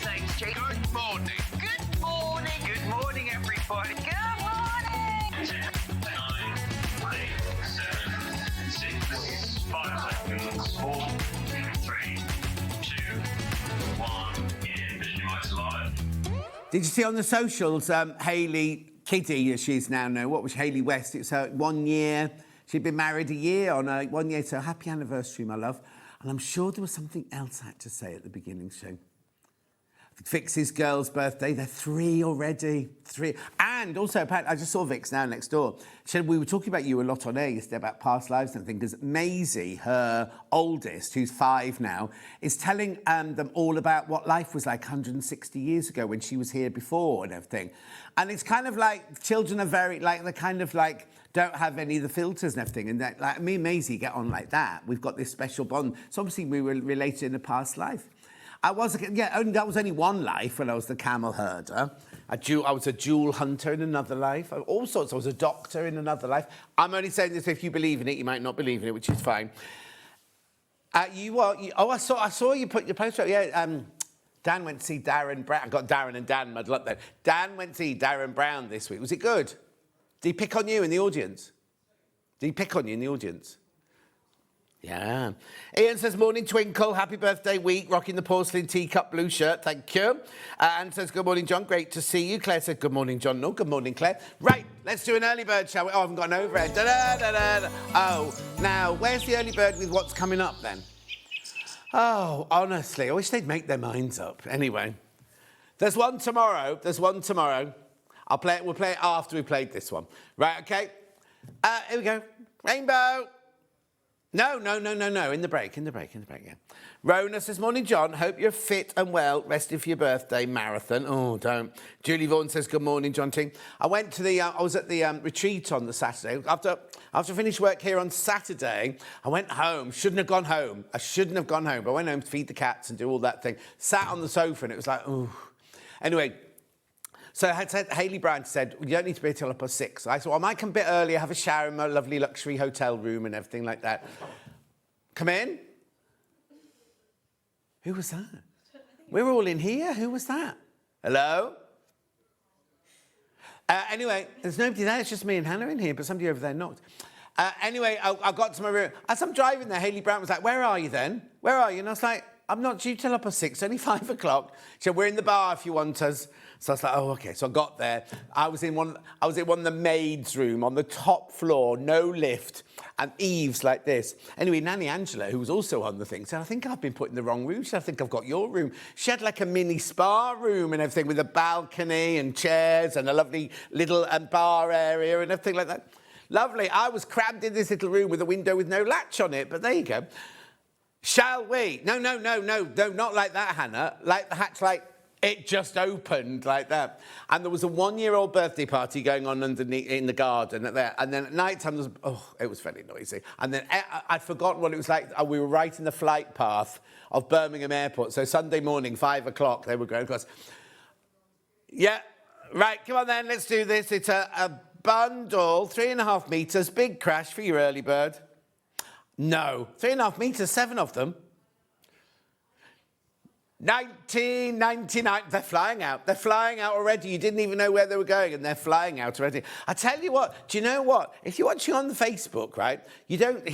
SewingStreet. Good morning. Good morning. Good morning, everybody. Good morning. 10, 9, 8, 7, 6, 5 seconds, 4, 3, 2, 1, and visualize live. Did you see on the socials, Hayley Kiddy, as she's now known, what was Hayley West? It's her 1 year. She'd been married a year on her 1 year, so happy anniversary, my love. And I'm sure there was something else I had to say at the beginning, so. Vix's girl's birthday, they're 3 already. 3. And also, I just saw Vix now next door. She said, we were talking about you a lot on air yesterday about past lives and things, because Maisie, her oldest, who's 5 now, is telling them all about what life was like 160 years ago when she was here before and everything. And it's kind of like, children are very, like, they're kind of like, don't have any of the filters and everything. And that, like, me and Maisie get on like that. We've got this special bond. So obviously we were related in a past life. That was only one life when I was the camel herder. I was a jewel hunter in another life. All sorts. I was a doctor in another life. I'm only saying this if you believe in it. You might not believe in it, which is fine. I saw you put your post up. Yeah, Dan went to see Darren Brown. I got Darren and Dan muddled up there. Dan went to see Darren Brown this week. Was it good? Did he pick on you in the audience? Yeah. Ian says, morning, Twinkle. Happy birthday week. Rocking the porcelain teacup blue shirt. Thank you. Anne says, good morning, John. Great to see you. Claire said, good morning, John. No, good morning, Claire. Right, let's do an early bird, shall we? Oh, I haven't got an overhead. Da-da-da-da-da. Oh, now, where's the early bird with what's coming up then? Oh, honestly, I wish they'd make their minds up. Anyway, there's one tomorrow. We'll play it after we played this one. Right, okay. Here we go. Rainbow. No. In the break, yeah. Rona says, morning, John. Hope you're fit and well, resting for your birthday marathon. Oh, don't. Julie Vaughan says, good morning, John Ting. I went to I was at the retreat on the Saturday. After I finished work here on Saturday, I went home. Shouldn't have gone home. But I went home to feed the cats and do all that thing. Sat on the sofa and it was like, ooh. Anyway, so I had said, Hayley Brown said, you don't need to be here till up at 6. I thought, well, I might come a bit earlier, have a shower in my lovely luxury hotel room and everything like that. Come in. Who was that? We're all in here. Who was that? Hello? Anyway, there's nobody there. It's just me and Hannah in here, but somebody over there knocked. Anyway, I got to my room. As I'm driving there, Hayley Brown was like, where are you then? Where are you? And I was like, I'm not due till up at 6, only 5 o'clock. She said, we're in the bar if you want us. So I was like, oh, OK. So I got there. I was in one of the maids' room on the top floor, no lift, and eaves like this. Anyway, Nanny Angela, who was also on the thing, said, I think I've been put in the wrong room. She said, I think I've got your room. She had like a mini spa room and everything with a balcony and chairs and a lovely little bar area and everything like that. Lovely. I was crammed in this little room with a window with no latch on it, but there you go. Shall we? No, not like that, Hannah. Like the hatch, like it just opened like that. And there was a 1-year-old birthday party going on underneath in the garden there. And then at night time, it was very noisy. And then I'd forgotten what it was like. We were right in the flight path of Birmingham Airport. So Sunday morning, 5 o'clock, they were going across. Yeah, right, come on then, let's do this. It's a bundle, 3.5 metres, big crash for your early bird. No, 3.5 metres, 7 of them. 1999. They're flying out. They're flying out already. You didn't even know where they were going, and they're flying out already. I tell you what. Do you know what? If you're watching on the Facebook, right, you don't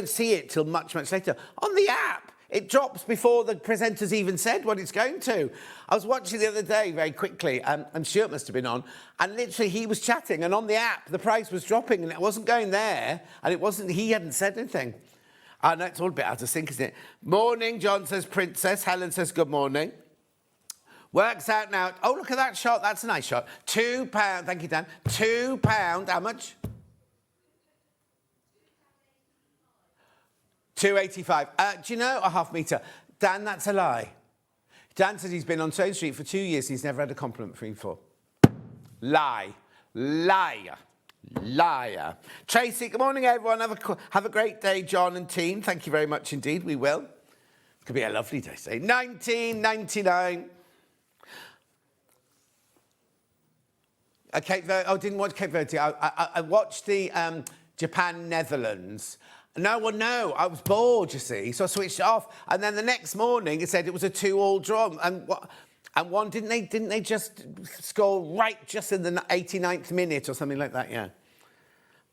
see it till much later. On the app, it drops before the presenters even said what it's going to. I was watching the other day very quickly, and Stuart must have been on, and literally he was chatting, and on the app the price was dropping, and it wasn't going there, and he hadn't said anything. I know it's all a bit out of sync, isn't it? Morning, John says princess. Helen says good morning. Works out now. Oh, look at that shot. That's a nice shot. £2. Thank you, Dan. £2. How much? £2.85. Do you know a half metre? Dan, that's a lie. Dan said he's been on SewingStreet for 2 years. He's never had a compliment from me before. Lie. Liar. Tracy, good morning, everyone. Have a great day, John and team. Thank you very much indeed. We will. It could be a lovely day today. 1999. Cape Verde. I didn't watch Cape Verde. I watched the Japan-Netherlands. No, I was bored, you see, so I switched it off. And then the next morning, it said it was a 2-2 draw. And And one, didn't they just score right just in the 89th minute or something like that? Yeah.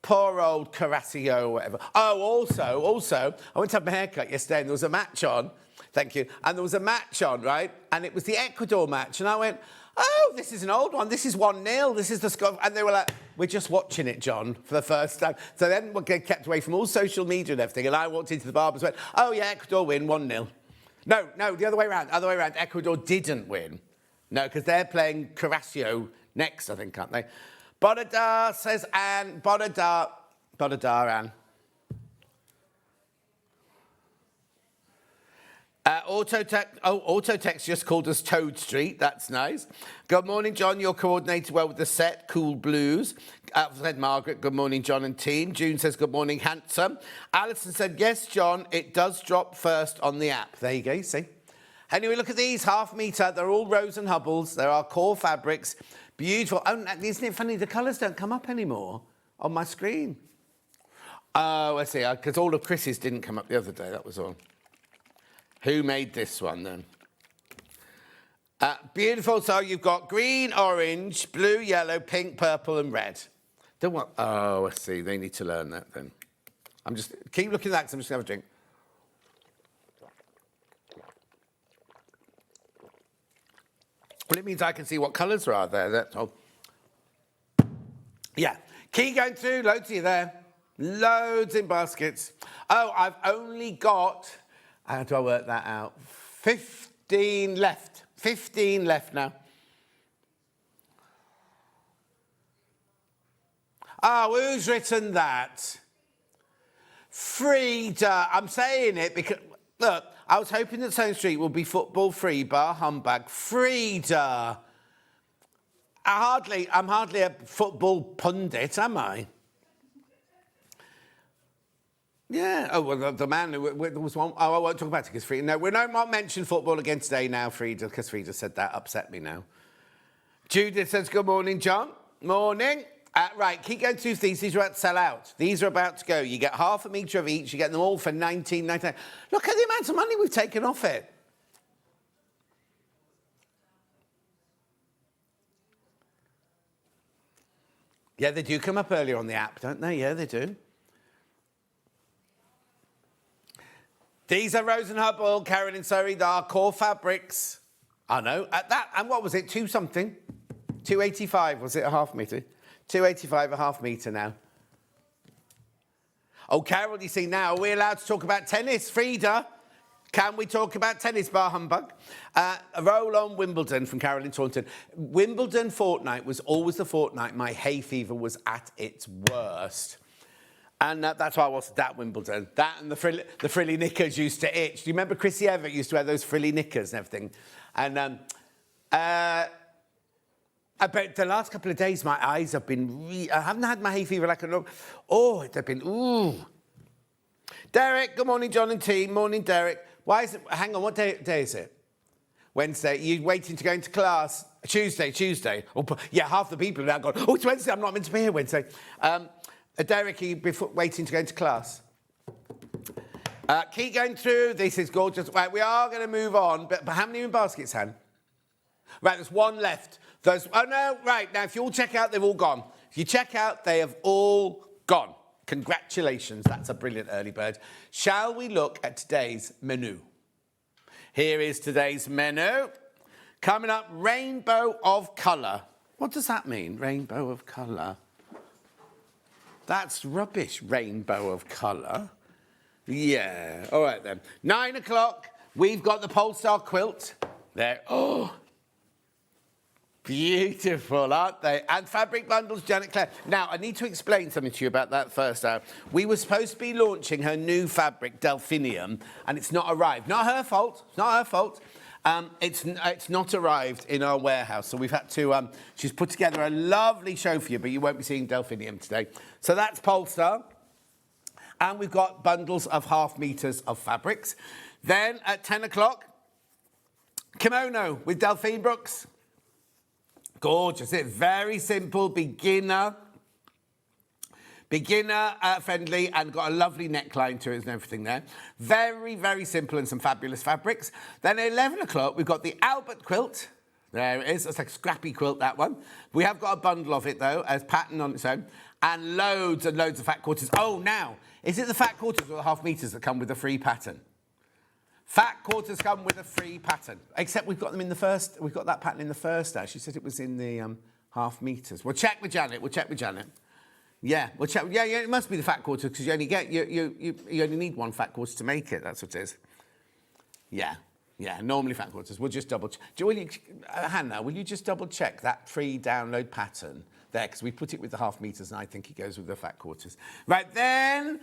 Poor old Carrasco or whatever. Oh, also, I went to have my haircut yesterday and there was a match on. Thank you. And there was a match on, right? And it was the Ecuador match. And I went, oh, this is an old one. This is 1-0. This is the score. And they were like, we're just watching it, John, for the first time. So then we get kept away from all social media and everything. And I walked into the bar and went, oh, yeah, Ecuador win 1-0. No, the other way around. Ecuador didn't win. No, because they're playing Carrasco next, I think, aren't they? Bodadar says Anne. Bodadar, Anne. Autotext just called us Toad Street. That's nice. Good morning, John. You're coordinated well with the set. Cool Blues. Said Margaret. Good morning, John and team. June says, good morning, handsome. Alison said, yes, John, it does drop first on the app. There you go, you see. Anyway, look at these, half metre. They're all Rose and Hubbles. There are core fabrics. Beautiful. Oh, isn't it funny? The colours don't come up anymore on my screen. Oh, I see. Because all of Chris's didn't come up the other day. That was all. Who made this one, then? Beautiful. So you've got green, orange, blue, yellow, pink, purple, and red. Don't want... Oh, I see. They need to learn that, then. I'm just... Keep looking at that, because I'm just going to have a drink. Well, it means I can see what colours are there. That's all. Yeah. Keep going through. Loads of you there. Loads in baskets. Oh, I've only got... How do I work that out? 15 left. 15 left now. Oh, who's written that? Frida. I'm saying it because, look, I was hoping that SewingStreet would be football free, bar humbug. Frida. I'm hardly a football pundit, am I? Yeah. Oh, well, the man who was one... Oh, I won't talk about it because Frida... No, we don't want to mention football again today now, Frida, because Frida said that upset me now. Judith says, good morning, John. Morning. Right, keep going through these. These are about to sell out. These are about to go. You get half a metre of each. You get them all for $19.99. Look at the amount of money we've taken off it. Yeah, they do come up earlier on the app, don't they? Yeah, they do. These are Rose and Hubble, Karen and Surrey, they are core fabrics. I know. At that, and what was it? 2 something? 285, was it a half metre? 285, a half metre now. Oh, Carol, you see now, are we allowed to talk about tennis? Frida, can we talk about tennis, bar humbug? A roll on Wimbledon from Carolyn Taunton. Wimbledon fortnight was always the fortnight my hay fever was at its worst. And that's why I wasn't at Wimbledon. That and the frilly knickers used to itch. Do you remember Chrissy Everett used to wear those frilly knickers and everything? And about the last couple of days, my eyes have been... I haven't had my hay fever like a... Oh, they've been... Ooh. Derek, good morning, John and team. Morning, Derek. Why is it... Hang on, what day is it? Wednesday. You waiting to go into class? Tuesday. Oh, yeah, half the people have now gone, oh, it's Wednesday, I'm not meant to be here Wednesday. Derek, are you waiting to go into class? Keep going through. This is gorgeous. Right, we are going to move on. But how many in baskets, Han? Right, there's one left. Oh, no, right. Now, if you all check out, they've all gone. If you check out, they have all gone. Congratulations. That's a brilliant early bird. Shall we look at today's menu? Here is today's menu. Coming up, rainbow of colour. What does that mean, rainbow of colour? That's rubbish, rainbow of colour. Yeah, all right then. 9 o'clock, we've got the Polestar Quilt. There, oh, beautiful, aren't they? And fabric bundles, Janet Clare. Now, I need to explain something to you about that first hour. We were supposed to be launching her new fabric, Delphinium, and it's not arrived. Not her fault, it's not her fault. It's not arrived in our warehouse, so we've had to... she's put together a lovely show for you, but you won't be seeing Delphinium today. So that's Polestar. And we've got bundles of half metres of fabrics. Then at 10 o'clock, Kimono with Delphine Brooks. Gorgeous, isn't it? Very simple, beginner friendly, and got a lovely neckline to it and everything there. Very, very simple and some fabulous fabrics. Then at 11 o'clock, we've got the Albert Quilt. There it is. It's like a scrappy quilt, that one. We have got a bundle of it, though, as pattern on its own. And loads and loads of fat quarters. Oh, now, is it the fat quarters or the half meters that come with a free pattern? Fat quarters come with a free pattern. Except we've got them in the first. We've got that pattern in the first. She said it was in the half meters. We'll check with Janet. Yeah, we'll check. Yeah, it must be the fat quarter because you only get you only need one fat quarter to make it. That's what it is. Yeah, normally fat quarters. We'll just double check. Hannah, will you just double check that free download pattern there? Because we put it with the half meters and I think it goes with the fat quarters. Right, then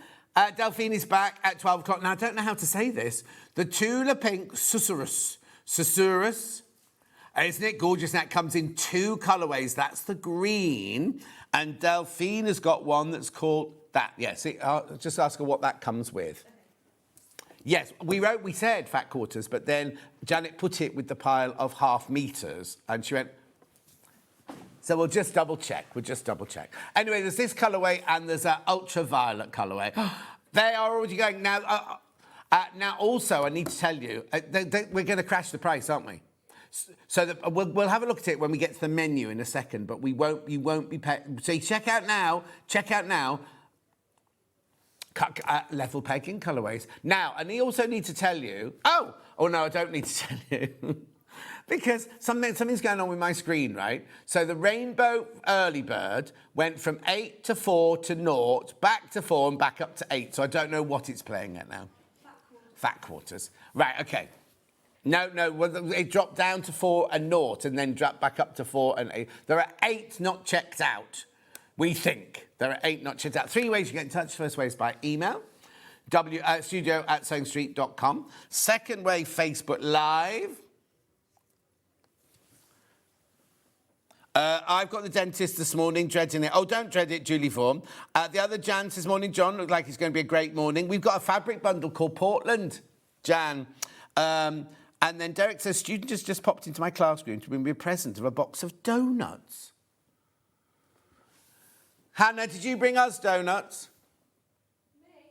Delphine is back at 12 o'clock. Now, I don't know how to say this. The Tula pink Sussurus. Isn't it gorgeous? Now, it comes in 2 colourways. That's the green. And Delphine has got one that's called that. Yeah, see, just ask her what that comes with. Yes, we said fat quarters, but then Janet put it with the pile of half meters, and she went, so we'll just double check. Anyway, there's this colourway and there's an ultraviolet colourway. They are already going. Now, also, I need to tell you, we're going to crash the price, aren't we? So we'll have a look at it when we get to the menu in a second, but you won't be paying. So you check out now. Level pegging colourways. Now, and he also needs to tell you, oh no, I don't need to tell you. Because something's going on with my screen, right? So the rainbow early bird went from 8 to 4 to 0, back to 4 and back up to 8. So I don't know what it's playing at now. Fat quarters. Right, okay. No, well, it dropped down to 4 and 0 and then dropped back up to 4 and 8. There are 8 not checked out. We think there are 8 not checked out. 3 ways you get in touch. First way is by email, studio@SewingStreet.com. Second way, Facebook Live. I've got the dentist this morning, dreading it. Oh, don't dread it, Julie Vaughan. The other Jan's this morning, John, looked like it's going to be a great morning. We've got a fabric bundle called Portland, Jan. And then Derek says, student has just popped into my classroom to bring me a present of a box of donuts. Hannah, did you bring us donuts?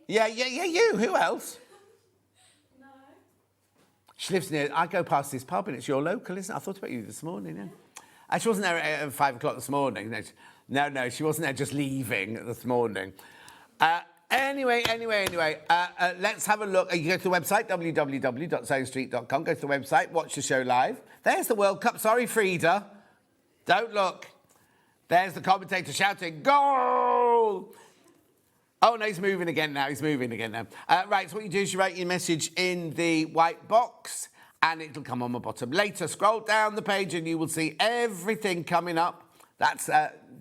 Me? Yeah, you. Who else? No. She lives near, I go past this pub and it's your local, isn't it? I thought about you this morning, yeah. She wasn't there at 5 o'clock this morning. No, she wasn't there just leaving this morning. Anyway, let's have a look. You go to the website, www.SewingStreet.com. Go to the website, watch the show live. There's the World Cup. Sorry, Frida. Don't look. There's the commentator shouting, goal! Oh, no, he's moving again now. Right, so what you do is you write your message in the white box and it'll come on the bottom later. Scroll down the page and you will see everything coming up. That's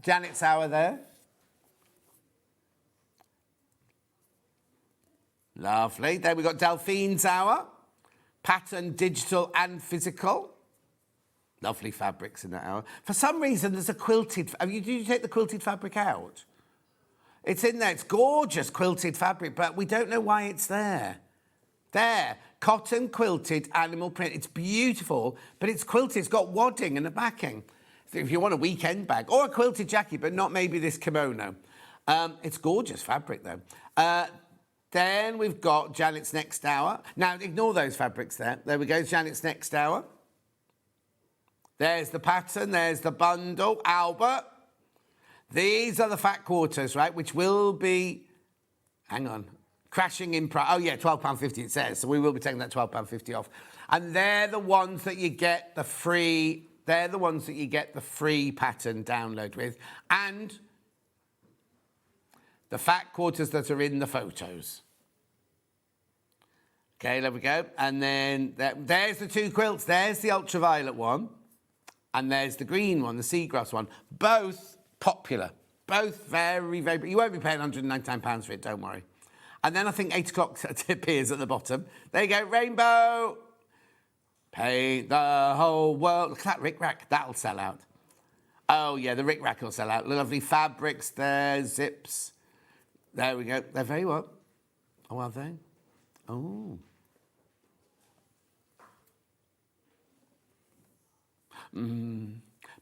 Janet's hour there. Lovely. Then we've got Delphine's hour. Pattern, digital and physical. Lovely fabrics in that hour. For some reason, there's a quilted... Did you take the quilted fabric out? It's in there. It's gorgeous quilted fabric, but we don't know why it's there. There. Cotton quilted animal print. It's beautiful, but it's quilted. It's got wadding and a backing. If you want a weekend bag. Or a quilted jacket, but not maybe this kimono. It's gorgeous fabric, though. Then we've got Janet's next hour. Now, ignore those fabrics there. There we go, Janet's next hour. There's the pattern, there's the bundle. Albert. These are the fat quarters, right, which will be, hang on, crashing in price. Oh, yeah, £12.50 it says. So we will be taking that £12.50 off. And they're the ones that you get the free, pattern download with. And the fat quarters that are in the photos. Okay, there we go. And then there's the 2 quilts. There's the ultraviolet one. And there's the green one, the seagrass one. Both popular. Both very, very... You won't be paying £199 for it, don't worry. And then I think 8 o'clock appears at the bottom. There you go, rainbow. Paint the whole world. Look at that rick-rack. That'll sell out. Oh, yeah, the rick-rack will sell out. Lovely fabrics there, zips. There we go. They're very what? Oh, are they? Oh.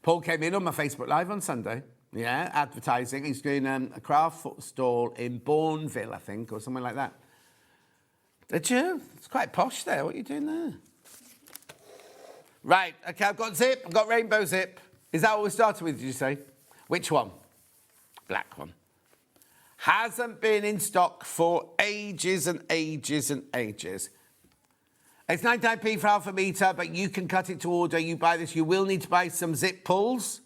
Paul came in on my Facebook Live on Sunday. Yeah, advertising. He's doing a craft stall in Bourneville, I think, or somewhere like that. Did you? It's quite posh there. What are you doing there? Right, okay, I've got zip, I've got rainbow zip. Is that what we started with, did you say? Which one? Black one. Hasn't been in stock for ages and ages and ages. It's 99p for half a metre, but you can cut it to order. You buy this, you will need to buy some zip pulls.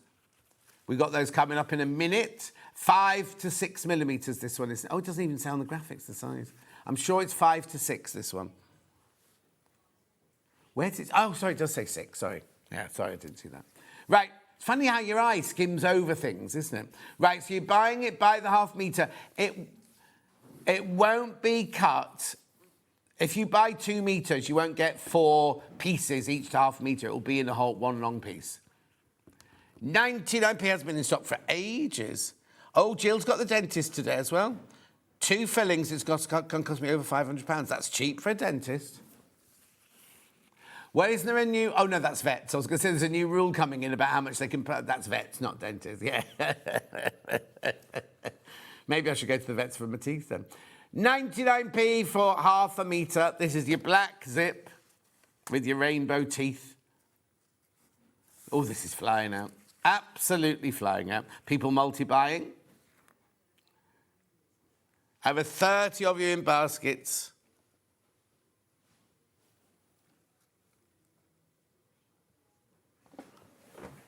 We've got those coming up in a minute. 5 to 6 millimetres, this one is. Oh, it doesn't even say on the graphics, the size. I'm sure it's 5 to 6, this one. Where's it? Oh, sorry, it does say 6, sorry. Yeah, sorry, I didn't see that. Right, it's funny how your eye skims over things, isn't it? Right, so you're buying it by the half metre. It won't be cut. If you buy 2 metres, you won't get 4 pieces each to half metre. It will be in a whole one long piece. 99p has been in stock for ages. Oh, Jill's got the dentist today as well. 2 fillings, it's going to cost me over £500. That's cheap for a dentist. Well, isn't there a new... Oh, no, that's vets. I was going to say there's a new rule coming in about how much they can put... That's vets, not dentists. Yeah. Maybe I should go to the vets for my teeth then. 99p for half a metre. This is your black zip with your rainbow teeth. Oh, this is flying out. Absolutely flying out. People multi-buying. Over 30 of you in baskets.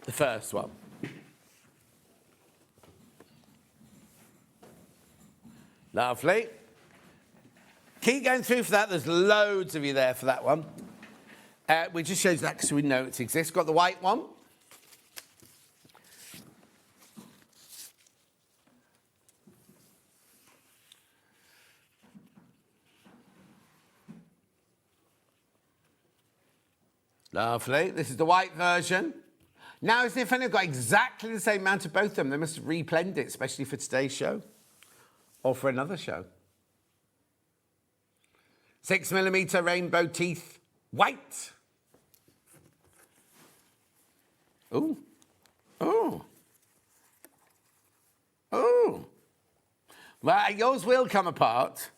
The first one. Lovely. Keep going through for that. There's loads of you there for that one. We just showed that because we know it exists. Got the white one. Lovely. This is the white version. Now, isn't it funny? I've got exactly the same amount of both of them. They must have replenned it, especially for today's show. Or for another show. 6 millimetre rainbow teeth, white. Ooh. Oh. Oh. Well, yours will come apart.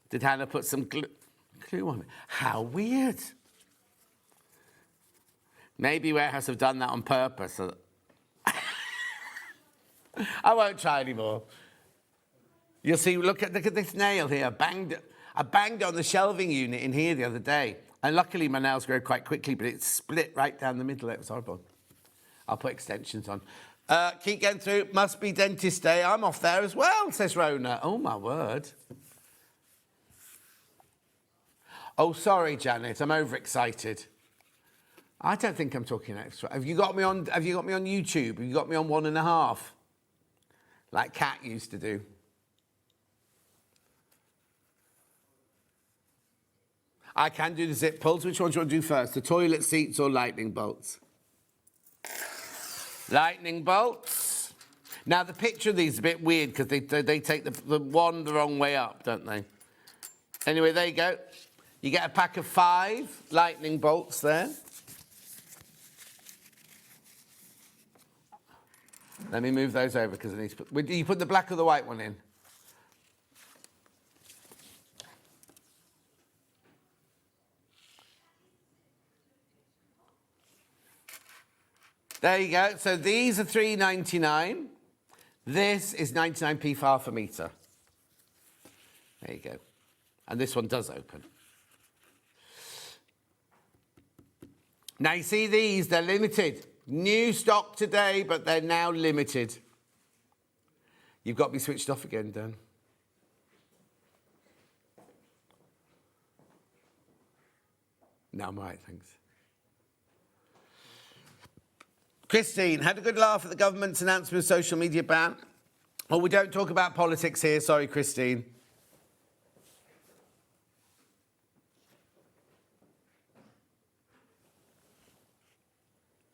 Did Hannah put some glue on it? How weird. Maybe Warehouse have done that on purpose. I won't try anymore. You'll see, look at this nail here. I banged it on the shelving unit in here the other day. And luckily my nails grow quite quickly, but it split right down the middle. It was horrible. I'll put extensions on. Keep going through. Must be dentist day. I'm off there as well, says Rona. Oh, my word. Oh, sorry, Janet. I'm overexcited. I don't think I'm talking extra. Have you got me on YouTube? Have you got me on 1.5? Like Kat used to do. I can do the zip pulls. Which one do you want to do first? The toilet seats or lightning bolts? Lightning bolts. Now, the picture of these is a bit weird because they take the one the wrong way up, don't they? Anyway, there you go. You get a pack of 5 lightning bolts there. Let me move those over because I need to put... You put the black or the white one in? There you go. So these are $3.99. This is 99p for half a metre. There you go. And this one does open. Now, you see these, they're limited. New stock today, but they're now limited. You've got me switched off again, Dan. No, I'm all right, thanks. Christine, had a good laugh at the government's announcement of social media ban. Oh, we don't talk about politics here. Sorry, Christine.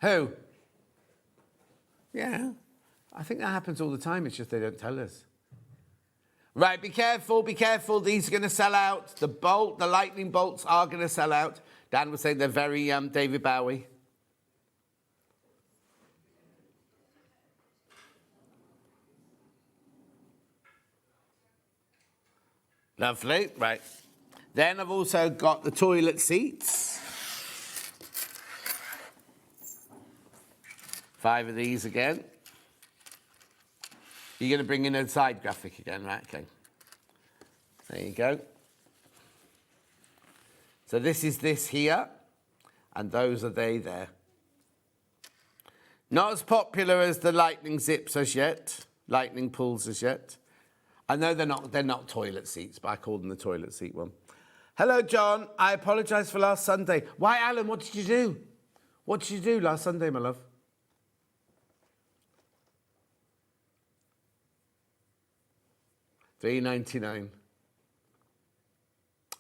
Who? Yeah, I think that happens all the time. It's just they don't tell us. Right, be careful, be careful. These are going to sell out. The lightning bolts are going to sell out. Dan was saying they're very David Bowie. Lovely, right. Then I've also got the toilet seats. 5 of these again. You're going to bring in a side graphic again, right? Okay. There you go. So this is this here, and those are they there. Not as popular as the lightning zips as yet, lightning pulls as yet. I know they're not toilet seats, but I call them the toilet seat one. Hello, John. I apologise for last Sunday. Why, Alan, what did you do? What did you do last Sunday, my love? $3.99.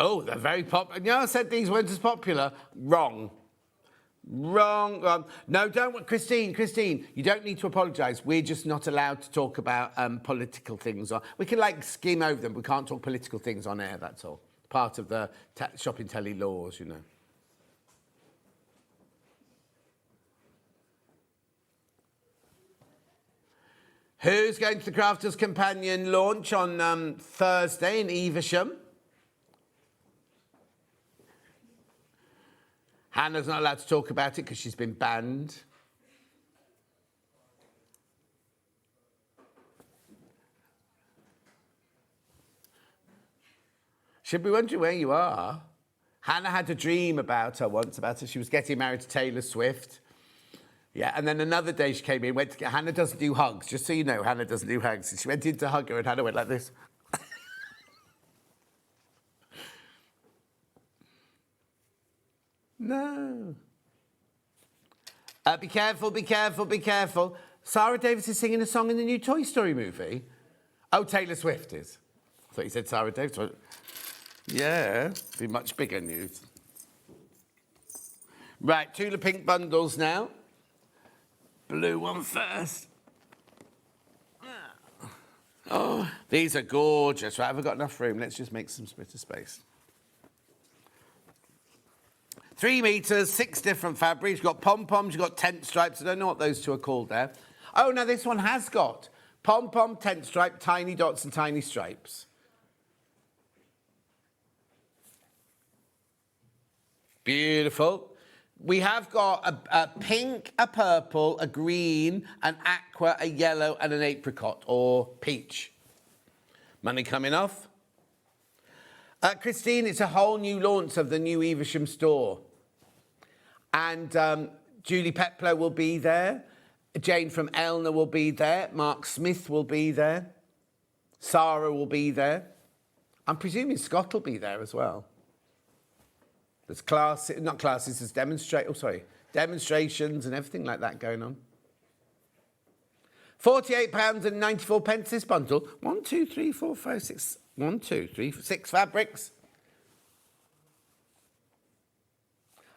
Oh, they're very popular. You know, I said these weren't as popular. Wrong. Wrong. No, don't, Christine, you don't need to apologise. We're just not allowed to talk about political things. We can, like, skim over them. We can't talk political things on air, that's all. Part of the shopping telly laws, you know. Who's going to the Crafters Companion launch on Thursday in Evesham? Hannah's not allowed to talk about it because she's been banned. Should be wondering where you are. Hannah had a dream about her once, she was getting married to Taylor Swift. Yeah, and then another day she came in, went to get, Hannah doesn't do hugs, just so you know, Hannah doesn't do hugs. And she went in to hug her and Hannah went like this. No. Be careful, be careful, be careful. Sarah Davis is singing a song in the new Toy Story movie. Oh, Taylor Swift is. I thought you said Sarah Davis. Yeah, be much bigger news. Right, Tula pink bundles now. Blue one first. Oh, these are gorgeous. Right, have I got enough room? Let's just make some bit of space. 3 meters, 6 different fabrics. You've got pom-poms, you've got tent stripes. I don't know what those two are called there. Oh, no, this one has got pom-pom, tent stripe, tiny dots and tiny stripes. Beautiful. We have got a pink, a purple, a green, an aqua, a yellow and an apricot or peach. Money coming off. Christine, it's a whole new launch of the new Evesham store. And Julie Peplow will be there. Jane from Elna will be there. Mark Smith will be there. Sarah will be there. I'm presuming Scott will be there as well. There's demonstrations and everything like that going on. £48.94 this bundle. 1, 2, 3, 4, 5, 6. 1, 2, 3, 6 fabrics.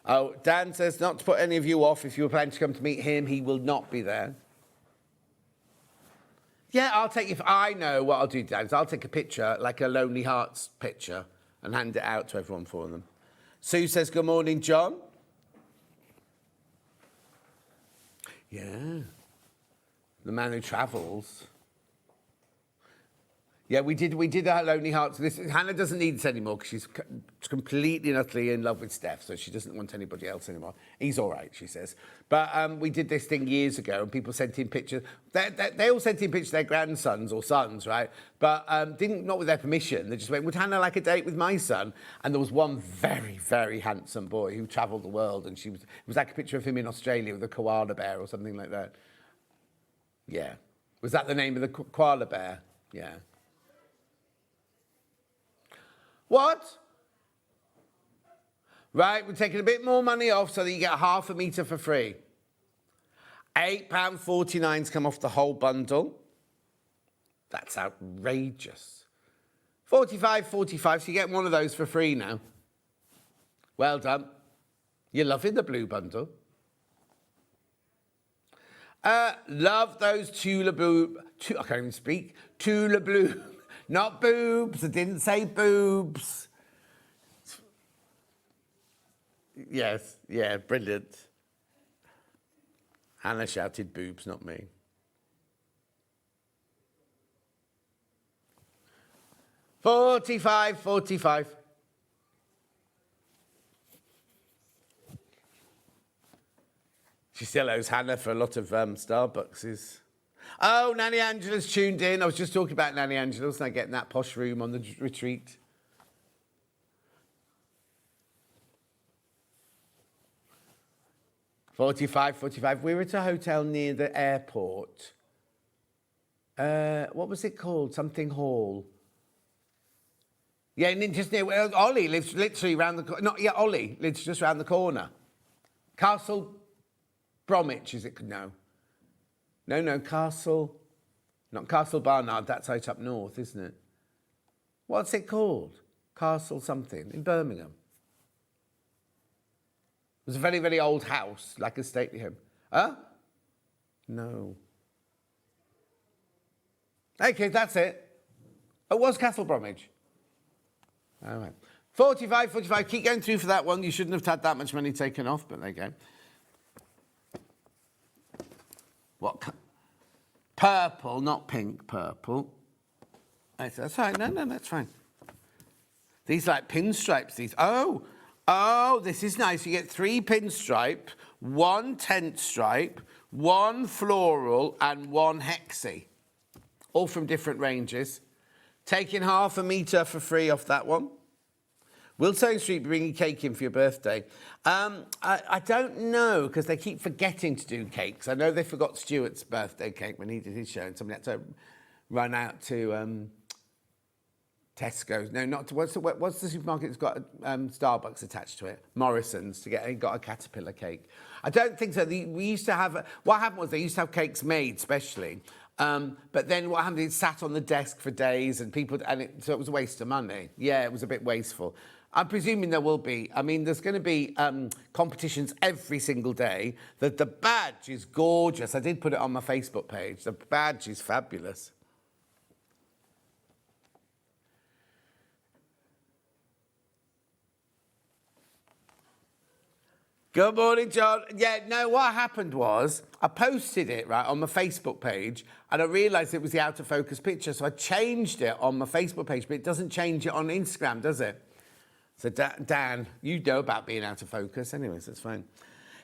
Oh, Dan says not to put any of you off. If you were planning to come to meet him, he will not be there. Yeah, I'll take you. I know what I'll do, Dan. I'll take a picture, like a Lonely Hearts picture, and hand it out to everyone for them. Sue says, good morning, John. Yeah. The man who travels. Yeah, we did our Lonely Hearts. Hannah doesn't need this anymore because she's completely and utterly in love with Steph, so she doesn't want anybody else anymore. He's all right, she says. But we did this thing years ago, and people sent in pictures. They all sent in pictures of their grandsons or sons, right? But not with their permission. They just went, would Hannah like a date with my son? And there was one very, very handsome boy who travelled the world, and it was like a picture of him in Australia with a koala bear or something like that. Yeah. Was that the name of the koala bear? Yeah. What? Right, we're taking a bit more money off so that you get half a metre for free. £8.49's come off the whole bundle. That's outrageous. 45.45, so you get one of those for free now. Well done. You're loving the blue bundle. Love those Tula blue... I can't even speak. Tula blue... Not boobs. I didn't say boobs. Yes, yeah, brilliant. Hannah shouted boobs, not me. £45.45. She still owes Hannah for a lot of Starbuckses. Oh, Nanny Angela's tuned in. I was just talking about Nanny Angela's and getting that posh room on the retreat. $45. We were at a hotel near the airport. What was it called? Something Hall. Yeah, just near where Ollie lives, literally around the corner. Ollie lives just around the corner. Castle Bromwich, is it? No, Castle. Not Castle Barnard. That's out up north, isn't it? What's it called? Castle something in Birmingham. It was a very, very old house, like a stately home. Huh? No. Okay, that's it. It was Castle Bromwich. All right. 45. Keep going through for that one. You shouldn't have had that much money taken off, but there you go. What? Purple, not pink, purple. That's fine. No, that's fine. These like pinstripes, these. Oh, this is nice. You get 3 pinstripe, 1 tent stripe, 1 floral, and 1 hexie. All from different ranges. Taking half a metre for free off that one. Will SewingStreet be bringing cake in for your birthday? I don't know, because they keep forgetting to do cakes. I know they forgot Stuart's birthday cake when he did his show, and somebody had to run out to Tesco's. No, not to, what's the supermarket that's got Starbucks attached to it? Morrison's, he got a caterpillar cake. I don't think so. We used to have, what happened was they used to have cakes made specially, but then what happened, it sat on the desk for days so it was a waste of money. Yeah, it was a bit wasteful. I'm presuming there will be. I mean, there's going to be competitions every single day. The badge is gorgeous. I did put it on my Facebook page. The badge is fabulous. Good morning, John. Yeah, no, what happened was I posted it, right, on my Facebook page, and I realised it was the out of focus picture, so I changed it on my Facebook page, but it doesn't change it on Instagram, does it? So, Dan, you know about being out of focus. Anyways, that's fine.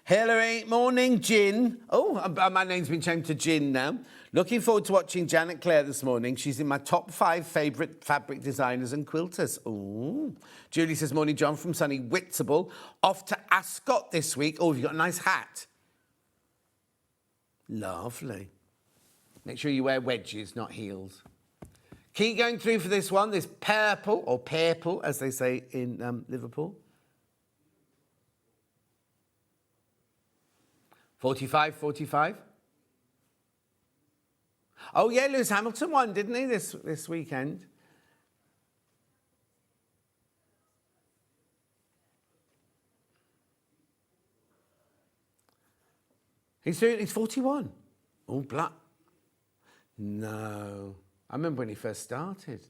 Hillary, morning, Gin. Oh, my name's been changed to Gin now. Looking forward to watching Janet Clare this morning. She's in my top 5 favourite fabric designers and quilters. Ooh. Julie says, morning, John, from sunny Whitstable. Off to Ascot this week. Oh, have you got a nice hat? Lovely. Make sure you wear wedges, not heels. Keep going through for this one. This purple, or purple, as they say in Liverpool. 45. Oh, yeah, Lewis Hamilton won, didn't he, this weekend? He's 41. Oh, black. No. I remember when he first started.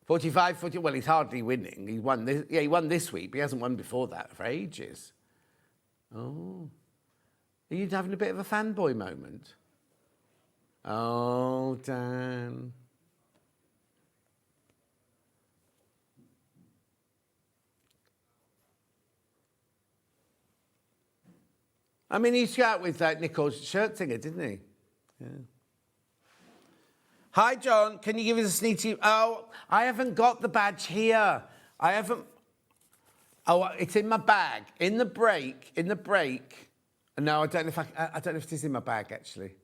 45, 40. Well, he's hardly winning. He won this. Yeah, he won this week, but he hasn't won before that for ages. Oh. Are you having a bit of a fanboy moment? Oh, Dan. I mean, he used to go out with Nicole Scherzinger, didn't he? Yeah. Hi, John. Can you give us a sneaky... Oh, I haven't got the badge here. I haven't... Oh, it's in my bag. In the break. No, I don't know if it is in my bag, actually.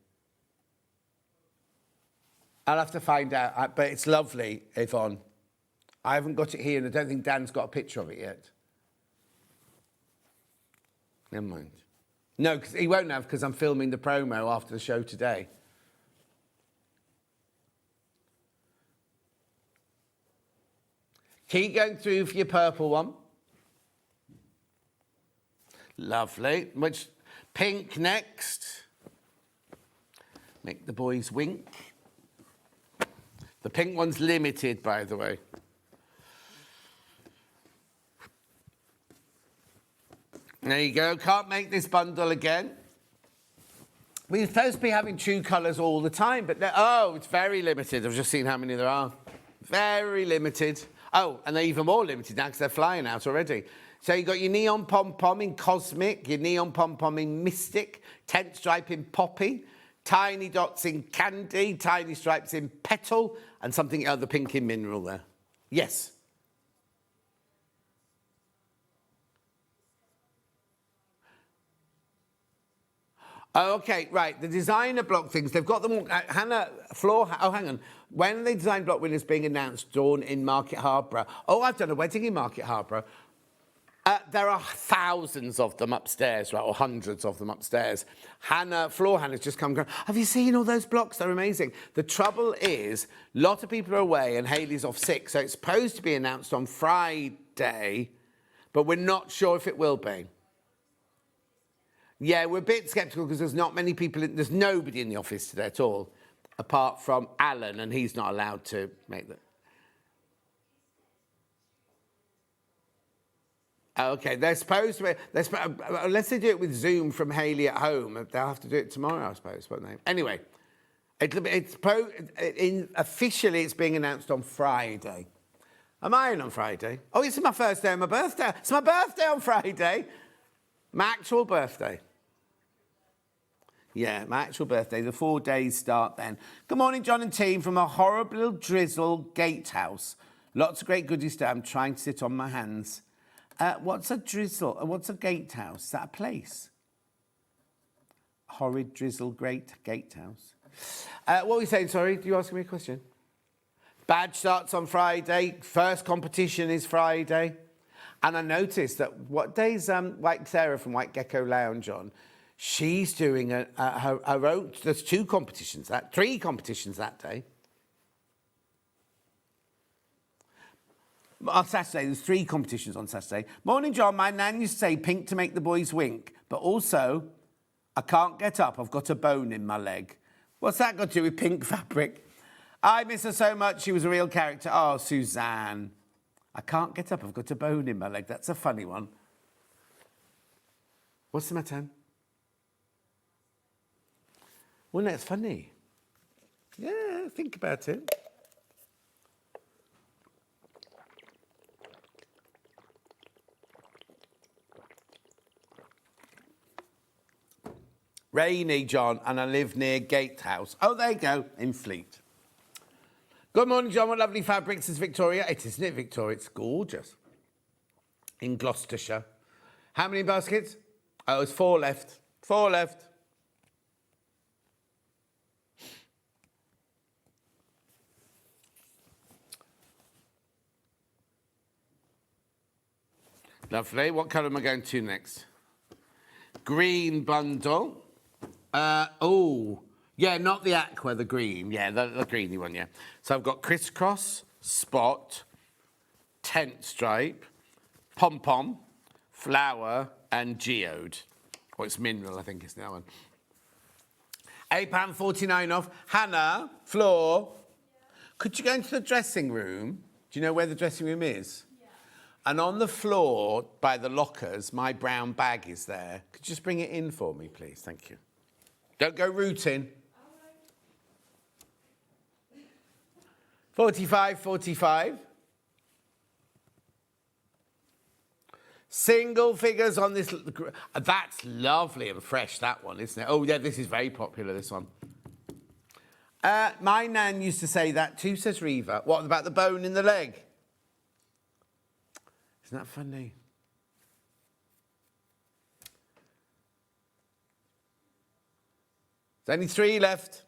I'll have to find out. But it's lovely, Yvonne. I haven't got it here, and I don't think Dan's got a picture of it yet. Never mind. No, because he won't have, because I'm filming the promo after the show today. Keep going through for your purple one. Lovely. Which pink next? Make the boys wink. The pink one's limited, by the way. There you go. Can't make this bundle again. We're supposed to be having true colours all the time, but oh, it's very limited. I've just seen how many there are. Very limited. Oh, and they're even more limited now because they're flying out already. So you've got your neon pom-pom in Cosmic, your neon pom-pom in Mystic, tent stripe in Poppy, tiny dots in Candy, tiny stripes in Petal, and something other pink in Mineral there. Yes. Oh, okay, right. The designer block things, they've got them all. Hannah, oh, hang on. When the design block winners being announced, Dawn in Market Harborough. Oh, I've done a wedding in Market Harborough. There are thousands of them upstairs, right, or hundreds of them upstairs. Floor Hannah's just come. Have you seen all those blocks? They're amazing. The trouble is, a lot of people are away and Hayley's off sick, so it's supposed to be announced on Friday, but we're not sure if it will be. Yeah, we're a bit sceptical because there's not many people, there's nobody in the office today at all, apart from Alan, and he's not allowed to make that. Okay, they're supposed to be, unless they do it with Zoom from Hayley at home, they'll have to do it tomorrow, I suppose, won't they? Anyway, officially it's being announced on Friday. Am I in on Friday? Oh, it's my first day of my birthday. It's my birthday on Friday. My actual birthday. Yeah, my actual birthday. The 4 days start then. Good morning, John and team, from a horrible drizzle gatehouse. Lots of great goodies there. I'm trying to sit on my hands. What's a drizzle? What's a gatehouse? Is that a place? Horrid drizzle gatehouse. What were you saying, sorry? Did you ask me a question? Badge starts on Friday. First competition is Friday. And I noticed that what day's White Sarah from White Gecko Lounge on? She's doing her own. There's 3 competitions that day. On Saturday, there's 3 competitions on Saturday. Morning, John. My nan used to say pink to make the boys wink, but also, I can't get up. I've got a bone in my leg. What's that got to do with pink fabric? I miss her so much. She was a real character. Oh, Suzanne. I can't get up. I've got a bone in my leg. That's a funny one. What's the matter? Well, that's funny. Yeah, think about it. Rainy, John, and I live near Gatehouse. Oh, there you go, in Fleet. Good morning, John. What lovely fabrics is Victoria? It isn't it, Victoria? It's gorgeous. In Gloucestershire. How many baskets? Oh, it's 4 left. 4 left. Lovely. What colour am I going to next? Green bundle. Oh, yeah, not the aqua, the green. Yeah, the greeny one, yeah. So I've got crisscross, spot, tent stripe, pom-pom, flower, and geode. Or it's mineral, I think it's that one. £8.49 off. Hannah, Floor, could you go into the dressing room? Do you know where the dressing room is? Yeah. And on the floor by the lockers, my brown bag is there. Could you just bring it in for me, please? Thank you. Don't go rooting. 45. Single figures on this. That's lovely and fresh, that one, isn't it? Oh, yeah, this is very popular, this one. My nan used to say that too, says Reva. What about the bone in the leg? Isn't that funny? There's only 3 left.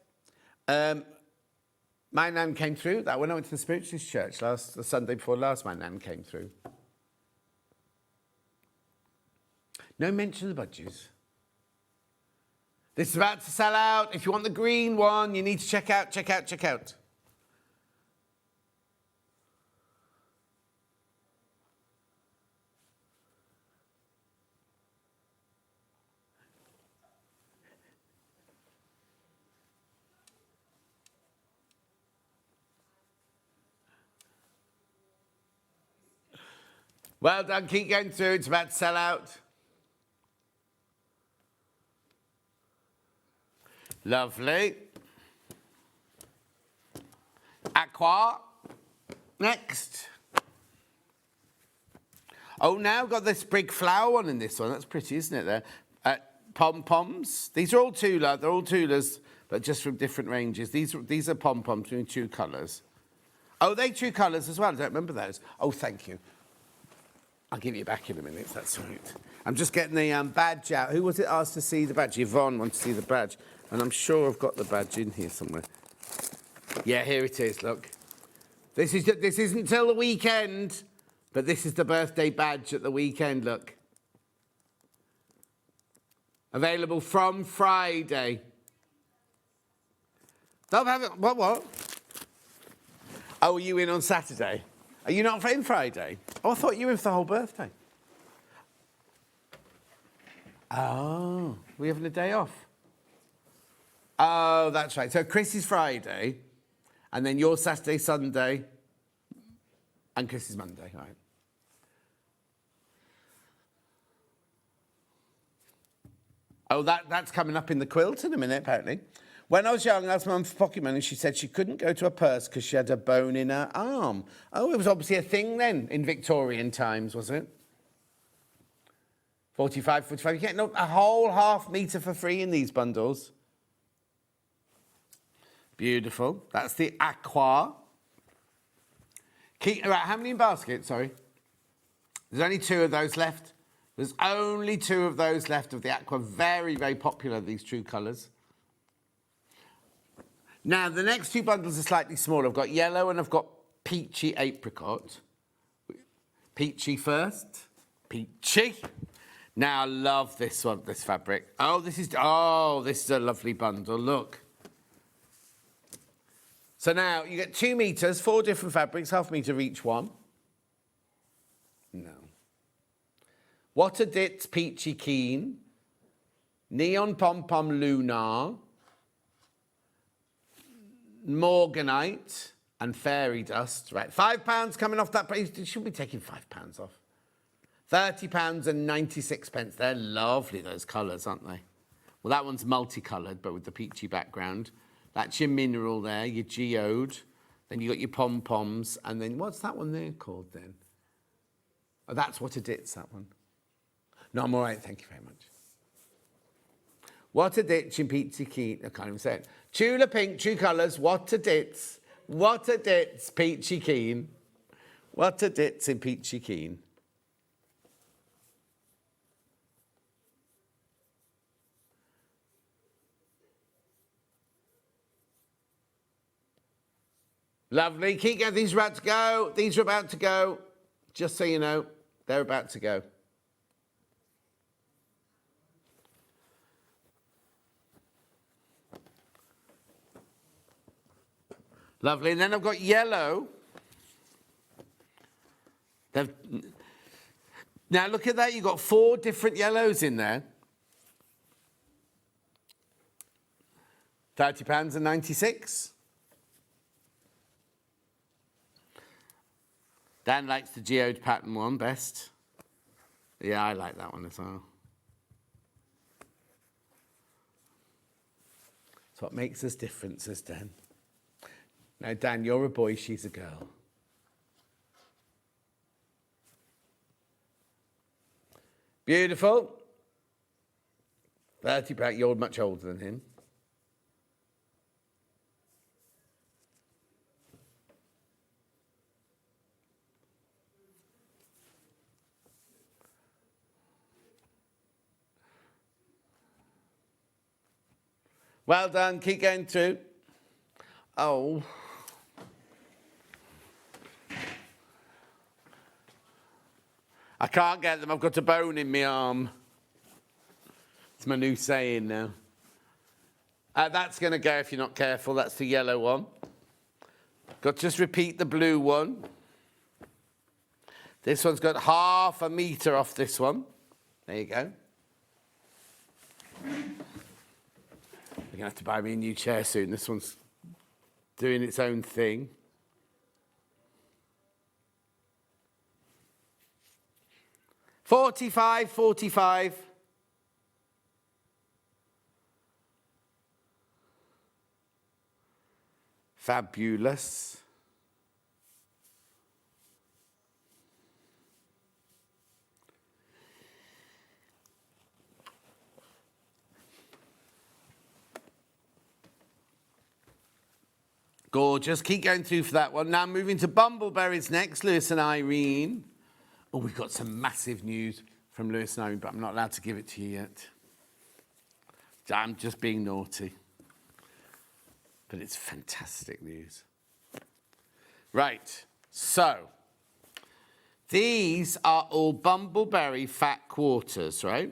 My nan came through. That when I went to the Spiritualist Church the Sunday before last, my nan came through. No mention of the budgies. This is about to sell out. If you want the green one, you need to check out. Well done, keep going through. It's about to sell out. Lovely. Aqua. Next. Oh, now got this big flower one in this one. That's pretty, isn't it, there? Pom-poms. These are all Tula. They're all Tulas, but just from different ranges. These are pom-poms in true colours. Oh, they true colours as well. I don't remember those. Oh, thank you. I'll give you back in a minute, if that's right. I'm just getting the badge out. Who was it asked to see the badge? Yvonne wants to see the badge. And I'm sure I've got the badge in here somewhere. Yeah, here it is, look. This isn't till the weekend, but this is the birthday badge at the weekend, look. Available from Friday. They'll have it, what? Oh, are you in on Saturday? Are you not in Friday? Oh, I thought you were in for the whole birthday. Oh, we're having a day off. Oh, that's right. So Chris is Friday, and then your Saturday, Sunday, and Chris is Monday, right? Oh, that's coming up in the quilt in a minute, apparently. When I was young, I asked Mum for pocket money. She said she couldn't go to a purse because she had a bone in her arm. Oh, it was obviously a thing then in Victorian times, was it? 45. You're getting a whole half metre for free in these bundles. Beautiful. That's the aqua. Right, how many in basket? Sorry. There's only 2 of those left. There's only 2 of those left of the aqua. Very, very popular, these true colours. Now, the next 2 bundles are slightly smaller. I've got yellow and I've got peachy apricot. Peachy first. Peachy. Now, I love this one, this fabric. This is a lovely bundle. Look. So now, you get 2 metres, 4 different fabrics, half metre each one. No. Water Ditz Peachy Keen. Neon Pom Pom Lunar. Morganite and fairy dust. Right, £5 coming off that price. You should be taking £5 off. £30 and 96 pence. They're lovely, those colours, aren't they? Well, that one's multicoloured, but with the peachy background. That's your mineral there, your geode. Then you got your pom-poms. And then, what's that one there called then? Oh, that's What a Ditz, that one. No, I'm all right, thank you very much. What a ditch in Peachy Keen. I can't even say it. Tula pink, true colours. What a ditz. What a ditz, Peachy Keen. What a ditz in Peachy Keen. Lovely. Keep going. These are about to go. These are about to go. Just so you know, they're about to go. Lovely. And then I've got yellow. Now look at that. You've got 4 different yellows in there. £30 and 96. Dan likes the geode pattern one best. Yeah, I like that one as well. That's what makes us different, says Dan. Now, Dan, you're a boy, she's a girl. Beautiful. 30, you're much older than him. Well done, keep going through. Oh. I can't get them, I've got a bone in my arm. It's my new saying now. That's going to go if you're not careful. That's the yellow one. Got to just repeat the blue one. This one's got half a metre off this one. There you go. You're going to have to buy me a new chair soon. This one's doing its own thing. £45. Fabulous. Gorgeous. Keep going through for that one. Now moving to bumbleberries next, Lewis and Irene. Oh, we've got some massive news from Lewis and Irene, but I'm not allowed to give it to you yet. I'm just being naughty. But it's fantastic news. Right, so these are all bumbleberry fat quarters, right?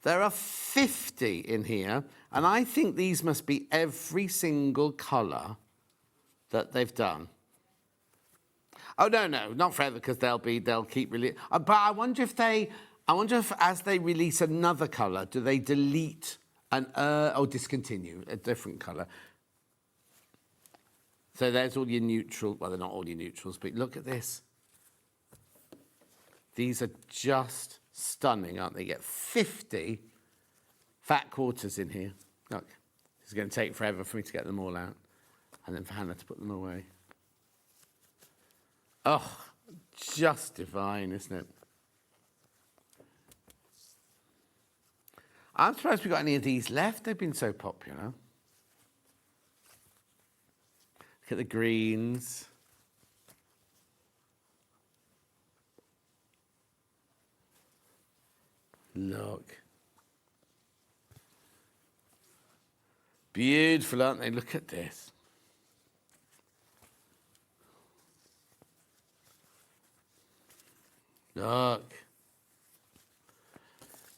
There are 50 in here, and I think these must be every single colour that they've done. Oh, no, not forever, because they'll keep releasing. But I wonder if as they release another colour, do they delete or discontinue a different colour? So there's all your neutral, well, they're not all your neutrals, but look at this. These are just stunning, aren't they? You get 50 fat quarters in here. Look, it's going to take forever for me to get them all out, and then for Hannah to put them away. Oh, just divine, isn't it? I'm surprised we've got any of these left. They've been so popular. Look at the greens. Look. Beautiful, aren't they? Look at this. Look.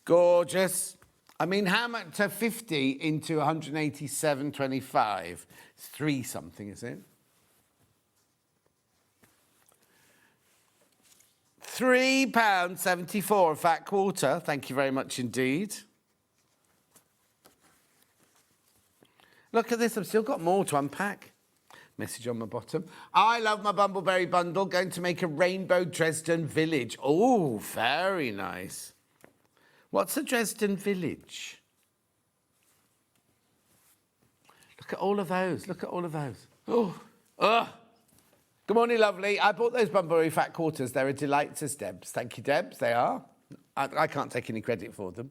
Gorgeous. I mean, how much to 50 into 187.25? It's 3 something, is it? £3.74 a fat quarter. Thank you very much indeed. Look at this. I've still got more to unpack. Message on my bottom. I love my bumbleberry bundle. Going to make a rainbow Dresden village. Oh, very nice. What's a Dresden village? Look at all of those. Look at all of those. Oh. Good morning, lovely. I bought those bumbleberry fat quarters. They're a delight, says Debs. Thank you, Debs. They are. I can't take any credit for them.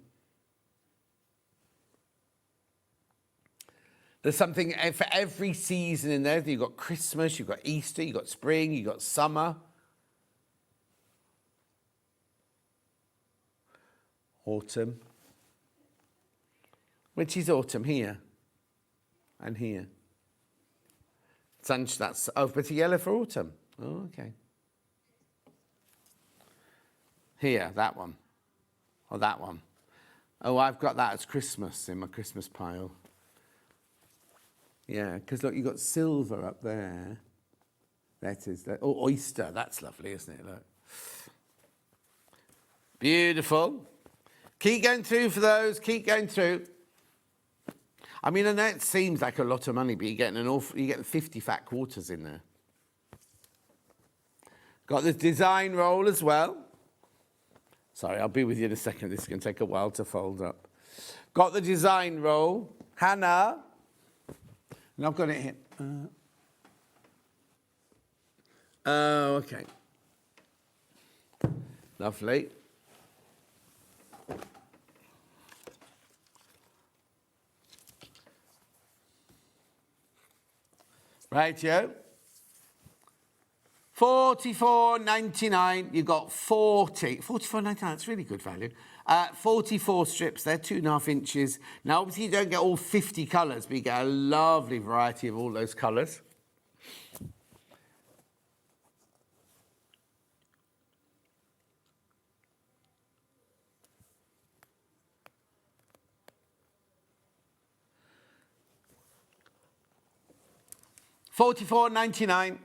There's something for every season in there. You've got Christmas, you've got Easter, you've got spring, you've got summer. Autumn. Which is autumn? Here. And here. That's, oh, but a yellow for autumn. Oh, okay. Here, that one. Or that one. Oh, I've got that as Christmas in my Christmas pile. Yeah, because look, you've got silver up there. That is that. Oh, oyster. That's lovely, isn't it? Look. Beautiful. Keep going through for those. Keep going through. I mean, I know it seems like a lot of money, but you're getting 50 fat quarters in there. Got this design roll as well. Sorry, I'll be with you in a second. This is going to take a while to fold up. Got the design roll. Hannah. And I've got it here. Oh, okay. Lovely. Rightio. $44.99. You got 40. $44.99. That's really good value. 44 strips. They're 2.5 inches. Now, obviously, you don't get all 50 colours, but you get a lovely variety of all those colours. $44.99.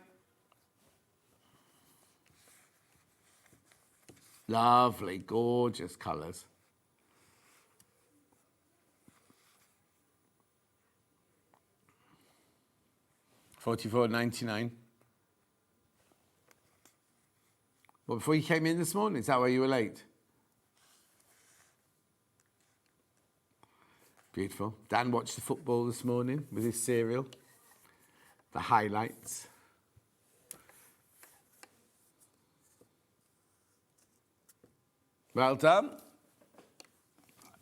Lovely, gorgeous colours. $44.99. Well, before you came in this morning, is that why you were late? Beautiful. Dan watched the football this morning with his cereal. The highlights. Well done.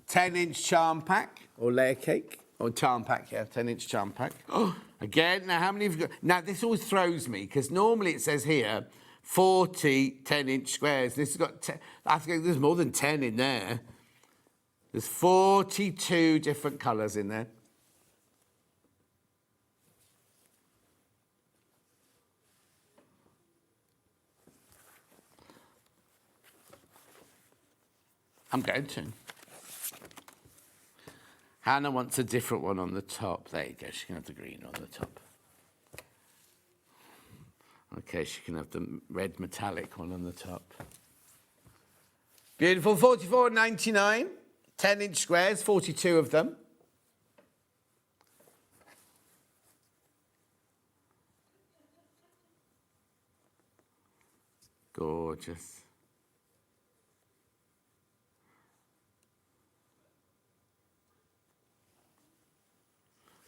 10-inch charm pack or layer cake. Or charm pack, yeah, 10-inch charm pack. Oh, again, now how many have you got? Now, this always throws me, because normally it says here, 40 10-inch squares. This has got, I think there's more than 10 in there. There's 42 different colours in there. I'm going to. Hannah wants a different one on the top. There you go. She can have the green on the top. Okay, she can have the red metallic one on the top. Beautiful. $44.99. 10-inch squares, 42 of them. Gorgeous.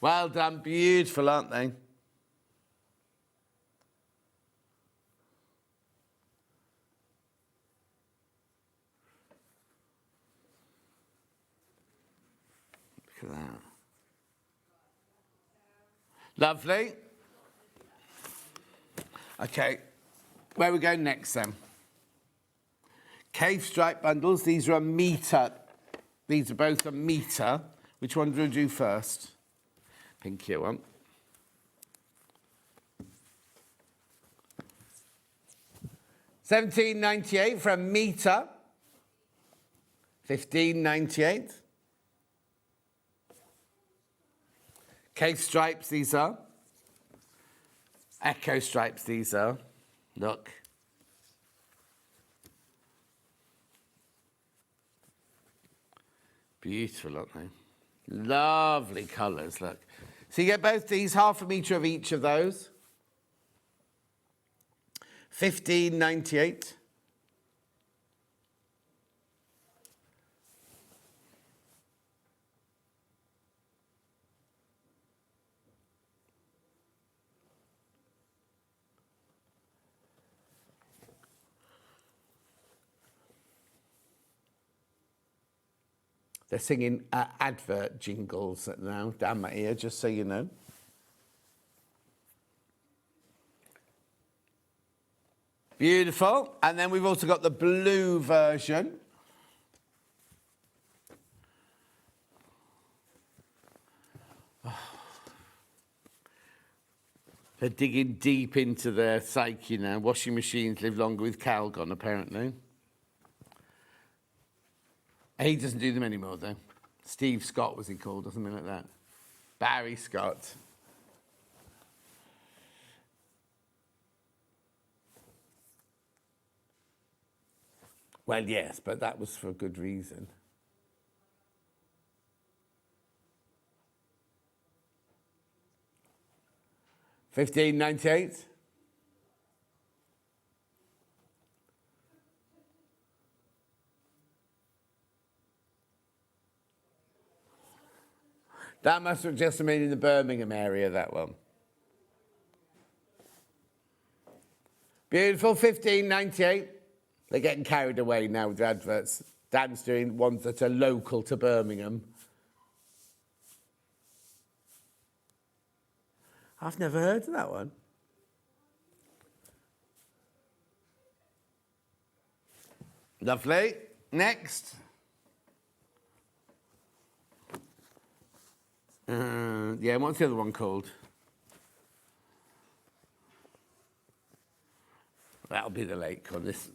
Well done, beautiful, aren't they? Look at that. Lovely. Okay, where are we going next then? Cave stripe bundles, these are a metre. These are both a metre. Which one do we do first? Pinkier one. $17.98 for a metre. $15.98. Cave stripes, these are. Echo stripes, these are. Look. Beautiful, aren't they? Lovely colours, look. So you get both these, half a metre of each of those. $15.98. They're singing advert jingles now down my ear, just so you know. Beautiful. And then we've also got the blue version. Oh. They're digging deep into their psyche now. Washing machines live longer with Calgon, apparently. He doesn't do them anymore, though. Steve Scott was he called, or something like that. Barry Scott. Well, yes, but that was for a good reason. $15.98. That must have just been in the Birmingham area, that one. Beautiful, $15.98. They're getting carried away now with the adverts. Dan's doing ones that are local to Birmingham. I've never heard of that one. Lovely. Next. Yeah, what's the other one called? That'll be the lake one. This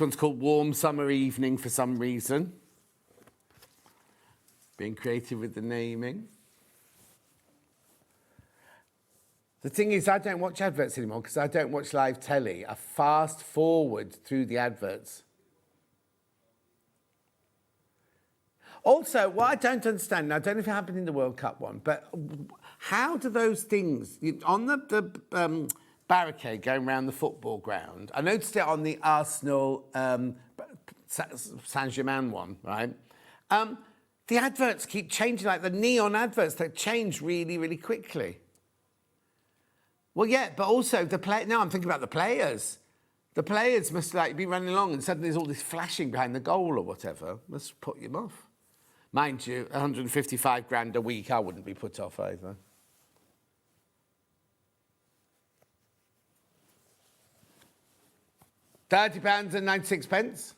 one's called Warm Summer Evening for some reason. Being creative with the naming. The thing is, I don't watch adverts anymore because I don't watch live telly. I fast forward through the adverts. Also, what I don't understand, now, I don't know if it happened in the World Cup one, but how do those things, on the barricade going around the football ground, I noticed it on the Arsenal Saint-Germain one, right? The adverts keep changing, like the neon adverts, they change really, really quickly. Well, yeah, but also now I'm thinking about the players. The players must be running along and suddenly there's all this flashing behind the goal or whatever. Must put them off. Mind you, 155 grand a week, I wouldn't be put off either. £30.96.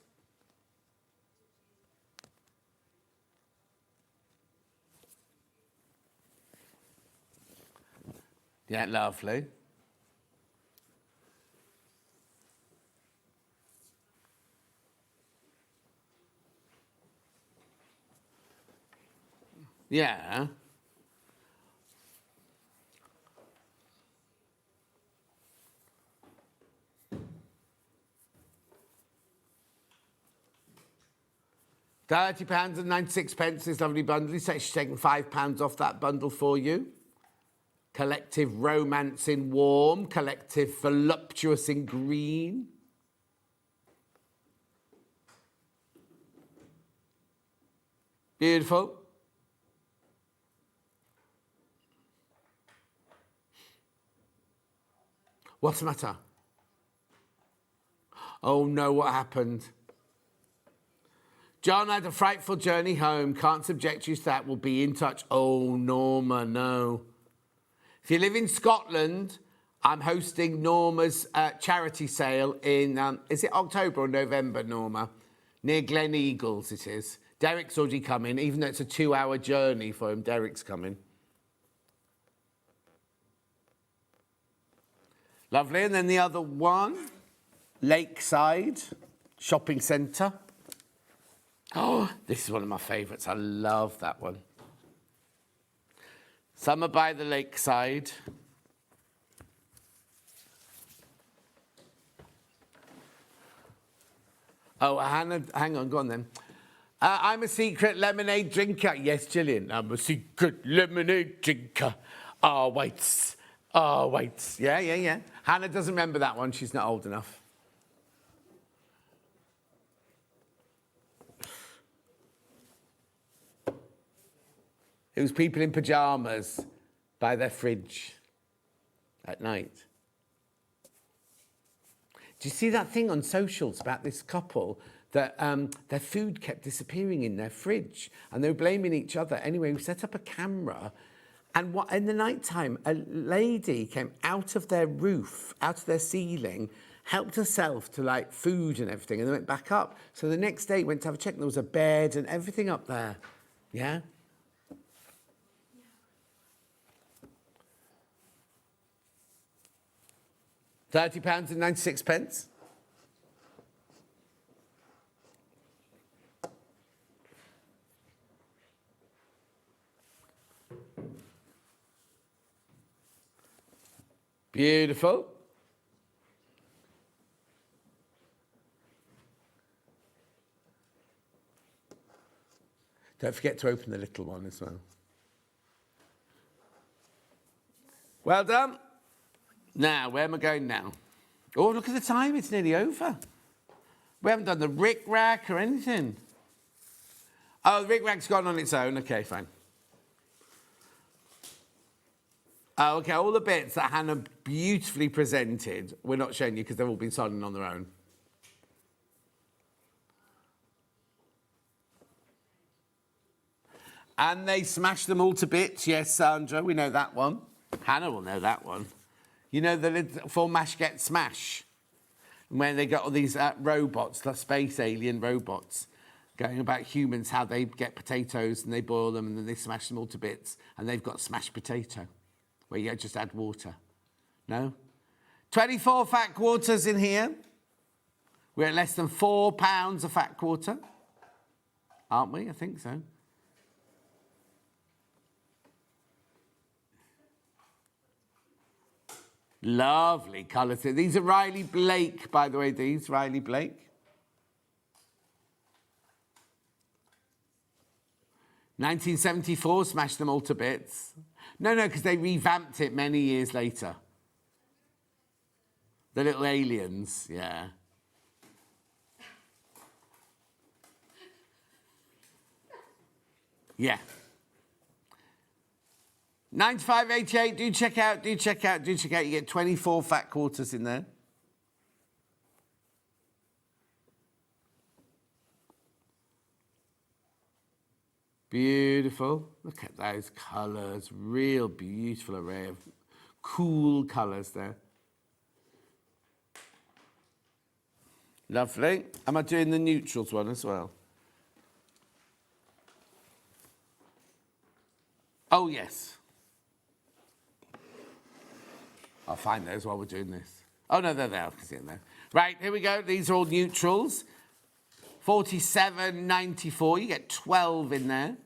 Yeah, lovely. Yeah. £30.96 this lovely bundle. So she's taking £5 off that bundle for you. Collective Romance in warm, Collective Voluptuous in green. Beautiful. What's the matter? Oh no, what happened? John had a frightful journey home. Can't subject you to that. We'll be in touch. Oh, Norma, no. If you live in Scotland, I'm hosting Norma's charity sale in, is it October or November, Norma? Near Glen Eagles it is. Derek's already coming, even though it's a 2-hour journey for him. Derek's coming. Lovely. And then the other one, Lakeside Shopping Centre. Oh, this is one of my favourites. I love that one. Summer by the Lakeside. Oh, Hannah, hang on, go on then. I'm a secret lemonade drinker. Yes, Gillian, I'm a secret lemonade drinker. Oh, wait. Oh, wait. Yeah. Hannah doesn't remember that one. She's not old enough. It was people in pyjamas by their fridge at night. Do you see that thing on socials about this couple that their food kept disappearing in their fridge and they were blaming each other? Anyway, we set up a camera and in the night time, a lady came out of their roof, out of their ceiling, helped herself to like food and everything and then went back up. So the next day went to have a check and there was a bed and everything up there. Yeah? £30.96. Beautiful. Don't forget to open the little one as well. Well done. Now, where am I going now? Oh, look at the time. It's nearly over. We haven't done the rick-rack or anything. Oh, the rick-rack's gone on its own. OK, fine. Oh, OK, all the bits that Hannah beautifully presented, we're not showing you because they've all been soldering on their own. And they smashed them all to bits. Yes, Sandra, we know that one. Hannah will know that one. You know the for Mash Get Smash, where they got all these robots, the space alien robots, going about humans, how they get potatoes and they boil them and then they smash them all to bits, and they've got smashed potato, where you just add water. No? 24 fat quarters in here. We're at less than £4 a fat quarter, aren't we? I think so. Lovely colours. These are Riley Blake, by the way, these, Riley Blake. (1974) smashed them all to bits. No, because they revamped it many years later. The little aliens, yeah. Yeah. 95.88, do check out. You get 24 fat quarters in there. Beautiful. Look at those colours. Real beautiful array of cool colours there. Lovely. Am I doing the neutrals one as well? Oh, yes. I'll find those while we're doing this. Oh, no, they're there. I can see them there. Right, here we go. These are all neutrals. 47.94. You get 12 in there.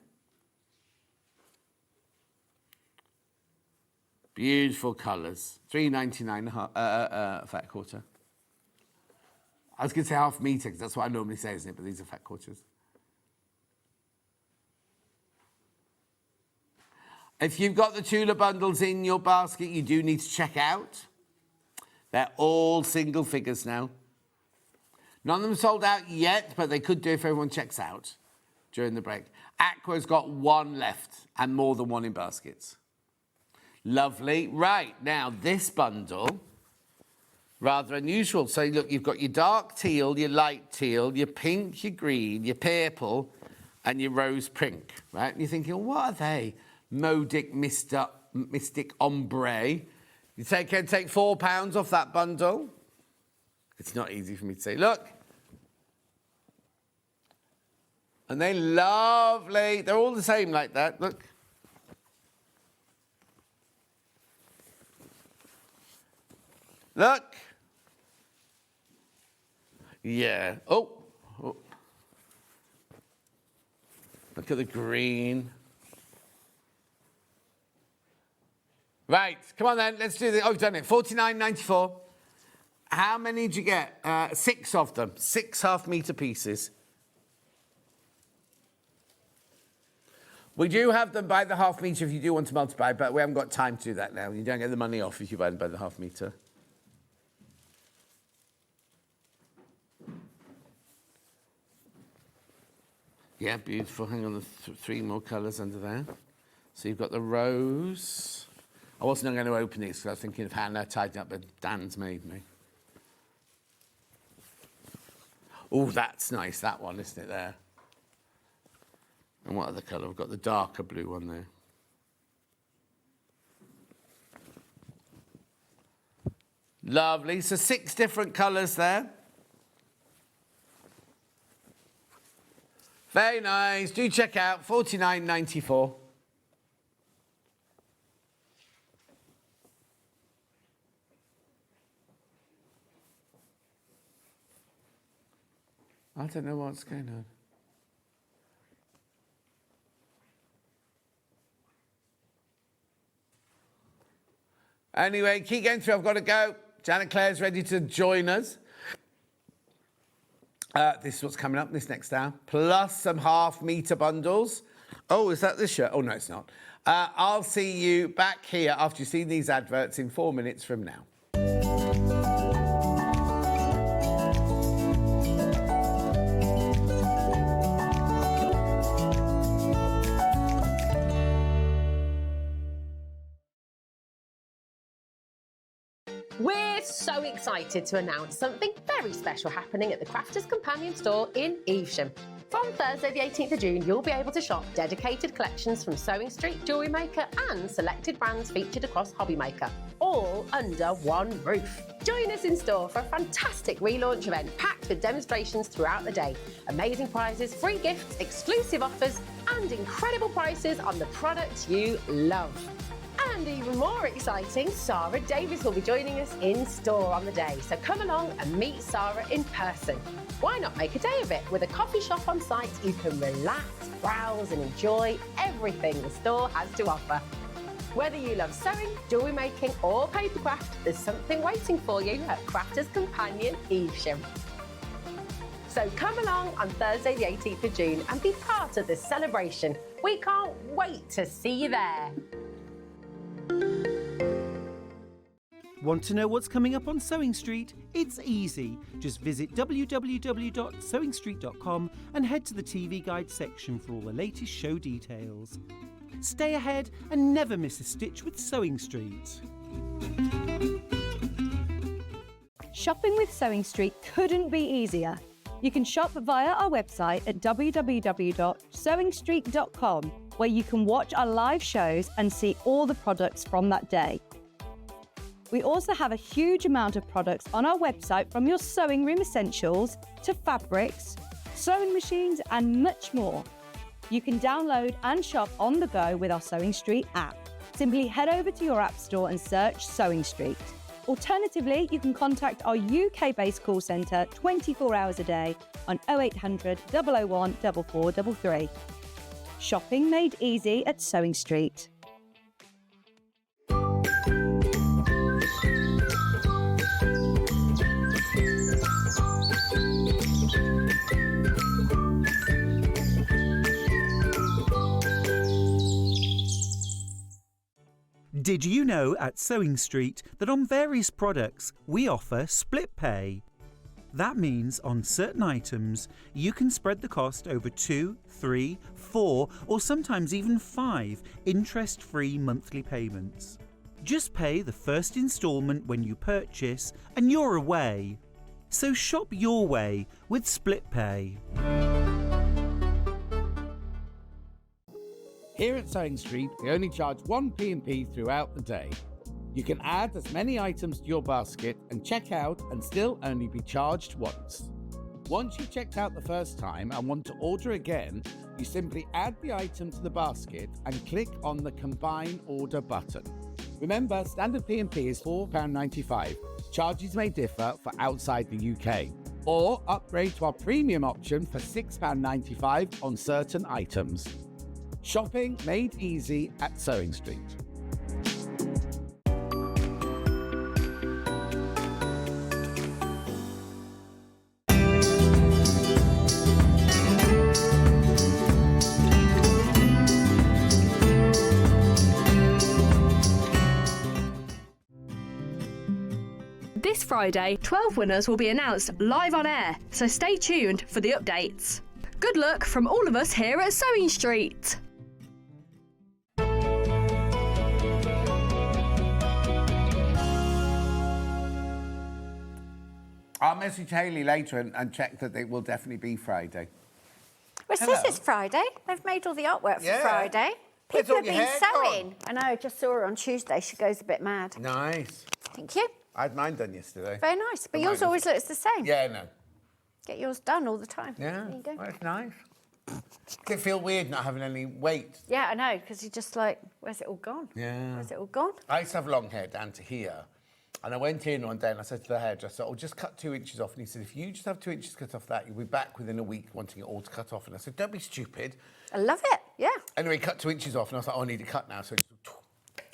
Beautiful colours. $3.99 fat quarter. I was going to say half metre, because that's what I normally say, isn't it? But these are fat quarters. If you've got the Tula bundles in your basket, you do need to check out. They're all single figures now. None of them sold out yet, but they could do if everyone checks out during the break. Aqua's got one left and more than one in baskets. Lovely. Right, now this bundle, rather unusual. So look, you've got your dark teal, your light teal, your pink, your green, your purple, and your rose pink, right? And you're thinking, well, what are they? Modic Mystic Ombre. You can take £4 off that bundle. It's not easy for me to say. Look. And they're lovely. They're all the same like that. Look. Look. Yeah. Oh. Look at the green. Right, come on then, let's do this. Oh, we've done it. $49.94. How many did you get? 6 of them. 6 half-metre pieces. We do have them by the half-metre if you do want to multiply, but we haven't got time to do that now. You don't get the money off if you buy them by the half-metre. Yeah, beautiful. Hang on, there's 3 more colours under there. So you've got the rose. I wasn't going to open these because I was thinking of Hannah tidying up, but Dan's made me. Oh, that's nice, that one, isn't it, there? And what other colour? We've got the darker blue one there. Lovely. So 6 different colours there. Very nice. Do check out $49.94. I don't know what's going on. Anyway, keep going through. I've got to go. Janet Clare's ready to join us. This is what's coming up this next hour. Plus some half-metre bundles. Oh, is that this shirt? Oh, no, it's not. I'll see you back here after you've seen these adverts in 4 minutes from now. We're so excited to announce something very special happening at the Crafters Companion store in Evesham. From Thursday the 18th of June, you'll be able to shop dedicated collections from SewingStreet, Jewellery Maker and selected brands featured across Hobby Maker, all under one roof. Join us in store for a fantastic relaunch event packed with demonstrations throughout the day, amazing prizes, free gifts, exclusive offers and incredible prices on the products you love. And even more exciting, Sarah Davis will be joining us in store on the day. So come along and meet Sarah in person. Why not make a day of it? With a coffee shop on site, you can relax, browse and enjoy everything the store has to offer. Whether you love sewing, jewellery making or papercraft, there's something waiting for you at Crafters Companion Evesham. So come along on Thursday the 18th of June and be part of this celebration. We can't wait to see you there. Want to know what's coming up on Sewing Street? It's easy. Just visit www.sewingstreet.com and head to the TV Guide section for all the latest show details. Stay ahead and never miss a stitch with Sewing Street. Shopping with Sewing Street couldn't be easier. You can shop via our website at www.sewingstreet.com, where you can watch our live shows and see all the products from that day. We also have a huge amount of products on our website, from your sewing room essentials to fabrics, sewing machines and much more. You can download and shop on the go with our SewingStreet app. Simply head over to your app store and search SewingStreet. Alternatively, you can contact our UK-based call centre 24 hours a day on 0800 001 4433. Shopping made easy at SewingStreet. Did you know at SewingStreet that on various products we offer split pay? That means on certain items you can spread the cost over 2, 3, 4 or sometimes even 5 interest-free monthly payments. Just pay the first instalment when you purchase and you're away. So shop your way with split pay. Here at SewingStreet, we only charge one P&P throughout the day. You can add as many items to your basket and check out and still only be charged once. Once you've checked out the first time and want to order again, you simply add the item to the basket and click on the Combine Order button. Remember, standard P&P is £4.95. Charges may differ for outside the UK. Or upgrade to our premium option for £6.95 on certain items. Shopping made easy at SewingStreet. This Friday, 12 winners will be announced live on air, so stay tuned for the updates. Good luck from all of us here at SewingStreet. I'll message Hayley later and check that it will definitely be Friday. Well, it says it's Friday. They've made all the artwork for Friday. Where's People all have your been hair sewing. gone? I know, I just saw her on Tuesday. She goes a bit mad. Nice. Thank you. I had mine done yesterday. Very nice. But Mine yours is- always looks the same. Yeah, no. Get yours done all the time. Yeah, There you go. well, it's nice. Does it feel weird not having any weight? Yeah, I know, because you're just like, where's it all gone? Yeah. Where's it all gone? I used to have long hair down to here. And I went in one day and I said to the hairdresser, oh, just cut 2 inches off. And he said, if you just have 2 inches cut off that, you'll be back within a week wanting it all to cut off. And I said, don't be stupid. I love it, yeah. Anyway, he cut 2 inches off and I was like, oh, I need a cut now. So it's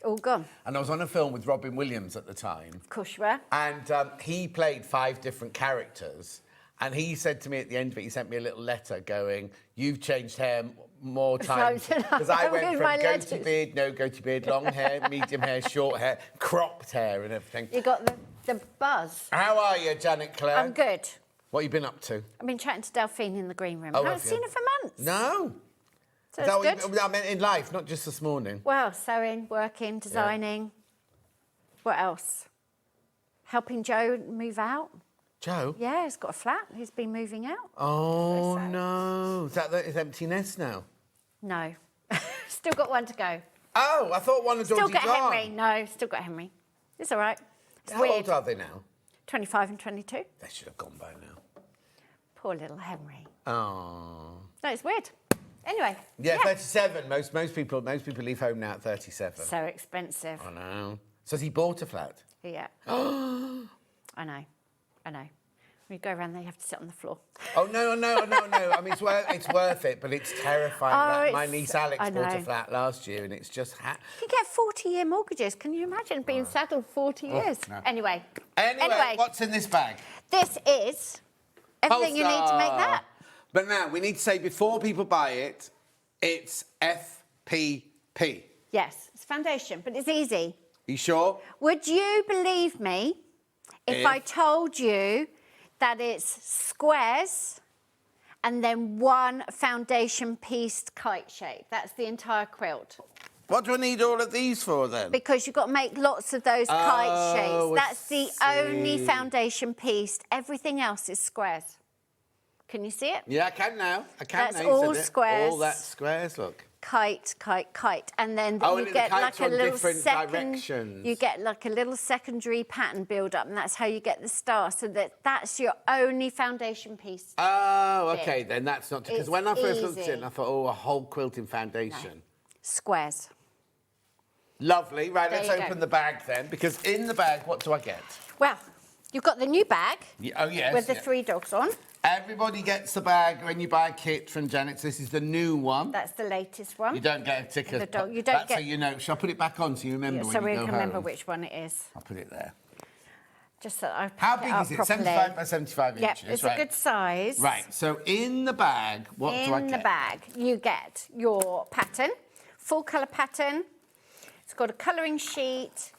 All gone. and I was on a film with Robin Williams at the time. Of course you were. And he played 5 different characters. And he said to me at the end of it, he sent me a little letter going, you've changed hair more times. Because I went from goatee beard, no goatee beard, long hair, medium hair, short hair, cropped hair and everything. You got the buzz. How are you, Janet Clare? I'm good. What have you been up to? I've been chatting to Delphine in the green room. Oh, I haven't have you? seen her for months. No. So Is that it's what good. I meant in life, not just this morning. Well, sewing, working, designing. What else? Helping Joe move out. Joe? Yeah, he's got a flat. He's been moving out. Oh, So sad. no. Is that his empty nest now? No. Still got one to go. Oh, I thought one had Still already got gone. Henry. No, still got Henry. It's all right. It's How weird. old are they now? 25 and 22. They should have gone by now. Poor little Henry. Oh. No, it's weird. Anyway. Yeah, 37. Most people leave home now at 37. So expensive. I know. So has he bought a flat? Yeah. I know. When you go around there, you have to sit on the floor. Oh, no. I mean, it's worth it, but it's terrifying. Oh, My it's- niece Alex I bought a know. flat last year, and it's just... You get 40-year mortgages. Can you imagine being saddled 40 years? no. Anyway, what's in this bag? this is everything you need to make Polestar. that. But now, we need to say, before people buy it, it's FPP. Yes, it's foundation, but it's easy. You sure? Would you believe me if I told you that it's squares and then one foundation piece kite shape? That's the entire quilt. What do I need all of these for, then? Because you've got to make lots of those kite shapes. I That's the only see. foundation piece. Everything else is squares. Can you see it? Yeah, I can now. I can That's now. all squares. All that squares, look. Kite, kite, kite, and then Oh, you and get the like kites a on little different second. directions. You get like a little secondary pattern build up, and that's how you get the star. So that's your only foundation piece. Oh, okay, then that's not... Because It's when I first looked at it, easy. I thought, oh, a whole quilting foundation. No. Squares. Lovely. Right, There let's you open go. the bag then, because in the bag, what do I get? Well, you've got the new bag Oh, yes. with the yeah. 3 dogs on. Everybody gets the bag when you buy a kit from Janet. So this is the new one. That's the latest one. You don't get a ticket. The dog- you don't That's get- how you know. Shall I put it back on so you remember Yeah, when so you we go can remember home? which one it is. I'll put it there. Just so I How pick big up is it? properly. 75 by 75 Yeah, inches. it's right. a good size. Right, so in the bag, what do I get? In the bag, you get your pattern, full colour pattern. It's got a colouring sheet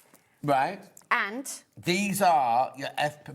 Right. and These are your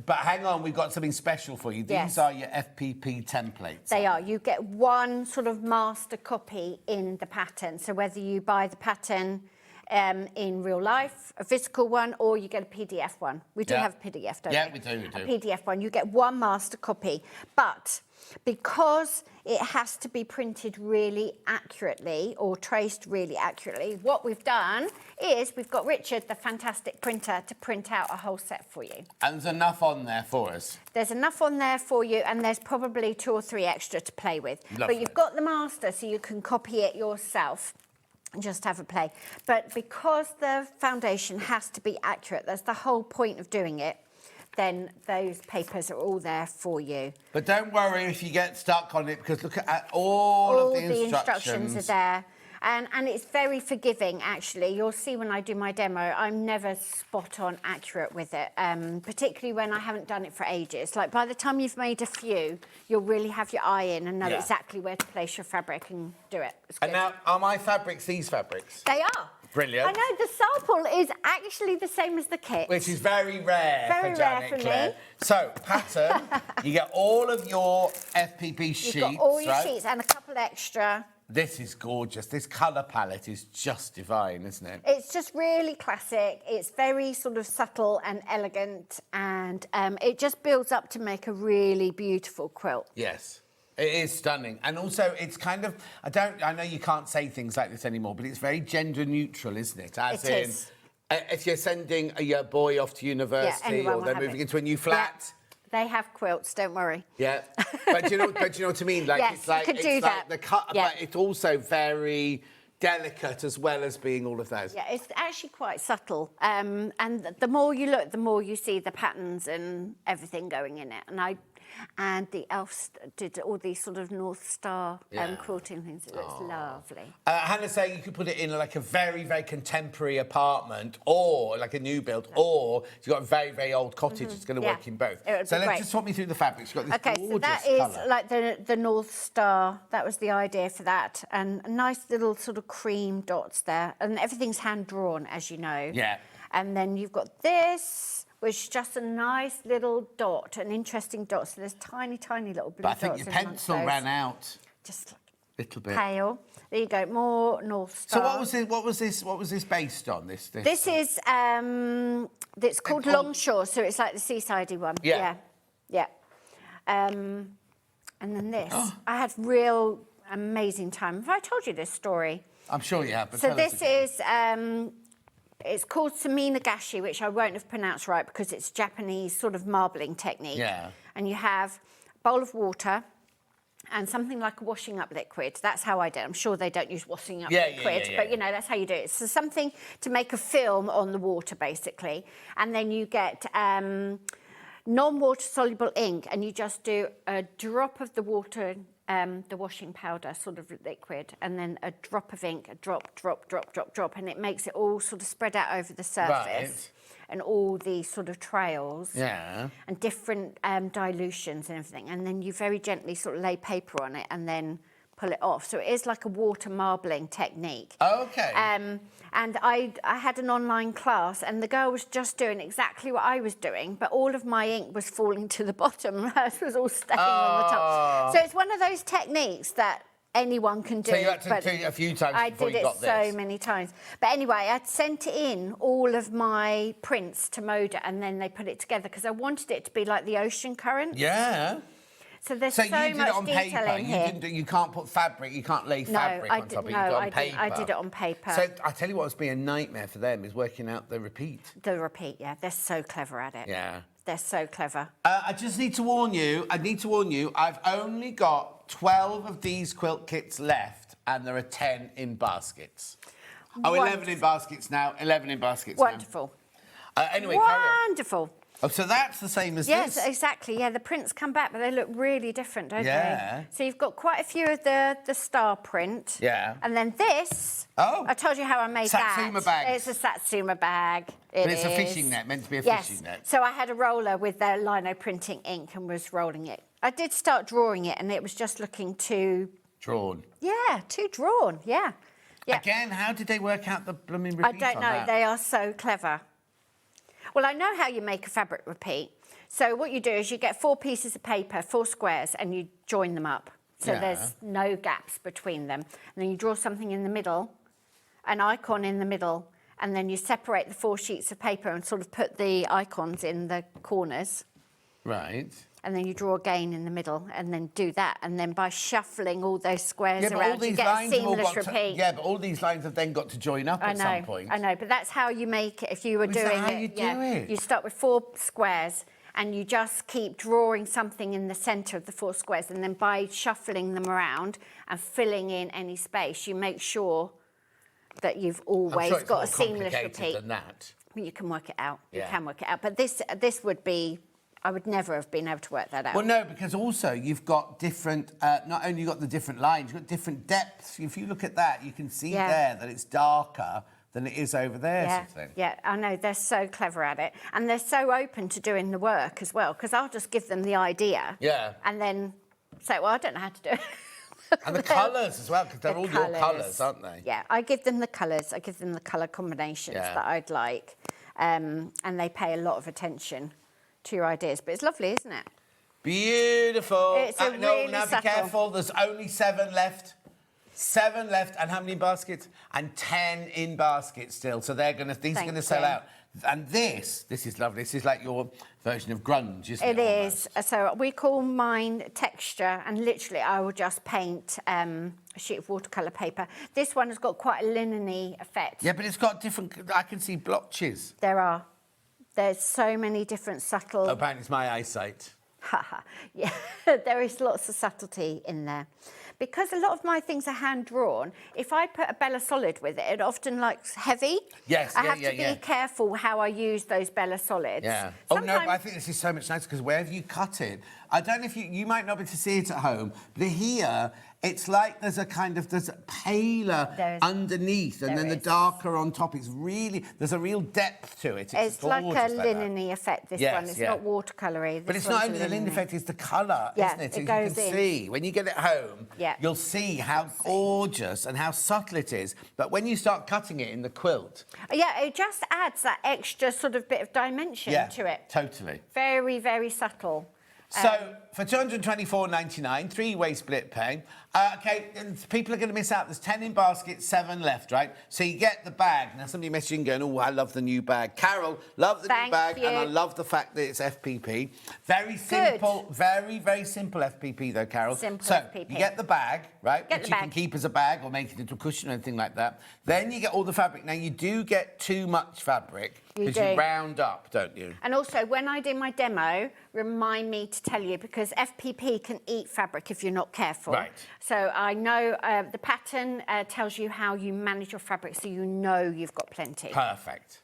But hang on, we've got something special for you. These Yes. are your FPP templates. they are. You get one sort of master copy in the pattern. So whether you buy the pattern in real life, a physical one, or you get a PDF one. We do Yeah. have a PDF, don't Yeah, we? we do, we do. A PDF one. You get one master copy. But because it has to be printed really accurately or traced really accurately, what we've done is we've got Richard, the fantastic printer, to print out a whole set for you. And there's enough on there for us. There's enough on there for you, and there's probably 2 or 3 extra to play with. Lovely. But you've got the master, so you can copy it yourself and just have a play. But because the foundation has to be accurate, that's the whole point of doing it, then those papers are all there for you. But don't worry if you get stuck on it, because look at all of the instructions. are there. And it's very forgiving, actually. You'll see when I do my demo, I'm never spot on accurate with it, particularly when I haven't done it for ages. Like, by the time you've made a few, you'll really have your eye in and know Yeah. exactly where to place your fabric and do it. It's And good. now, are my fabrics these fabrics? They are. Brilliant. I know, the sample is actually the same as the kit. Which is very rare Very for rare Janet for me. Clare. So, pattern, you get all of your FPP sheets, You've got all your right? sheets and a couple extra. This is gorgeous. This colour palette is just divine, isn't it? It's just really classic. It's very sort of subtle and elegant, and it just builds up to make a really beautiful quilt. Yes. It is stunning. And also, it's kind of... I know you can't say things like this anymore, but it's very gender neutral, isn't it? As It in, is. If you're sending your boy off to university anyone or will they're have moving it. into a new flat... They have quilts, don't worry. Yeah, but do you know what I mean? Like, Yes, it's like you could do it's like that. the cut, Yeah. but it's also very delicate as well as being all of those. Yeah, it's actually quite subtle. And the more you look, the more you see the patterns and everything going in it. And the elves did all these sort of North Star quilting things. It looks lovely. Hannah's saying you could put it in like a very, very contemporary apartment or like a new build, or if you've got a very, very old cottage, it's going to work in both. It would So be let's great. just talk me through the fabrics. You've got this Okay, so gorgeous that is colour. like the North Star. That was the idea for that. And nice little sort of cream dots there. And everything's hand-drawn, as you know. Yeah. And then you've got this, which is just a nice little dot, an interesting dot. So there's tiny, tiny little blue But I dots think your in amongst pencil those. ran out Just a little bit. pale. There you go, more North Star. So what was this based on? This This is, it's called Longshore, so it's like the seasidey one. Yeah. Yeah. And then this. I had real amazing time. Have I told you this story? I'm sure you have. But So tell us this again. is, it's called Suminagashi, which I won't have pronounced right because it's Japanese sort of marbling technique. Yeah. And you have a bowl of water and something like a washing up liquid. That's how I do it. I'm sure they don't use washing up liquid, but you know, that's how you do it. So something to make a film on the water, basically. And then you get non-water soluble ink, and you just do a drop of the water, the washing powder sort of liquid, and then a drop of ink, a drop, drop, drop, drop, drop, and it makes it all sort of spread out over the surface. And all these sort of trails. Yeah. And different dilutions and everything. And then you very gently sort of lay paper on it and then pull it off. So it is like a water marbling technique. Okay. And I had an online class, and the girl was just doing exactly what I was doing, but all of my ink was falling to the bottom. Hers was all staying on the top. So it's one of those techniques that anyone can do. So you had to do it a few times before you got this. I did it so many times. But anyway, I'd sent in all of my prints to Moda, and then they put it together because I wanted it to be like the ocean current. Yeah. So there's So so you did much it on detail paper. in here. You can't put fabric. You can't lay fabric on top of it. You do it on paper. I did it on paper. So I tell you what's been a nightmare for them is working out the repeat. The repeat, yeah. They're so clever at it. Yeah. They're so clever. I just need to warn you. I've only got 12 of these quilt kits left, and there are 10 in baskets. Oh, 11 in baskets now. 11 in baskets Wonderful. now. Anyway, carry on. Wonderful. Oh, so that's the same as yes, this? Yes, exactly. Yeah, the prints come back, but they look really different, don't Yeah. they? So you've got quite a few of the star print. Yeah. And then this. Oh. I told you how I made Satsuma that. bag. It's a Satsuma bag. But it's a fishing net, meant to be a fishing net. So I had a roller with the lino printing ink and was rolling it. I did start drawing it, and it was just looking too... Drawn. Yeah, too drawn, yeah. Again, how did they work out the blooming repeat I don't know. that? They are so clever. Well, I know how you make a fabric repeat. So what you do is you get 4 pieces of paper, 4 squares, and you join them up. So there's no gaps between them. And then you draw something in the middle, an icon in the middle, and then you separate the 4 sheets of paper and sort of put the icons in the corners. Right. And then you draw again in the middle, and then do that. And then by shuffling all those squares around, you get a seamless repeat. But all these lines have then got to join up at some point. I know, but that's how you make it. If you were doing how it, you do it? You start with 4 squares, and you just keep drawing something in the centre of the 4 squares, and then by shuffling them around and filling in any space, you make sure that you've always got a seamless repeat. Than that. You can work it out. Yeah. You can work it out. But this would be... I would never have been able to work that out. Well, no, because also you've got different... not only you got the different lines, you've got different depths. If you look at that, you can see there that it's darker than it is over there, sort of thing. Yeah, I know. They're so clever at it. And they're so open to doing the work as well, because I'll just give them the idea. Yeah. And then say, well, I don't know how to do it. And the colours as well, because they're all your colours, aren't they? Yeah, I give them the colours. I give them the colour combinations that I'd like. And they pay a lot of attention to your ideas. But it's lovely, isn't it? Beautiful. It's a really now subtle. be careful. There's only 7 left. 7 left, and how many in baskets? And 10 in baskets still. So these are gonna sell out. And this is lovely. This is like your version of grunge, isn't it? It is. So we call mine texture, and literally I will just paint a sheet of watercolour paper. This one has got quite a linen-y effect. Yeah, but it's got different... I can see blotches. There are. There's so many different subtle... Oh, apparently it's my eyesight. Yeah, there is lots of subtlety in there. Because a lot of my things are hand-drawn, if I put a Bella Solid with it, it often looks heavy. Yes, I have to be careful how I use those Bella Solids. Yeah. Oh, no, but I think this is so much nicer because wherever you cut it, I don't know if you might not be able to see it at home, but here, it's like there's a paler underneath and then the darker on top. It's really, there's a real depth to it. It's like a linen-y effect, this one. It's not watercolour-y. But it's not only the linen effect, it's the colour, isn't it? It goes you can in. see, when you get it home, you'll see how gorgeous and how subtle it is. But when you start cutting it in the quilt... Yeah, it just adds that extra sort of bit of dimension to it. Totally. Very, very subtle. So, for $224.99, 3-way split pay. OK, and people are going to miss out. There's 10 in basket, 7 left, right? So you get the bag. Now, somebody messaging going, oh, I love the new bag. Carol, love the new bag, and I love the fact that it's FPP. Very simple, very, very simple FPP, though, Carol. Simple so, FPP. you get the bag, right? Which you can keep as a bag or make it into a cushion or anything like that. Then you get all the fabric. Now, you do get too much fabric because you round up, don't you? And also, when I do my demo, remind me to tell you, because FPP can eat fabric if you're not careful. Right. So I know the pattern tells you how you manage your fabric, so you know you've got plenty. Perfect.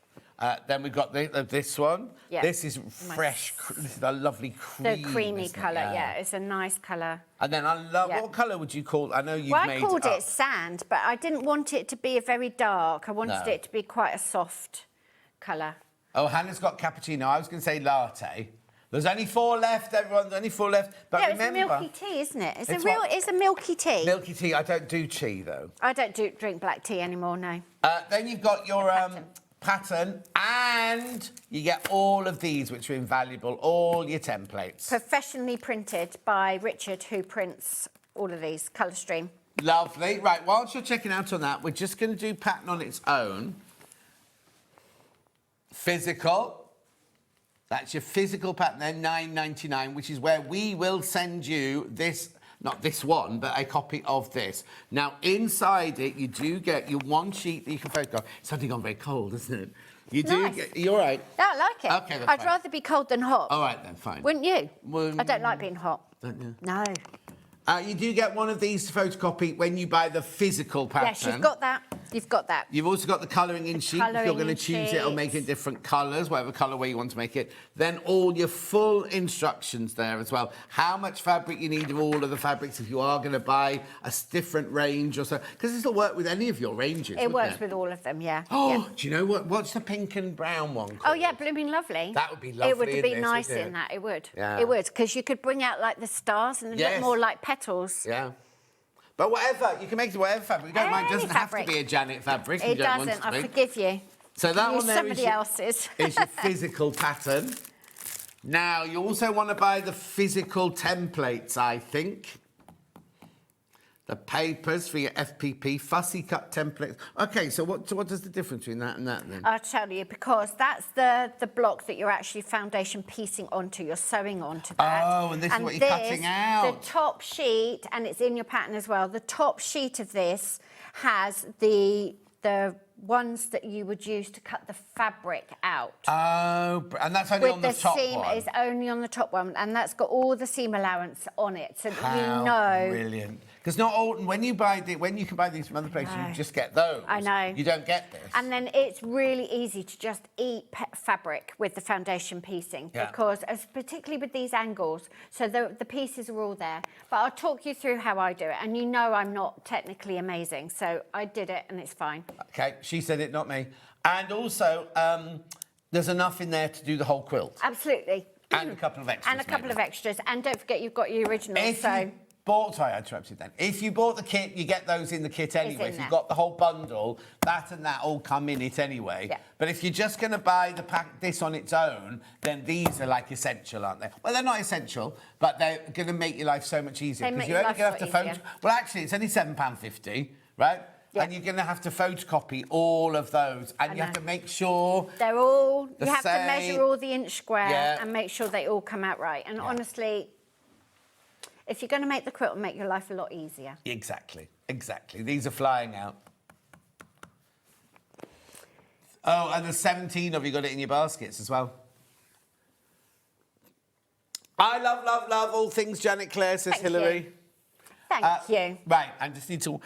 Then we've got this one. Yeah. This is fresh. This is a lovely cream. The creamy colour, it's a nice colour. And then I love... What colour would you call... I know you've made... I called it sand, but I didn't want it to be a very dark. I wanted it to be quite a soft colour. Oh, Hannah's got cappuccino. I was going to say latte. There's only 4 left, everyone. There's only 4 left. But remember... it's a milky tea, isn't it? It's a milky tea. Milky tea. I don't do tea, though. I don't drink black tea anymore, no. Then you've got your pattern, and you get all of these, which are invaluable, all your templates. Professionally printed by Richard, who prints all of these, Colour Stream. Lovely. Right, whilst you're checking out on that, we're just going to do pattern on its own. Physical. That's your physical pattern. They're $9.99, which is where we will send you this, not this one, but a copy of this. Now, inside it, you do get your one sheet that you can photograph. It's suddenly gone very cold, isn't it? You do Nice. get... You're all right? Yeah, I like it. Okay, that's I'd fine. rather be cold than hot. All right, then, fine. Wouldn't you? Well, I don't like being hot. Don't you? No. You do get one of these to photocopy when you buy the physical pattern. Yes, you've got that. You've got that. You've also got the colouring in sheet. If you're colouring going to in choose it or make it sheets. different colours, whatever colourway you want to make it. Then all your full instructions there as well. How much fabric you need of all of the fabrics if you are going to buy a different range or so. Because this will work with any of your ranges, It works it? with all of them, yeah. Oh, yeah. do you know what? What's the pink and brown one called? Oh, yeah, blooming lovely. That would be lovely It would in be this, nice wouldn't it? in that, it would. Yeah. It would, because you could bring out, like, the stars and Yes. look more like petals. Yeah. But whatever, you can make it whatever fabric. You don't mind. It Any doesn't have fabric. to be a Janet fabric. if It you don't doesn't, want I it to be. forgive you. So that Use one there somebody is your, else's. is your physical pattern. Now, you also want to buy the physical templates, I think. The papers for your FPP, fussy cut templates. OK, so what does the difference between that and that, then? I'll tell you, because that's the block that you're actually foundation piecing onto, you're sewing onto that. Oh, and this is what you're cutting out. The top sheet, and it's in your pattern as well, the top sheet of this has the ones that you would use to cut the fabric out. Oh, and that's only on the top seam one? is only on the top one, and that's got all the seam allowance on it, so that How you know. brilliant. Because not all, when you can buy these from other places, you just get those. I know. You don't get this. And then it's really easy to just eat fabric with the foundation piecing, Yeah. because particularly with these angles, so the pieces are all there. But I'll talk you through how I do it, and you know I'm not technically amazing, so I did it and it's fine. OK, she said it, not me. And also, there's enough in there to do the whole quilt. Absolutely. And a couple of extras. And a couple maybe. of extras. And don't forget you've got your original, If so... you bought, sorry, I interrupted then. If you bought the kit, you get those in the kit anyway. in If there. you've got the whole bundle, that and that all come in it anyway. Yeah. But if you're just going to buy this on its own, then these are like essential, aren't they? Well, they're not essential, but they're going to make your life so much easier. They Because make you're your only going to life have a to lot easier. Well, actually, it's only £7.50, right? Yeah. And you're going to have to photocopy all of those, and you have know. to make sure They're all... The You have to same. measure all the inch square Yeah. and make sure they all come out right. And honestly, if you're going to make the quilt, it'll make your life a lot easier. Exactly, exactly. These are flying out. Oh, and there's 17 of you got it in your baskets as well. I love, love, love all things Janet Clare, says Thank Hilary. you. Thank you. Right, I just need to,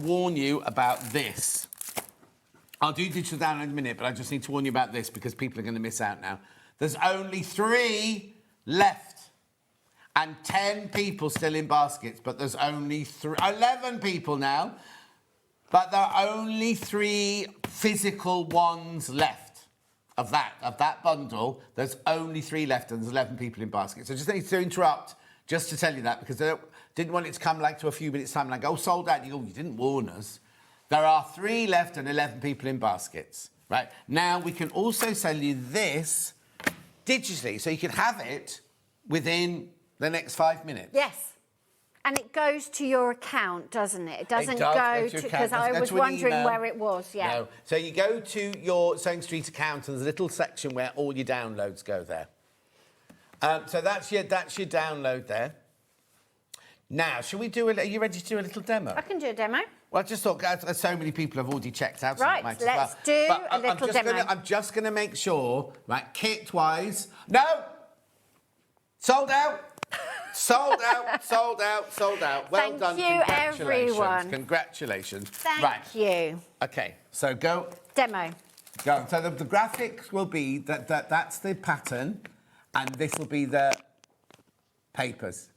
warn you about this. I'll do digital download in a minute, but I just need to warn you about this because people are going to miss out now. There's only 3 left. And 10 people still in baskets, but there's only 11 people now. But there are only 3 physical ones left of that bundle. There's only 3 left, and there's 11 people in baskets. So I just need to interrupt just to tell you that, because I didn't want it to come like to a few minutes' time, like, oh, sold out. You go, you didn't warn us. There are 3 left and 11 people in baskets, right? Now, we can also sell you this digitally, so you can have it within the next 5 minutes. Yes. And it goes to your account, doesn't it? It doesn't does go to your to... account. Because I Doesn't go was to an wondering email. where it was, yeah. No. So you go to your SewingStreet account, and there's a little section where all your downloads go there. So that's your download there. Now, shall we do are you ready to do a little demo? I can do a demo. Well, I just thought, as so many people have already checked out. so Right, it might as let's well. do But a little demo. I'm just going to make sure, right, kit-wise... No! Sold out! Sold out, sold out, sold out. Well Thank done. you, Congratulations. everyone. Congratulations. Thank you. OK, so go. Demo. Go. So the graphics will be that's the pattern, and this will be the papers.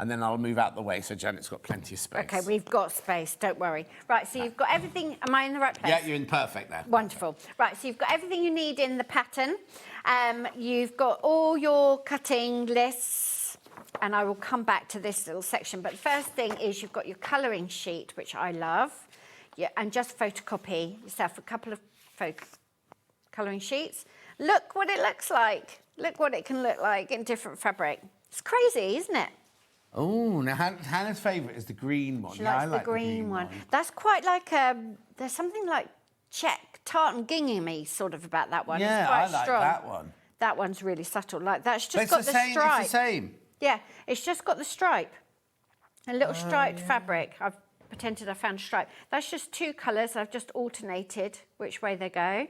And then I'll move out the way so Janet's got plenty of space. OK, we've got space, don't worry. Right, so you've got everything... Am I in the right place? Yeah, you're in perfect there. Wonderful. Right, so you've got everything you need in the pattern. You've got all your cutting lists, and I will come back to this little section. But the first thing is you've got your colouring sheet, which I love. Yeah, and just photocopy yourself a couple of colouring sheets. Look what it looks like. Look what it can look like in different fabric. It's crazy, isn't it? Oh, now Hannah's favourite is the green one. She Yeah, likes I like the green one. That's quite like there's something like check tartan gingham-y sort of about that one. Yeah, it's quite I like strong. that one. That one's really subtle. Like that's But just got the stripe. It's the same. Yeah, it's just got the stripe. A little striped fabric. I've pretended I found a stripe. That's just 2 colours. I've just alternated which way they go.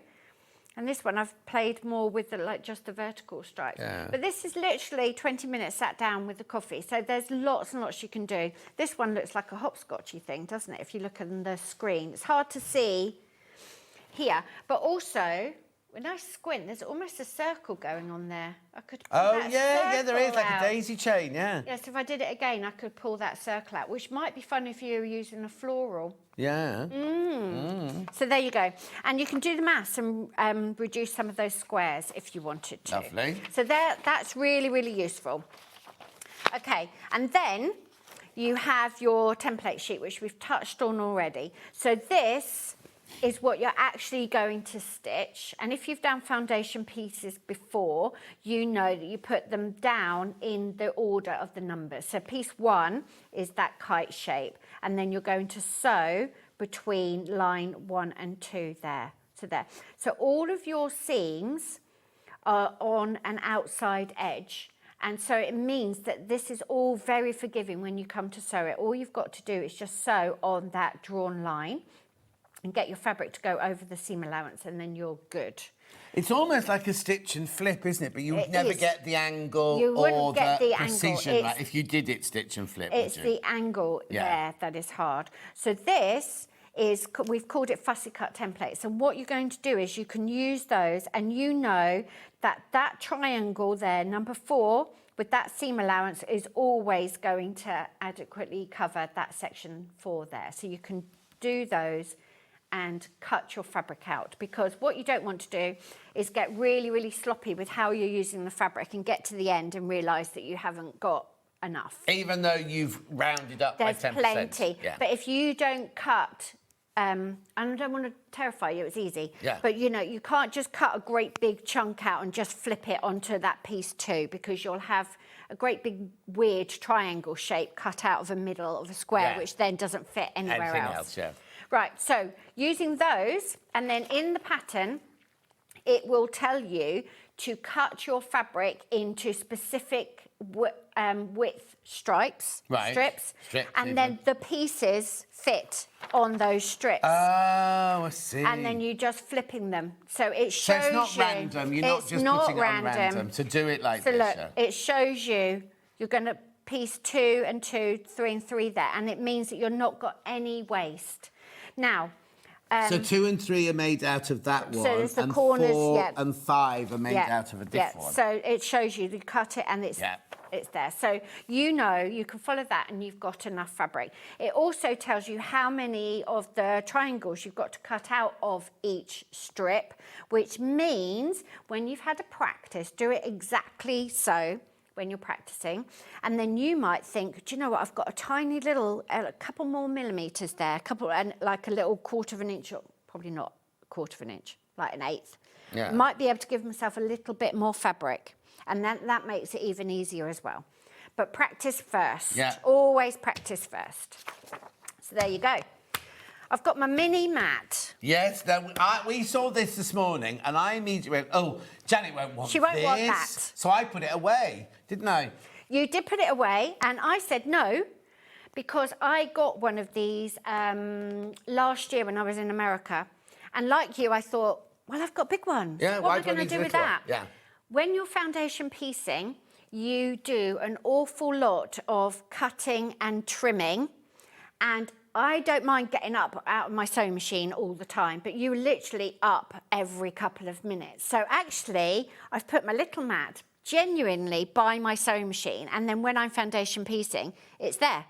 And this one I've played more with just the vertical stripes. Yeah. But this is literally 20 minutes sat down with the coffee. So there's lots and lots you can do. This one looks like a hopscotchy thing, doesn't it? If you look on the screen. It's hard to see here. But also, when I squint, there's almost a circle going on there. I could pull that yeah, there is circle like out. a daisy chain, yeah. Yes, if I did it again, I could pull that circle out, which might be fun if you were using a floral. Yeah. So there you go. And you can do the maths and reduce some of those squares if you wanted to. Lovely. So that's really, really useful. Okay, and then you have your template sheet, which we've touched on already. So this is what you're actually going to stitch. And if you've done foundation pieces before, you know that you put them down in the order of the numbers. So piece 1 is that kite shape, and then you're going to sew between line 1 and 2 there. So there. So all of your seams are on an outside edge. And so it means that this is all very forgiving when you come to sew it. All you've got to do is just sew on that drawn line and get your fabric to go over the seam allowance, and then you're good. It's almost like a stitch and flip, isn't it? But you would never get the angle or the precision, like if you did it stitch and flip. It's the angle there that is hard. So this is, we've called it fussy cut templates. And what you're going to do is you can use those, and you know that that triangle there, number 4, with that seam allowance is always going to adequately cover that section 4 there. So you can do those and cut your fabric out, because what you don't want to do is get really, really sloppy with how you're using the fabric and get to the end and realise that you haven't got enough. Even though you've rounded up by 10%. There's plenty. Yeah. But if you don't cut, and I don't want to terrify you, it's easy. Yeah. But, you know, you can't just cut a great big chunk out and just flip it onto that piece 2, because you'll have a great big weird triangle shape cut out of the middle of a square, which then doesn't fit anywhere else. Right, so using those, and then in the pattern, it will tell you to cut your fabric into specific width strips, and then the pieces fit on those strips. Oh, I see. And then you just flipping them. So it shows you... So it's not random, you're not just putting it on random. To do it like this. So look, it shows you, you're going to piece 2 and 2, 3 and 3 there, and it means that you're not got any waste. Now, so 2 and 3 are made out of that one, so there's the and corners, 4 and 5 are made out of a different one. So it shows you cut it and it's there. So you know you can follow that and you've got enough fabric. It also tells you how many of the triangles you've got to cut out of each strip, which means when you've had a practice, do it exactly so when you're practicing, and then you might think, do you know what, I've got a tiny little, a couple more millimetres there, and like a little 1/4 of an inch, or probably not 1/4 of an inch, like an 1/8. Yeah. Might be able to give myself a little bit more fabric, and that makes it even easier as well. But practice first. Yeah. Always practice first. So there you go. I've got my mini mat. Yes, we saw this morning, and I immediately went, oh, Janet won't want this. She won't want that. So I put it away, didn't I? You did put it away, and I said no, because I got one of these last year when I was in America. And like you, I thought, well, I've got a big one. Yeah, what am I going to do with that? Yeah. When you're foundation piecing, you do an awful lot of cutting and trimming, and I don't mind getting up out of my sewing machine all the time, but you're literally up every couple of minutes. So actually, I've put my little mat genuinely by my sewing machine, and then when I'm foundation piecing, it's there.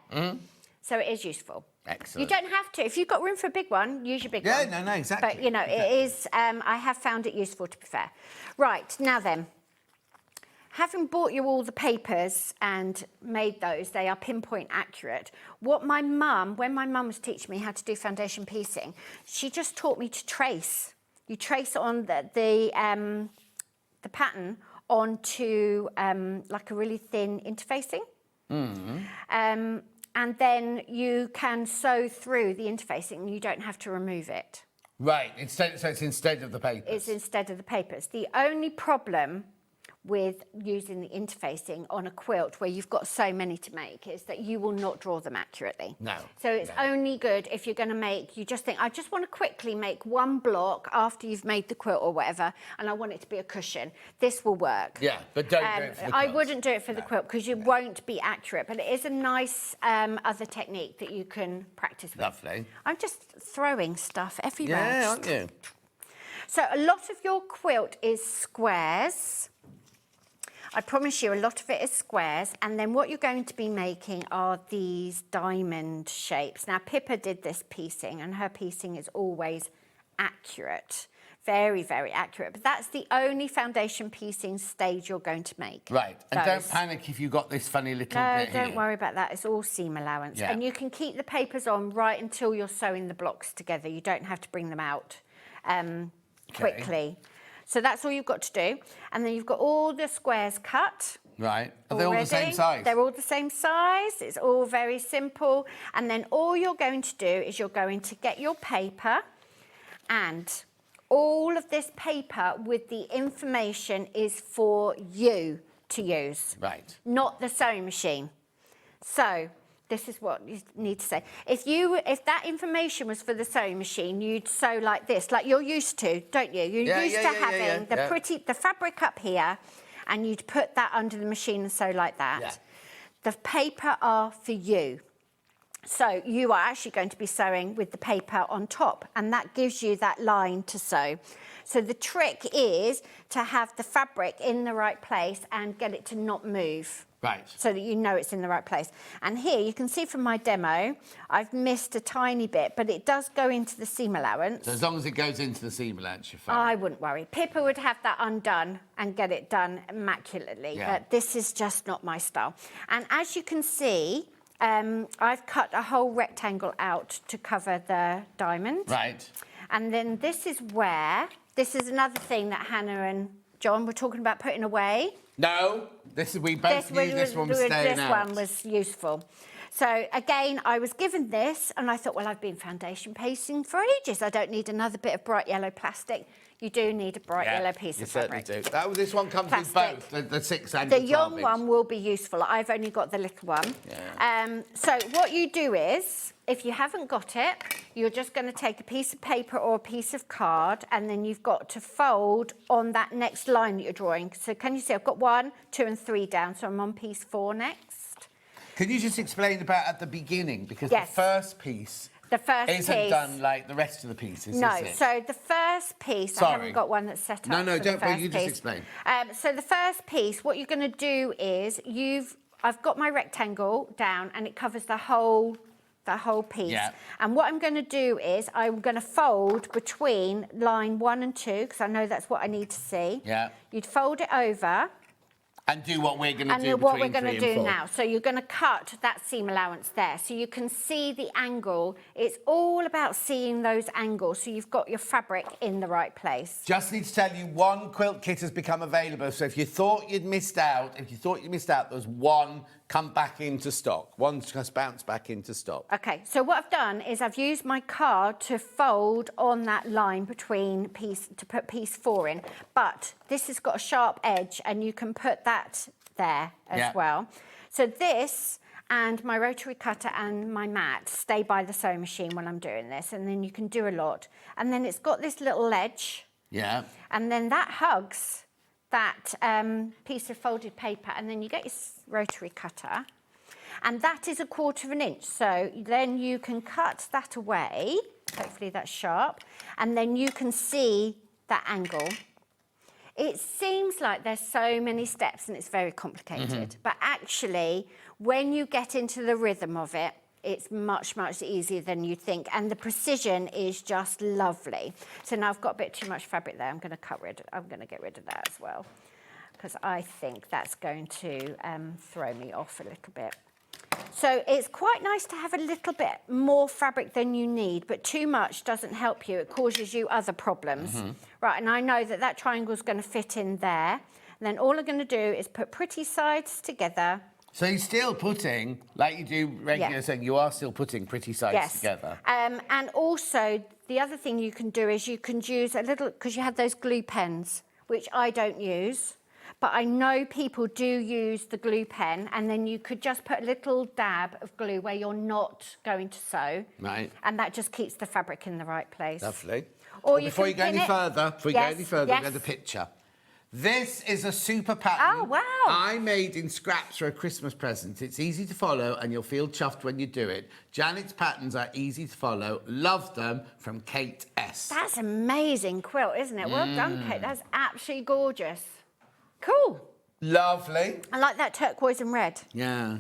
So it is useful. Excellent. You don't have to. If you've got room for a big one, use your big one. Yeah, no, exactly. But, you know, it is, I have found it useful, to be fair. Right, now then. Having bought you all the papers and made those, they are pinpoint accurate. When my mum was teaching me how to do foundation piecing, she just taught me to trace. You trace on the pattern onto like a really thin interfacing. And then you can sew through the interfacing and you don't have to remove it. Right, so it's instead of the paper. It's instead of the papers. The only problem with using the interfacing on a quilt where you've got so many to make is that you will not draw them accurately. No. So it's only good if you're going to make, you just think, I just want to quickly make one block after you've made the quilt or whatever, and I want it to be a cushion. This will work. Yeah, but don't do it for the quilt. I wouldn't do it for the quilt because you won't be accurate, but it is a nice other technique that you can practice with. Lovely. I'm just throwing stuff everywhere. Yeah, aren't you? So a lot of your quilt is squares. I promise you a lot of it is squares, and then what you're going to be making are these diamond shapes. Now, Pippa did this piecing, and her piecing is always accurate, very, very accurate. But that's the only foundation piecing stage you're going to make. Right, and don't panic if you've got this funny little bit here. No, don't worry about that. It's all seam allowance. Yeah. And you can keep the papers on right until you're sewing the blocks together. You don't have to bring them out quickly. So that's all you've got to do. And then you've got all the squares cut. Right. Are they all the same size? They're all the same size. It's all very simple. And then all you're going to do is you're going to get your paper, and all of this paper with the information is for you to use. Right. Not the sewing machine. So this is what you need to say. If that information was for the sewing machine, you'd sew like this, like you're used to, don't you? You're used to having the fabric up here, and you'd put that under the machine and sew like that. Yeah. The paper are for you. So you are actually going to be sewing with the paper on top, and that gives you that line to sew. So the trick is to have the fabric in the right place and get it to not move. Right. So that you know it's in the right place. And here you can see from my demo, I've missed a tiny bit, but it does go into the seam allowance. So as long as it goes into the seam allowance, you're fine. I wouldn't worry. Pippa would have that undone and get it done immaculately, but this is just not my style. And as you can see, I've cut a whole rectangle out to cover the diamond. Right. And then this is another thing that Hannah and John were talking about putting away. No, we both knew this one was staying out. This one was useful. So again, I was given this, and I thought, well, I've been foundation pasting for ages. I don't need another bit of bright yellow plastic. You do need a bright yellow piece of fabric. You certainly do. This one comes with both, the 6 and the 12 young inch. one will be useful. I've only got the little one. Yeah. So what you do is, if you haven't got it, you're just going to take a piece of paper or a piece of card, and then you've got to fold on that next line that you're drawing. So can you see I've got 1, 2 and 3 down, so I'm on piece 4 next. Can you just explain about at the beginning? Because the first piece isn't done like the rest of the pieces, no, is it? So the first piece, I haven't got one that's set up. No, for don't, the first you piece. just explain. So the first piece, what you're going to do is I've got my rectangle down, and it covers the whole piece. Yeah. And what I'm going to do is I'm going to fold between line 1 and 2, because I know that's what I need to see. Yeah. You'd fold it over. And do what we're going to do And what we're between going to 3 and do 4. now. So you're going to cut that seam allowance there. So you can see the angle. It's all about seeing those angles. So you've got your fabric in the right place. Just need to tell you, one quilt kit has become available. So if you thought you'd missed out, there's one come back into stock. One just bounced back into stock. OK, so what I've done is I've used my card to fold on that line between to put piece 4 in. But this has got a sharp edge, and you can put that there as well. So this and my rotary cutter and my mat stay by the sewing machine when I'm doing this, and then you can do a lot. And then it's got this little ledge. Yeah. And then that hugs that piece of folded paper, and then you get your rotary cutter, and that is 1/4 inch. So then you can cut that away. Hopefully that's sharp, and then you can see that angle. It seems like there's so many steps and it's very complicated, but actually, when you get into the rhythm of it, it's much, much easier than you think, and the precision is just lovely. So now I've got a bit too much fabric there. I'm going to get rid of that as well, because I think that's going to throw me off a little bit. So it's quite nice to have a little bit more fabric than you need, but too much doesn't help you. It causes you other problems. Right, and I know that triangle's going to fit in there. And then all I'm going to do is put pretty sides together. So you're still putting, like you do regular saying, you are still putting pretty sides together. And also, the other thing you can do is you can use a little, because you have those glue pens, which I don't use, but I know people do use the glue pen, and then you could just put a little dab of glue where you're not going to sew. Right. And that just keeps the fabric in the right place. Lovely. Or well, before you go any further, we'll get the picture. This is a super pattern. Oh, wow. I made in scraps for a Christmas present. It's easy to follow and you'll feel chuffed when you do it. Janet's patterns are easy to follow. Love them, from Kate S. That's amazing quilt, isn't it? Well done, Kate. That's absolutely gorgeous. Cool. Lovely. I like that turquoise and red. Yeah.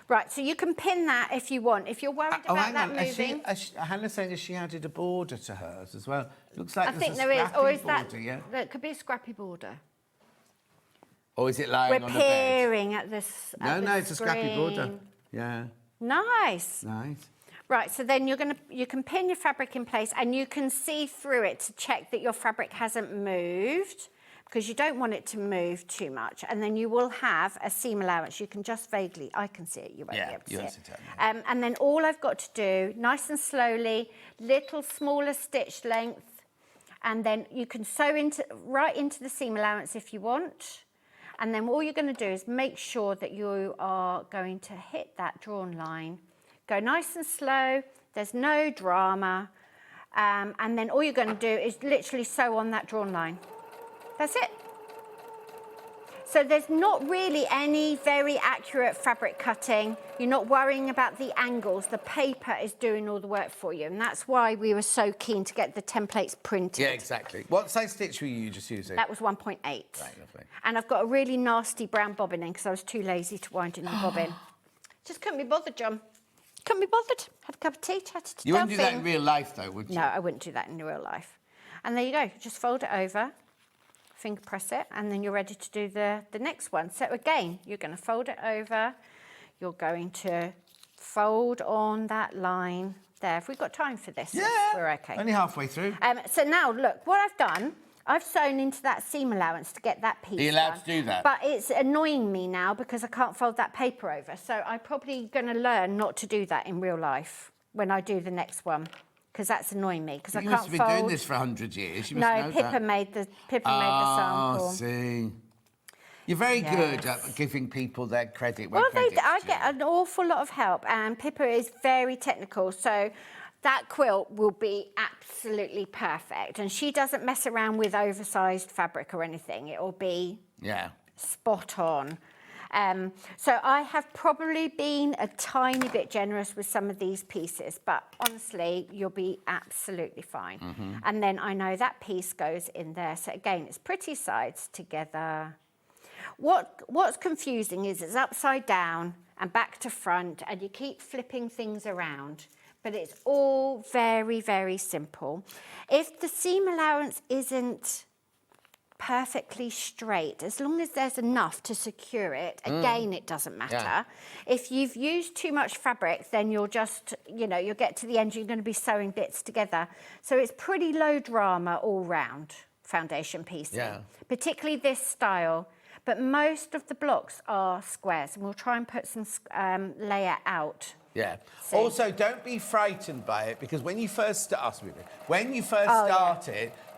Right, so you can pin that if you want. If you're worried about that moving. Hannah's saying that she added a border to hers as well. Looks like I think there is. Or is that... That could be a scrappy border. Or is it lying on the bed? We're peering at this. No, it's a scrappy border. Yeah. Nice. Nice. Right, so then you can pin your fabric in place and you can see through it to check that your fabric hasn't moved, because you don't want it to move too much. And then you will have a seam allowance. You can just vaguely, I can see it, you won't be able to see it. And then all I've got to do, nice and slowly, little smaller stitch length, and then you can sew right into the seam allowance if you want. And then all you're going to do is make sure that you are going to hit that drawn line. Go nice and slow, there's no drama. And then all you're going to do is literally sew on that drawn line. That's it. So there's not really any very accurate fabric cutting. You're not worrying about the angles. The paper is doing all the work for you. And that's why we were so keen to get the templates printed. Yeah, exactly. What size stitch were you just using? That was 1.8. Right, lovely. And I've got a really nasty brown bobbin in because I was too lazy to wind in the bobbin. Just couldn't be bothered, John. Couldn't be bothered. Had a cup of tea, chatted to You wouldn't do that Delphine. in real life, though, would you? No, I wouldn't do that in real life. And there you go. Just fold it over. Finger press it, and then you're ready to do the next one. So again, you're going to fold it over. You're going to fold on that line there. Have we got time for this? Yeah, we're okay. Only halfway through. So now, look, what I've done, I've sewn into that seam allowance to get that piece Are you allowed done. to do that? But it's annoying me now because I can't fold that paper over. So I'm probably going to learn not to do that in real life when I do the next one, because that's annoying me, because I can't fold. You must have been doing this for 100 years. You must know Pippa that. made the sample. Oh, see. You're very good at giving people their credit where Well, credit's I due. get an awful lot of help, and Pippa is very technical, so that quilt will be absolutely perfect. And she doesn't mess around with oversized fabric or anything. It will be spot on. So I have probably been a tiny bit generous with some of these pieces, but honestly, you'll be absolutely fine. And then I know that piece goes in there. So again, it's pretty sides together. What's confusing is it's upside down and back to front, and you keep flipping things around, but it's all very, very simple. If the seam allowance isn't perfectly straight, as long as there's enough to secure it, again, it doesn't matter. If you've used too much fabric, then you'll just, you'll get to the end, you're going to be sewing bits together. So it's pretty low drama all round foundation piecing, particularly this style. But most of the blocks are squares, and we'll try and put some layer out. Yeah. See? Also, don't be frightened by it, because when you first started,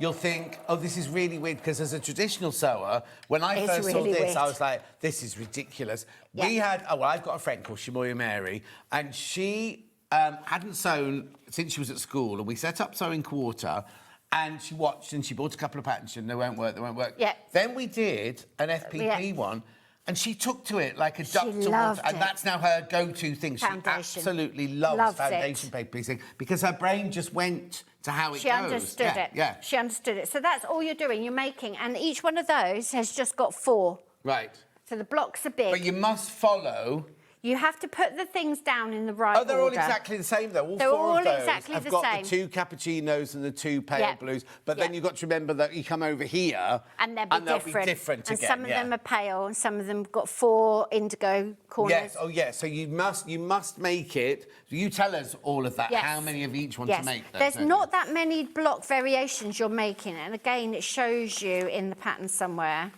you'll think, oh, this is really weird, because as a traditional sewer, when I first saw this, I was like, this is ridiculous. Yeah. We had, I've got a friend called Shimoya Mary, and she hadn't sewn since she was at school, and we set up Sewing Quarter, and she watched and she bought a couple of patterns and they won't work. Yeah. Then we did an FPP one, and she took to it like a duck to water, and that's now her go-to thing. Foundation. She absolutely loves foundation paper piecing, because her brain just went to how it goes. She understood it. Yeah. She understood it. So that's all you're doing. You're making, and each one of those has just got 4. Right. So the blocks are big. But you must follow. You have to put the things down in the right order. Oh, they're all exactly the same, though. All they're 4 all of those exactly have the got same. the 2 cappuccinos and the 2 pale blues. But then you've got to remember that you come over here and they'll be different and again. some of them are pale, and some of them got 4 indigo corners. Yes. Oh, yes. So you must make it. You tell us all of that. Yes. How many of each one to make? There's not that many block variations you're making, and again, it shows you in the pattern somewhere.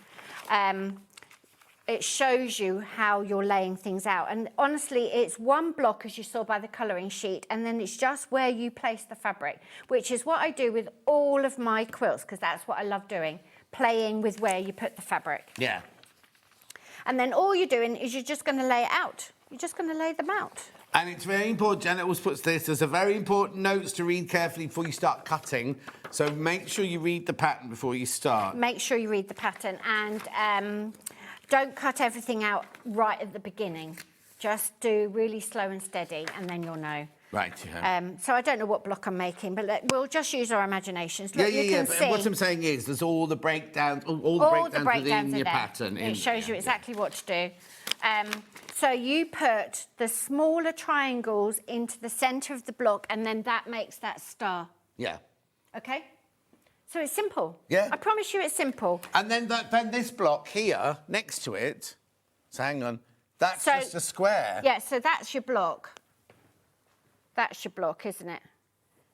it shows you how you're laying things out. And honestly, it's one block, as you saw by the colouring sheet, and then it's just where you place the fabric, which is what I do with all of my quilts, because that's what I love doing, playing with where you put the fabric. Yeah. And then all you're doing is you're just going to lay it out. You're just going to lay them out. And it's very important, Janet always puts this, there's a very important notes to read carefully before you start cutting. So make sure you read the pattern before you start. Make sure you read the pattern, and don't cut everything out right at the beginning. Just do really slow and steady, and then you'll know. Right, yeah. So I don't know what block I'm making, but we'll just use our imaginations. Look, you can but see what I'm saying is there's all the breakdowns, all the breakdowns within your pattern. It shows you exactly what to do. So you put the smaller triangles into the centre of the block, and then that makes that star. Yeah. Okay? So it's simple. Yeah. I promise you it's simple. And then this block here, next to it, so hang on, that's just a square. Yeah, so that's your block. That's your block, isn't it?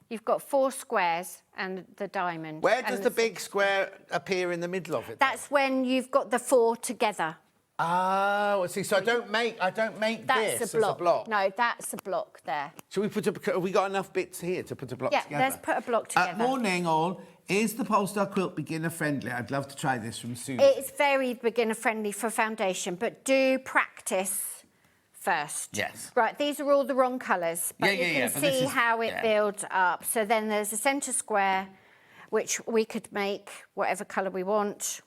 You've got 4 squares and the diamond. Where does the big square appear in the middle of it? That's when you've got the 4 together. Oh, see, so I don't make That's this a block. as a block. No, that's a block there. Should we have we got enough bits here to put a block together? Yeah, let's put a block together. Morning all. Is the Polestar Quilt beginner friendly? I'd love to try this from Susan. It's very beginner friendly for foundation, but do practice first. Yes. Right, these are all the wrong colours, but you can see how it builds up. So then there's a centre square, which we could make whatever colour we want.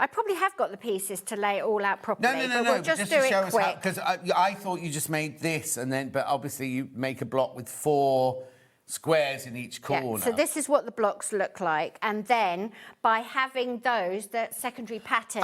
I probably have got the pieces to lay it all out properly, but we'll just do it quick. Because I thought you just made this, but obviously you make a block with 4 squares in each corner. Yeah, so this is what the blocks look like, and then by having those, that secondary pattern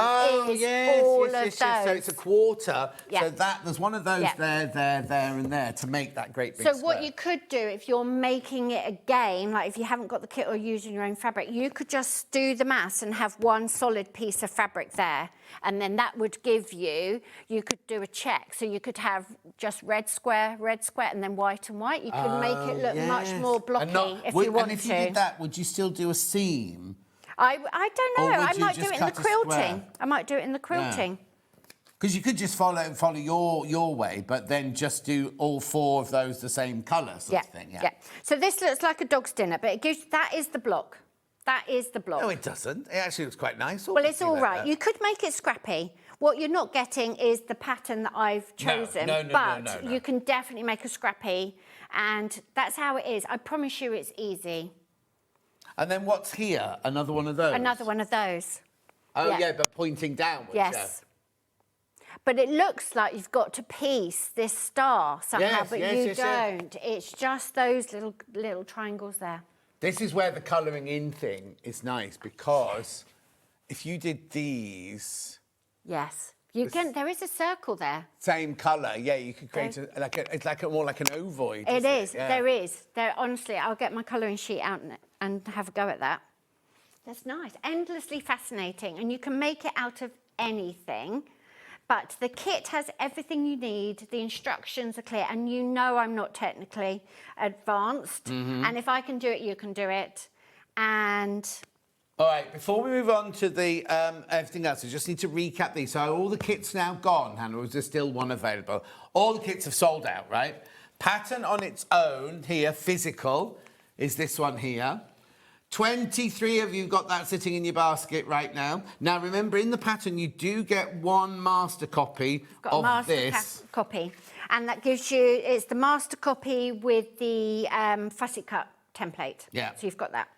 is all of those. So it's a quarter. Yeah. So there's one of those there, and there to make that great big So square. what you could do if you're making it again, like if you haven't got the kit or using your own fabric, you could just do the maths and have one solid piece of fabric there, and then that would give you could do a check. So you could have just red square, and then white and white. You could make it look much more blocky if you want to. And if you did that, would you still do a seam? I don't know. I might do it in the cut a square? quilting. I might do it in the quilting. Because you could just follow your way, but then just do all 4 of those the same colour sort of thing. Yeah. So this looks like a dog's dinner, but that is the block. That is the block. No, it doesn't. It actually looks quite nice. Well, it's all right. You could make it scrappy. What you're not getting is the pattern that I've chosen. But you can definitely make a scrappy, and that's how it is. I promise you it's easy. And then what's here? Another one of those? Another one of those. Oh, yeah, but pointing downwards. Yes. But it looks like you've got to piece this star somehow, but you don't. It's just those little triangles there. This is where the colouring in thing is nice, because if you did these... Yes. There is a circle there. Same colour, yeah. You could create it's more like an ovoid. It is. Yeah. There is. Honestly, I'll get my colouring sheet out and have a go at that. That's nice. Endlessly fascinating, and you can make it out of anything. But the kit has everything you need. The instructions are clear, and you know I'm not technically advanced. And if I can do it, you can do it. And all right, before we move on to the everything else, I just need to recap these. So all the kits now gone, Hannah, or is there still one available? All the kits have sold out, right? Pattern on its own here, physical, is this one here. 23 of you got that sitting in your basket right now. Now, remember, in the pattern, you do get 1 master copy of this. Copy. And that gives you, it's the master copy with the fussy cut template. Yeah. So you've got that.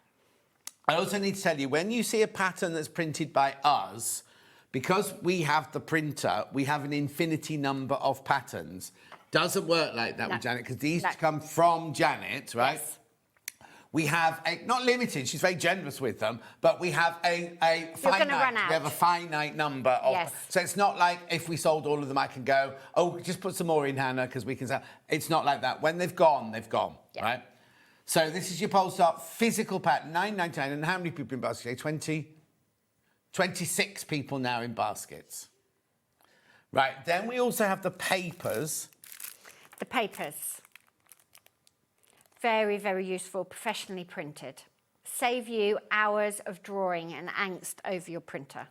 I also need to tell you, when you see a pattern that's printed by us, because we have the printer, we have an infinity number of patterns. Doesn't work like that with Janet, because these come from Janet, right? Yes. We have not limited, she's very generous with them, but we have a finite. Run out. We have a finite number of. Yes. So it's not like if we sold all of them, I can go, oh, just put some more in, Hannah, because we can sell. It's not like that. When they've gone, right? So this is your Polestar physical pattern, $9.99. And how many people in baskets? 26 people now in baskets. Right, then we also have the papers. The papers. Very, very useful, professionally printed. Save you hours of drawing and angst over your printer.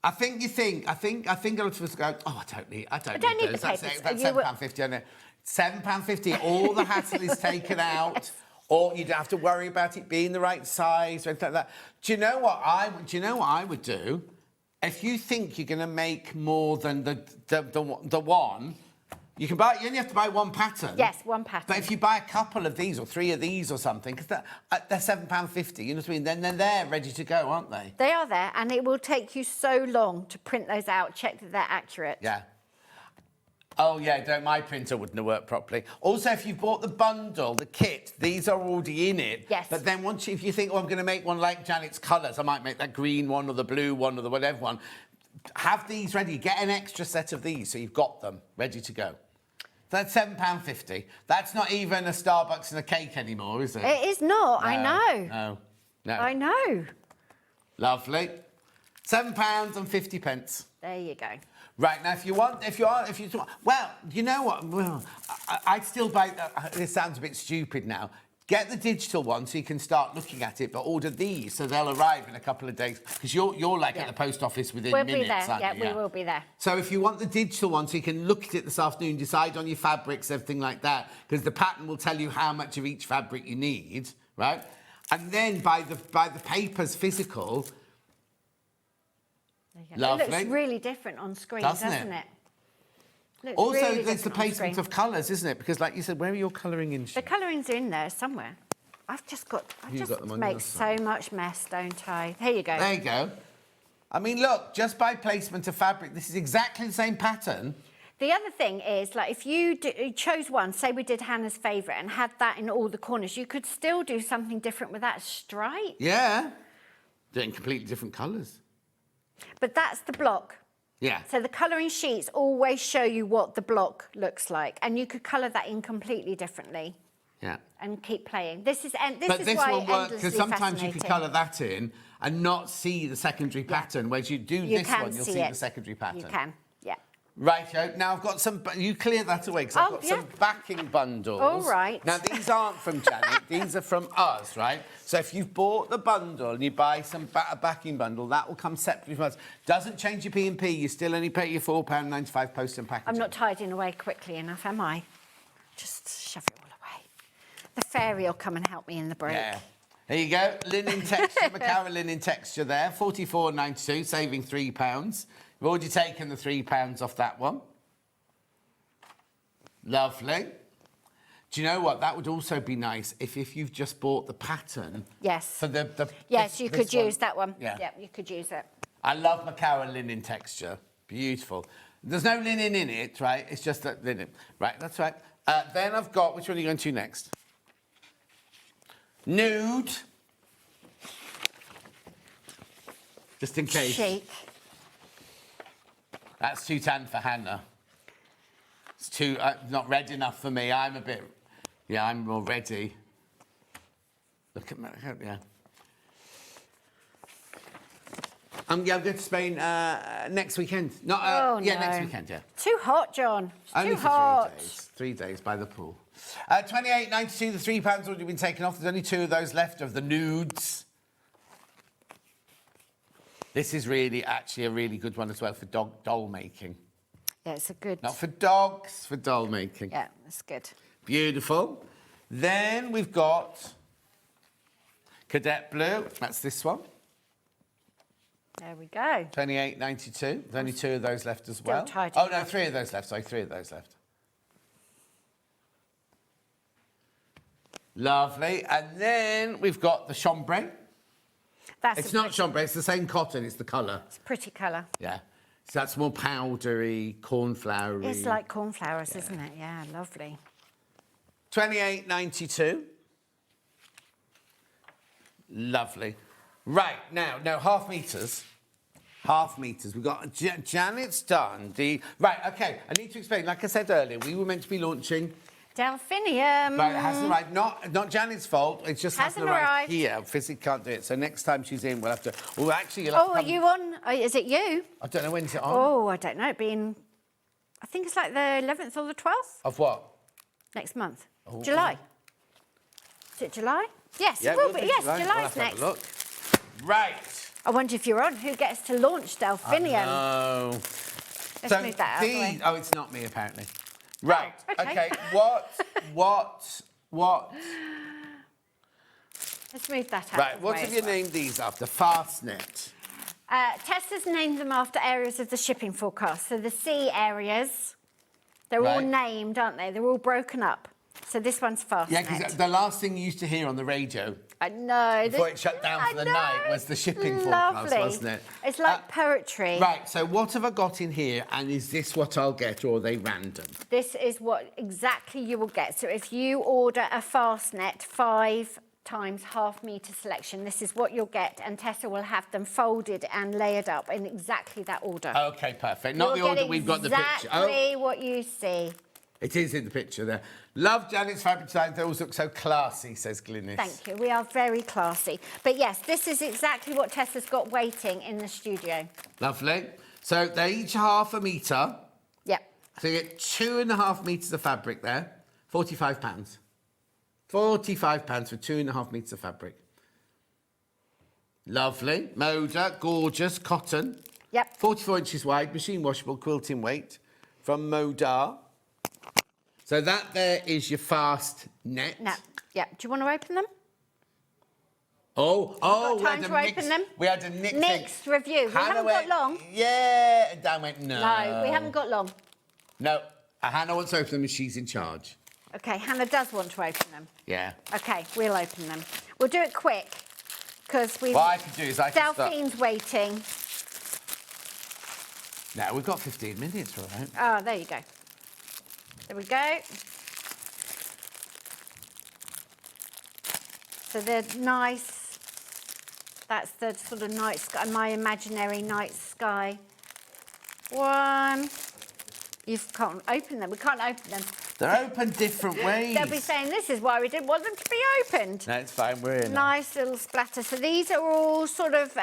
I think a lot of us go, oh, I don't need need those. the papers. That's £7.50 on it. £7.50, all the hassle is taken out. Or you don't have to worry about it being the right size or anything like that. Do you know what I would do? If you think you're going to make more than the one, you only have to buy one pattern. Yes, one pattern. But if you buy a couple of these or 3 of these or something, because they're £7.50, you know what I mean? Then they're there, ready to go, aren't they? They are there, and it will take you so long to print those out, check that they're accurate. Yeah. Oh, yeah, my printer wouldn't have worked properly. Also, if you bought the bundle, the kit, these are already in it. Yes. But then if you think, I'm going to make one like Janet's colours, I might make that green one or the blue one or the whatever one, have these ready. Get an extra set of these so you've got them ready to go. That's £7.50. That's not even a Starbucks and a cake anymore, is it? It is not, No, I know. No. I know. Lovely. £7.50. There you go. Right, now, well, you know what? Well, I'd still buy, this sounds a bit stupid now. Get the digital one so you can start looking at it, but order these so they'll arrive in a couple of days. Because you're like at the post office within minutes, We'll be there, aren't you? we will be there. So if you want the digital one so you can look at it this afternoon, decide on your fabrics, everything like that, because the pattern will tell you how much of each fabric you need, right? And then buy the papers physical. Lovely. It looks really different on screen, doesn't it? Looks Also, really there's the different on placement screen. of colours, isn't it? Because, like you said, where are your colouring in? The colouring's in there somewhere. I just got them on make your so much mess, don't I? Here you go. There you go. I mean, look, just by placement of fabric, this is exactly the same pattern. The other thing is, like, if you chose one, say we did Hannah's favourite and had that in all the corners, you could still do something different with that stripe. Yeah. They're in completely different colours. But that's the block. Yeah. So the colouring sheets always show you what the block looks like, and you could colour that in completely differently. Yeah. And keep playing. This is why one works because sometimes you fascinating. could colour that in and not see the secondary pattern. Whereas you do this one, you'll see the secondary pattern. You can, yeah. Right, now I've got some... You clear that away because I've got some backing bundles. All right. Now, these aren't from Janet. These are from us, right? So if you've bought the bundle and you buy a backing bundle, that will come separately from us. Doesn't change your P&P. You still only pay your £4.95 post and packaging. I'm not tidying away quickly enough, am I? Just shove it all away. The fairy will come and help me in the break. Yeah. Here you go. Linen texture, Macara linen texture there. £44.92, saving £3. We've already taken the £3 off that one. Lovely. Do you know what? That would also be nice if you've just bought the pattern. Yes. For yes, you could use that one. Yeah. Yep, you could use it. I love Macara linen texture. Beautiful. There's no linen in it, right? It's just that linen. Right, that's right. Then I've got... Which one are you going to next? Nude. Just in case. Chic. That's too tan for Hannah. It's too... not red enough for me. I'm a bit... Yeah, I'm more ready. Look at my... Yeah. I'm going to Spain next weekend. Next weekend, yeah. Too hot, John. It's Only too for hot. 3 days. 3 days by the pool. £28.92, the £3 already been taken off. There's only 2 of those left of the nudes. This is really, actually, a really good one as well for doll making. Yeah, it's a good... Not for dogs, for doll making. Yeah, that's good. Beautiful. Then we've got Cadet Blue. That's this one. There we go. £28.92. There's only 2 of those left as well. tidy. Oh, no, 3 of those left. Sorry, 3 of those left. Lovely. And then we've got the chambray. It's not chambray, it's the same cotton, it's the colour. It's a pretty colour. Yeah. So that's more powdery, cornfloury. It's like cornflowers, isn't it? Yeah, lovely. £28.92. Lovely. Right, now, half metres. Half metres. We've got... Janet's done the... Right, OK, I need to explain. Like I said earlier, we were meant to be launching... Delphinium. But it hasn't arrived. Not Janet's fault. It just hasn't arrived here. Physically can't do it. So next time she's in, we'll have to... Well, actually, you'll have to are you on? Is it you? I don't know when's it on. Oh, I don't know. I think it's like the 11th or the 12th. Of what? Next month. Oh. July. Is it July? Yes, Yeah, it will be. be. Yes, July's July's next. Look. Right. I wonder if you're on. Who gets to launch Delphinium? Oh. Let's move that out of the way. Oh, it's not me, apparently. Right. okay. What? Let's move that out. Right, what have you named these after? Fastnet. Tessa's named them after areas of the shipping forecast. So the sea areas, they're all named, aren't they? They're all broken up. So this one's Fastnet. Yeah, because the last thing you used to hear on the radio I know. before it shut down for the night was the shipping forecast, wasn't it? It's like poetry. Right, so what have I got in here, and is this what I'll get, or are they random? This is what exactly you will get. So if you order a Fastnet 5 times half-metre selection, this is what you'll get, and Tessa will have them folded and layered up in exactly that order. OK, perfect. Not the order we've got in the picture. Exactly what you see. It is in the picture there. Love Janet's fabric designs. They always look so classy, says Glynis. Thank you. We are very classy. But yes, this is exactly what Tessa's got waiting in the studio. Lovely. So they're each half a metre. Yep. So you get 2.5 metres of fabric there. £45. £45 for 2.5 metres of fabric. Lovely. Moda, gorgeous, cotton. Yep. 44 inches wide, machine washable, quilting weight from Modar. So that there is your fast net. No. Yeah. Do you want to open them? Oh, we had to open them. We had a mixed review. We haven't got long. Yeah, and Dan went, no. No, we haven't got long. No, Hannah wants to open them and she's in charge. OK, Hannah does want to open them. Yeah. OK, we'll open them. We'll do it quick, because we've... What I can do is I can Delphine's waiting. No, we've got 15 minutes, right? Oh, there you go. There we go. So they're nice. That's the sort of night sky, my imaginary night sky. One. You can't open them. We can't open them. They're open different ways. They'll be saying, this is why we didn't want them to be opened. No, it's fine. We're in. Nice little splatter. So these are all sort of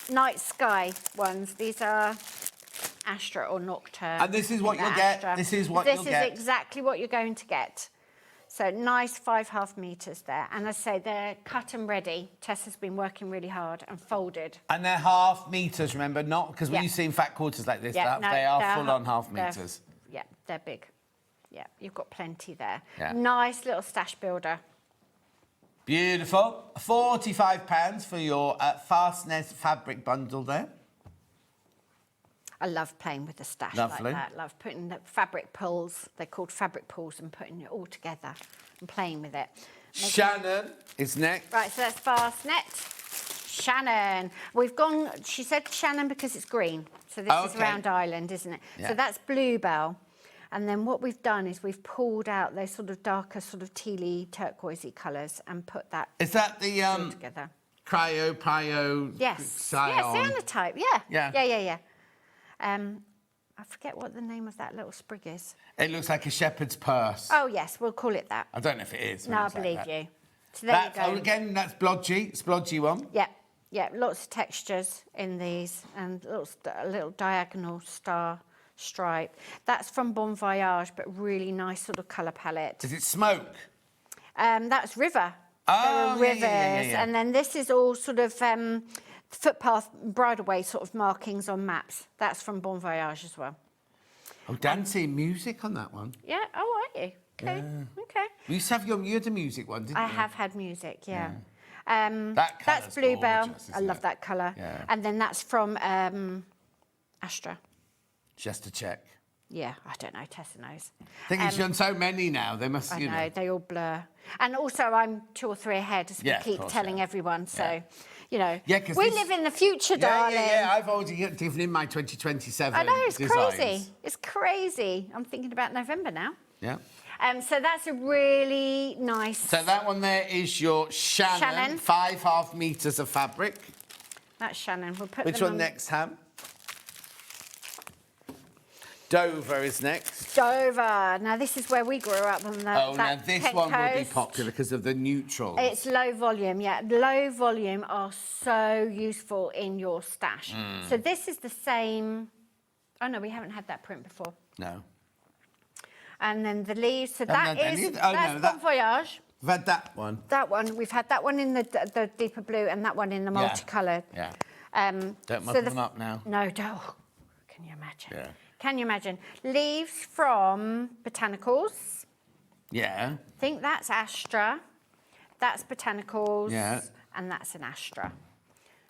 night sky ones. These are Astra or Nocturne. And this is what you'll get. This is what you'll get. This is exactly what you're going to get. So nice 5.5 metres there. And as I say, they're cut and ready. Tessa's been working really hard and folded. And they're half metres, remember? Not because when you've seen fat quarters like this, they are full-on half metres. Yeah, they're big. Yeah, you've got plenty there. Yeah. Nice little stash builder. Beautiful. £45 for your Fastnet fabric bundle there. I love playing with the stash Lovely. like that. Love putting the fabric pulls. They're called fabric pulls, and putting it all together and playing with it. Shannon is next. Right, so that's Fastnet. Shannon. We've gone... She said Shannon because it's green. So this is Round Island, isn't it? Yeah. So that's Bluebell. And then what we've done is we've pulled out those sort of darker, sort of tealy, turquoisey colours and put that... Is that the... together. Cryo, yes. Scion? Yes, cyanotype, yeah. Yeah. Yeah. I forget what the name of that little sprig is. It looks like a shepherd's purse. Oh, yes, we'll call it that. I don't know if it is. No, I believe you. So there you go. Oh, again, that's splodgy, splodgy one. Yeah, lots of textures in these, and a little diagonal star stripe. That's from Bon Voyage, but really nice sort of colour palette. Does it smoke? That's River. Oh, rivers. Yeah. And then this is all sort of footpath, bridleway sort of markings on maps. That's from Bon Voyage as well. Oh, dancing music on that one. Yeah, oh, are you? Okay, okay. You used to have you had a music one, didn't you? I have had music, yeah. That's Bluebell. Gorgeous, I love that colour. Yeah. And then that's from Astra. Just to check. Yeah, I don't know. Tessa knows. I think you've done so many now. They must, I know, they all blur. And also, I'm 2 or 3 ahead, as we keep telling everyone. So, you know, we live in the future, darling. Yeah. I've already given in my 2027 I know, it's designs. crazy. It's crazy. I'm thinking about November now. Yeah. So that's a really nice... So that one there is your Shannon. 5.5 metres of fabric. That's Shannon. We'll put Which them one on... next, Ham? Dover is next. Dover. Now, this is where we grew up on the... now this one will be popular because of the neutrals. It's low volume, yeah. Low volume are so useful in your stash. So this is the same... Oh, no, we haven't had that print before. No. And then the leaves, so that's Bon Voyage. We've had that one. That one. We've had that one in the deeper blue and that one in the multicoloured. Yeah. so Don't muddle them up now. No, don't. Can you imagine? Yeah. Can you imagine? Leaves from Botanicals. Yeah. I think that's Astra. That's Botanicals. Yeah. And that's an Astra.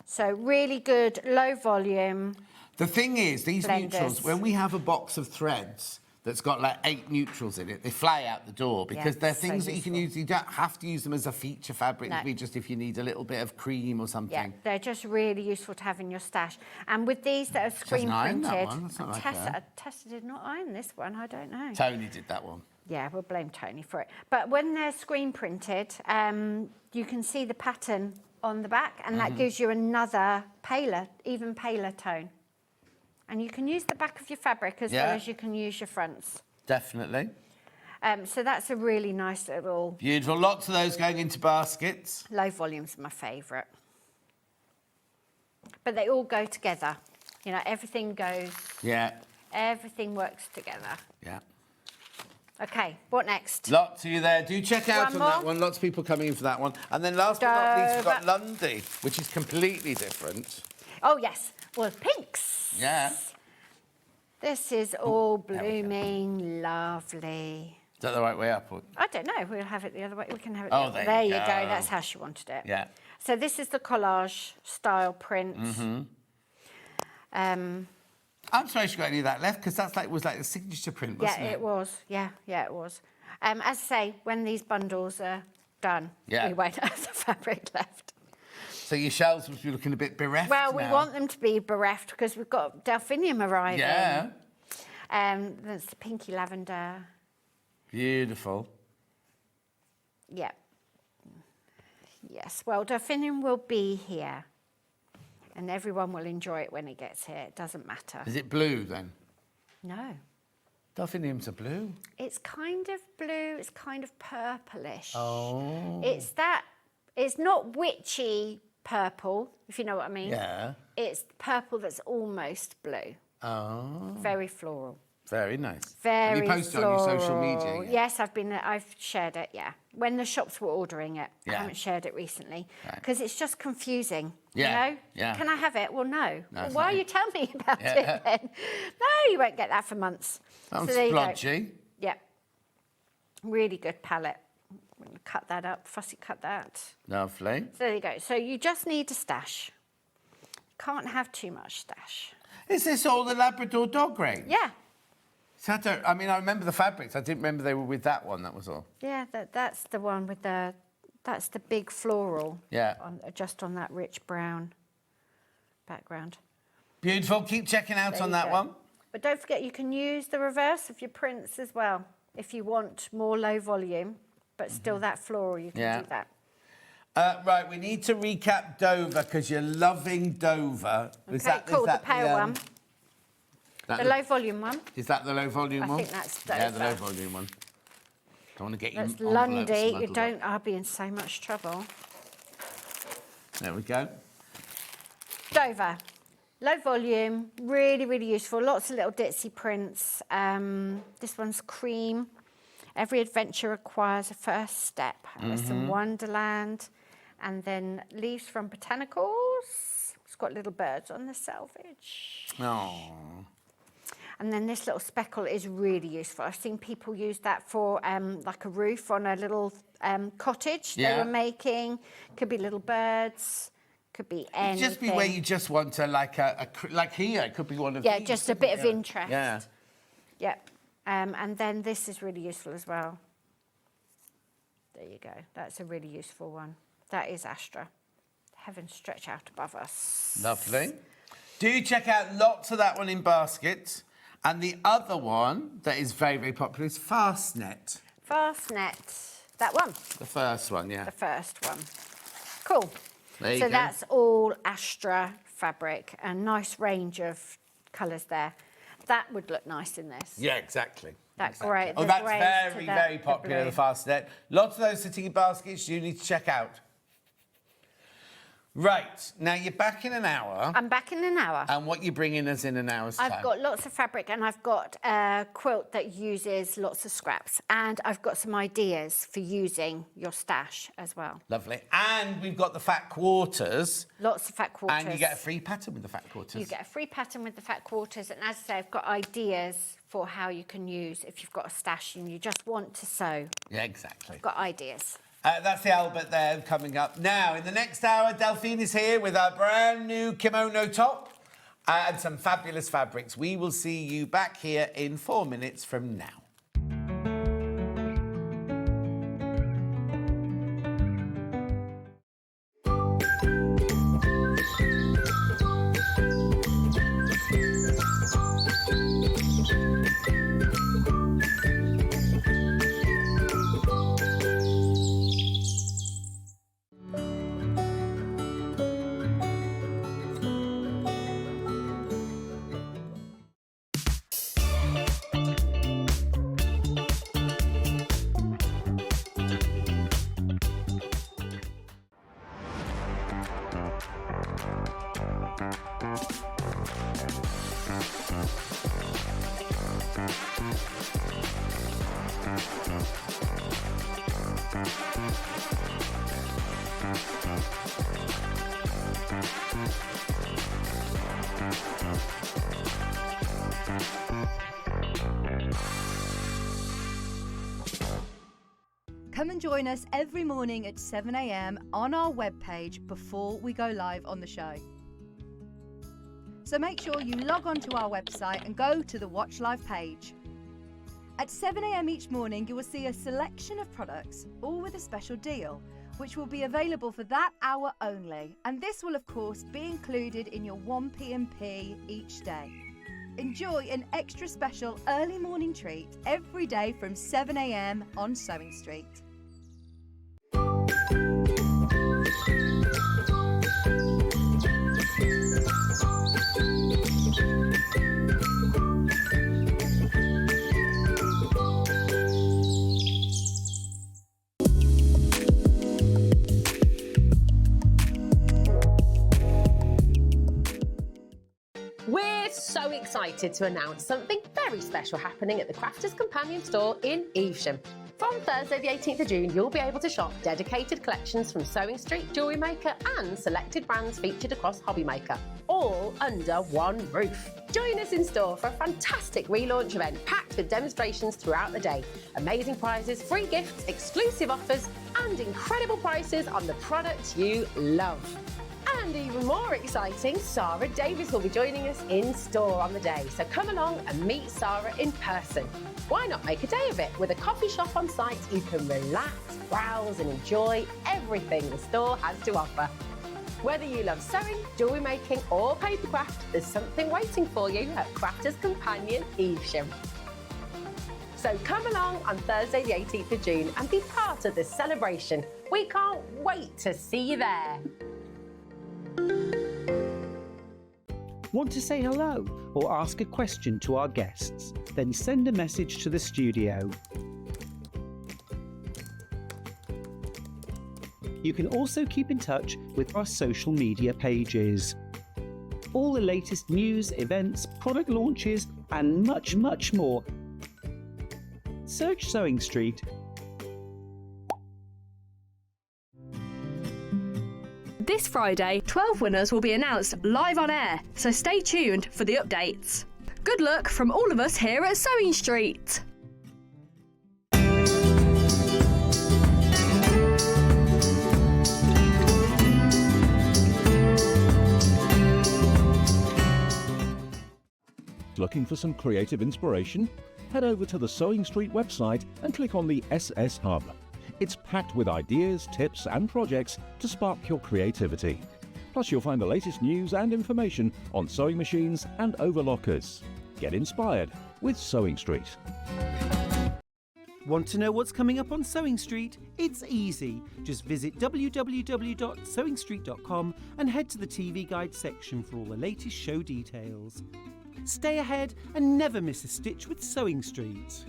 So really good, low volume. The thing is, these blenders. neutrals, when we have a box of threads that's got like 8 neutrals in it, they fly out the door because they're so things that you can useful. use. You don't have to use them as a feature fabric. No. It'd be just if you need a little bit of cream or something. Yeah, they're just really useful to have in your stash. And with these that are screen iron that printed, one, that's not like her. Tessa did not iron this one. I don't know. Tony did that one. Yeah, we'll blame Tony for it. But when they're screen printed, you can see the pattern on the back, and that gives you another paler, even paler tone. And you can use the back of your fabric as well as you can use your fronts. Definitely. So that's a really nice little... Beautiful. Lots of those going into baskets. Low volume's my favourite. But they all go together. You know, everything goes... Yeah. Everything works together. Yeah. OK, what next? Lots of you there. Do check out One on that more. one. Lots of people coming in for that one. And then last but not least, we've got Lundy, which is completely different. Oh, yes. Well, pinks. Yeah. This is all blooming lovely. Is that the right way up? Or... I don't know. We'll have it the other way. We can have it Oh, the other there way. you There you go. go. That's how she wanted it. Yeah. So this is the collage style print. I'm sorry she got any of that left because that's was like the signature print, wasn't it? Yeah, it was. Yeah, it was. As I say, when these bundles are done, Yeah. we won't have the fabric left. So your shelves must be looking a bit bereft Well, we now. want them to be bereft because we've got delphinium arriving. Yeah. There's the pinky lavender. Beautiful. Yeah. Yes, well, delphinium will be here. And everyone will enjoy it when it gets here. It doesn't matter. Is it blue then? No. Delphiniums are blue. It's kind of blue. It's kind of purplish. Oh. It's not witchy purple, if you know what I mean. Yeah. It's purple that's almost blue. Oh. Very floral. Very nice. Very Have you posted floral. on your social media yet? Yes, I've shared it, yeah. When the shops were ordering it. I Yeah. haven't shared it recently. Right. Because it's just confusing, Yeah, you know? yeah. Can I have it? Well, no. Well, it's why not- are you telling me about Yeah. it then? No, you won't get that for months. Sounds there you go. splodgy. Yeah. Really good palette. I'm gonna cut that up, fussy cut that. Lovely. So there you go. So you just need a stash. Can't have too much stash. Is this all the Labrador dog range? Yeah. So I remember the fabrics. I didn't remember they were with that one, that was all. Yeah, that's the one with that's the big floral. Yeah. Just on that rich brown background. Beautiful. Keep checking out There on you that go. one. But don't forget, you can use the reverse of your prints as well. If you want more low volume, but still that floral, you can Yeah. do that. Right, we need to recap Dover because you're loving Dover. Okay, cool, the pale one. that The the- low volume one. Is that the low volume I one? think that's Yeah, the Dover. low volume one. Don't want to get you That's envelopes Lundy. You muddled don't, up. I'll be in so much trouble. There we go. Dover. Low volume, really, really useful. Lots of little ditzy prints. This one's cream. Every adventure requires a first step. Alice in Wonderland. And then leaves from Botanicals. It's got little birds on the selvage. Oh. And then this little speckle is really useful. I've seen people use that for like a roof on a little cottage they Yeah. were making. Could be little birds. Could be anything. Just be where you just want to, like here, it could be one of Yeah, these, just a couldn't bit it? of interest. Yeah. Yep. And then this is really useful as well. There you go. That's a really useful one. That is Astra. Heaven stretch out above us. Lovely. Do check out lots of that one in baskets. And the other one that is very, very popular is Fastnet. Fastnet. That one. The first one, yeah. The first one. Cool. There you So go. that's all Astra fabric. A nice range of colours there. That would look nice in this. Yeah, exactly. That's great. Oh, The that's greys very, to very the popular, the blue. Fastnet. Lots of those sitting in baskets you need to check out. Right, now you're back in an hour. I'm back in an hour. And what you bringing us in an hour's time? I've got lots of fabric and I've got a quilt that uses lots of scraps. And I've got some ideas for using your stash as well. Lovely. And we've got the fat quarters. Lots of fat quarters. And you get a free pattern with the fat quarters. You get a free pattern with the fat quarters. And as I say, I've got ideas for how you can use if you've got a stash and you just want to sew. Yeah, exactly. I've got ideas. That's the Albert there coming up. Now, in the next hour, Delphine is here with our brand new kimono top and some fabulous fabrics. We will see you back here in 4 minutes from now. Come and join us every morning at 7 a.m. on our webpage before we go live on the show. So make sure you log on to our website and go to the Watch Live page. At 7 a.m. each morning, you will see a selection of products, all with a special deal, which will be available for that hour only. And this will, of course, be included in your 1p&p each day. Enjoy an extra special early morning treat every day from 7 a.m. on SewingStreet. We're so excited to announce something very special happening at the Crafters Companion store in Evesham. From Thursday the 18th of June, you'll be able to shop dedicated collections from SewingStreet, Jewellery Maker and selected brands featured across Hobby Maker, all under one roof. Join us in store for a fantastic relaunch event packed with demonstrations throughout the day, amazing prizes, free gifts, exclusive offers and incredible prices on the products you love. And even more exciting, Sarah Davis will be joining us in store on the day. So come along and meet Sarah in person. Why not make a day of it? With a coffee shop on site, you can relax, browse and enjoy everything the store has to offer. Whether you love sewing, jewellery making or papercraft, there's something waiting for you at Crafters Companion Evesham. So come along on Thursday the 18th of June and be part of this celebration. We can't wait to see you there. Want to say hello or ask a question to our guests? Then send a message to the studio. You can also keep in touch with our social media pages. All the latest news, events, product launches and much, much more. Search SewingStreet. This Friday, 12 winners will be announced live on air, so stay tuned for the updates. Good luck from all of us here at SewingStreet. Looking for some creative inspiration? Head over to the SewingStreet website and click on the SS Hub. It's packed with ideas, tips and projects to spark your creativity. Plus you'll find the latest news and information on sewing machines and overlockers. Get inspired with SewingStreet. Want to know what's coming up on SewingStreet? It's easy. Just visit www.sewingstreet.com and head to the TV Guide section for all the latest show details. Stay ahead and never miss a stitch with SewingStreet.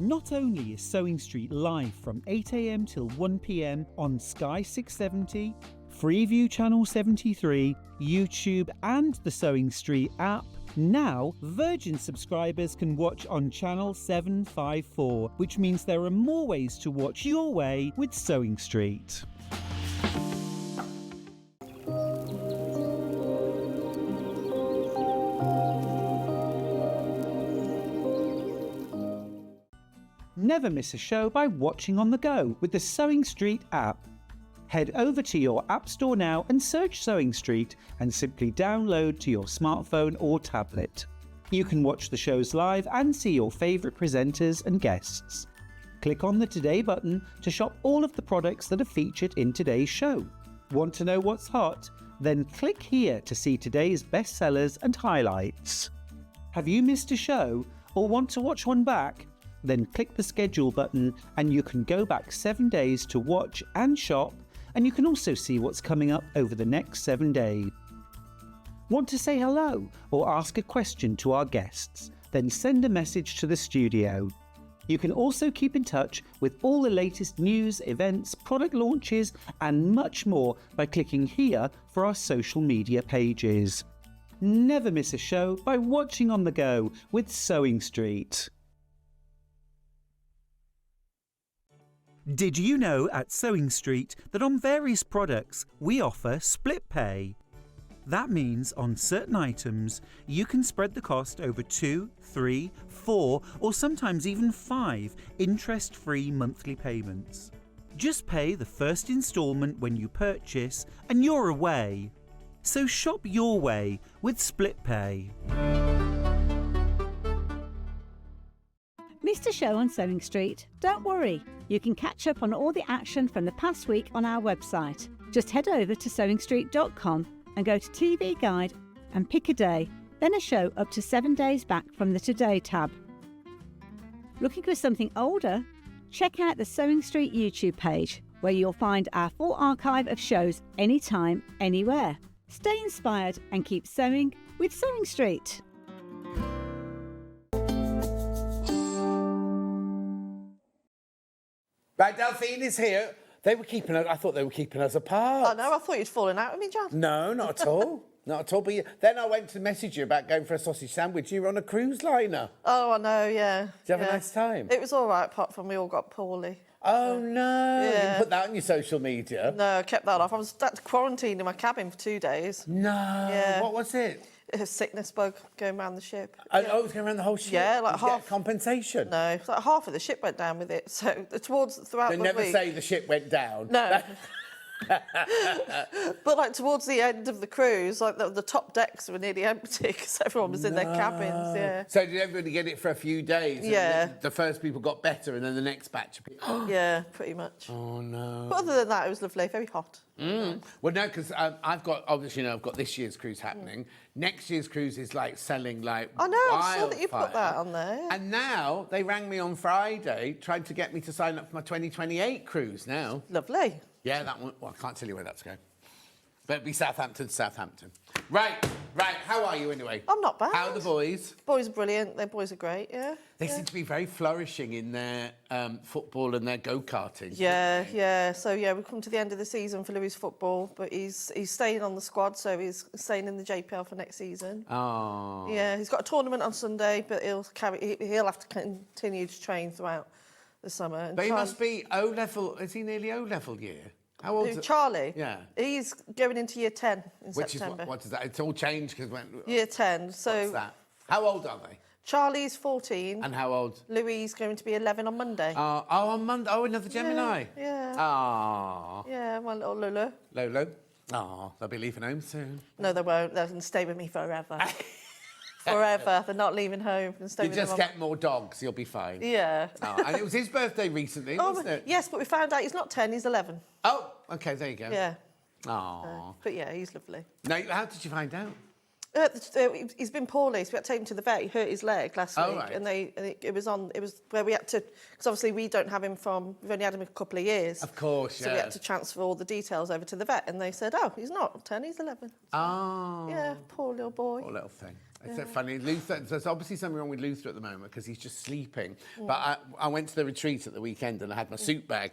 Not only is Sewing Street live from 8 a.m. till 1 p.m. on Sky 670, Freeview Channel 73, YouTube and the Sewing Street app, now Virgin subscribers can watch on Channel 754, which means there are more ways to watch your way with Sewing Street. Never miss a show by watching on the go with the Sewing Street app. Head over to your App Store now and search Sewing Street and simply download to your smartphone or tablet. You can watch the shows live and see your favourite presenters and guests. Click on the Today button to shop all of the products that are featured in today's show. Want to know what's hot? Then click here to see today's bestsellers and highlights. Have you missed a show or want to watch one back? Then click the schedule button and you can go back 7 days to watch and shop, and you can also see what's coming up over the next 7 days. Want to say hello or ask a question to our guests? Then send a message to the studio. You can also keep in touch with all the latest news, events, product launches and much more by clicking here for our social media pages. Never miss a show by watching on the go with Sewing Street. Did you know at Sewing Street that on various products we offer split pay? That means on certain items you can spread the cost over 2, 3, 4 or sometimes even 5 interest-free monthly payments. Just pay the first instalment when you purchase and you're away. So shop your way with split pay. Missed a show on Sewing Street? Don't worry, you can catch up on all the action from the past week on our website. Just head over to SewingStreet.com and go to TV Guide and pick a day, then a show up to 7 days back from the Today tab. Looking for something older? Check out the Sewing Street YouTube page, where you'll find our full archive of shows anytime, anywhere. Stay inspired and keep sewing with Sewing Street. Right, Delphine is here. They were keeping us, I thought they were keeping us apart. I know, I thought you'd fallen out with me, John. No, not at all. Not at all. But then I went to message you about going for a sausage sandwich. You were on a cruise liner. Oh, I know, yeah. Did you have a nice time? It was all right, apart from we all got poorly. Oh, no. You Yeah. didn't put that on your social media? No, I kept that off. I was had to quarantine in my cabin for 2 days. No. Yeah. What was it? A sickness bug going around the ship. Oh, it was going around the whole ship? Yeah, like Did you get half. compensation? No, it's like half of the ship went down with it. So throughout They the never week. say the ship went down. No. But like towards the end of the cruise, like the top decks were nearly empty because everyone was in their cabins. Yeah. So did everybody get it for a few days? and Yeah. then the first people got better, and then the next batch of people. Yeah, pretty much. Oh no. But other than that, it was lovely. Very hot. Well, no, because I've got obviously I've got this year's cruise happening. Next year's cruise is like selling like. I know. I saw that you put wildfire. that on there. And now they rang me on Friday, tried to get me to sign up for my 2028 cruise. Now. Lovely. Yeah, that one. Well, I can't tell you where that's going. But it'll be Southampton. Right. How are you anyway? I'm not bad. How are the boys? Boys are brilliant. Their boys are great. Yeah. They seem to be very flourishing in their football and their go-karting. Yeah. So yeah, we've come to the end of the season for Louis' football, but he's staying on the squad, so he's staying in the JPL for next season. Oh. Yeah, he's got a tournament on Sunday, but he'll have to continue to train throughout the summer. And But he must be O-level. Is he nearly O-level year? How old? Charlie? Yeah. He's going into year 10 in Which September. is what is that? It's all changed because when. Year 10. So What's that? How old are they? Charlie's 14. And how old? Louis is going to be 11 on Monday. On Monday. Oh, another Gemini. Yeah. Ah. Yeah, my little Lulu. Lolo. Oh, they'll be leaving home soon. No, they won't. They're going to stay with me forever. Forever. They're not leaving home. You just get more dogs, you'll be fine. Yeah. Oh, and it was his birthday recently, wasn't it? Yes, but we found out he's not 10, he's 11. Oh, okay, there you go. Yeah. Oh. But yeah, he's lovely. Now, how did you find out? He's been poorly, so we had to take him to the vet. He hurt his leg last week, right. and it was where we had to, because obviously we don't have him we've only had him a couple of years. Of course, So we had to transfer all the details over to the vet, and they said, oh, he's not 10, he's 11. Oh. Yeah, poor little boy. Poor little thing. It's so funny. Luther, there's obviously something wrong with Luther at the moment because he's just sleeping. But I went to the retreat at the weekend and I had my suit bag.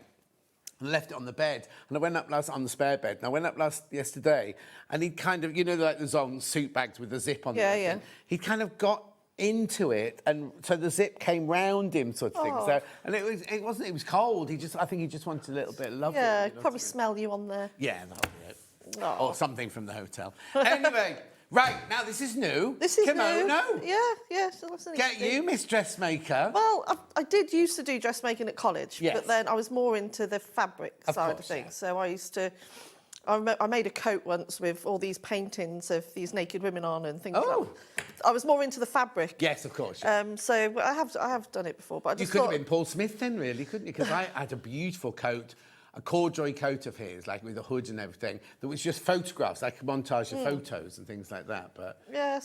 And I left it on the bed, and I went up on the spare bed, and I went up yesterday, and he'd kind of, you know, like the Zong suit bags with the zip on them. Yeah. He'd kind of got into it, and so the zip came round him, sort of thing. So, and it was cold. I think he just wanted a little bit of love. Yeah, he'd probably smell you on there. Yeah, that'll be it. Oh. Or something from the hotel. Anyway. Right, now this is new. This is Kimono. new. Yeah. So that's Get you, Miss Dressmaker. Well, I did used to do dressmaking at college, Yes. but then I was more into the fabric side of things. So I used to... I made a coat once with all these paintings of these naked women on and things like that. I was more into the fabric. Yes, of course. So I have done it before, but I You just could thought... have been Paul Smith then, really, couldn't you? Because I had a beautiful coat, a corduroy coat of his, like with a hood and everything, that was just photographs, like a montage of photos and things like that. But yeah,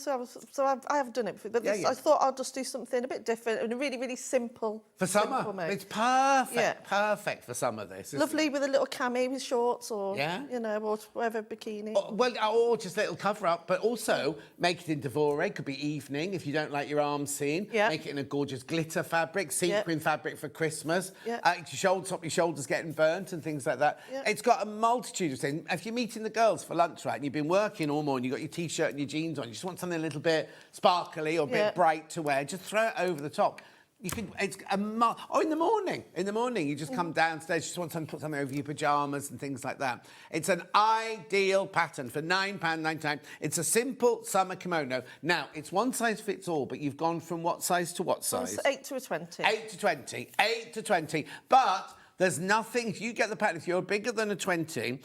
I have done it before. But I thought I'll just do something a bit different and a really, really simple. For summer, it's perfect. Yeah. Perfect for summer. This lovely with a little cami with shorts or you know, or whatever bikini. Or just a little cover up, but also make it in devore. Could be evening if you don't like your arms seen. Yeah. Make it in a gorgeous glitter fabric, sequin fabric for Christmas. Yeah. Stop your shoulders getting burnt and things like that. Yeah. It's got a multitude of things. If you're meeting the girls for lunch, right, and you've been working all morning, you've got your t-shirt and your jeans on, you just want something a little bit sparkly or a bit bright to wear, just throw it over the top. You can. It's a in the morning. In the morning, you just come downstairs. You just want to put something over your pajamas and things like that. It's an ideal pattern for £9.99. It's a simple summer kimono. Now it's one size fits all, but you've gone from what size to what size? It's 8 to a 20. 8 to 20. 8 to 20. But there's nothing, if you get the pattern, if you're bigger than a 20,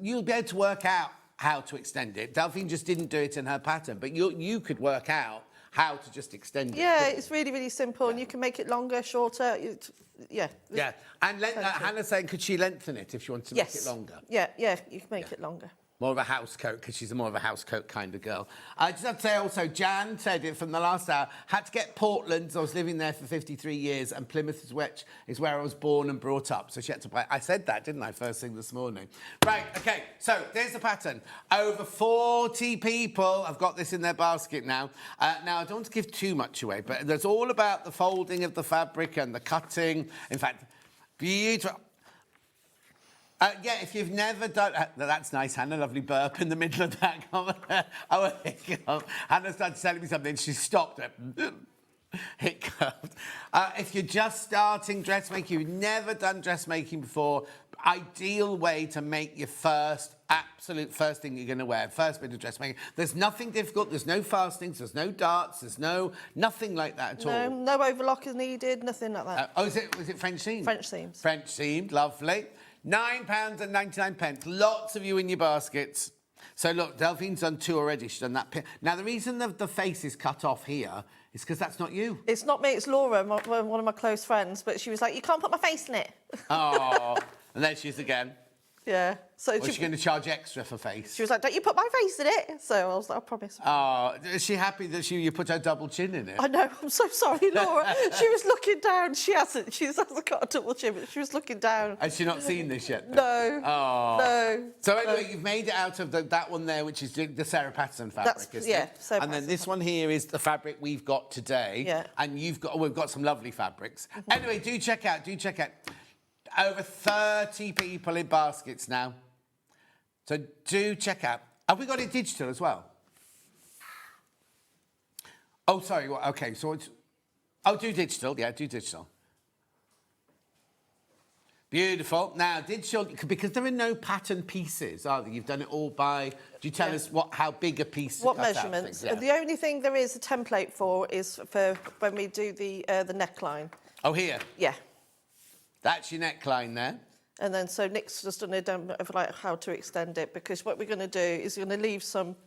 you'll be able to work out how to extend it. Delphine just didn't do it in her pattern, but you could work out how to just extend it. Yeah, it's really, really simple, and you can make it longer, shorter. Yeah. And Hannah's saying, could she lengthen it if she wants to make it longer? Yeah, you can make it longer. More of a house coat, because she's more of a house coat kind of girl. I just have to say also, Jan said it from the last hour, had to get Portland. I was living there for 53 years, and Plymouth is where I was born and brought up. So she had to buy. I said that, didn't I, first thing this morning? Right, OK, so there's the pattern. Over 40 people have got this in their basket now. Now, I don't want to give too much away, but there's all about the folding of the fabric and the cutting. In fact, beautiful. If you've never done... that's nice, Hannah, lovely burp in the middle of that comment. Hannah started telling me something, she stopped it. Hiccuped. If you're just starting dressmaking, you've never done dressmaking before, ideal way to make your absolute first thing you're going to wear, first bit of dressmaking. There's nothing difficult, there's no fastenings, there's no darts, there's nothing like that at all. No overlock is needed, nothing like that. Was it French seamed? French seams. French seamed, lovely. £9.99. Lots of you in your baskets. So look, Delphine's done 2 already. She's done that. Now the reason the face is cut off here is because that's not you. It's not me. It's Laura, one of my close friends. But she was like, "You can't put my face in it." Oh, and there she is again. Yeah. So was she going to charge extra for face? She was like, "Don't you put my face in it?" So I was like, "I promise." Oh, is she happy that you put her double chin in it? I know. I'm so sorry, Laura. She was looking down. She hasn't got a double chin, but she was looking down. Has she not seen this yet? No. Oh. No. So anyway, you've made it out of that one there, which is the Sarah Patterson fabric, isn't it? Sarah and then this one here is the fabric we've got today. Yeah. And we've got some lovely fabrics. Anyway, do check out. Over 30 people in baskets now. So do check out. Have we got it digital as well? Oh, sorry. OK, so it's... Oh, do digital. Yeah, do digital. Beautiful. Now, digital, because there are no pattern pieces, are there? You've done it all by... Do you tell us how big a piece... What measurements? The only thing there is a template for is for when we do the neckline. Oh, here? Yeah. That's your neckline there. And then, so Nick's just done a demo of like how to extend it, because what we're going to do is we're going to leave some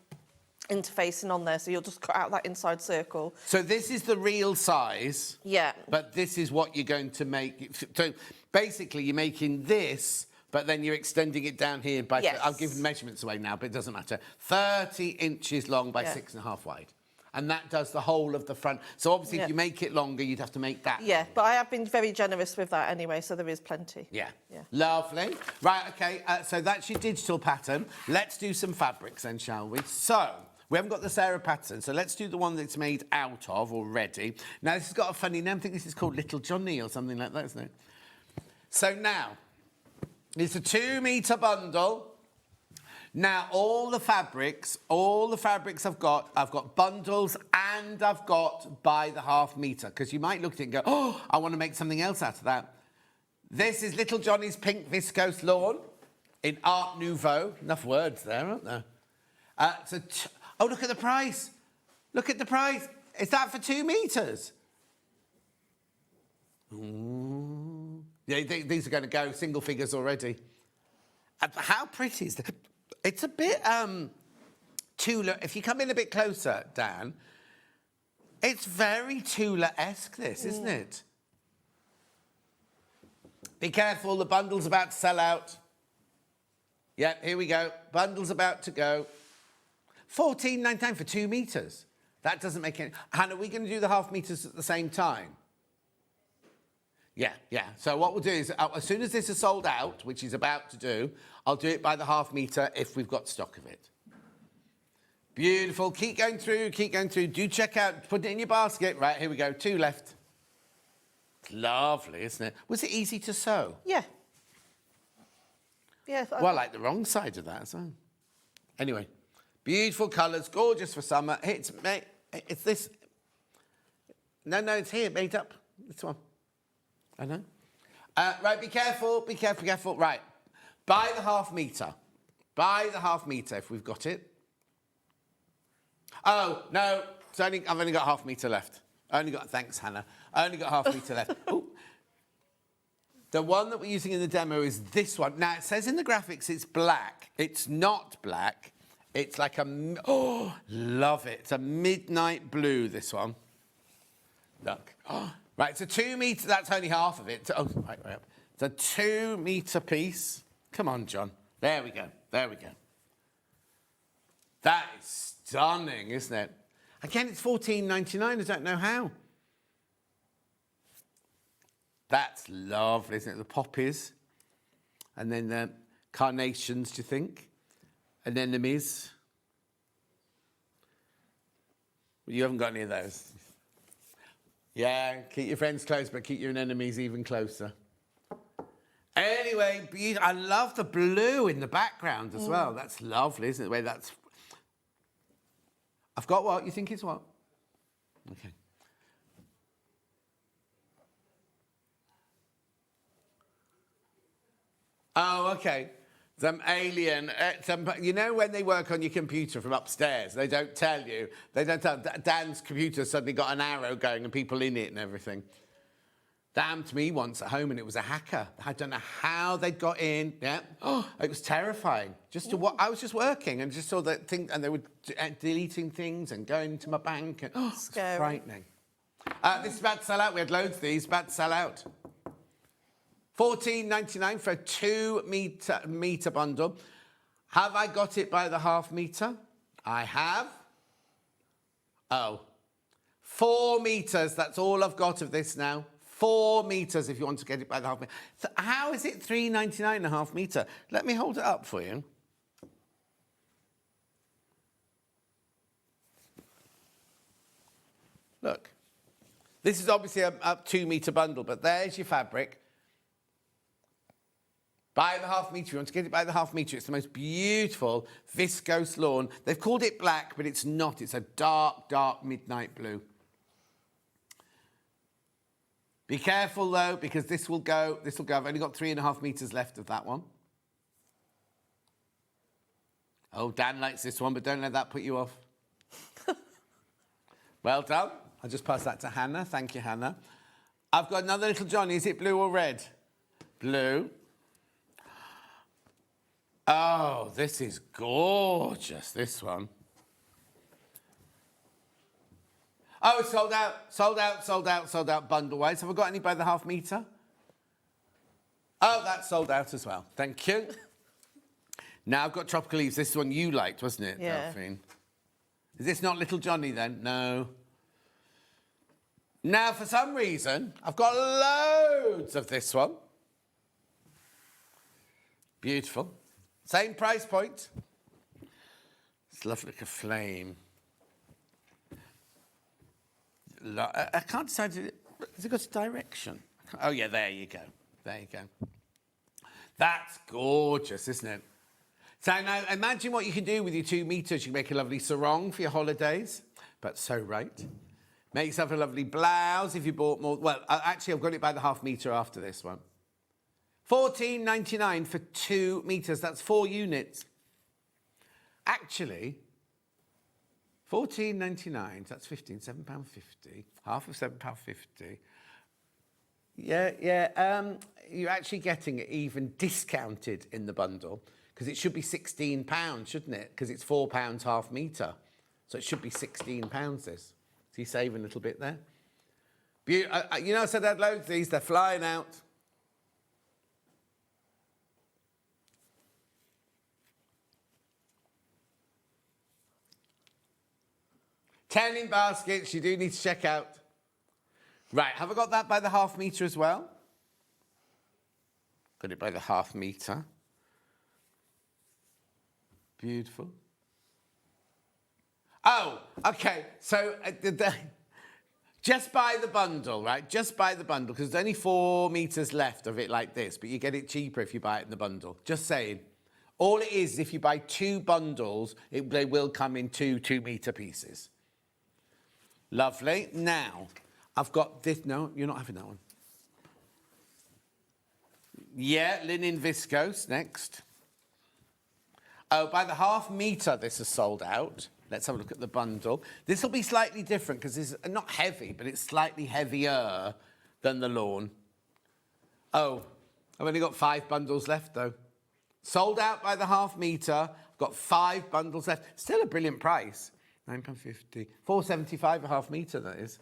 interfacing on there, so you'll just cut out that inside circle. So this is the real size. Yeah. But this is what you're going to make. So basically, you're making this, but then you're extending it down here by... Yes. I've given measurements away now, but it doesn't matter. 30 inches long by 6.5 wide. And that does the whole of the front. So obviously, if you make it longer, you'd have to make that. Yeah, but I have been very generous with that anyway, so there is plenty. Yeah. Lovely. Right, OK, so that's your digital pattern. Let's do some fabrics then, shall we? So, We haven't got the Sarah pattern, so let's do the one that's made out of already. Now, this has got a funny name. I think this is called Little Johnny or something like that, isn't it? So now, it's a 2-metre bundle. Now, all the fabrics I've got bundles and I've got by the half metre, because you might look at it and go, oh, I want to make something else out of that. This is Little Johnny's Pink Viscose Lawn in Art Nouveau. Enough words there, aren't there? Oh, look at the price. Look at the price. Is that for 2 metres? Ooh. Yeah, these are going to go single figures already. How pretty is that? It's a bit Tula. If you come in a bit closer, Dan, it's very Tula-esque, this, isn't it? Be careful, the bundle's about to sell out. Yeah, here we go. Bundle's about to go. $14.99 for 2 metres. That doesn't make any... Hannah, are we going to do the half metres at the same time? Yeah. So what we'll do is, as soon as this is sold out, which is about to do, I'll do it by the half metre if we've got stock of it. Beautiful. Keep going through. Do check out, put it in your basket. Right, here we go. 2 left. It's lovely, isn't it? Was it easy to sew? Yeah. Yeah. Well, I like the wrong side of that, so... Anyway, beautiful colours, gorgeous for summer. It's this... No, it's here, made up. This one. I know. Right, be careful. Right, by the half metre. By the half metre, if we've got it. Oh, no, I've only got half metre left. Thanks, Hannah. I only got half metre left. Ooh. The one that we're using in the demo is this one. Now, it says in the graphics it's black. It's not black. It's like oh, love it. It's a midnight blue, this one. Look. Oh. Right, it's a 2 metre, that's only half of it. Oh, right up. It's a 2 metre piece. Come on, John. There we go. That is stunning, isn't it? Again, it's $14.99. I don't know how. That's lovely, isn't it? The poppies. And then the carnations, do you think? Anemones. You haven't got any of those. Yeah, keep your friends close, but keep your enemies even closer. Anyway, I love the blue in the background as well. That's lovely, isn't it? The way that's... I've got what? You think it's what? Okay. Oh, okay. Some alien, you know when they work on your computer from upstairs, they don't tell you. They don't tell. Dan's computer suddenly got an arrow going and people in it and everything. That happened to me once at home and it was a hacker. I don't know how they'd got in. Yeah. Oh, it was terrifying. I was just working and just saw that thing and they were deleting things and going into my bank. And, oh, it's frightening. This is about to sell out. We had loads of these, about to sell out. $14.99 for a 2 metre bundle. Have I got it by the half metre? I have. Oh, 4 metres. That's all I've got of this now. 4 metres if you want to get it by the half metre. So how is it $3.99 a half metre? Let me hold it up for you. Look. This is obviously a 2 metre bundle, but there's your fabric. By the half metre, you want to get it by the half metre. It's the most beautiful viscose lawn. They've called it black, but it's not. It's a dark, dark midnight blue. Be careful, though, because this will go. I've only got 3.5 metres left of that one. Oh, Dan likes this one, but don't let that put you off. Well done. I'll just pass that to Hannah. Thank you, Hannah. I've got another little Johnny. Is it blue or red? Blue. Oh, this is gorgeous, this one. Oh, sold out, bundle-wise. Have I got any by the half metre? Oh, that's sold out as well. Thank you. Now I've got tropical leaves. This one you liked, wasn't it, yeah. Delphine? Is this not Little Johnny then? No. Now, for some reason, I've got loads of this one. Beautiful. Same price point. It's lovely like a flame. I can't decide. Has it got a direction? Oh, yeah, there you go. There you go. That's gorgeous, isn't it? So now imagine what you can do with your 2 meters. You can make a lovely sarong for your holidays. But so right. Make yourself a lovely blouse if you bought more. Well, actually, I've got it by the half metre after this one. $14.99 for 2 metres. That's 4 units. Actually, $14.99, that's 15, £7.50. Half of £7.50. Yeah. You're actually getting it even discounted in the bundle because it should be £16, shouldn't it? Because it's £4 half metre. So it should be £16, this. So you save a little bit there. You know, I said I had loads of these. They're flying out. $10 in baskets. You do need to check out. Right, have I got that by the half metre as well? Got it by the half metre. Beautiful. Oh, okay. So just buy the bundle, right? Just buy the bundle because there's only 4 meters left of it like this, but you get it cheaper if you buy it in the bundle. Just saying. All it is if you buy 2 bundles, they will come in 2 2-meter pieces. Lovely. Now, I've got this. No, you're not having that one. Yeah, linen viscose next. Oh, by the half metre, this is sold out. Let's have a look at the bundle. This will be slightly different because it's not heavy, but it's slightly heavier than the lawn. Oh, I've only got 5 bundles left, though. Sold out by the half metre. I've got 5 bundles left. Still a brilliant price. £9.50. £4.75 a half metre, that is.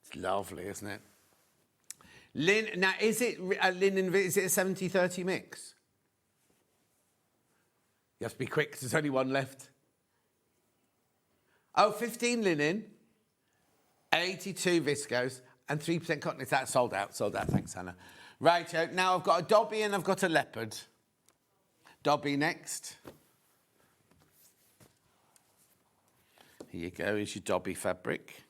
It's lovely, isn't it? Now, is it a linen? Is it a 70-30 mix? You have to be quick because there's only one left. Oh, 15 linen, 82 viscose, and 3% cotton. Is that sold out? Sold out, thanks, Hannah. Right, now I've got a Dobby and I've got a leopard. Dobby next. Here you go, here's your Dobby fabric.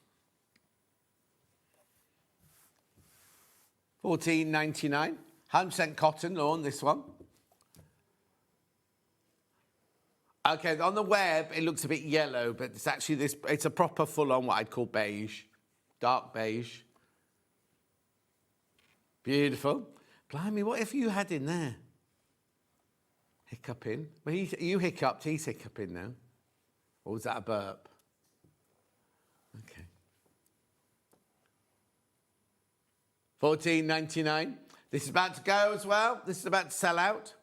$14.99. 100% cotton lawn, this one. Okay, on the web, it looks a bit yellow, but it's actually this, it's a proper full-on what I'd call beige. Dark beige. Beautiful. Blimey, what have you had in there? Hiccuping. Well, you hiccuped, he's hiccuping now. Or was that a burp? Okay. $14.99. This is about to go as well. This is about to sell out.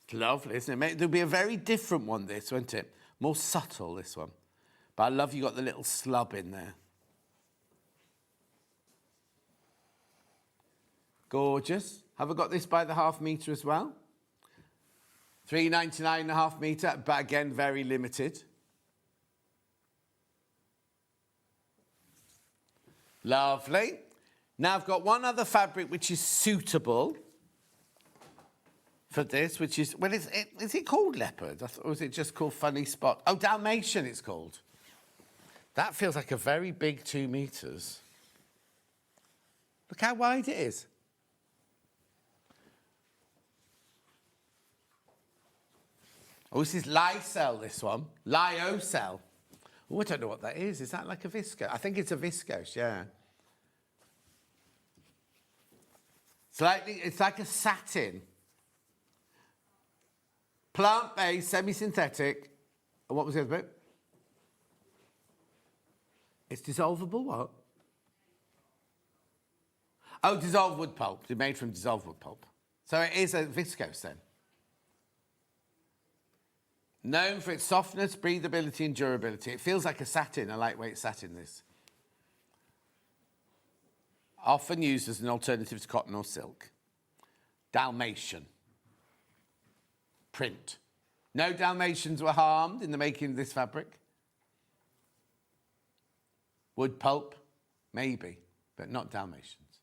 It's lovely, isn't it? There'll be a very different one, this, won't it? More subtle, this one. But I love you got the little slub in there. Gorgeous. Have I got this by the half metre as well? $3.99 a half metre, but again, very limited. Lovely. Now I've got one other fabric which is suitable for this, which is, well, is it called leopard? Or is it just called funny spot? Oh, Dalmatian it's called. That feels like a very big 2 meters. Look how wide it is. Oh, this is Lyocell, this one. Lyocell. Oh, I don't know what that is. Is that like a viscose? I think it's a viscose, yeah. It's like a satin. Plant-based, semi-synthetic. And what was the other bit? It's dissolvable, what? Oh, dissolved wood pulp. It's made from dissolved wood pulp. So it is a viscose then. Known for its softness, breathability and durability. It feels like a satin, a lightweight satin, this. Often used as an alternative to cotton or silk. Dalmatian. Print. No Dalmatians were harmed in the making of this fabric. Wood pulp, maybe, but not Dalmatians.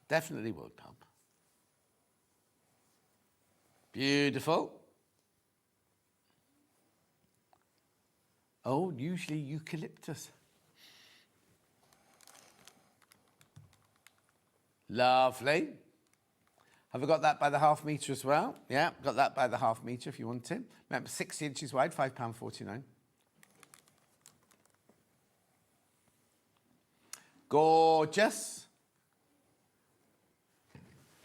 Definitely wood pulp. Beautiful. Oh, usually eucalyptus. Lovely. Have I got that by the ½ metre as well? Yeah, got that by the ½ metre if you want it. Remember, 60 inches wide, £5.49. Gorgeous.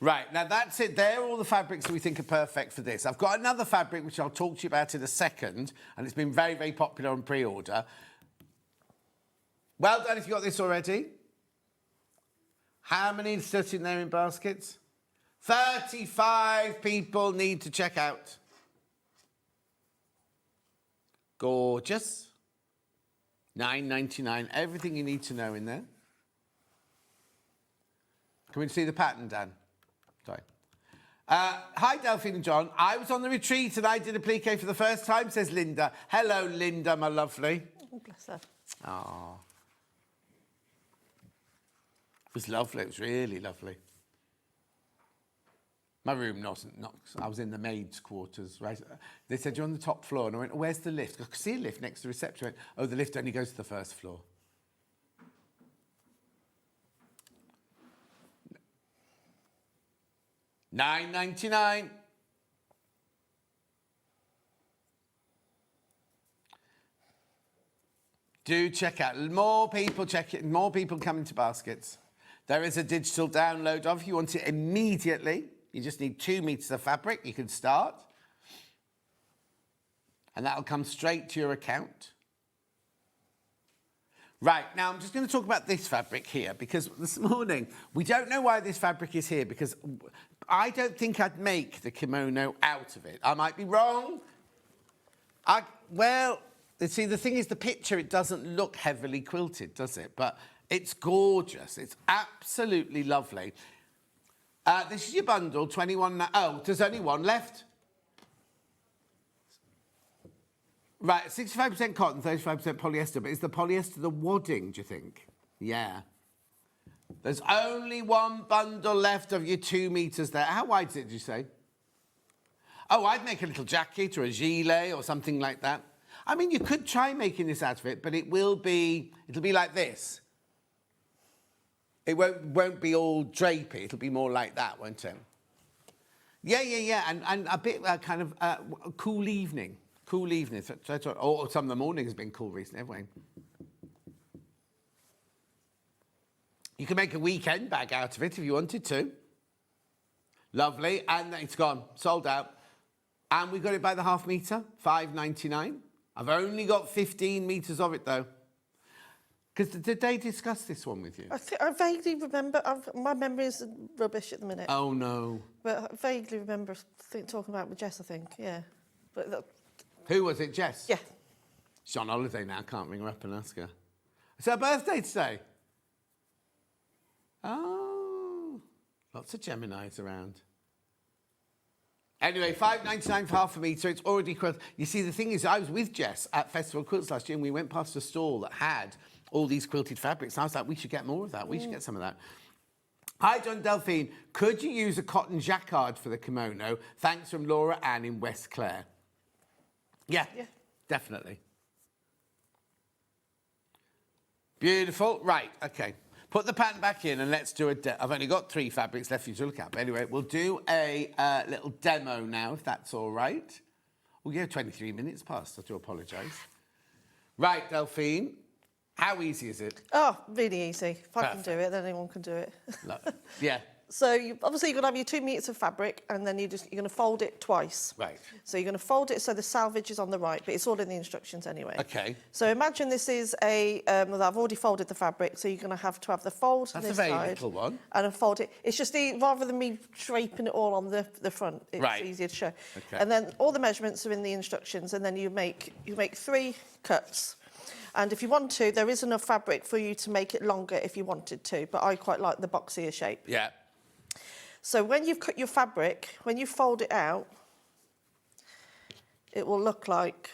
Right, now that's it. They're all the fabrics that we think are perfect for this. I've got another fabric which I'll talk to you about in a second, and it's been very, very popular on pre-order. Well done if you got this already. How many are sitting there in baskets? 35 people need to check out. Gorgeous. £9.99. Everything you need to know in there. Can we see the pattern, Dan? Sorry. Hi, Delphine and John. I was on the retreat and I did applique for the first time, says Linda. Hello, Linda, my lovely. Oh, bless her. Oh. It was lovely. It was really lovely. My room wasn't. I was in the maid's quarters, right? They said, you're on the top floor. And I went, where's the lift? I could see a lift next to the reception. I went, oh, the lift only goes to the first floor. $9.99. Do check out. More people check it. More people come into baskets. There is a digital download of. If you want it immediately, you just need 2 meters of fabric. You can start. And that'll come straight to your account. Right, now I'm just going to talk about this fabric here because this morning, we don't know why this fabric is here because I don't think I'd make the kimono out of it. I might be wrong. Well, see, the thing is, the picture, it doesn't look heavily quilted, does it? But it's gorgeous. It's absolutely lovely. This is your bundle, 21... Oh, there's only one left. Right, 65% cotton, 35% polyester. But is the polyester the wadding, do you think? Yeah. There's only one bundle left of your 2 meters there. How wide is it, did you say? Oh, I'd make a little jacket or a gilet or something like that. I mean, you could try making this out of it, but it'll be like this. It won't be all drapey. It'll be more like that, won't it? Yeah. And a bit kind of cool evening. Cool evening. Or some of the morning has been cool recently, haven't we? You can make a weekend bag out of it if you wanted to. Lovely. And it's gone. Sold out. And we got it by the ½ metre, $5.99. I've only got 15 metres of it, though. Because did they discuss this one with you? I vaguely remember. My memory is rubbish at the minute. Oh, no. But I vaguely remember talking about it with Jess, I think, yeah. But who was it, Jess? Yeah. She's on holiday now. Can't ring her up and ask her. It's her birthday today. Oh. Lots of Geminis around. Anyway, $5.99 for ½ metre. It's already quilted. You see, the thing is, I was with Jess at Festival Quilts last year and we went past a stall that had all these quilted fabrics. I was like, we should get more of that. We should get some of that. Hi, John Delphine. Could you use a cotton jacquard for the kimono? Thanks from Laura Ann in West Clare. Yeah, definitely. Beautiful. Right, OK. Put the pattern back in and let's do I've only got 3 fabrics left for you to look at. But anyway, we'll do a little demo now, if that's all right. We'll go 23 minutes past. I do apologise. Right, Delphine. How easy is it? Oh, really easy. If I can do it, then anyone can do it. Yeah. So obviously you're going to have your 2 meters of fabric and then you're going to fold it twice. Right. So you're going to fold it so the salvage is on the right, but it's all in the instructions anyway. OK. So imagine this is I've already folded the fabric, so you're going to have the fold on this side. That's a very little one. And fold it. It's just rather than me draping it all on the front, it's easier to show. Okay. And then all the measurements are in the instructions, and then you make 3 cuts. And if you want to, there is enough fabric for you to make it longer if you wanted to, but I quite like the boxier shape. Yeah. So when you've cut your fabric, when you fold it out, it will look like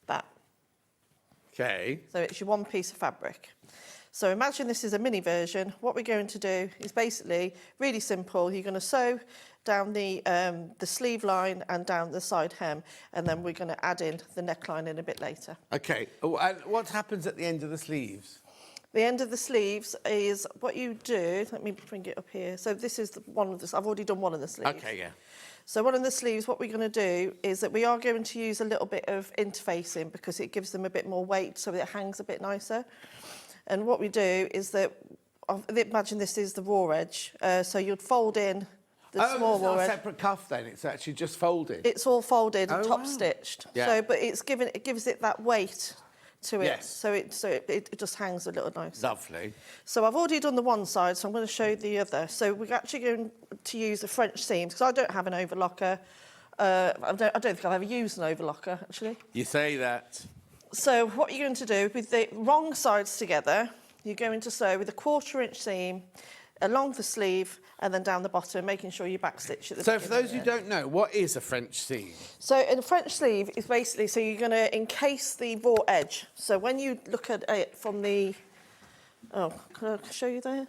that. OK. So it's your 1 piece of fabric. So imagine this is a mini version. What we're going to do is basically really simple. You're going to sew down the sleeve line and down the side hem, and then we're going to add in the neckline in a bit later. Okay. Oh, and what happens at the end of the sleeves? The end of the sleeves is what you do. Let me bring it up here. So this is one of the. I've already done one of the sleeves. Okay, yeah. So one of the sleeves, what we're going to do is that we are going to use a little bit of interfacing because it gives them a bit more weight, so it hangs a bit nicer. And what we do is that, imagine this is the raw edge. So you'd fold in the small raw edge. Oh, it's not a separate cuff then. It's actually just folded. It's all folded and top wow. stitched. Yeah. So, but it gives it that weight to it. Yes. So it just hangs a little nice. Lovely. So I've already done the one side, so I'm going to show you the other. So we're actually going to use a French seam because I don't have an overlocker. I don't think I've ever used an overlocker actually. You say that. So what you're going to do with the wrong sides together, you're going to sew with a 1/4 inch seam along the sleeve and then down the bottom, making sure you backstitch at the So for beginning those who don't know, what is a French seam? So in a French sleeve is basically, so you're going to encase the raw edge. So when you look at it from the, can I show you there?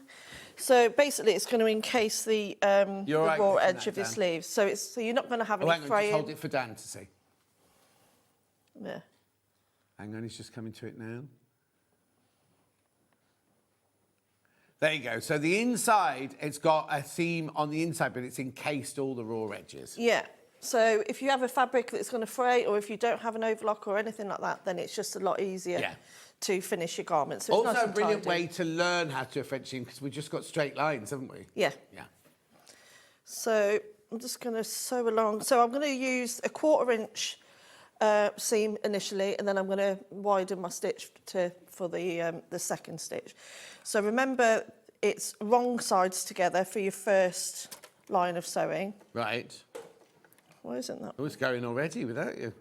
So basically it's going to encase the raw edge of your sleeve. So you're not going to have any hang on, fraying. just hold it for Dan to see. Yeah. Hang on, he's just coming to it now. There you go. So the inside, it's got a seam on the inside, but it's encased all the raw edges. Yeah. So if you have a fabric that's going to fray, or if you don't have an overlock or anything like that, then it's just a lot easier to finish your garments. So it's Also nice a and brilliant tidy. way to learn how to do a French seam because we've just got straight lines, haven't we? Yeah. Yeah. So I'm just going to sew along. So I'm going to use a 1/4 inch seam initially, and then I'm going to widen my stitch for the second stitch. So remember, it's wrong sides together for your first line of sewing. Right. Why isn't that? Oh, it's going already without you.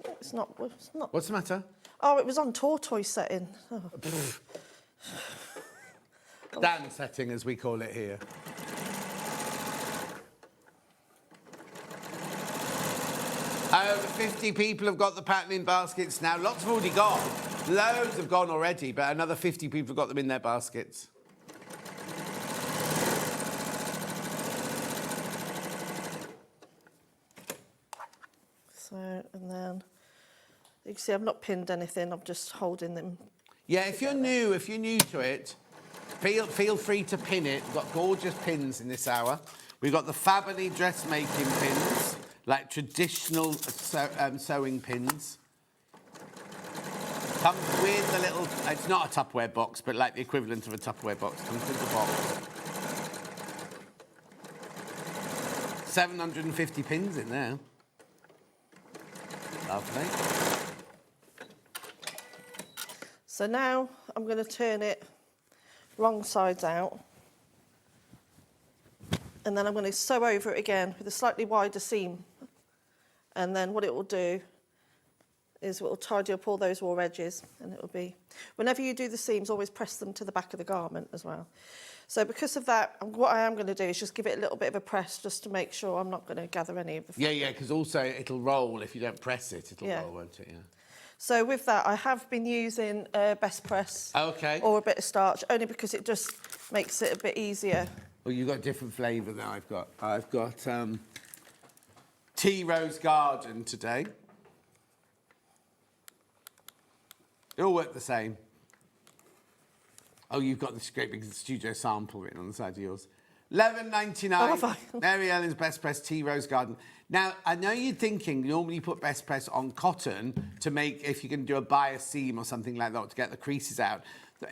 It's not. What's the matter? Oh, it was on tortoise setting. Oh. Dan setting, as we call it here. Over 50 people have got the pattern in baskets now. Lots have already gone. Loads have gone already, but another 50 people have got them in their baskets. So, and then you can see I've not pinned anything. I'm just holding them. Yeah, if you're new to it, feel free to pin it. We've got gorgeous pins in this hour. We've got the Fabony dressmaking pins, like traditional sewing pins. Comes with the little, it's not a Tupperware box, but like the equivalent of a Tupperware box. Comes with the box. 750 pins in there. Lovely. So now I'm going to turn it wrong sides out. And then I'm going to sew over it again with a slightly wider seam. And then what it will do is it will tidy up all those raw edges, and it will be, whenever you do the seams, always press them to the back of the garment as well. So because of that, what I am going to do is just give it a little bit of a press just to make sure I'm not going to gather any of the fabric. Yeah, because also it'll roll if you don't press it. It'll roll, won't it? Yeah. So with that, I have been using best press or a bit of starch, only because it just makes it a bit easier. Well, you've got different flavour now. I've got Tea Rose Garden today. They all work the same. Oh, you've got this great big studio sample written on the side of yours. £11.99. Oh, have I? Mary Ellen's Best Press Tea Rose Garden. Now, I know you're thinking normally you put Best Press on cotton to make, if you're going to do a bias seam or something like that, to get the creases out.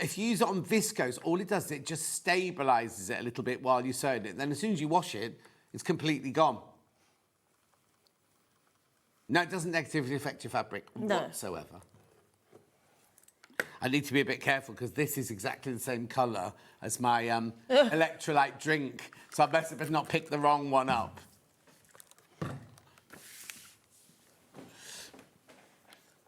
If you use it on viscose, all it does is it just stabilises it a little bit while you're sewing it. Then as soon as you wash it, it's completely gone. No, it doesn't negatively affect your fabric whatsoever. I need to be a bit careful because this is exactly the same colour as my electrolyte drink, so I better not pick the wrong one up.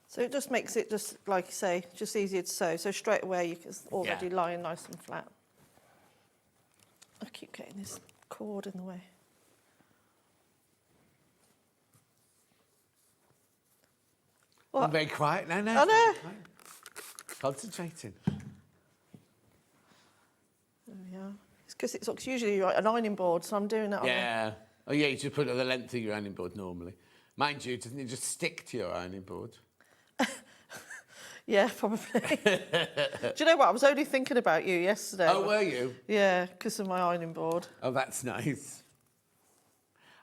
So it just makes it, just like you say, just easier to sew. So straight away, it's already lying nice and flat. I keep getting this cord in the way. What? I'm very quiet now. I know. Concentrating. There we are. because it's usually like an ironing board, so I'm doing it on Yeah. Oh, yeah, you just put it on the length of your ironing board normally. Mind you, doesn't it just stick to your ironing board? Yeah, probably. Do you know what? I was only thinking about you yesterday. Oh, were you? Yeah, because of my ironing board. Oh, that's nice.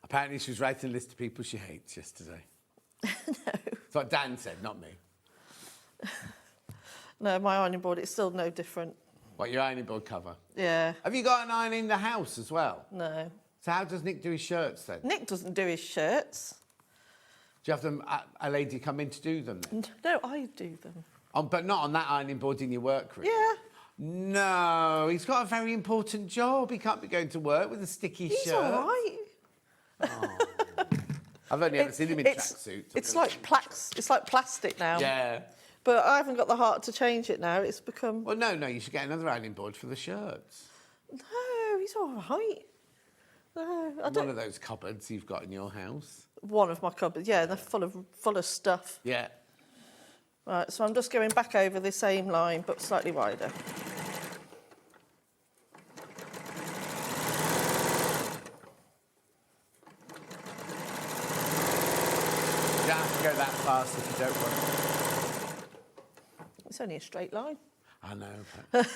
Apparently she was writing a list of people she hates yesterday. No. That's what Dan said, not me. No, my ironing board, it's still no different. What, your ironing board cover? Yeah. Have you got an iron in the house as well? No. So how does Nick do his shirts then? Nick doesn't do his shirts. Do you have them, a lady come in to do them then? No, I do them. But not on that ironing board in your workroom? Yeah. No, he's got a very important job. He can't be going to work with a sticky He's shirt. all right. Oh. I've only ever seen him in tracksuits. It's like plastic now. Yeah. But I haven't got the heart to change it now. It's become... Well, no, you should get another ironing board for the shirts. No, he's all right. No, I don't... One of those cupboards you've got in your house. One of my cupboards, yeah, they're full of stuff. Yeah. Right, so I'm just going back over the same line, but slightly wider. You don't have to go that fast if you don't want. It's only a straight line. I know. But...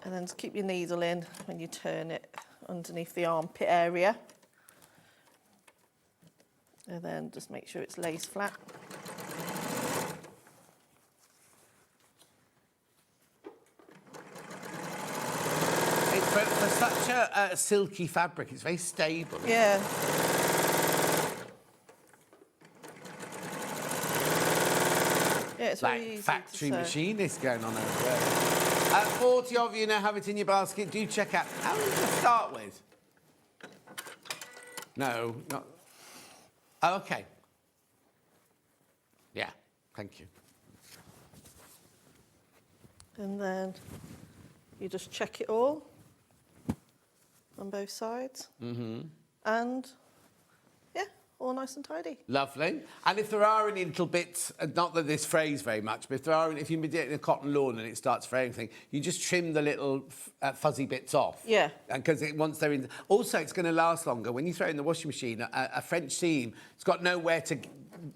And then just keep your needle in when you turn it underneath the armpit area. And then just make sure it's lace flat. It's for such a silky fabric, it's very stable. Yeah. Yeah, it's Like really easy factory to sew. machinist going on over there. 40 of you now have it in your basket. Do check out. How many to start with? No, not... Oh, OK. Yeah, thank you. And then you just check it all on both sides. Mm-hmm. And, yeah, all nice and tidy. Lovely. And if there are any little bits, not that this frays very much, but if there are, if you've been doing a cotton lawn and it starts fraying thing, you just trim the little fuzzy bits off. Yeah. Because once they're in... Also, it's going to last longer. When you throw it in the washing machine, a French seam, it's got nowhere to...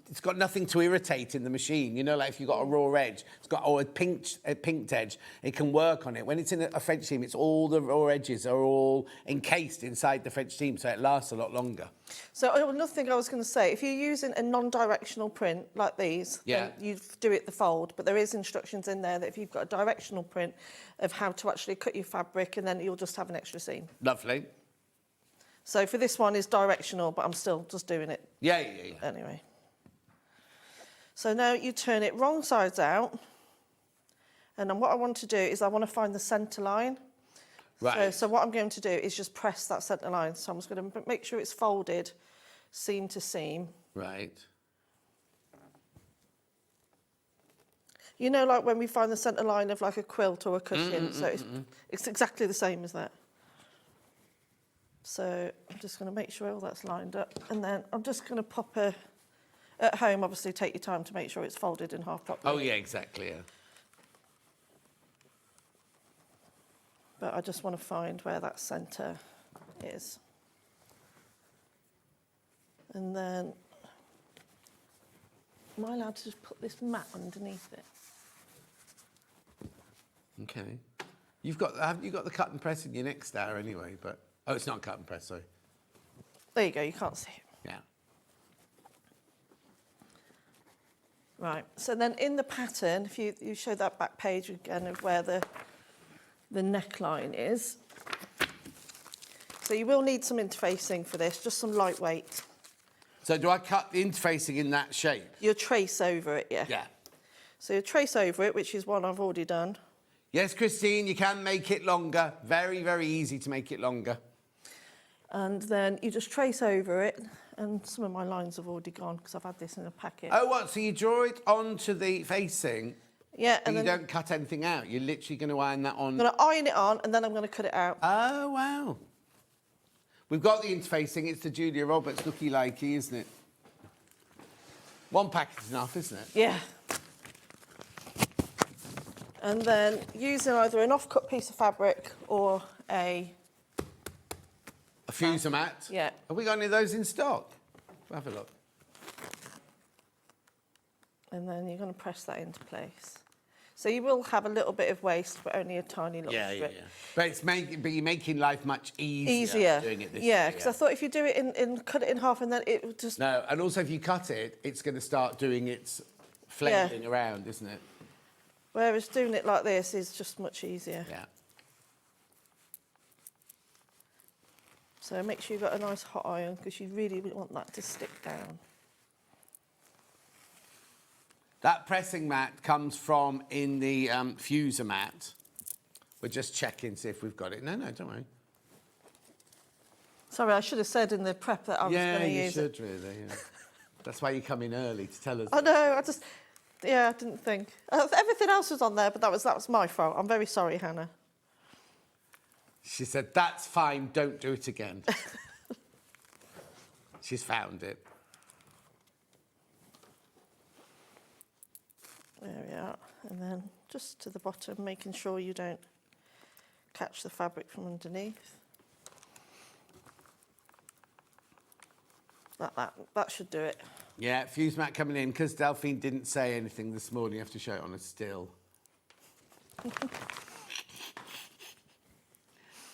It's got nothing to irritate in the machine. You know, like if you've got a raw edge, it's got or a pinked edge, it can work on it. When it's in a French seam, it's all the raw edges are all encased inside the French seam, so it lasts a lot longer. So another thing I was going to say, if you're using a non-directional print like these, then you do it the fold, but there is instructions in there that if you've got a directional print of how to actually cut your fabric, and then you'll just have an extra seam. Lovely. So for this one, it's directional, but I'm still just doing it. Yeah. Anyway. So now you turn it wrong sides out, and then what I want to do is I want to find the centre line. Right. So what I'm going to do is just press that centre line. So I'm just going to make sure it's folded seam to seam. Right. You know, like when we find the centre line of like a quilt or a cushion, so it's exactly the same as that. So I'm just going to make sure all that's lined up, and then I'm just going to pop a... At home, obviously, take your time to make sure it's folded in half properly. Oh, yeah, exactly, yeah. But I just want to find where that centre is. And then, am I allowed to just put this mat underneath it? OK. Haven't you got the cut and press in your next hour anyway, but... Oh, it's not cut and press, sorry. There you go, you can't see it. Yeah. Right, so then in the pattern, if you show that back page again of where the neckline is. So you will need some interfacing for this, just some lightweight. So do I cut the interfacing in that shape? You'll trace over it, yeah. Yeah. So you trace over it, which is one I've already done. Yes, Christine, you can make it longer. Very, very easy to make it longer. And then you just trace over it, and some of my lines have already gone because I've had this in a packet. Oh, what? So you draw it onto the facing, yeah, and then you don't cut anything out? You're literally going to iron that on? I'm going to iron it on, and then I'm going to cut it out. Oh, wow. We've got the interfacing. It's the Julia Roberts looky-likey, isn't it? One packet is enough, isn't it? Yeah. And then using either an off-cut piece of fabric or a fuser mat? Yeah. Have we got any of those in stock? Have a look. And then you're going to press that into place. So you will have a little bit of waste, but only a tiny little strip. But you're making life much easier doing it this way. Yeah, because I thought if you do it cut it in half and then it would just... No, and also if you cut it, it's going to start doing its flailing around, isn't it? Whereas doing it like this is just much easier. Yeah. So make sure you've got a nice hot iron because you really want that to stick down. That pressing mat comes from in the fuser mat. We're just checking, see if we've got it. No, don't worry. Sorry, I should have said in the prep that I was going to use it. Yeah, you should really, yeah. That's why you come in early to tell us. I know, I didn't think. Everything else was on there, but that was my fault. I'm very sorry, Hannah. She said, that's fine, don't do it again. She's found it. There we are. And then just to the bottom, making sure you don't catch the fabric from underneath. Like that. That should do it. Yeah, fuse mat coming in. Because Delphine didn't say anything this morning, you have to show it on a still.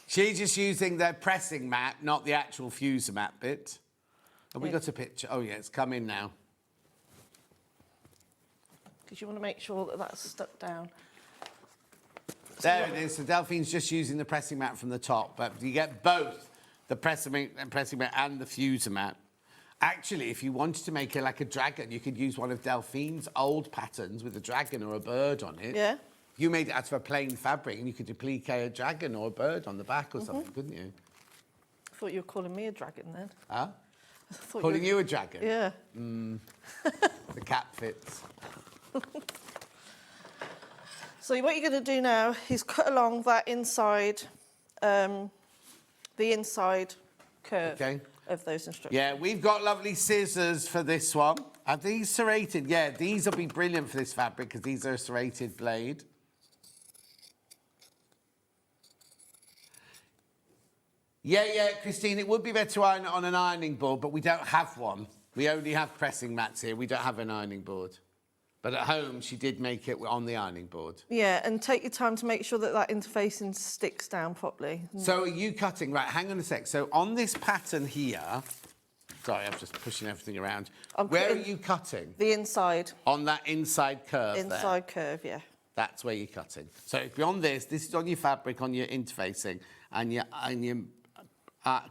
She's just using the pressing mat, not the actual fuser mat bit. Have we got a picture? Oh, yeah, it's come in now. Because you want to make sure that that's stuck down. There it is. So Delphine's just using the pressing mat from the top, but you get both the pressing mat and the fuser mat. Actually, if you wanted to make it like a dragon, you could use one of Delphine's old patterns with a dragon or a bird on it. Yeah. You made it out of a plain fabric, and you could applique a dragon or a bird on the back or something, couldn't you? I thought you were calling me a dragon then. Huh? I thought Calling you a dragon? Yeah. The cat fits. So what you're going to do now is cut along that inside, the inside curve of those instructions. Yeah, we've got lovely scissors for this one. Are these serrated? Yeah, these will be brilliant for this fabric because these are a serrated blade. Yeah, Christine, it would be better to iron it on an ironing board, but we don't have one. We only have pressing mats here. We don't have an ironing board. But at home, she did make it on the ironing board. Yeah, and take your time to make sure that that interfacing sticks down properly. So are you cutting? Right, hang on a sec. So on this pattern here... Sorry, I'm just pushing everything around. Where are you cutting? The inside. On that inside curve Inside curve, yeah. That's where you're cutting. So if you're on this is on your fabric, on your interfacing, and you're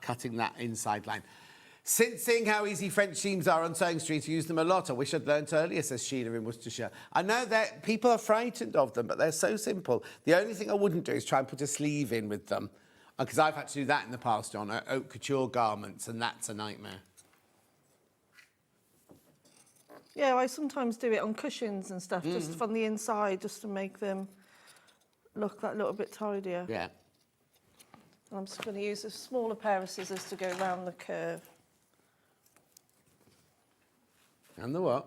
cutting that inside line. Since seeing how easy French seams are on SewingStreet, I use them a lot. I wish I'd learnt earlier, says Sheila in Worcestershire. I know that people are frightened of them, but they're so simple. The only thing I wouldn't do is try and put a sleeve in with them, because I've had to do that in the past on haute couture garments, and that's a nightmare. Yeah, I sometimes do it on cushions and stuff, just from the inside, just to make them look that little bit tidier. Yeah. And I'm just going to use a smaller pair of scissors to go around the curve. And the what?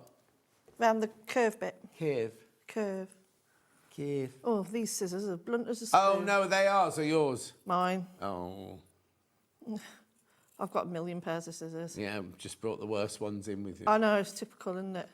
Round the curve bit. Curve. Curve. Curve. Oh, these scissors are blunt as a spoon. Oh, no, they ours or yours? Mine. Oh. I've got a million pairs of scissors. Yeah, just brought the worst ones in with you. I know, it's typical, isn't it?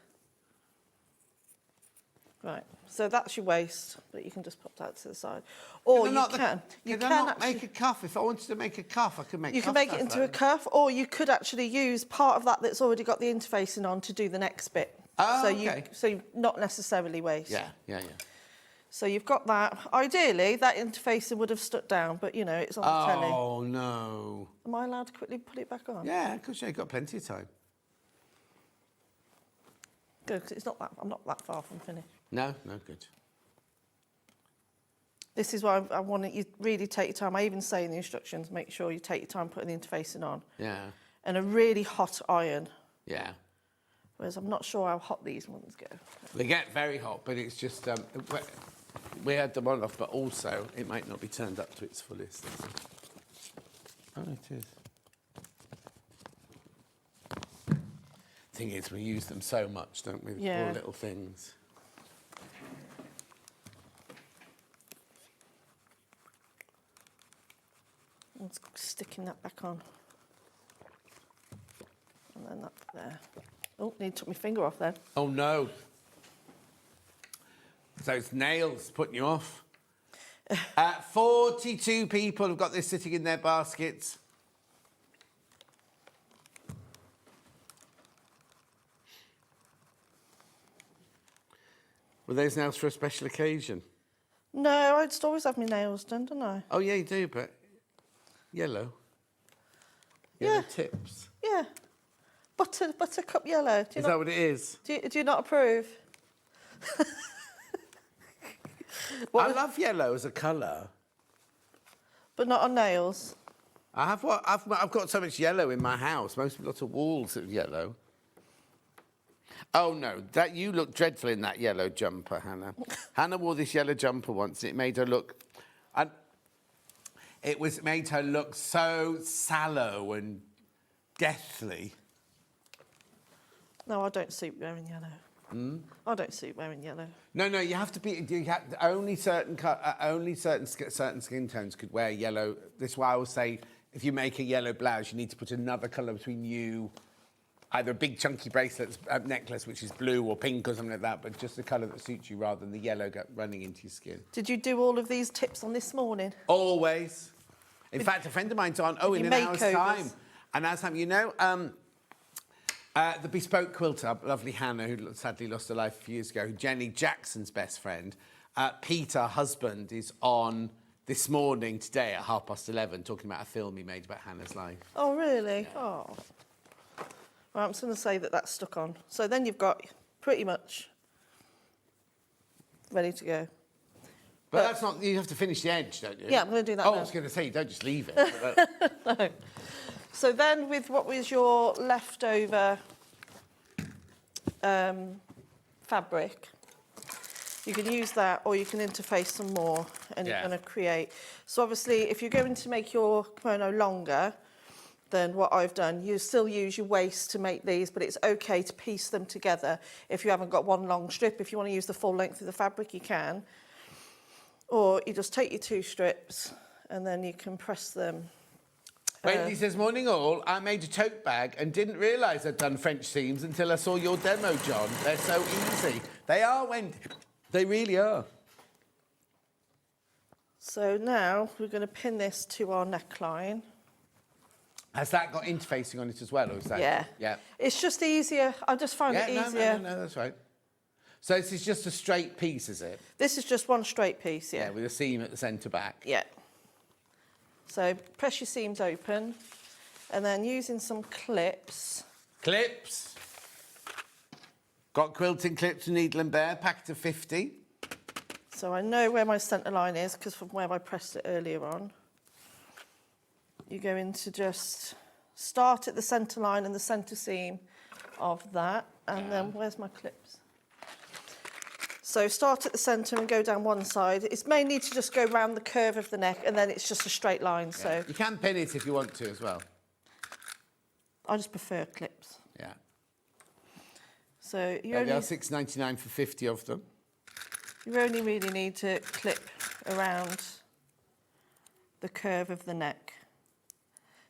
Right, so that's your waist, but you can just pop that to the side. Or you can. You can make a cuff. If I wanted to make a cuff, I could make. You can make it into a cuff, or you could actually use part of that that's already got the interfacing on to do the next bit. Oh, so okay. So not necessarily waist. Yeah. So you've got that. Ideally, that interfacing would have stuck down, but you know it's on the telly. Oh no! Am I allowed to quickly put it back on? Yeah, because you've got plenty of time. Good, because it's not that. I'm not that far from finished. No, good. This is why I want you really take your time. I even say in the instructions, make sure you take your time putting the interfacing on. Yeah. And a really hot iron. Yeah. Whereas I'm not sure how hot these ones go. They get very hot, but it's just we had them on off, but also it might not be turned up to its fullest. Oh, it is. Thing is, we use them so much, don't we? Yeah. All little things. I'm sticking that back on. And then that there. Oh, nearly took my finger off then. Oh, no. So it's nails putting you off. 42 people have got this sitting in their baskets. Were those nails for a special occasion? No, I'd always have my nails done, don't I? Oh, yeah, you do, but yellow. Yellow tips. Yeah. Buttercup yellow. Is that what it is? Do you not approve? I love yellow as a colour. But not on nails? I've got so much yellow in my house. Most lots of walls are yellow. Oh no, you look dreadful in that yellow jumper, Hannah. Hannah wore this yellow jumper once. It made her look, made her look so sallow and deathly. No, I don't suit wearing yellow. I don't suit wearing yellow. No, you have to be. Only certain skin tones could wear yellow. This is why I will say, if you make a yellow blouse, you need to put another colour between you. Either a big chunky bracelet, necklace, which is blue or pink or something like that, but just the colour that suits you rather than the yellow running into your skin. Did you do all of these tips on this morning? Always. In fact, a friend of mine's on, in an hour's time. An hour's time, the bespoke quilter, lovely Hannah, who sadly lost her life a few years ago, Jenny Jackson's best friend, Peter, husband, is on this morning, today at 11:30, talking about a film he made about Hannah's life. Oh, really? Yeah. Oh. Well, I'm just going to say that that's stuck on. So then you've got pretty much ready to go. But that's not, you have to finish the edge, don't you? Yeah, I'm going to do that now. I was going to say, you don't just leave it. No. So then with what was your leftover fabric, you can use that or you can interface some more and you're going to create. So obviously, if you're going to make your kimono longer, then what I've done, you still use your waist to make these, but it's okay to piece them together if you haven't got one long strip. If you want to use the full length of the fabric, you can. Or you just take your 2 strips and then you can press them. Wendy says, morning all, I made a tote bag and didn't realise I'd done French seams until I saw your demo, John. They're so easy. They are, Wendy. They really are. So now we're going to pin this to our neckline. Has that got interfacing on it as well, or is that? Yeah. Yeah. It's just easier. I just found it easier. No, that's right. So this is just a straight piece, is it? This is just one straight piece, yeah. Yeah, with a seam at the centre back. Yeah. So press your seams open, and then using some clips. Clips. Got quilting clips with needle and bear, packet of 50. So I know where my centre line is, because from where I pressed it earlier on. You're going to just start at the centre line and the centre seam of that. And then, where's my clips? So start at the centre and go down one side. It's may need to just go round the curve of the neck and then it's just a straight line, so... You can pin it if you want to as well. I just prefer clips. Yeah. So you They only... are $6.99 for 50 of them. You only really need to clip around the curve of the neck.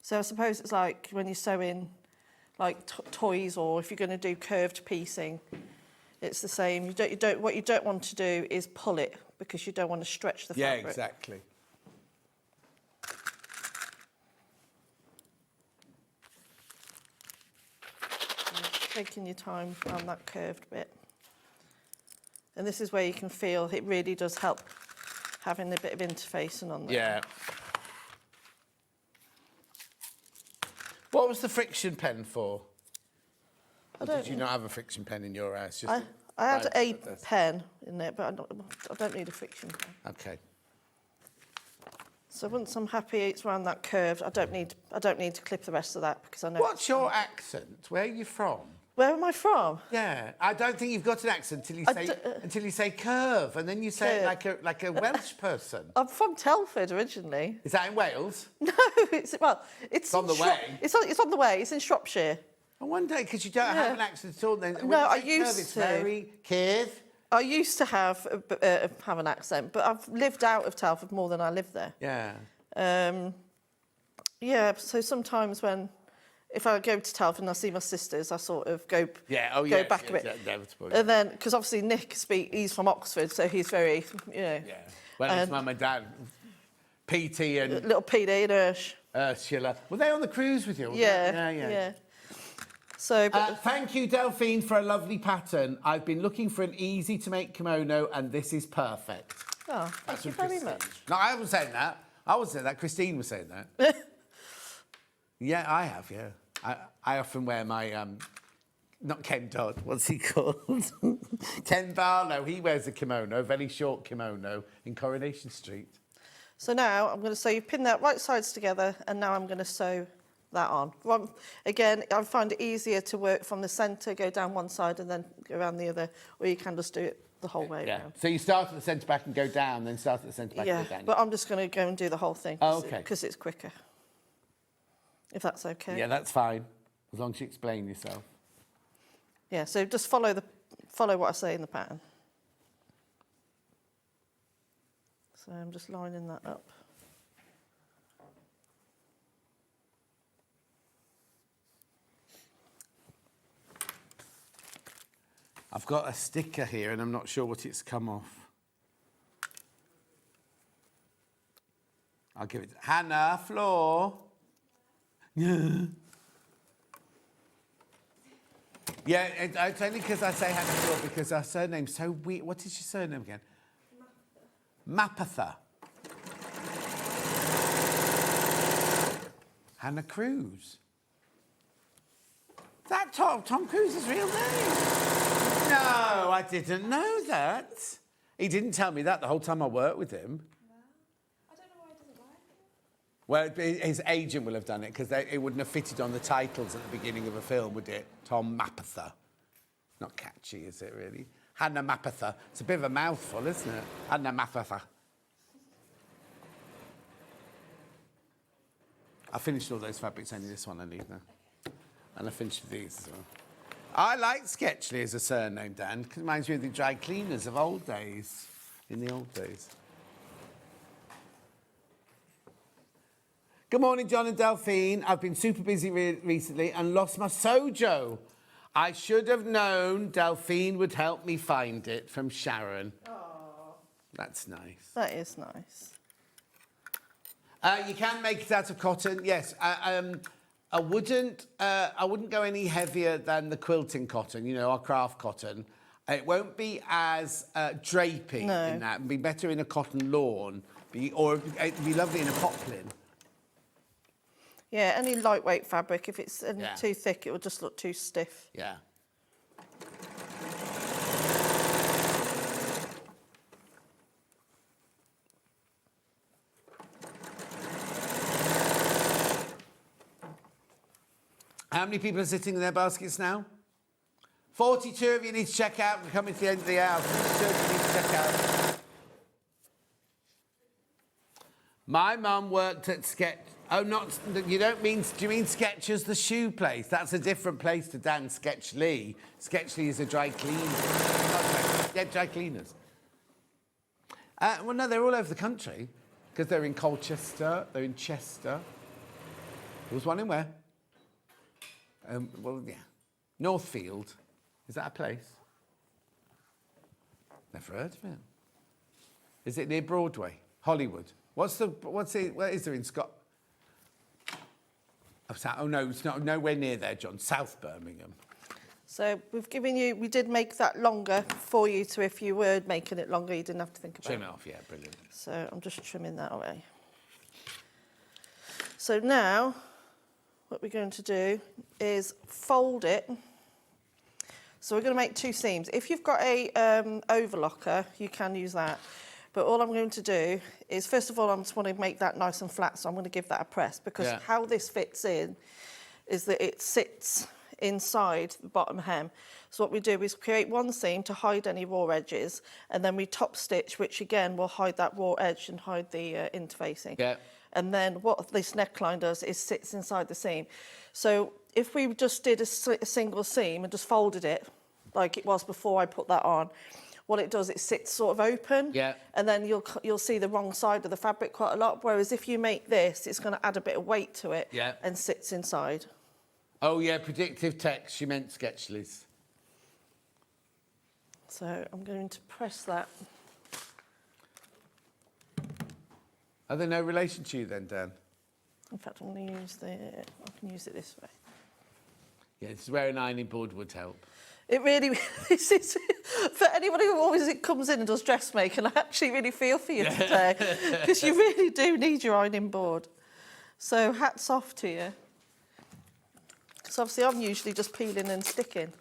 So I suppose it's like when you're sewing like toys, or if you're going to do curved piecing, it's the same. What you don't want to do is pull it because you don't want to stretch the fabric. Yeah, exactly. Taking your time on that curved bit. And this is where you can feel it really does help having a bit of interfacing on there. Yeah. What was the friction pen for? Did you not have a friction pen in your house? Just I had a pen in it, but I don't need a friction pen. Okay. So once I'm happy it's around that curve, I don't need to clip the rest of that because I know. What's your accent? Where are you from? Where am I from? Yeah, I don't think you've got an accent until you say curve, and then you say it like a Welsh person. I'm from Telford originally. Is that in Wales? No, it's on the way. It's on the way. It's in Shropshire. I wonder because you don't have an accent at all. Then No, I used it's to. very curve. I used to have an accent, but I've lived out of Telford more than I lived there. Yeah. Yeah, so sometimes if I go to Telford and I see my sisters, I sort of go back a bit. And then, because obviously Nick he's from Oxford, so he's very, Yeah. Well, it's mum and dad, PT and... Little PD and Ursula. Were they on the cruise with you? Yeah. So, thank you, Delphine, for a lovely pattern. I've been looking for an easy-to-make kimono, and this is perfect. Oh, thank you very much. No, I wasn't saying that. I wasn't saying that. Christine was saying that. Yeah, I have, yeah. I often wear my, not Ken Dodd, what's he called? Ken Barlow, he wears a kimono, a very short kimono in Coronation Street. So now I'm going to sew, you pin that right sides together, and now I'm going to sew that on. Again, I find it easier to work from the centre, go down one side and then go around the other, or you can just do it the whole way around. So you start at the centre back and go down, then start at the centre back and go down. But I'm just going to go and do the whole thing because it's quicker. If that's okay. Yeah, that's fine, as long as you explain yourself. Yeah, so just follow what I say in the pattern. So I'm just lining that up. I've got a sticker here and I'm not sure what it's come off. I'll give it to Hannah, Floor. Yeah. Yeah, it's only because I say Hannah Floor because our surname's so weird. What is your surname again? Mapother. Hannah Cruz. Is that Tom Cruise's real name? No, I didn't know that. He didn't tell me that the whole time I worked with him. Well, his agent will have done it because it wouldn't have fitted on the titles at the beginning of a film, would it? Tom Mapother. Not catchy, is it really? Hannah Mapother. It's a bit of a mouthful, isn't it? Hannah Mapother. I finished all those fabrics, only this one I need now. And I finished with these as well. I like Sketchley as a surname, Dan, because it reminds me of the dry cleaners of old days, in the old days. Good morning, John and Delphine. I've been super busy recently and lost my sojo. I should have known Delphine would help me find it, from Sharon. Oh. That's nice. That is nice. You can make it out of cotton, yes. I wouldn't go any heavier than the quilting cotton, you know, our craft cotton. It won't be as drapey in that. It'd be better in a cotton lawn, or it'd be lovely in a poplin. Yeah, any lightweight fabric. If it's too thick, it will just look too stiff. Yeah. How many people are sitting in their baskets now? 42 of you need to check out. We're coming to the end of the hour. 42 of you need to check out. My mum worked at Oh, not... You don't mean... Do you mean Skechers, the shoe place? That's a different place to Dan Sketchley. Sketchley is a dry cleaner. Yeah, dry cleaners. Well, no, they're all over the country. Because they're in Colchester, they're in Chester. There was one in where? Well, yeah. Northfield. Is that a place? Never heard of it. Is it near Broadway? Hollywood? Where is there in Scotland? Oh, no, it's not nowhere near there, John. South Birmingham. So we did make that longer for you, so if you were making it longer, you didn't have to think about it. Trim it off, yeah, brilliant. So I'm just trimming that away. So now, what we're going to do is fold it. So we're going to make two seams. If you've got a overlocker, you can use that. But all I'm going to do is, first of all, I just want to make that nice and flat, so I'm going to give that a press, because how this fits in is that it sits inside the bottom hem. So what we do is create one seam to hide any raw edges, and then we top stitch, which again will hide that raw edge and hide the interfacing. Yeah. And then what this neckline does is sits inside the seam. So if we just did a single seam and just folded it like it was before I put that on, what it does, it sits sort of open. Yeah. And then you'll see the wrong side of the fabric quite a lot. Whereas if you make this, it's going to add a bit of weight to it. Yeah. And sits inside. Oh, yeah, predictive text. She meant Sketchleys. So I'm going to press that. Are there no relation to you then, Dan? In fact, I'm going to use I can use it this way. Yeah, this is where an ironing board would help. It really, this is, for anybody who always comes in and does dressmaking, I actually really feel for you today, because you really do need your ironing board. So hats off to you. Because obviously I'm usually just peeling and sticking.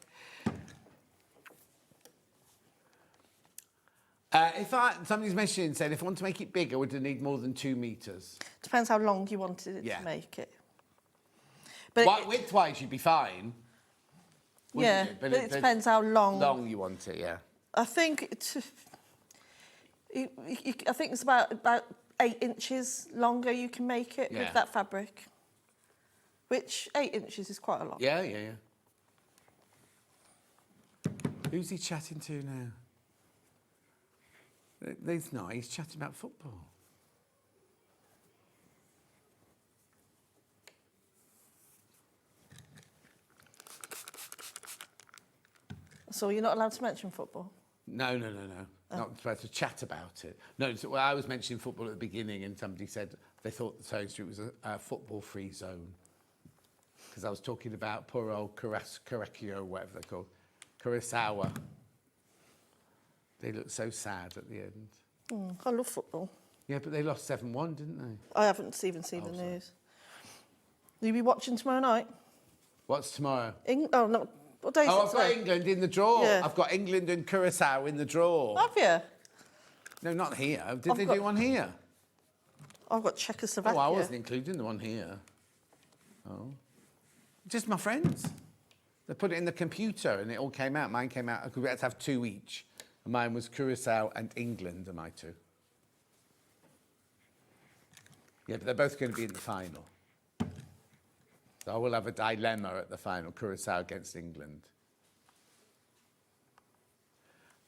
Somebody's mentioned said if I want to make it bigger, would it need more than 2 metres? Depends how long you wanted it Yeah. to make it. But Width-wise, you'd be fine. Yeah, you? but it depends how long. Long you want it, yeah. I think I think it's about 8 inches longer you can make it Yeah. with that fabric. Which 8 inches is quite a lot. Yeah. Who's he chatting to now? He's not. He's chatting about football. So you're not allowed to mention football? No. Not supposed to chat about it. No, so, well, I was mentioning football at the beginning and somebody said they thought the SewingStreet was a football-free zone. Because I was talking about poor old Caraccio, whatever they're called. Kurosawa. They looked so sad at the end. I love football. Yeah, but they lost 7-1, didn't they? I haven't even seen the news. Will you be watching tomorrow night? What's tomorrow? Oh, no. What day is it I've got today? England in the draw. Yeah. I've got England and Curaçao in the draw. Have you? No, not here. Did they do one here? I've got Czechoslovakia. Oh, I wasn't including the one here. Oh. Just my friends. They put it in the computer and it all came out. Mine came out. We had to have 2 each. And mine was Curaçao and England, are my 2. Yeah, but they're both going to be in the final. So I will have a dilemma at the final, Curaçao against England.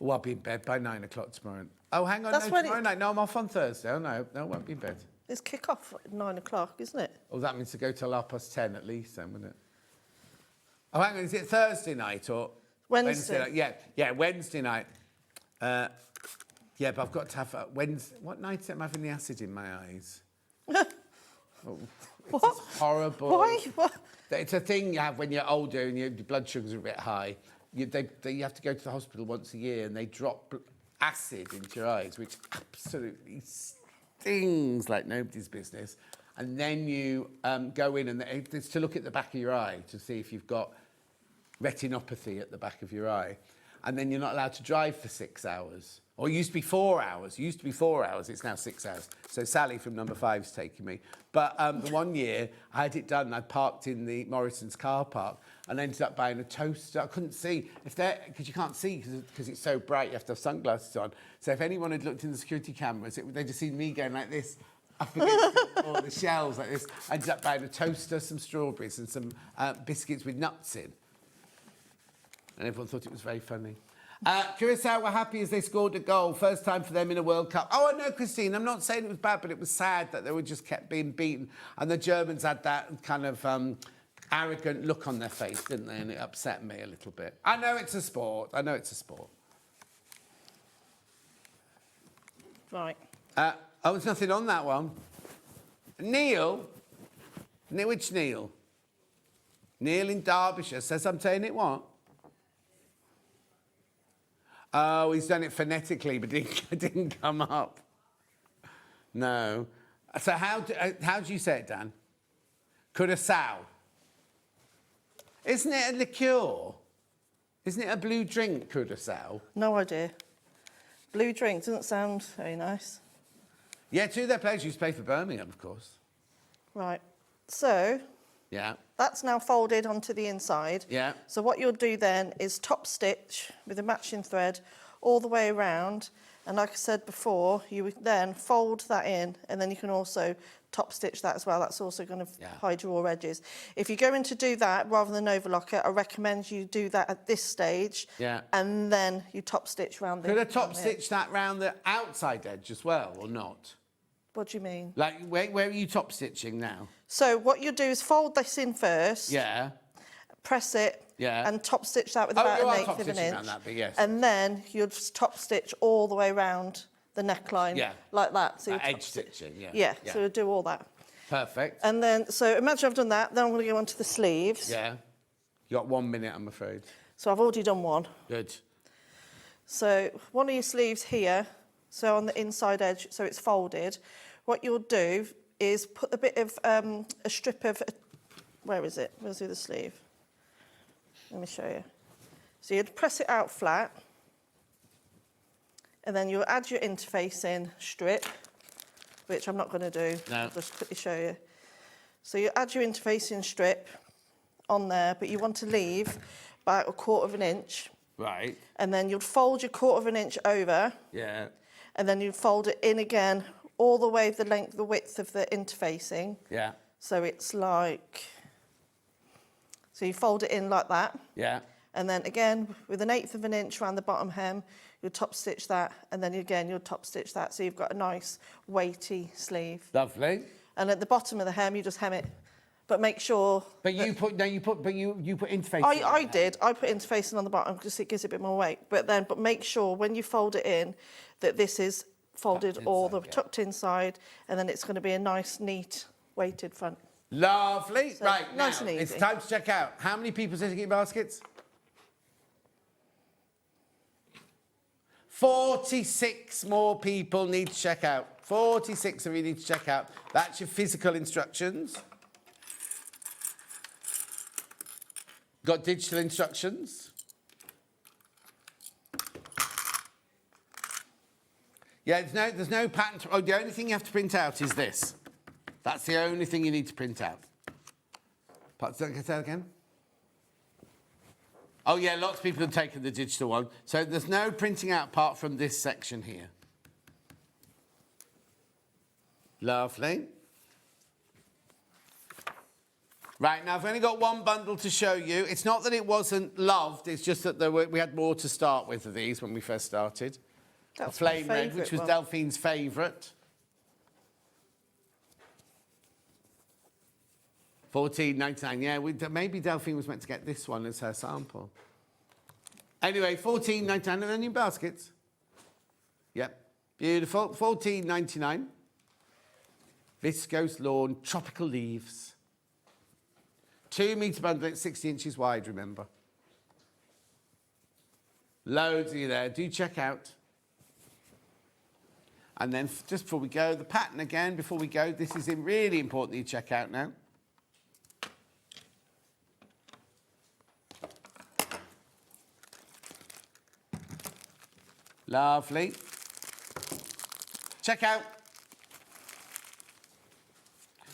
Oh, I'll be in bed by 9 o'clock tomorrow. Oh, hang on, That's no, when tomorrow night. No, I'm off on Thursday. Oh, no, I won't be in bed. It's kick-off at 9 o'clock, isn't it? Oh, that means to go till 10:30 at least then, wouldn't it? Oh, hang on, is it Thursday night or... Wednesday. night? Yeah, Wednesday night. Yeah, but I've got to have... Wednesday. What night am I having the acid in my eyes? Oh, What? it's horrible. Why? What? It's a thing you have when you're older and your blood sugars are a bit high. You have to go to the hospital once a year and they drop acid into your eyes, which absolutely stings like nobody's business. And then you go in and it's to look at the back of your eye to see if you've got retinopathy at the back of your eye. And then you're not allowed to drive for 6 hours. Or it used to be 4 hours. It used to be 4 hours. It's now 6 hours. So Sally from number 5 is taking me. But the one year I had it done. I parked in the Morrison's car park and ended up buying a toaster. I couldn't see because you can't see because it's so bright. You have to have sunglasses on. So if anyone had looked in the security cameras, they'd just seen me going like this up against all the shelves like this. I ended up buying a toaster, some strawberries, and some biscuits with nuts in. And everyone thought it was very funny. Curaçao were happy as they scored a goal. First time for them in a World Cup. Oh, I know, Christine. I'm not saying it was bad, but it was sad that they were just kept being beaten. And the Germans had that kind of arrogant look on their face, didn't they? And it upset me a little bit. I know it's a sport. Right. There's nothing on that one. Neil? Which Neil? Neil in Derbyshire says I'm saying it what? Oh, he's done it phonetically, but it didn't come up. No. So how do you say it, Dan? Curaçao. Isn't it a liqueur? Isn't it a blue drink, Curaçao? No idea. Blue drink doesn't sound very nice. Yeah, 2 of their players used to play for Birmingham, of course. Right. So Yeah. that's now folded onto the inside. Yeah. So what you'll do then is top stitch with a matching thread all the way around. And like I said before, you would then fold that in and then you can also top stitch that as well. That's also going to hide your raw edges. If you're going to do that rather than overlock it, I recommend you do that at this stage. Yeah. And then you top stitch round the. Could I top stitch that round the outside edge as well, or not? What do you mean? Like, where are you top stitching now? So what you do is fold this in first. Yeah. Press it. Yeah. And top stitch that with about an eighth of an inch. That bit, yes. And then you'd top stitch all the way around the neckline. Yeah. Like that. So edge stitching, yeah. Yeah. So you'll do all that. Perfect. And then, so imagine I've done that. Then I'm going to go on to the sleeves. Yeah. You got 1 minute, I'm afraid. So I've already done one. Good. So one of your sleeves here, so on the inside edge, so it's folded. What you'll do is put a bit of a strip of, where is it? Where's the other sleeve? Let me show you. So you'd press it out flat, and then you'll add your interfacing strip, which I'm not going to do. No. I'll just quickly show you. So you add your interfacing strip on there, but you want to leave about 1/4 of an inch. Right. And then you'd fold your 1/4 of an inch over. Yeah. And then you'd fold it in again, all the way the width of the interfacing. Yeah. So it's like, so you fold it in like that. Yeah. And then again, with 1/8 of an inch around the bottom hem, you'll top stitch that, and then again, you'll top stitch that. So you've got a nice weighty sleeve. Lovely. And at the bottom of the hem, you just hem it, but make sure. But you put interfacing. I did. I put interfacing on the bottom because it gives it a bit more weight. But make sure when you fold it in that this is folded tucked inside, and then it's going to be a nice, neat, weighted front. Lovely. So, right, nice now, and easy. it's time to check out. How many people sitting in baskets? 46 more people need to check out. 46 of you need to check out. That's your physical instructions. Got digital instructions. Yeah, there's no pattern. Oh, the only thing you have to print out is this. That's the only thing you need to print out. Get that again? Oh, yeah, lots of people have taken the digital one. So there's no printing out apart from this section here. Lovely. Right, now I've only got one bundle to show you. It's not that it wasn't loved, it's just that we had more to start with of these when we first started. That's a flame red, which was one. Delphine's favourite. $14.99. Yeah, maybe Delphine was meant to get this one as her sample. Anyway, $14.99, and then your baskets. Yep, beautiful. $14.99. Viscose lawn, tropical leaves. 2 metre bundle, it's 60 inches wide, remember. Loads of you there. Do check out. And then just before we go, the pattern again, before we go, this is really important that you check out now. Lovely. Check out.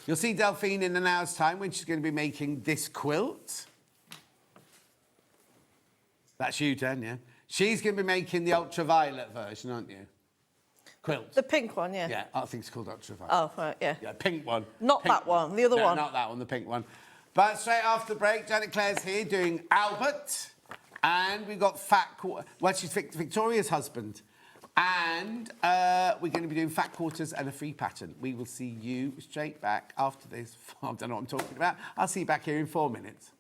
You'll see Delphine in an hour's time when she's going to be making this quilt. That's you, Dan, yeah? She's going to be making the ultraviolet version, aren't you? Quilt. The pink one, yeah. Yeah, I think it's called ultraviolet. Oh, right, yeah. Yeah, pink one. Not Pink that one, the other no, one. Not that one, the pink one. But straight after the break, Janet Clare's here doing Albert. And we've got well, she's Victoria's husband. And we're going to be doing fat quarters and a free pattern. We will see you straight back after this. I don't know what I'm talking about. I'll see you back here in 4 minutes.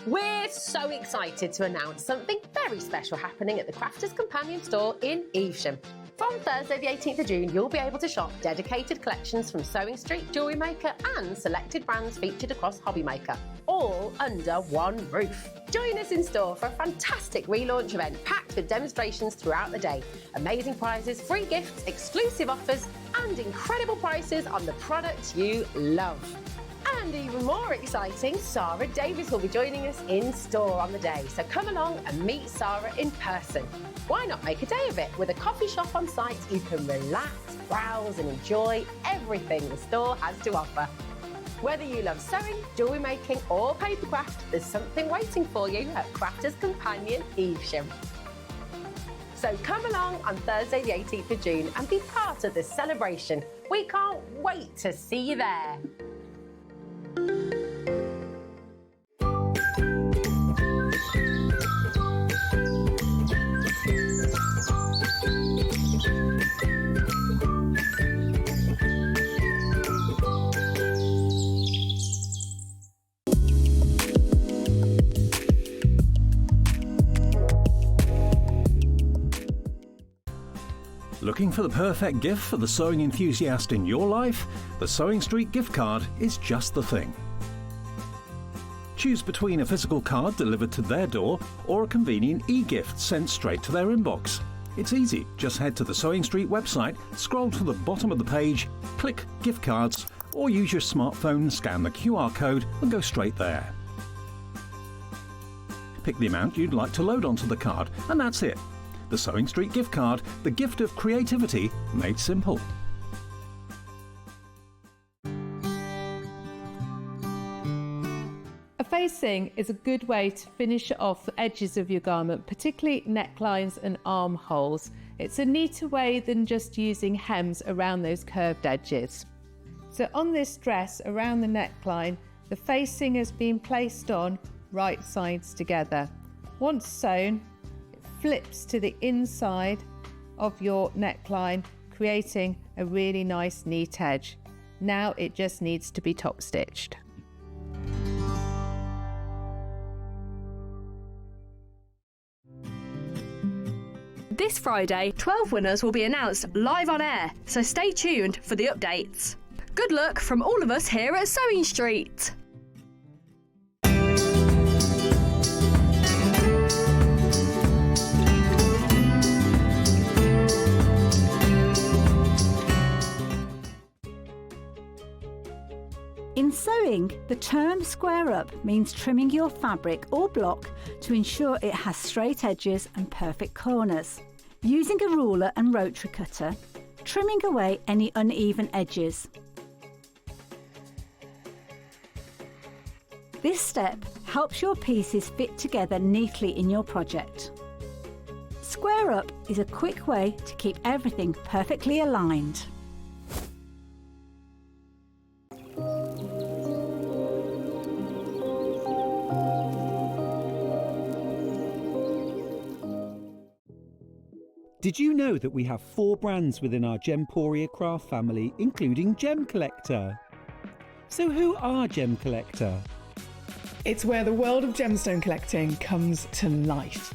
We're so excited to announce something very special happening at the Crafters Companion store in Evesham. From Thursday the 18th of June, you'll be able to shop dedicated collections from SewingStreet, Jewellery Maker and selected brands featured across Hobby Maker, all under one roof. Join us in store for a fantastic relaunch event packed with demonstrations throughout the day, amazing prizes, free gifts, exclusive offers and incredible prices on the products you love. And even more exciting, Sarah Davies will be joining us in store on the day. So come along and meet Sarah in person. Why not make a day of it? With a coffee shop on site, you can relax, browse and enjoy everything the store has to offer. Whether you love sewing, jewellery making or papercraft, there's something waiting for you at Crafters Companion Evesham. So come along on Thursday the 18th of June and be part of this celebration. We can't wait to see you there. Looking for the perfect gift for the sewing enthusiast in your life? The SewingStreet gift card is just the thing. Choose between a physical card delivered to their door or a convenient e-gift sent straight to their inbox. It's easy. Just head to the SewingStreet website, scroll to the bottom of the page, click Gift Cards, or use your smartphone, scan the QR code and go straight there. Pick the amount you'd like to load onto the card, and that's it. The SewingStreet gift card, the gift of creativity made simple. A facing is a good way to finish off the edges of your garment, particularly necklines and armholes. It's a neater way than just using hems around those curved edges. So on this dress, around the neckline, the facing has been placed on right sides together. Once sewn, flips to the inside of your neckline, creating a really nice neat edge. Now it just needs to be top stitched. This Friday, 12 winners will be announced live on air, so stay tuned for the updates. Good luck from all of us here at SewingStreet. In sewing, the term square up means trimming your fabric or block to ensure it has straight edges and perfect corners. Using a ruler and rotary cutter, trimming away any uneven edges. This step helps your pieces fit together neatly in your project. Square up is a quick way to keep everything perfectly aligned. Did you know that we have 4 brands within our Gemporia craft family, including Gem Collector? So who are Gem Collector? It's where the world of gemstone collecting comes to life.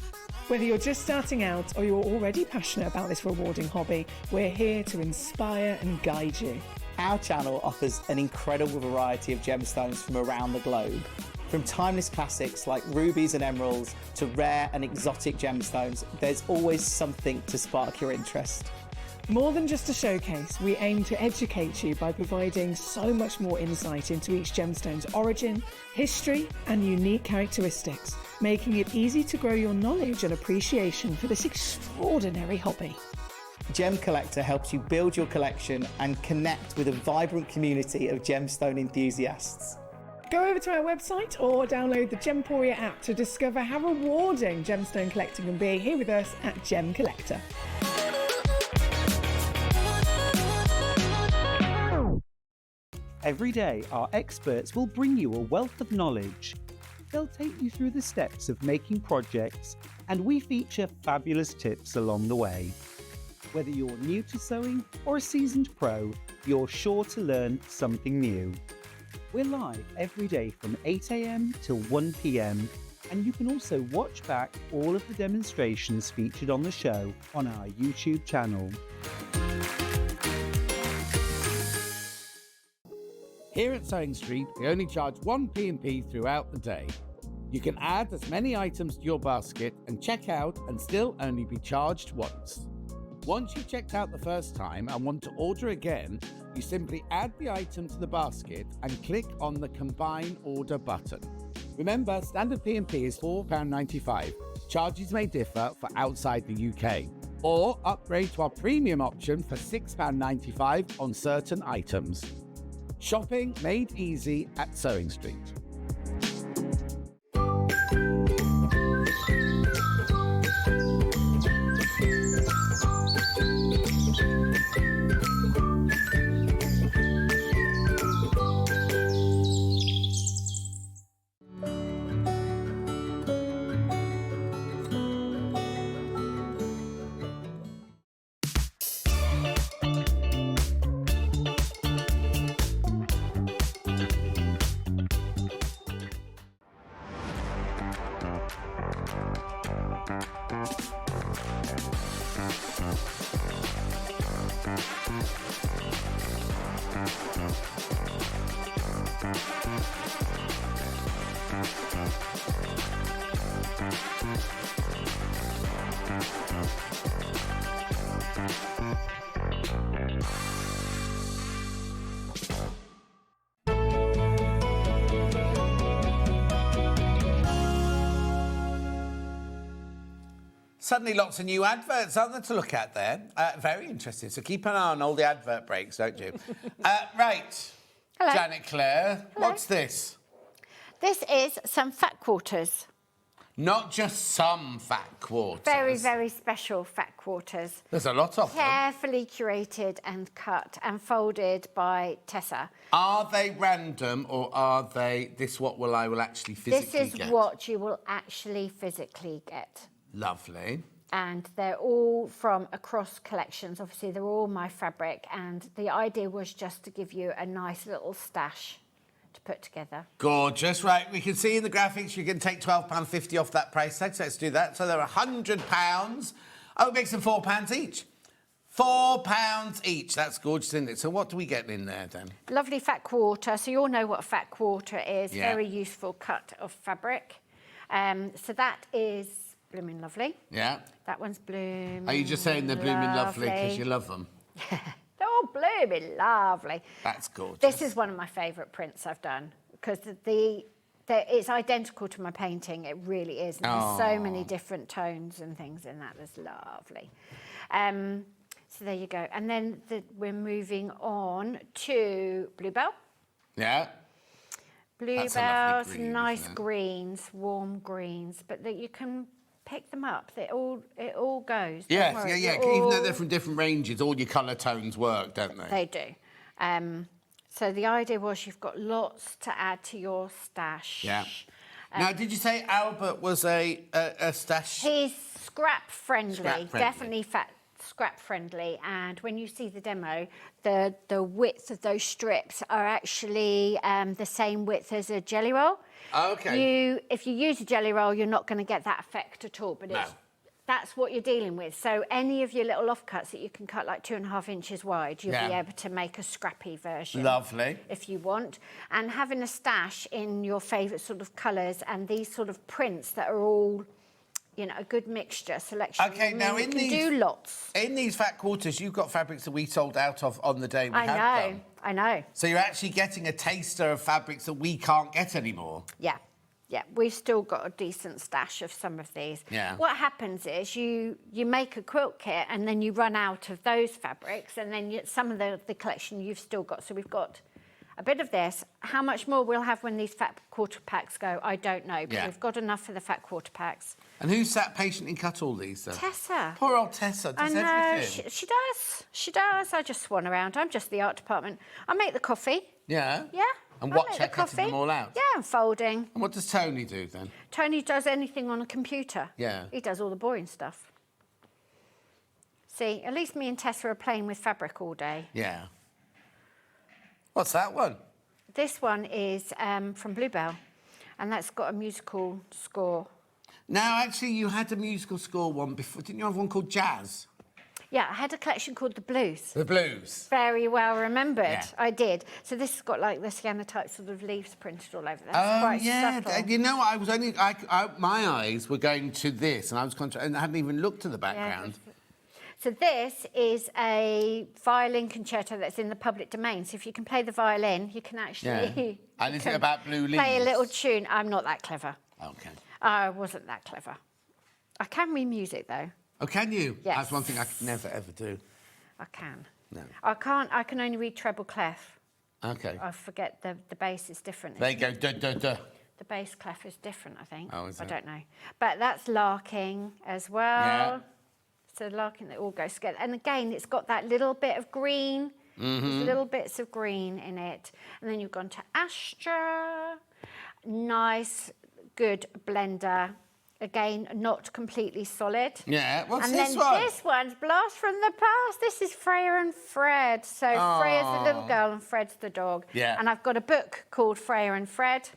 Whether you're just starting out or you're already passionate about this rewarding hobby, we're here to inspire and guide you. Our channel offers an incredible variety of gemstones from around the globe. From timeless classics like rubies and emeralds to rare and exotic gemstones, there's always something to spark your interest. More than just a showcase, we aim to educate you by providing so much more insight into each gemstone's origin, history, and unique characteristics, making it easy to grow your knowledge and appreciation for this extraordinary hobby. Gem Collector helps you build your collection and connect with a vibrant community of gemstone enthusiasts. Go over to our website or download the Gemporia app to discover how rewarding gemstone collecting can be here with us at Gem Collector. Every day, our experts will bring you a wealth of knowledge. They'll take you through the steps of making projects, and we feature fabulous tips along the way. Whether you're new to sewing or a seasoned pro, you're sure to learn something new. We're live every day from 8 AM till 1 PM, and you can also watch back all of the demonstrations featured on the show on our YouTube channel. Here at SewingStreet, we only charge one P&P throughout the day. You can add as many items to your basket and check out and still only be charged once. Once you've checked out the first time and want to order again, you simply add the item to the basket and click on the Combine Order button. Remember, standard P&P is £4.95. Charges may differ for outside the UK. Or upgrade to our premium option for £6.95 on certain items. Shopping made easy at SewingStreet. Suddenly lots of new adverts, aren't there, to look at there? Very interesting. So keep an eye on all the advert breaks, don't you? Right. Hello. Janet Clare, Hello. what's this? This is some fat quarters. Not just some fat quarters. Very, very special fat quarters. There's a lot of them. Carefully curated and cut and folded by Tessa. Are they random or are they I will actually physically get? This is what you will actually physically get. Lovely. And they're all from across collections. Obviously, they're all my fabric. And the idea was just to give you a nice little stash to put together. Gorgeous. Right, we can see in the graphics you can take £12.50 off that price tag, so let's do that. So they're £100. Oh, it makes them £4 each. £4 each. That's gorgeous, isn't it? So what do we get in there, then? Lovely fat quarter. So you all know what a fat quarter is. Yeah. Very useful cut of fabric. So that is blooming lovely. Yeah. That one's blooming. Are you just saying they're blooming lovely because you love them? They're all blooming lovely. That's gorgeous. This is one of my favourite prints I've done because it's identical to my painting. It really is. And there's so many different tones and things in that. That's lovely. So there you go. And then we're moving on to Bluebell. Yeah. Bluebells, green, nice greens, warm greens, but that you can pick them up. It all goes. Yes, Don't worry. yeah. Even though they're from different ranges, all your colour tones work, don't they? They do. So the idea was you've got lots to add to your stash. Yeah. Now, did you say Albert was a stash? He's scrap friendly. Scrap-friendly. Definitely scrap friendly. And when you see the demo, the width of those strips are actually the same width as a jelly roll. Okay. If you use a jelly roll, you're not going to get that effect at all. But that's what you're dealing with. So any of your little offcuts that you can cut like 2.5 inches wide, you'll be able to make a scrappy version. Lovely. If you want. And having a stash in your favourite sort of colours and these sort of prints that are all, you know, a good mixture selection. Okay, now you can do lots. In these fat quarters, you've got fabrics that we sold out of on the day we had them. I know. So you're actually getting a taster of fabrics that we can't get anymore. Yeah. Yeah, we've still got a decent stash of some of these. Yeah. What happens is you make a quilt kit and then you run out of those fabrics and then some of the collection you've still got. So we've got a bit of this. How much more we'll have when these fat quarter packs go, I don't know. But we've got enough for the fat quarter packs. And who sat patiently and cut all these, then? Tessa. Poor old Tessa does everything. She does. She does. I just swan around. I'm just the art department. I make the coffee. Yeah? Yeah. And I watch make her the cutting coffee. them all out? Yeah, and folding. And what does Tony do, then? Tony does anything on a computer. Yeah. He does all the boring stuff. See, at least me and Tessa are playing with fabric all day. Yeah. What's that one? This one is from Bluebell, and that's got a musical score. Now, actually, you had a musical score one before. Didn't you have one called Jazz? Yeah, I had a collection called The Blues. The Blues. Very well remembered. Yeah. I did. So this has got like the cyanotype sort of leaves printed all over. That's Oh, quite yeah. subtle. You know what? My eyes were going to this, and I was and I hadn't even looked at the background. So this is a violin concerto that's in the public domain. So if you can play the violin, you can actually... And is it about blue leaves? Play a little tune. I'm not that clever. Okay. I wasn't that clever. I can read music, though. Oh, can you? Yes. That's one thing I could never, ever do. I can. No. I can't. I can only read treble clef. Okay. I forget the bass is different. There you go. Duh, duh, duh. The bass clef is different, I think. Oh, is I it? don't know. But that's larking as well. Yeah. So larking, that all goes together. And again, it's got that little bit of green. There's little bits of green in it. And then you've gone to Astra. Nice, good blender. Again, not completely solid. Yeah, what's and this then one? this one's Blast from the Past. This is Freya and Fred. So Freya's the little girl and Fred's the dog. Yeah. And I've got a book called Freya and Fred.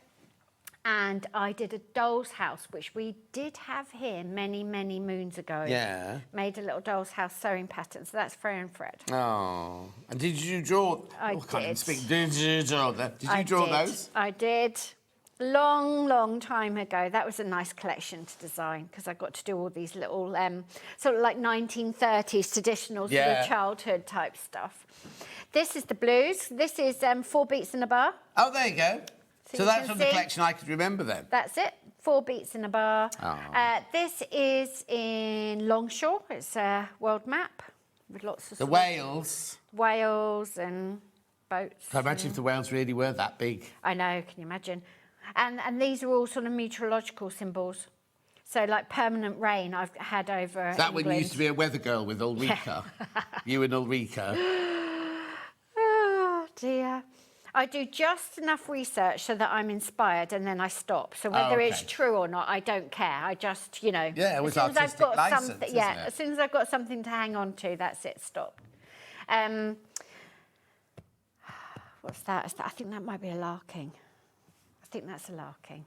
And I did a doll's house, which we did have here many, many moons ago. Yeah. Made a little doll's house sewing pattern. So that's Freya and Fred. Oh. And did you draw... I can't even did. speak. Did you draw that? Did you draw those? I did. Long, long time ago. That was a nice collection to design because I got to do all these little sort of like 1930s traditional sort of childhood type stuff. This is the blues. This is 4 Beats in a Bar. Oh, there you go. So you that's can from the see. collection I could remember then. That's it. 4 Beats in a Bar. Oh. This is in Longshore. It's a world map with lots of The whales. whales and boats. Can I imagine if the whales really were that big? I know, can you imagine? And these are all sort of meteorological symbols. So like permanent rain I've had over Is that when you England. used to be a weather girl with Ulrika? You and Ulrika. Oh dear. I do just enough research so that I'm inspired and then I stop. So whether it's true or not, I don't care. I just, you know, Yeah, it was as soon as I've artistic got license, something, isn't yeah, it? as soon as I've got something to hang on to, that's it, stop. What's that? I think that might be a larking. I think that's a larking.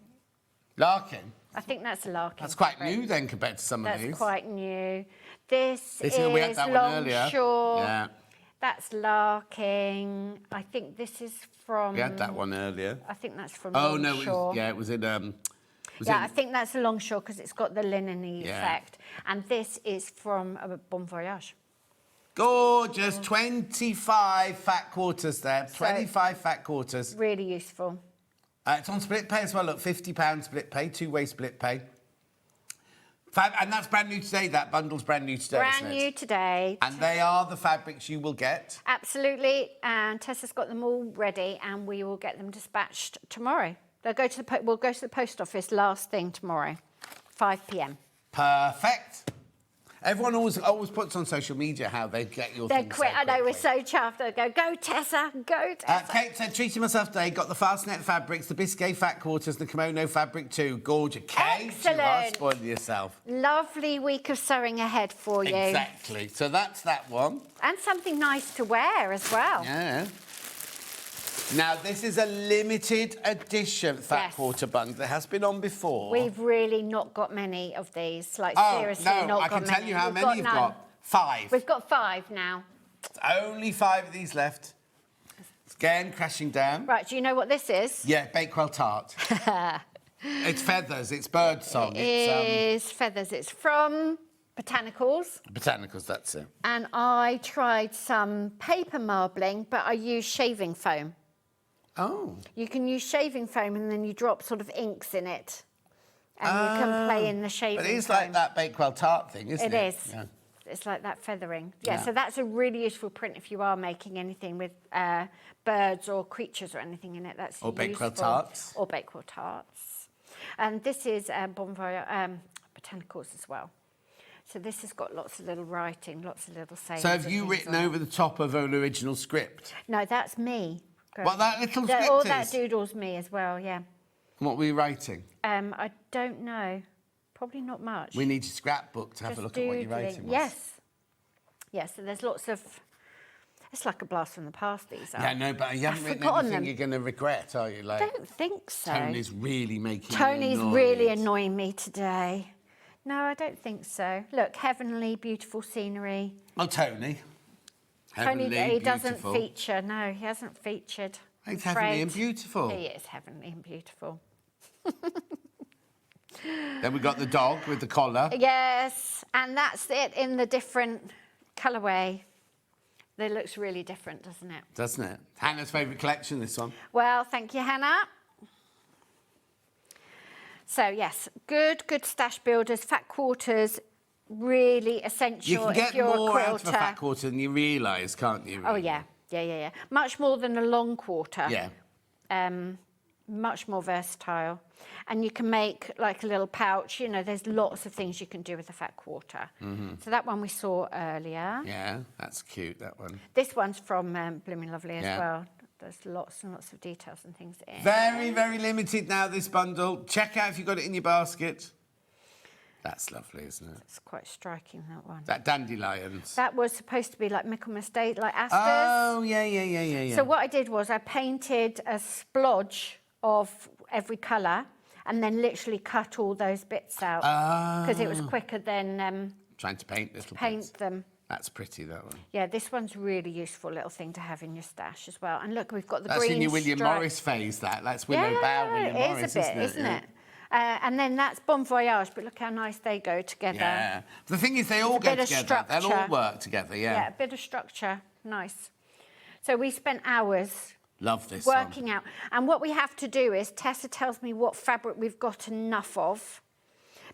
Larkin? I think that's a larking. That's quite new then compared to some of That's these. quite new. This is we had that one earlier. Longshore. Yeah. That's larking. I think this is from... We had that one earlier. I think that's from Oh, no, Longshore. it was in... I think that's a Longshore because it's got the linen-y effect. And this is from Bon Voyage. Gorgeous. 25 fat quarters there. 25 fat quarters. Really useful. It's on split pay as well. Look, £50 split pay, two-way split pay. And that's brand new today. That bundle's brand new today. Brand isn't it? new today. And they are the fabrics you will get. Absolutely. And Tessa's got them all ready and we will get them dispatched tomorrow. They'll go to we'll go to the post office last thing tomorrow, 5 p.m. Perfect. Everyone always puts on social media how they get your They're things quick. so I know, we're quickly. so chuffed. They go Tessa, go Tessa. Kate said, treating myself today, got the fast net fabrics, the Biscay fat quarters, the kimono fabric too. Gorgeous. Kate, you are Excellent. spoiling yourself. Lovely week of sewing ahead for you. Exactly. So that's that one. And something nice to wear as well. Yeah. Now, this is a limited edition fat Yes. quarter bundle. There has been on before. We've really not got many of these. Like, seriously, no, not I got can tell many. you how We've many you've none. got. 5. We've got 5 now. Only 5 of these left. It's again crashing down. Right, do you know what this is? Yeah, Bakewell tart. It's feathers. It's bird song. It It's is feathers. It's from Botanicals. botanicals. That's it. And I tried some paper marbling, but I used shaving foam. Oh. You can use shaving foam and then you drop sort of inks in it. And you can play in the shaving But it's foam. like that Bakewell tart thing, isn't it? It is. Yeah. It's like that feathering. Yeah, Yeah. so that's a really useful print if you are making anything with birds or creatures or anything in it. That's Or Bakewell useful. tarts. Or Bakewell tarts. And this is Bon Voyage, Botanicals as well. So this has got lots of little writing, lots of little sayings. So have and you things written on it. over the top of an original script? No, that's me. What that little script All is? that doodle's me as well, yeah. What were you writing? I don't know. Probably not much. We need your scrapbook to have a Just look at what your doodling. writing was. Yes. Yes, so there's lots of... It's like a blast from the past, these are. Yeah, no, but you haven't I've written forgotten anything them. you're going to regret, are you? Like, I don't think so. Tony's really making Tony's you annoyed. really annoying me today. No, I don't think so. Look, heavenly, beautiful scenery. Oh, Tony. Tony, Heavenly, he doesn't beautiful. feature. No, he hasn't featured. He's I'm heavenly afraid. and beautiful. He is heavenly and beautiful. Then we got the dog with the collar. Yes, and that's it in the different colourway. It looks really different, doesn't it? Doesn't it? Hannah's favourite collection, this one. Well, thank you, Hannah. So, yes, good stash builders, fat quarters, really essential You can get if you're more a quilter. out of a fat quarter than you realise, can't you? Oh, really? yeah. Much more than a long quarter. Yeah. Much more versatile. And you can make like a little pouch. You know, there's lots of things you can do with a fat quarter. So that one we saw earlier. Yeah, that's cute, that one. This one's from Blooming Lovely as Yeah. well. There's lots and lots of details and things in. Very, very limited now, this bundle. Check out if you've got it in your basket. That's lovely, isn't it? It's quite striking, that one. That dandelions. That was supposed to be like Michaelmas Day, like asters. Oh, yeah. So what I did was I painted a splodge of every colour and then literally cut all those bits out because it was quicker than trying to paint little paint bits. them. That's pretty, that one. Yeah, this one's really useful little thing to have in your stash as well. And look, we've got the That's green in your William stripe. Morris phase, that. That's Willow Bow, William Morris, Isn't it? And then that's Bon Voyage, but look how nice they go together. Yeah. The thing is, they all go together. They'll all work together, Yeah, a bit of structure. Nice. So we spent hours Love this working out. And what we have to do is, Tessa tells me what fabric we've got enough of,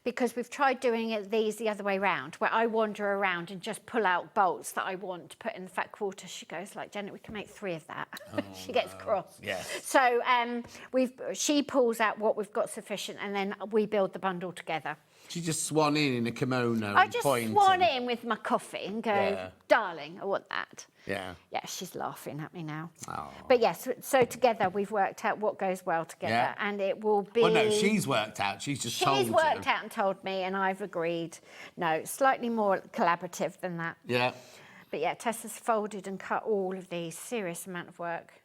because we've tried doing these the other way round, where I wander around and just pull out bolts that I want to put in the fat quarter. She goes like, Janet, we can make 3 of that. She gets cross. Yeah. So she pulls out what we've got sufficient, and then we build the bundle together. She just swan in a kimono. I just swan in with my coffee and go, darling, I want that. Yeah. Yeah, she's laughing at me now. Oh. But yes, so together we've worked out what goes well together, and it will be. Well, no, she's worked out. She's just told She's worked you. out and told me, and I've agreed. No, slightly more collaborative than that. Yeah. But yeah, Tessa's folded and cut all of these. Serious amount of work.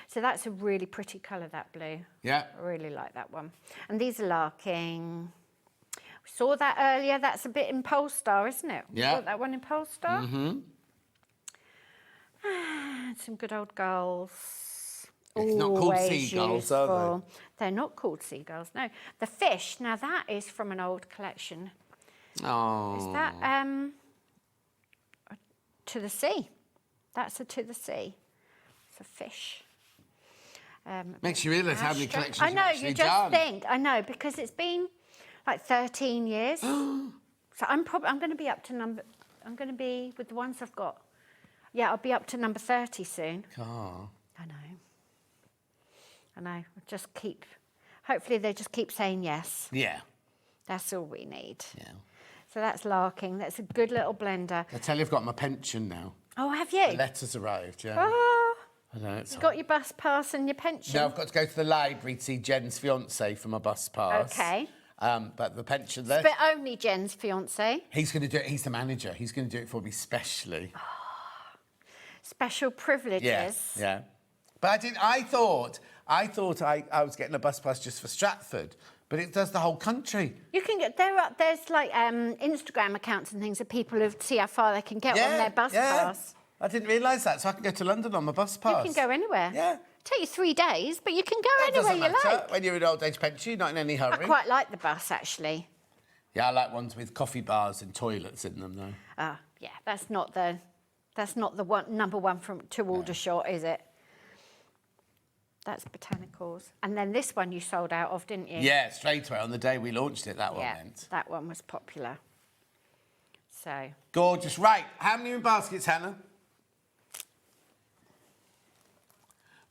So that's a really pretty colour, that blue. Yeah. I really like that one. And these are larking. We saw that earlier. That's a bit in Polestar, isn't it? Yeah. Got that one in Polestar. Mm-hmm. Some good old gulls. It's not called seagulls, are they? They're not called seagulls, no. The fish, now that is from an old collection. Oh. Is that To the Sea? That's a To the Sea. It's a fish. Makes you realise how many collections I know, you've actually you just done. think, I know, because it's been like 13 years. So I'm going to be up to I'm going to be, with the ones I've got, yeah, I'll be up to number 30 soon. Oh. I know. Hopefully they just keep saying yes. Yeah. That's all we need. Yeah. So that's larking. That's a good little blender. I tell you, I've got my pension now. Oh, have you? The letter's arrived, yeah. Oh, I know, it's you got your bus pass and your pension? No, I've got to go to the library to see Jen's fiancé for my bus pass. Okay. But the pension there. But only Jen's fiancé. He's going to do it. He's the manager. He's going to do it for me specially. Special privileges. Yeah. But I thought I was getting a bus pass just for Stratford, but it does the whole country. You can get there's like Instagram accounts and things that people who see how far they can get on their bus pass. I didn't realise that, so I can go to London on my bus pass. You can go anywhere. Yeah. Take you 3 days, but you can go anywhere you Doesn't matter. like. When you're in old age pension, you're not in any hurry. I quite like the bus actually. Yeah, I like ones with coffee bars and toilets in them, though. Yeah, that's not the number one to Aldershot, is it? That's botanicals. And then this one you sold out of, didn't you? Yeah, straight away on the day we launched it. That one went. That one was popular. So gorgeous. Right, how many in baskets, Hannah?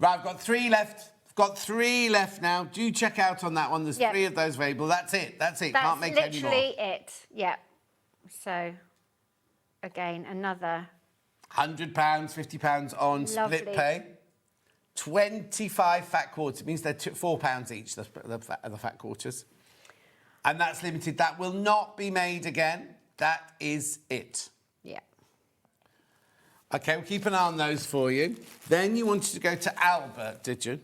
Right, I've got 3 left. I've got 3 left now. Do check out on that one. There's 3 of those available. That's it. That's it. Can't make any more. That's literally it. Yeah. So, again, another £100, £50 on split Lovely. pay. 25 fat quarters. It means they're £4 each, the fat quarters. And that's limited. That will not be made again. That is it. Yeah. OK, we'll keep an eye on those for you. Then you wanted to go to Albert, did you?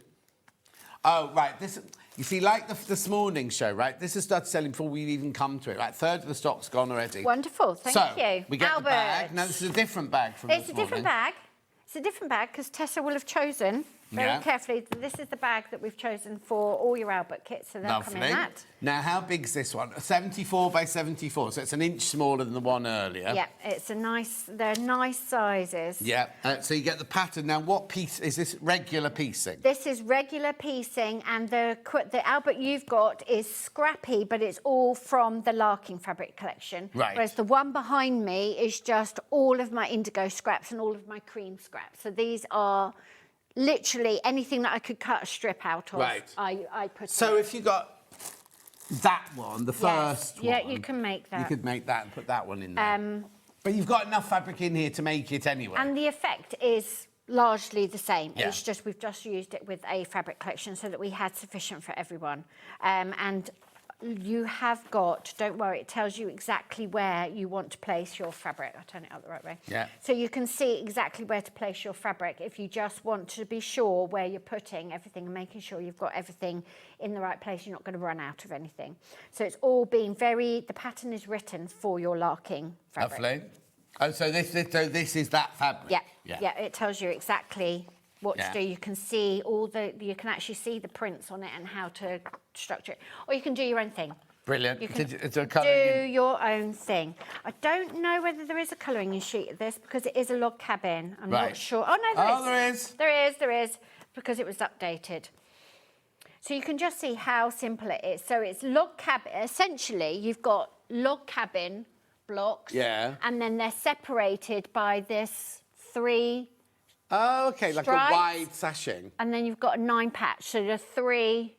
Oh, right. This, you see, like this morning's show, right? This has started selling before we've even come to it. Right, 1/3 of the stock's gone already. Wonderful. Thank you. We get Albert. the bag. Now, this is a different bag from this It's a different bag. It's a different bag because Tessa will have chosen very carefully. This is the bag that we've chosen for all your Albert kits, so they'll come in that. Now, how big's this one? 74 by 74, so it's an inch smaller than the one earlier. Yeah, they're nice sizes. Yeah, so you get the pattern. Now, what piece, is this regular piecing? This is regular piecing, and the Albert you've got is scrappy, but it's all from the Larking fabric collection. Right. Whereas the one behind me is just all of my indigo scraps and all of my cream scraps. So these are literally anything that I could cut a strip out of. Right. I put So in. if you got that one, the first one... Yeah, you can make that. You could make that and put that one in there. But you've got enough fabric in here to make it anyway. And the effect is largely the same. Yeah. It's just we've just used it with a fabric collection so that we had sufficient for everyone. And you have got, don't worry, it tells you exactly where you want to place your fabric. I'll turn it out the right way. Yeah. So you can see exactly where to place your fabric if you just want to be sure where you're putting everything and making sure you've got everything in the right place. You're not going to run out of anything. So it's all being the pattern is written for your Larking fabric. Lovely. Oh, so this is that fabric? Yeah, it tells you exactly what to do. You can see you can actually see the prints on it and how to structure it. Or you can do your own thing. Brilliant. You can Is there a colouring do your own thing. I don't know whether there is a colouring sheet of this because it is a log cabin. I'm not sure. Oh, no, there is. There is, because it was updated. So you can just see how simple it is. So it's log cabin. Essentially, you've got log cabin blocks. Yeah. And then they're separated by this 3 Oh, OK, like stripes, a wide sashing. And then you've got a 9 patch, so there are 3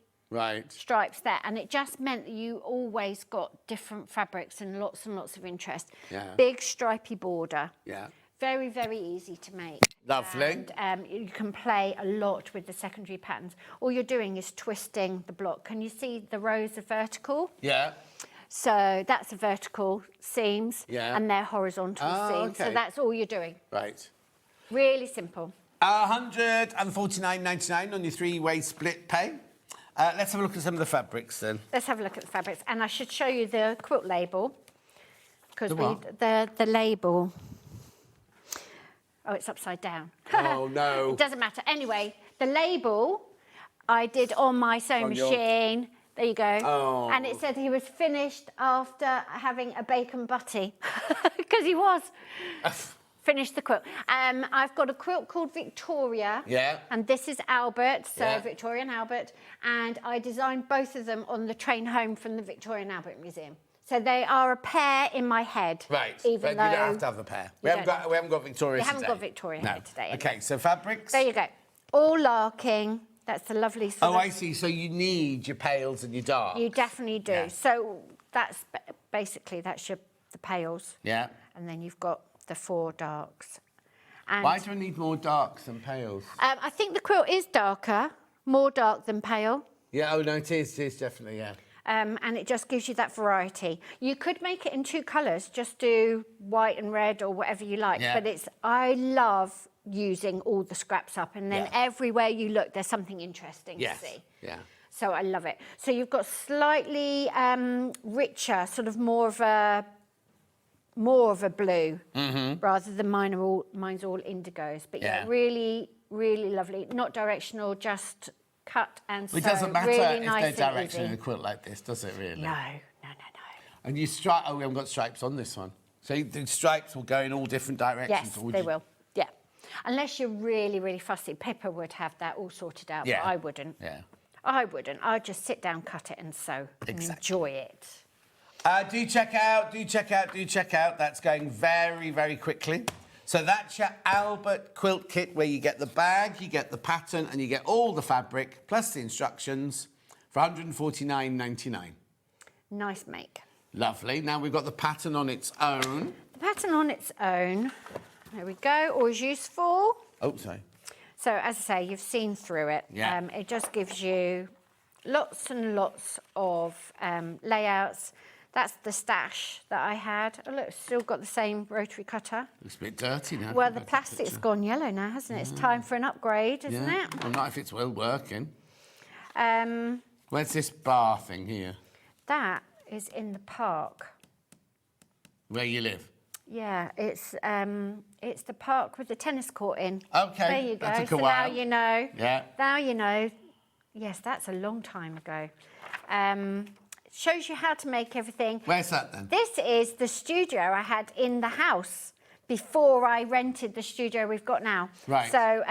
stripes there. And it just meant that you always got different fabrics and lots of interest. Yeah. Big stripy border. Yeah. Very, very easy to make. Lovely. And you can play a lot with the secondary patterns. All you're doing is twisting the block. Can you see the rows of vertical? Yeah. So that's a vertical seams. Yeah. And they're horizontal seams. OK. So that's all you're doing. Right. Really simple. £149.99 on your 3-way split pay. Let's have a look at some of the fabrics then. Let's have a look at the fabrics. And I should show you the quilt label. Because The the label... Oh, it's upside down. Oh, no. It doesn't matter. Anyway, the label I did on my sewing machine. There you go. Oh. And it said he was finished after having a bacon butty. Because he was. Finished the quilt. I've got a quilt called Victoria. Yeah. And this is Albert, so Yeah. Victoria and Albert. And I designed both of them on the train home from the Victoria and Albert Museum. So they are a pair in my head. Right, Even but though you don't have to have a pair. We haven't got Victoria We today. haven't got Victoria here today. OK, so fabrics? There you go. All Larking. That's the lovely sort of... I see. So you need your pales and your darks. You definitely do. Yeah. So that's basically the pails. Yeah. And then you've got the 4 darks. And Why do I need more darks than pales? I think the quilt is darker, more dark than pale. Yeah, oh no, it is definitely, yeah. And it just gives you that variety. You could make it in 2 colours, just do white and red or whatever you like. Yeah. But I love using all the scraps up, and then everywhere you look, there's something interesting to see. Yeah. So I love it. So you've got slightly richer, sort of more of a blue, rather than mine's all indigos. But yeah, really, really lovely. Not directional, just cut and sew. It doesn't matter really if nice they're and directional in easy. a quilt like this, does it really? No. And you stripe. Oh, we haven't got stripes on this one. So the stripes will go in all different directions. Yes, they will. Yeah. Unless you're really, really fussy. Pippa would have that all sorted out, Yeah. but I wouldn't. Yeah. I wouldn't. I'd just sit down, cut it and sew and enjoy it. Do check out. That's going very, very quickly. So that's your Albert Quilt kit, where you get the bag, you get the pattern, and you get all the fabric, plus the instructions, for £149.99. Nice make. Lovely. Now we've got the pattern on its own. The pattern on its own, there we go, always useful. Oh, sorry. So, as I say, you've seen through it. Yeah. It just gives you lots and lots of layouts. That's the stash that I had. Oh, look, it's still got the same rotary cutter. Looks a bit dirty now. Well, the plastic's gone yellow now, hasn't it? It's time for an upgrade, isn't it? Well, not if it's well working. Where's this bar thing here? That is in the park. Where you live? Yeah, it's the park with the tennis court in. Okay, There you go. that took a So now while. you know. Yeah. Now you know. Yes, that's a long time ago. Shows you how to make everything. Where's that then? This is the studio I had in the house before I rented the studio we've got now. Right. So,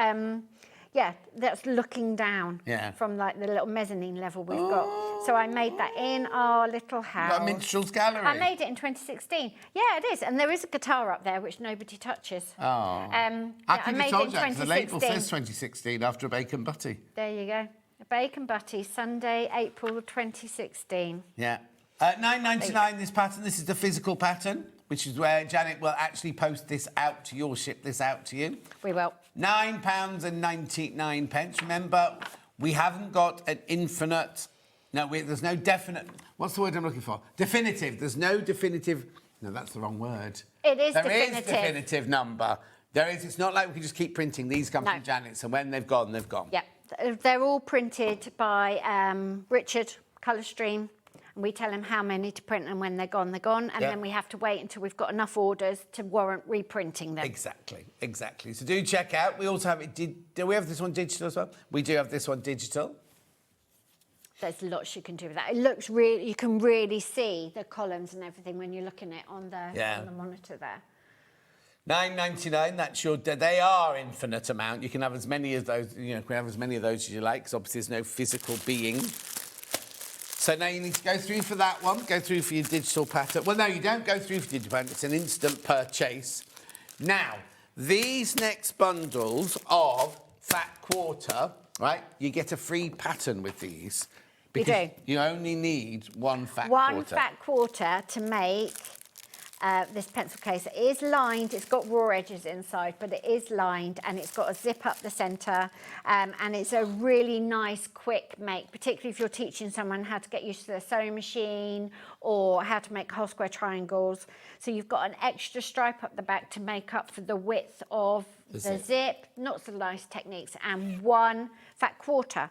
yeah, that's looking down Yeah. from like the little mezzanine level we've got. So I made that in our little house. Got a minstrel's gallery. I made it in 2016. Yeah, it is. And there is a guitar up there which nobody touches. Oh. I I could made have it in told you, 'cause the label 2016. says 2016 after a bacon butty. There you go. A bacon butty, Sunday, April 2016. Yeah. $9.99 this pattern. This is the physical pattern, which is where Janet will actually post this out to you or ship this out to you. We will. £9.99. Remember, we haven't got an infinite... No, there's no definite... What's the word I'm looking for? Definitive. There's no definitive... No, that's the wrong word. It is There is definitive. definitive number. There is. It's not like we can just keep printing. These come No. from Janet, so when they've gone, they've gone. Yeah, they're all printed by Richard, Colour Stream. And we tell him how many to print, and when they're gone, they're gone. And Yeah. then we have to wait until we've got enough orders to warrant reprinting them. Exactly, exactly. So do check out. We also have it. Do we have this one digital as well? We do have this one digital. There's lots you can do with that. It looks really, you can really see the columns and everything when you're looking at it on the monitor there. $9.99. That's your. They are infinite amount. You can have as many of those. You know, can have as many of those as you like. Because obviously there's no physical being. So now you need to go through for that one. Go through for your digital pattern. Well, no, you don't go through for digital pattern. It's an instant purchase. Now, these next bundles of fat quarter, right? You get a free pattern with these. Because you only need one fat quarter. One fat quarter to make this pencil case. It is lined, it's got raw edges inside, but it is lined and it's got a zip up the centre and it's a really nice quick make, particularly if you're teaching someone how to get used to their sewing machine or how to make whole square triangles. So you've got an extra stripe up the back to make up for the width of the zip. Lots of nice techniques, and one fat quarter.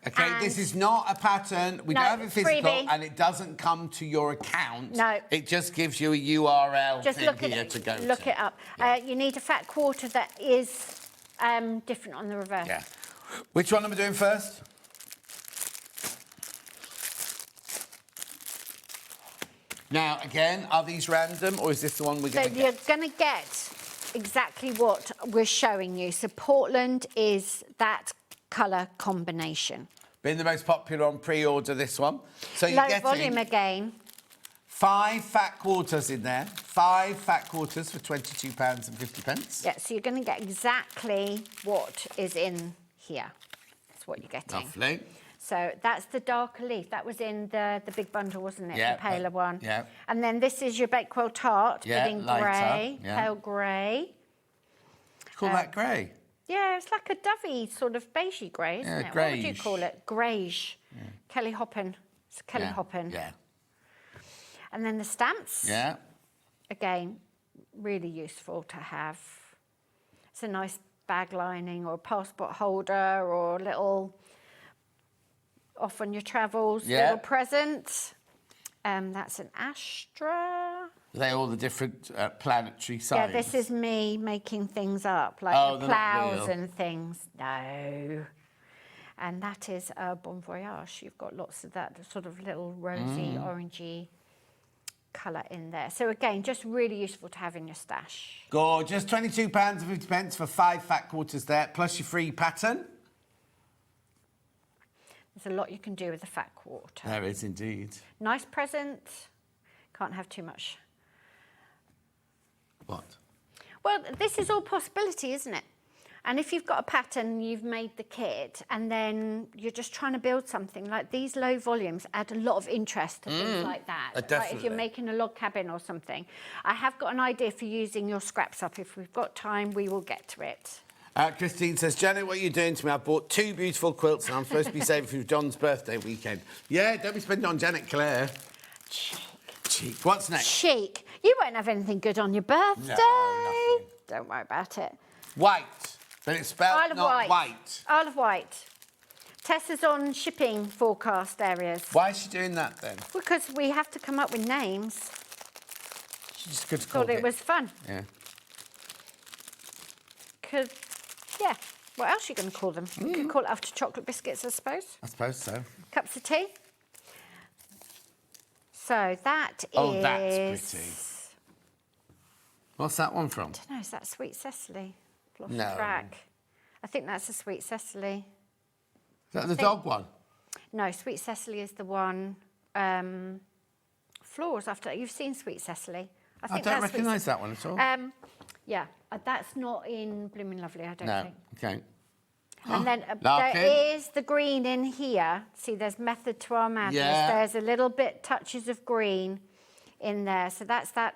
Okay, this is not a pattern. We don't have it physical, freebie. and it doesn't come to your account. No. It just gives you a URL Just thing look here at to go Look to. it up. You need a fat quarter that is different on the reverse. Yeah. Which one am I doing first? Now, again, are these random, or is this the one we're going to So you're going to get exactly what we're showing you. So Portland is that colour combination. Been the most popular on pre-order, this one. So you're Low getting volume again. 5 fat quarters in there. 5 fat quarters for £22.50. Yeah, so you're going to get exactly what is in here. That's what you're getting. Lovely. So that's the darker leaf. That was in the big bundle, wasn't it? Yeah, the paler one. Yeah. And then this is your baked quilt tart, Yeah, but in lighter, grey, yeah. pale grey. Call that grey. Yeah, it's like a dovey sort of beigey grey, isn't it? What would you greige. call it? Greige. Kelly Hoppin. It's Kelly Hoppin. Yeah. And then the stamps. Yeah. Again, really useful to have. It's a nice bag lining or a passport holder or a little off on your travels, little present. That's an Astra. They're all the different planetary signs. Yeah, this is me making things up, like the they're not ploughs real. and things. No. And that is Bon Voyage. You've got lots of that sort of little rosy, orangey colour in there. So again, just really useful to have in your stash. Gorgeous. £22.50 for 5 fat quarters there, plus your free pattern. There's a lot you can do with a fat quarter. There is indeed. Nice present. Can't have too much. What? Well, this is all possibility, isn't it? And if you've got a pattern, you've made the kit, and then you're just trying to build something, like these low volumes add a lot of interest to things like that. Like if definitely. you're making a log cabin or something. I have got an idea for using your scraps up. If we've got time, we will get to it. Christine says, Janet, what are you doing to me? I've bought 2 beautiful quilts and I'm supposed to be saving for John's birthday weekend. Yeah, don't be spending it on Janet Clare. Cheek. What's next? Chic. You won't have anything good on your birthday. No, nothing. Don't worry about it. White. But it's spelled Isle of not Wight. white. Isle of Wight. Tessa's on shipping forecast areas. Why is she doing that then? Because we have to come up with names. Just could have Thought called it was fun. Yeah. Because, yeah, what else are you going to call them? You could call it after chocolate biscuits, I suppose. I suppose so. Cups of tea. So that Oh, is... that's pretty. What's that one from? I don't know, is that Sweet Cecily? Lost No. track. I think that's a Sweet Cecily. Is that the dog one? No, Sweet Cecily is the one. Florals after. You've seen Sweet Cecily. I don't recognise that one at all. Yeah, that's not in Blooming Lovely, I don't think. Okay. And then Larkin. there is the green in here. See, there's method to our madness. Yeah. There's a little bit touches of green in there. So that's that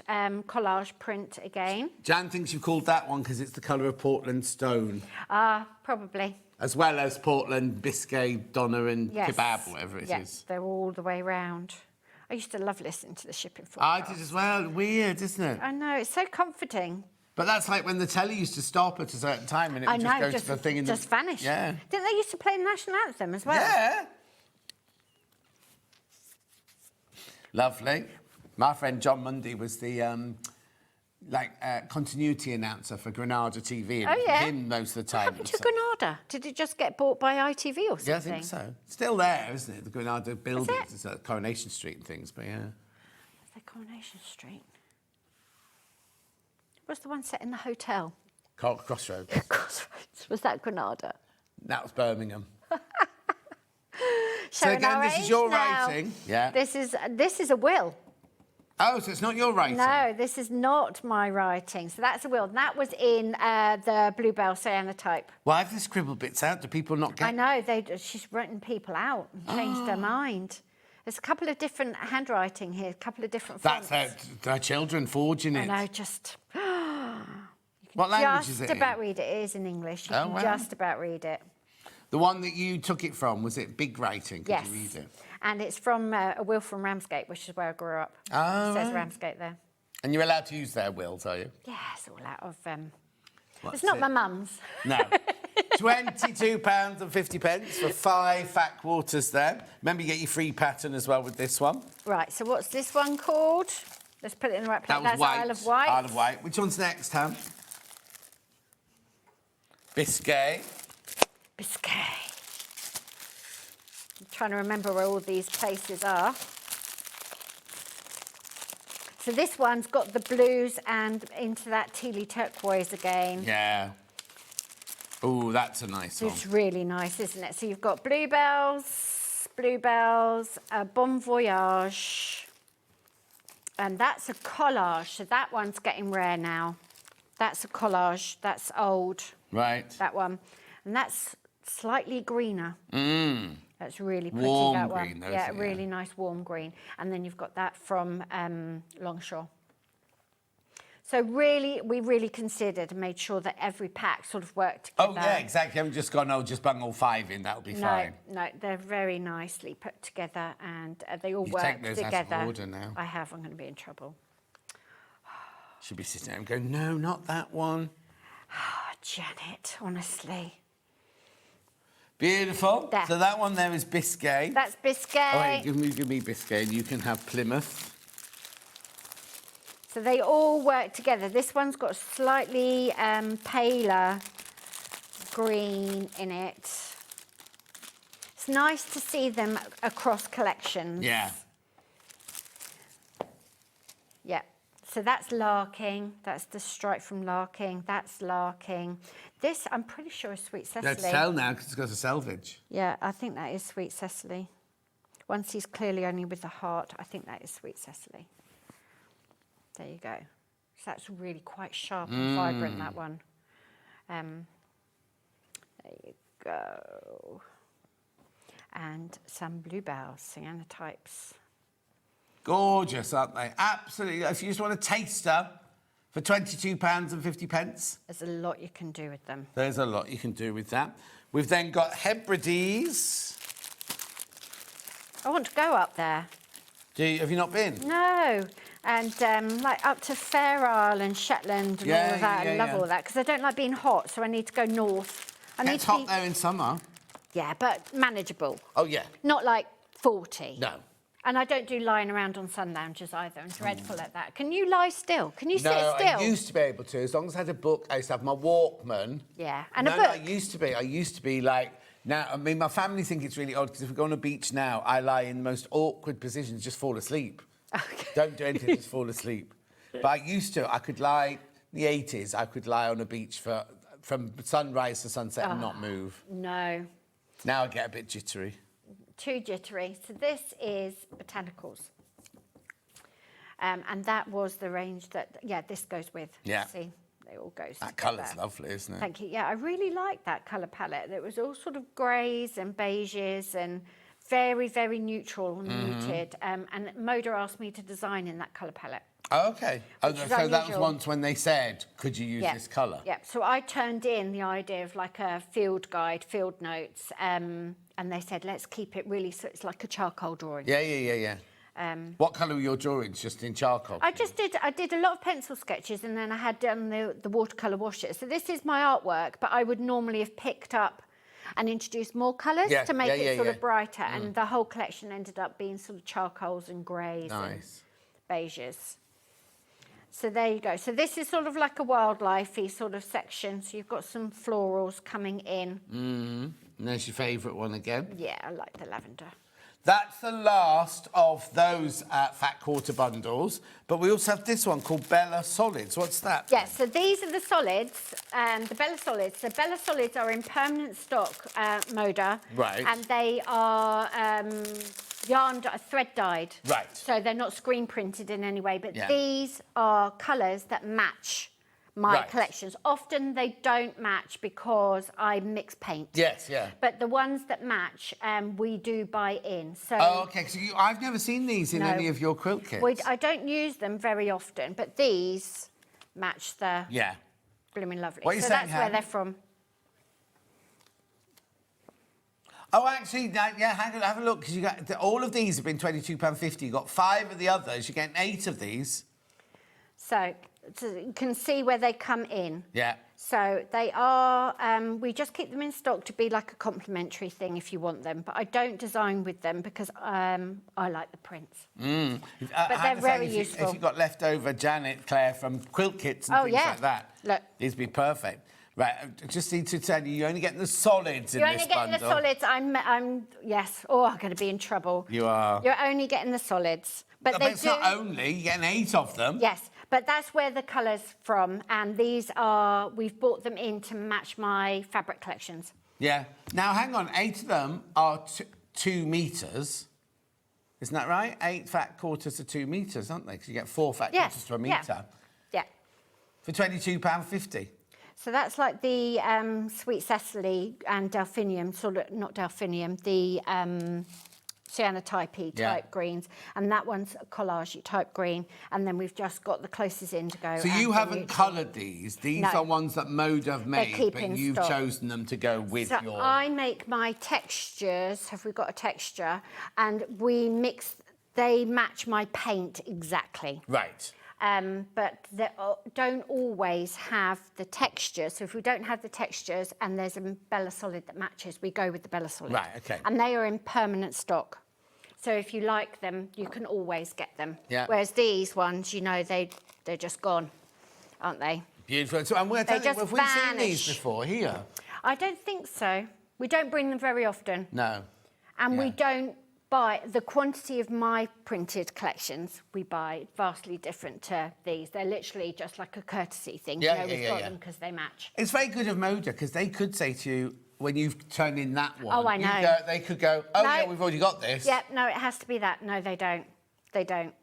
collage print again. Jan thinks you called that one because it's the colour of Portland stone. Probably. As well as Portland, Biscay, Donna and Yes. Kebab, whatever it is. Yes, they're all the way round. I used to love listening to the shipping I forecast. did as well. Weird, isn't it? I know, it's so comforting. But that's like when the telly used to stop at a certain time and it would just go to the thing and just vanish. Yeah. Didn't they used to play the national anthem as well? Yeah. Lovely. My friend John Mundy was the continuity announcer for Granada TV. And Oh, yeah? him most of the time. What happened to Granada? Did it just get bought by ITV or something? Yeah, I think so. Still there, isn't it? The Granada buildings. It's at Coronation Street and things, but yeah. Is that Coronation Street? What's the one set in the hotel? Crossroads. Crossroads. Was that Granada? That was Birmingham. So again, this is your writing. Yeah. This is a will. Oh, so it's not your writing? No, this is not my writing. So that's a will. And that was in the Bluebell cyanotype. Why have they scribbled bits out? Do people not get... I know. She's written people out and changed her mind. There's a couple of different handwriting here, a couple of different fonts. That's their children forging it. I know, just... What language is it Just in? about read it. It is in English. You can wow. just about read it. The one that you took it from, was it big writing? Could Yes. you read it? And it's from a will from Ramsgate, which is where I grew up. Oh, It says right. Ramsgate there. And you're allowed to use their wills, are you? Yeah, it's all out of... What's it's not it? my mum's. No. £22.50 for 5 fat quarters there. Remember, you get your free pattern as well with this one. Right, so what's this one called? Let's put it in the right place. That was That's white. Isle of Wight. Isle of Wight. Which one's next, Ham? Biscay. Biscay. I'm trying to remember where all these places are. So this one's got the blues and into that tealy turquoise again. Yeah. Oh, that's a nice one. It's really nice, isn't it? So you've got bluebells, Bon Voyage, and that's a collage. So that one's getting rare now. That's a collage. That's old. Right. That one. And that's slightly greener. That's really pretty, Warm that one. green, though, Yeah, isn't it? really nice warm green. And then you've got that from Longshore. So really, we really considered and made sure that every pack sort of worked together. Oh, yeah, exactly. I haven't just gone, just bung all 5 in. That'll be fine. No, they're very nicely put together and they all You work take those together. out of order now. I have. I'm going to be in trouble. Should be sitting there and going, no, not that one. Janet, honestly. Beautiful. There. So that one there is Biscay. That's Biscay. Oh, wait, give me Biscay and you can have Plymouth. So they all work together. This one's got slightly paler green in it. It's nice to see them across collections. Yeah. Yeah. So that's Larking. That's the stripe from Larking. That's Larking. This, I'm pretty sure, is Sweet Cecily. Let's tell now because it's got a selvage. Yeah, I think that is Sweet Cecily. Once he's clearly only with the heart, I think that is Sweet Cecily. There you go. So that's really quite sharp and vibrant, that one. There you go. And some bluebells, cyanotypes. Gorgeous, aren't they? Absolutely. If you just want a taster for £22.50. There's a lot you can do with them. There's a lot you can do with that. We've then got Hebrides. I want to go up there. Have you not been? No. And like up to Fair Isle and Shetland and all of that. I love all that because I don't like being hot, so I need to go north. It's hot there in summer. Yeah, but manageable. Oh, yeah. Not like 40. No. And I don't do lying around on sun lounges either. I'm dreadful at that. Can you lie still? Can you sit No, still? I used to be able to. As long as I had a book, I used to have my Walkman. Yeah, and a No, book. I used to be like... Now, I mean, my family think it's really odd because if we go on a beach now, I lie in the most awkward positions, just fall asleep. Okay. Don't do anything, just fall asleep. But I used to. I could lie... In the 80s, I could lie on a beach from sunrise to sunset and not move. No. Now I get a bit jittery. Too jittery. So this is botanicals. And that was the range that, this goes with. Yeah. See, it all goes That together. colour's lovely, isn't it? Thank you. Yeah, I really like that colour palette. It was all sort of greys and beiges and very, very neutral and muted. And Moda asked me to design in that colour palette. Oh, OK. Which So is that was unusual. once when they said, could you use this colour? Yeah, so I turned in the idea of like a field guide, field notes, and they said, let's keep it really, so it's like a charcoal drawing. Yeah. What colour were your drawings? Just in charcoal? I did a lot of pencil sketches, and then I had done the watercolour washes. So this is my artwork, but I would normally have picked up and introduced more colours to make it sort of brighter, and the whole collection ended up being sort of charcoals and greys and beiges. So there you go. So this is sort of like a wildlife-y sort of section. So you've got some florals coming in. And there's your favourite one again. Yeah, I like the lavender. That's the last of those Fat Quarter bundles. But we also have this one called Bella Solids. What's that? Yeah, so these are the solids, the Bella Solids. So Bella Solids are in permanent stock, Moda. Right. And they are yarn, thread dyed. Right. So they're not screen printed in any way, but these are colours that match my collections. Often they don't match because I mix paint. Yes, yeah. But the ones that match, we do buy in. So Oh, OK. So I've never seen these in any of your quilt kits. I don't use them very often, but these match the blooming lovely. What are you so saying, that's where Han? they're from. Oh, actually, hang on, have a look, because you got all of these have been £22.50. You got 5 of the others. You're getting 8 of these. So you can see where they come in. Yeah. So they are, we just keep them in stock to be like a complimentary thing if you want them. But I don't design with them because I like the prints. But they're very useful. If you've got leftover Janet, Clare, from quilt kits and things like that, look. these would be perfect. Right, I just need to tell you, you're only getting the solids in this bundle. You're only getting the solids. Yes. Oh, I'm going to be in trouble. You are. You're only getting the solids. But it's not only, you're getting 8 of them. Yes, but that's where the colour's from. And these are, we've bought them in to match my fabric collections. Yeah. Now, hang on, 8 of them are 2 metres. Isn't that right? 8 fat quarters are 2 metres, aren't they? Because you get 4 fat quarters to a metre. Yeah. For £22.50. So that's like the Sweet Cecily and Delphinium, sort of, not Delphinium, the cyanotype type greens. And that one's a collage type green. And then we've just got the closest indigo. So you haven't coloured these? These are ones that Moda have made, but you've chosen them to go with so your... I make my textures, have we got a texture? And we mix, they match my paint exactly. Right. But they don't always have the texture. So if we don't have the textures and there's a Bella Solid that matches, we go with the Bella Solid. Right, OK. And they are in permanent stock. So if you like them, you can always get them. Yeah. Whereas these ones, you know, they're just gone, aren't they? Beautiful. So, and have we seen these before here? I don't think so. We don't bring them very often. No. And we don't buy the quantity of my printed collections we buy vastly different to these. They're literally just like a courtesy thing. Yeah, we've got them because they match. It's very good of Moda because they could say to you, when you've turned in that one, Oh, I know. They could go, oh, No. yeah, we've already got this. Yeah, no, it has to be that. No, they don't. They don't.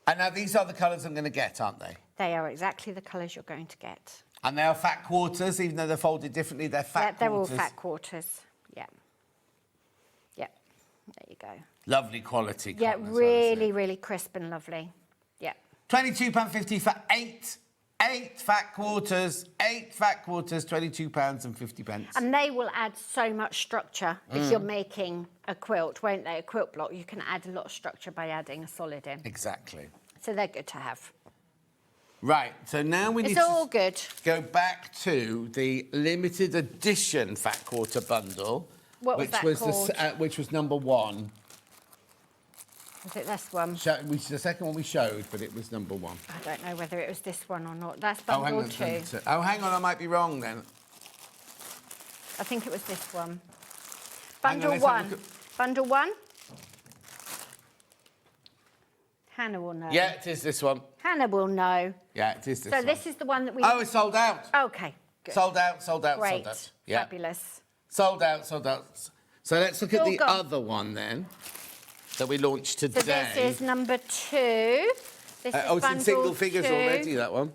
And now these are the colours I'm going to get, aren't they? They are exactly the colours you're going to get. And they are fat quarters, even though they're folded differently, they're fat they're quarters. all fat quarters. Yeah. Yeah. There you go. Lovely quality. Yeah, cotton as really, really crisp and lovely. Yeah. £22.50 for 8 fat quarters, £22.50. And they will add so much structure if you're making a quilt, won't they? A quilt block, you can add a lot of structure by adding a solid in. Exactly. So they're good to have. Right, so now we need It's all good. go back to the limited edition fat quarter bundle, What was which that was called? which was number 1. Is it this one? The second one we showed, but it was number 1. I don't know whether it was this one or not. That's Oh, hang bundle on. 2. Oh, hang on, I might be wrong then. I think it was this one. Hang on, Bundle let's have a 1. look Bundle 1. Hannah will know. Yeah, it is this one. Hannah will know. Yeah, it is this So one. this is the one that we... Oh, it's sold out. Okay, good. Sold out, sold out, Great. sold out. Yeah. Fabulous. Sold out, sold out. So let's look at All the gone. other one then that we launched today. So this is number 2. This is it's in bundle single figures 2. already, that one.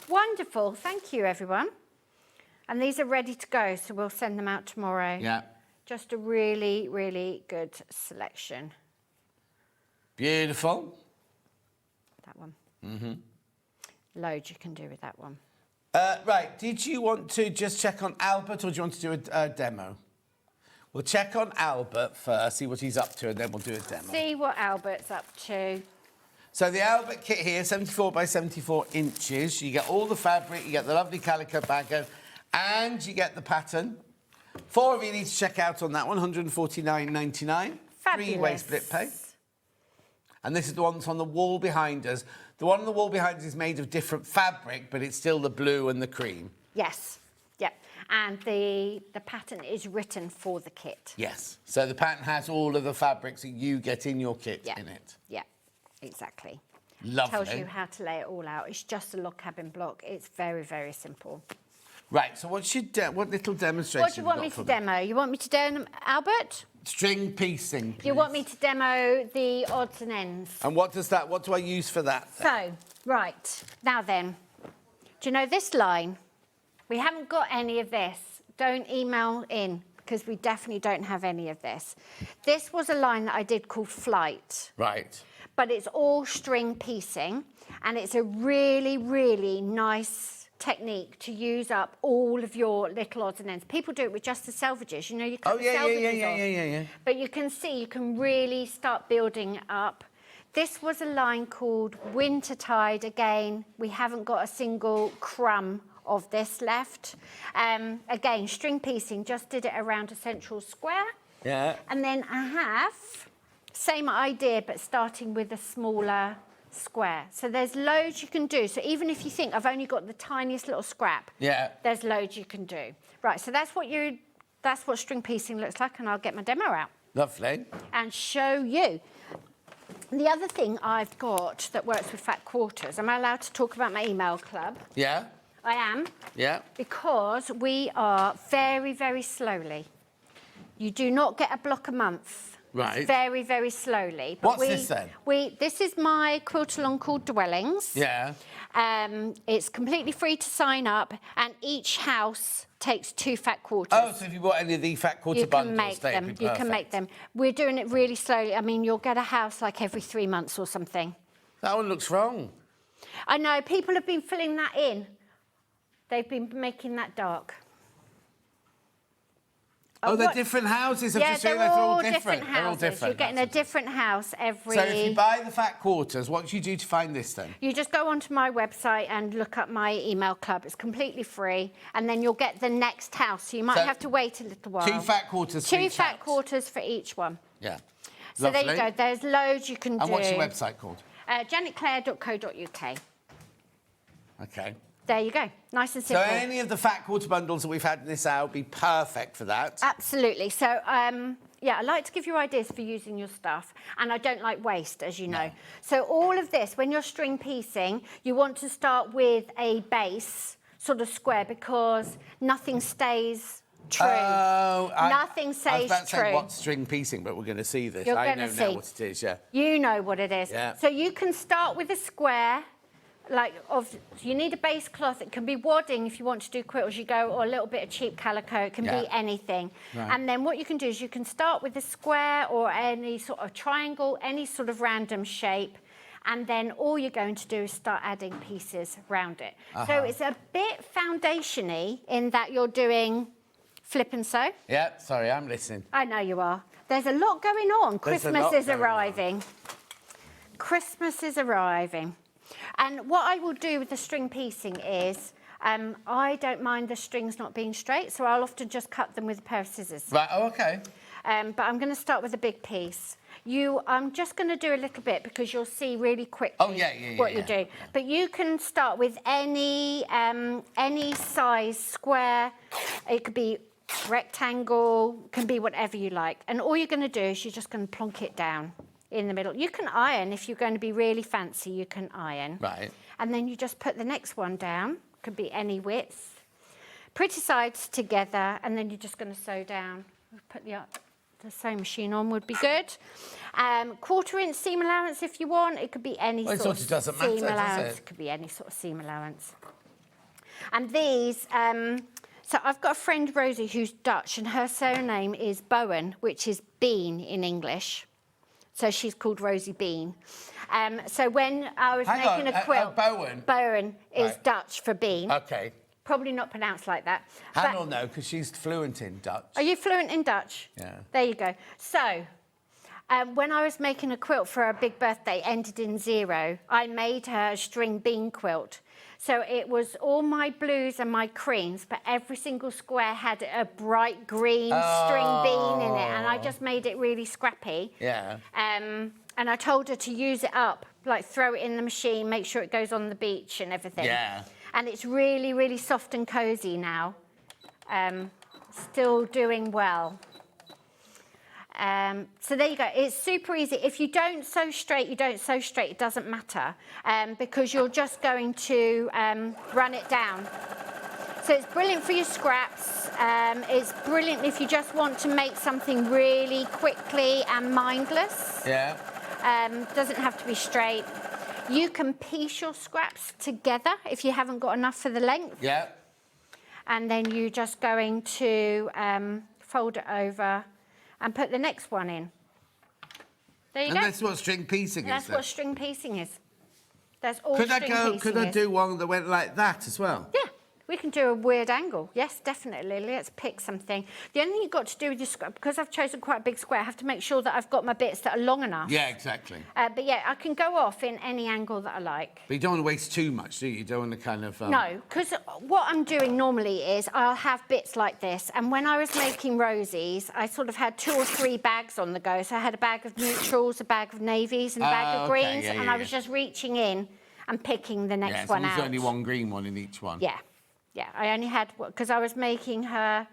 Wonderful. Thank you, everyone. And these are ready to go, so we'll send them out tomorrow. Yeah. Just a really, really good selection. Beautiful. That one. Mm-hmm. Loads you can do with that one. Right, did you want to just check on Albert or do you want to do a demo? We'll check on Albert first, see what he's up to, and then we'll do a demo. See what Albert's up to. So the Albert kit here, 74 by 74 inches. You get all the fabric, you get the lovely calico bago, and you get the pattern. 4 of you need to check out on that one, £149.99. Fabulous. 3-way split pay. And this is the one that's on the wall behind us. The one on the wall behind us is made of different fabric, but it's still the blue and the cream. Yes. Yep. And the pattern is written for the kit. Yes. So the pattern has all of the fabrics that you get in your kit in it. Yeah, exactly. Lovely. Tells you how to lay it all out. It's just a log cabin block. It's very, very simple. Right, so what little demonstration What do you want me to demo? You want me to demo, Albert? String piecing, please. You want me to demo the odds and ends? And what do I use for that then? So, right, now then, do you know this line? We haven't got any of this. Don't email in, because we definitely don't have any of this. This was a line that I did called Flight. Right. But it's all string piecing, and it's a really, really nice technique to use up all of your little odds and ends. People do it with just the selvages. You know, you cut the selvages off. Yeah. But you can see, you can really start building up. This was a line called Wintertide. Again, we haven't got a single crumb of this left. Again, string piecing, just did it around a central square. Yeah. And then I have, same idea, but starting with a smaller square. So there's loads you can do. So even if you think I've only got the tiniest little scrap, there's loads you can do. Right, so that's what string piecing looks like, and I'll get my demo out. Lovely. And show you. The other thing I've got that works with fat quarters, am I allowed to talk about my email club? Yeah. I am. Yeah. Because we are very, very slowly. You do not get a block a month. Right. It's very, very slowly. But What's this then? This is my quilt along called Dwellings. Yeah. It's completely free to sign up, and each house takes 2 fat quarters. Oh, so if you bought any of the fat quarter bundles, they'd be perfect. You can make them. We're doing it really slowly. I mean, you'll get a house like every 3 months or something. That one looks wrong. I know, people have been filling that in. They've been making that dark. Oh, they're different houses. Yeah, they're all different. houses. They're all different. You're getting a different house every... So if you buy the fat quarters, what do you do to find this then? You just go onto my website and look up my email club. It's completely free, and then you'll get the next house. So you might have to wait a little while. 2 fat quarters for each 2 fat house. quarters for each one. Yeah. So there you go. There's loads you can do. And what's your website called? janetclare.co.uk. Okay. There you go. Nice and So simple. any of the fat quarter bundles that we've had in this hour would be perfect for that. Absolutely. So, yeah, I like to give you ideas for using your stuff, and I don't like waste, as you know. So all of this, when you're string piecing, you want to start with a base sort of square, because nothing stays true. Oh, nothing stays I was about to true. say what's string piecing, but we're going to see this. You're I gonna know see. now what it is, yeah. You know what it is. Yeah. So you can start with a square, you need a base cloth. It can be wadding if you want to do quilt as you go, or a little bit of cheap calico. It can be anything. Right. And then what you can do is you can start with a square or any sort of triangle, any sort of random shape, and then all you're going to do is start adding pieces around it. So it's a bit foundation-y in that you're doing flip and sew. Yeah, sorry, I'm listening. I know you are. There's a lot going on. Christmas is arriving. Christmas is arriving. And what I will do with the string piecing is, I don't mind the strings not being straight, so I'll often just cut them with a pair of scissors. Right, oh, okay. but I'm going to start with a big piece. I'm just going to do a little bit because you'll see really quickly what you do. But you can start with any size square. It could be rectangle, can be whatever you like. And all you're going to do is you're just going to plonk it down in the middle. You can iron if you're going to be really fancy. You can iron. Right. And then you just put the next one down. Could be any width. Pretty sides together, and then you're just going to sew down. Put the sewing machine on would be good. 1/4 inch seam allowance if you want. It could be any sort of seam allowance. It could be any sort of seam allowance. And these, so I've got a friend, Rosie, who's Dutch, and her surname is Bowen, which is bean in English. So she's called Rosie Bean. So when I was making a quilt... Bowen is Dutch for bean. OK. Probably not pronounced like that. Hannah will know, because she's fluent in Dutch. Are you fluent in Dutch? Yeah. There you go. So, when I was making a quilt for a big birthday, ended in 0, I made her a string bean quilt. So it was all my blues and my creams, but every single square had a bright green string bean in it, and I just made it really scrappy. Yeah. And I told her to use it up, like throw it in the machine, make sure it goes on the beach and everything. Yeah. And it's really, really soft and cosy now. Still doing well. So there you go. It's super easy. If you don't sew straight, you don't sew straight. It doesn't matter because you're just going to run it down. So it's brilliant for your scraps. It's brilliant if you just want to make something really quickly and mindless. Yeah. Doesn't have to be straight. You can piece your scraps together if you haven't got enough for the length. Yeah. And then you're just going to fold it over and put the next one in. There you go. And that's what string piecing is. That's what string piecing is. That's all string piecing is. Could I do one that went like that as well? Yeah. We can do a weird angle. Yes, definitely. Let's pick something. The only thing you've got to do with your square, because I've chosen quite a big square, I have to make sure that I've got my bits that are long enough. Yeah, exactly. But yeah, I can go off in any angle that I like. But you don't want to waste too much, do you? You don't want to kind of... No, because what I'm doing normally is I'll have bits like this, and when I was making Rosie's, I sort of had 2 or 3 bags on the go. So I had a bag of neutrals, a bag of navies, and a bag of greens, and I was just reaching in and picking the next one out. There's only one green one in each one. Yeah. Yeah, I only had, because I was making her,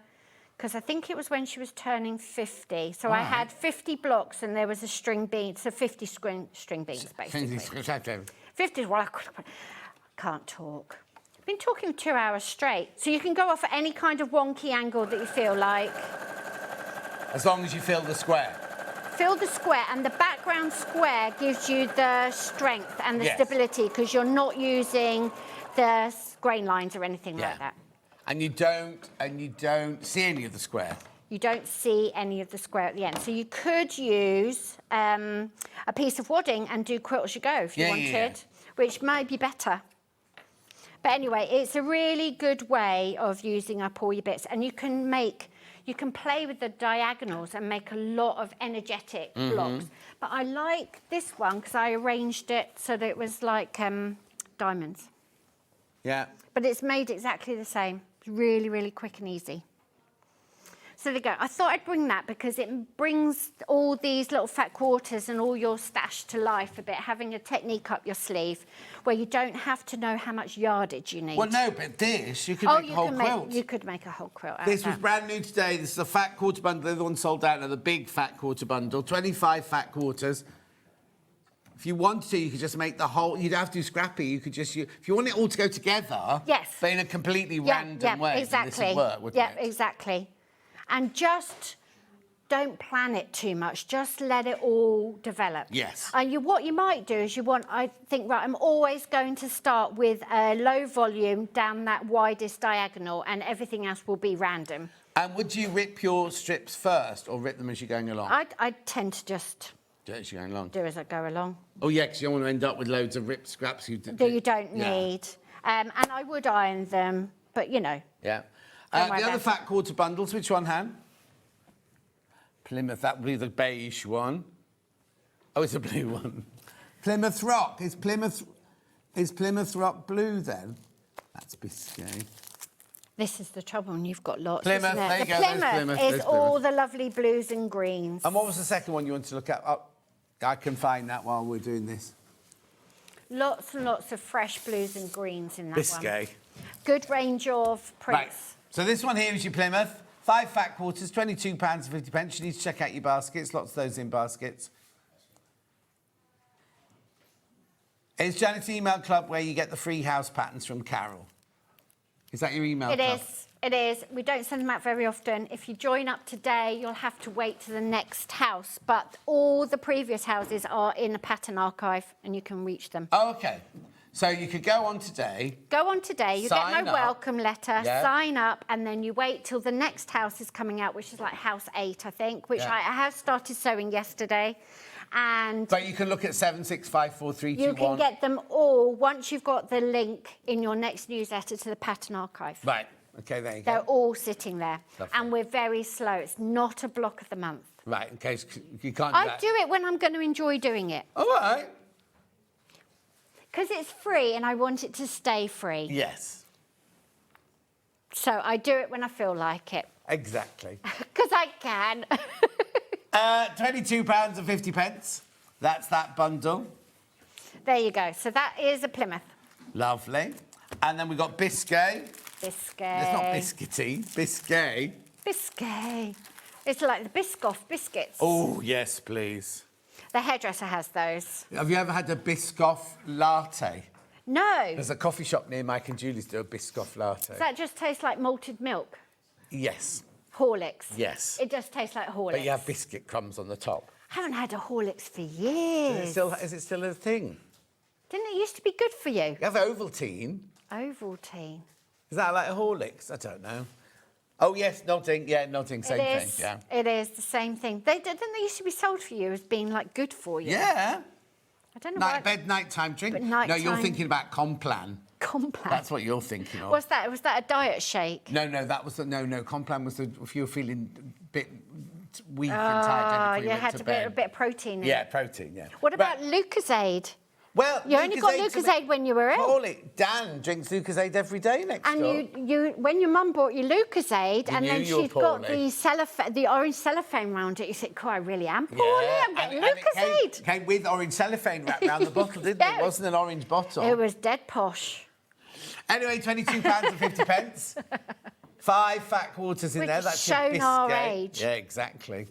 because I think it was when she was turning 50. So I had 50 blocks and there was a string bean, so 50 string beans, basically. 50, well, I can't talk. I've been talking for 2 hours straight. So you can go off at any kind of wonky angle that you feel like. As long as you fill the square. Fill the square, and the background square gives you the strength and the stability, because you're not using the grain lines or anything like that. And you don't see any of the square. You don't see any of the square at the end. So you could use a piece of wadding and do quilt as you go if you wanted, which might be better. But anyway, it's a really good way of using up all your bits, and you can play with the diagonals and make a lot of energetic blocks. But I like this one because I arranged it so that it was like diamonds. Yeah. But it's made exactly the same. It's really, really quick and easy. So there you go. I thought I'd bring that because it brings all these little fat quarters and all your stash to life a bit, having a technique up your sleeve where you don't have to know how much yardage you need. Well, no, but this, you could make a whole quilt. You could make a whole quilt out This of was that. brand new today. This is a fat quarter bundle. The other one sold out now, the big fat quarter bundle. 25 fat quarters. If you wanted to, you could just make the whole... You'd have to do scrappy. You could just... If you want it all to go together... Yes. But in a completely random way, exactly. this would work, wouldn't it? Yeah, exactly. And just don't plan it too much. Just let it all develop. Yes. And what you might do is I think, right, I'm always going to start with a low volume down that widest diagonal, and everything else will be random. And would you rip your strips first or rip them as you're going along? I tend to just... Do it as you're going along. Do as I go along. Oh, yeah, because you don't want to end up with loads of ripped scraps. You don't need. And I would iron them, but, you know. Yeah. The other fat quarter bundles, which one, Han? Plymouth, that would be the beige one. Oh, it's a blue one. Plymouth Rock. Is Plymouth Rock blue, then? That's Biscay. This is the trouble, and you've got lots. Plymouth, isn't it? there you The go, there's Plymouth Plymouth, is there's all Plymouth. the lovely blues and greens. And what was the second one you wanted to look at? Oh, I can find that while we're doing this. Lots and lots of fresh blues and greens in that one. Biscay. Good range of prints. Right. So this one here is your Plymouth. 5 fat quarters, £22.50. You need to check out your baskets. Lots of those in baskets. It's Janet's email club where you get the free house patterns from Carol. Is that your email club? It is. It is. We don't send them out very often. If you join up today, you'll have to wait to the next house. But all the previous houses are in the pattern archive, and you can reach them. Oh, OK. So you could go on today. Go on today. You get Sign my up. welcome letter. Yeah. Sign up, and then you wait till the next house is coming out, which is like house 8, I think, which Yeah. I have started sewing yesterday. And But you can look at 7654321. you can get them all once you've got the link in your next newsletter to the pattern archive. Right. OK, there you They're go. all sitting there. Lovely. And we're very slow. It's not a block of the month. Right, in case you can't do I that. do it when I'm going to enjoy doing it. All right. Because it's free and I want it to stay free. Yes, So I do it when I feel like it. exactly. Because I can. £22.50. That's that bundle. There you go. So that is a Plymouth. Lovely. And then we've got Biscay. Biscay. It's not biscuity, Biscay. Biscay. It's like the Biscoff biscuits. Oh, yes, please. The hairdresser has those. Have you ever had a Biscoff latte? No. There's a coffee shop near Mike and Julie's do a Biscoff latte. Does that just taste like malted milk? Yes, Horlicks. yes. It just tastes like Horlicks. But you have biscuit crumbs on the top. I haven't had a Horlicks for years. Is it still a thing? Didn't it used to be good for you? You have Ovaltine. Ovaltine. Is that like a Horlicks? I don't know. Oh, yes, nodding. Yeah, nodding. Same It thing. is. Yeah. It is the same thing. Didn't they used to be sold for you as being like good for you? Yeah. I don't know why. Nighttime drink. But No, you're nighttime- thinking about Complan. Complan. That's what you're thinking of. Was that a diet shake? No, that was the no. Complan was if you were feeling a bit weak and tired. Oh, before you went had to a bed. bit of protein in Yeah, it. protein. Yeah. What about Lucozade? Well, You only got Lucozade to Lucozade when you were ill. Holy, Dan drinks Lucozade every day next And door. you, when your mum bought you Lucozade, You and knew then you were she'd got poorly. the orange cellophane round it, you said, "God, I really am poorly. I'm getting and Lucozade." it came with orange cellophane wrapped around the bottle, didn't it? It wasn't an orange bottle. It was dead posh. Anyway, £22.50. 5 fat quarters in Which there. That's shown your our Biscay. age. Yeah, exactly.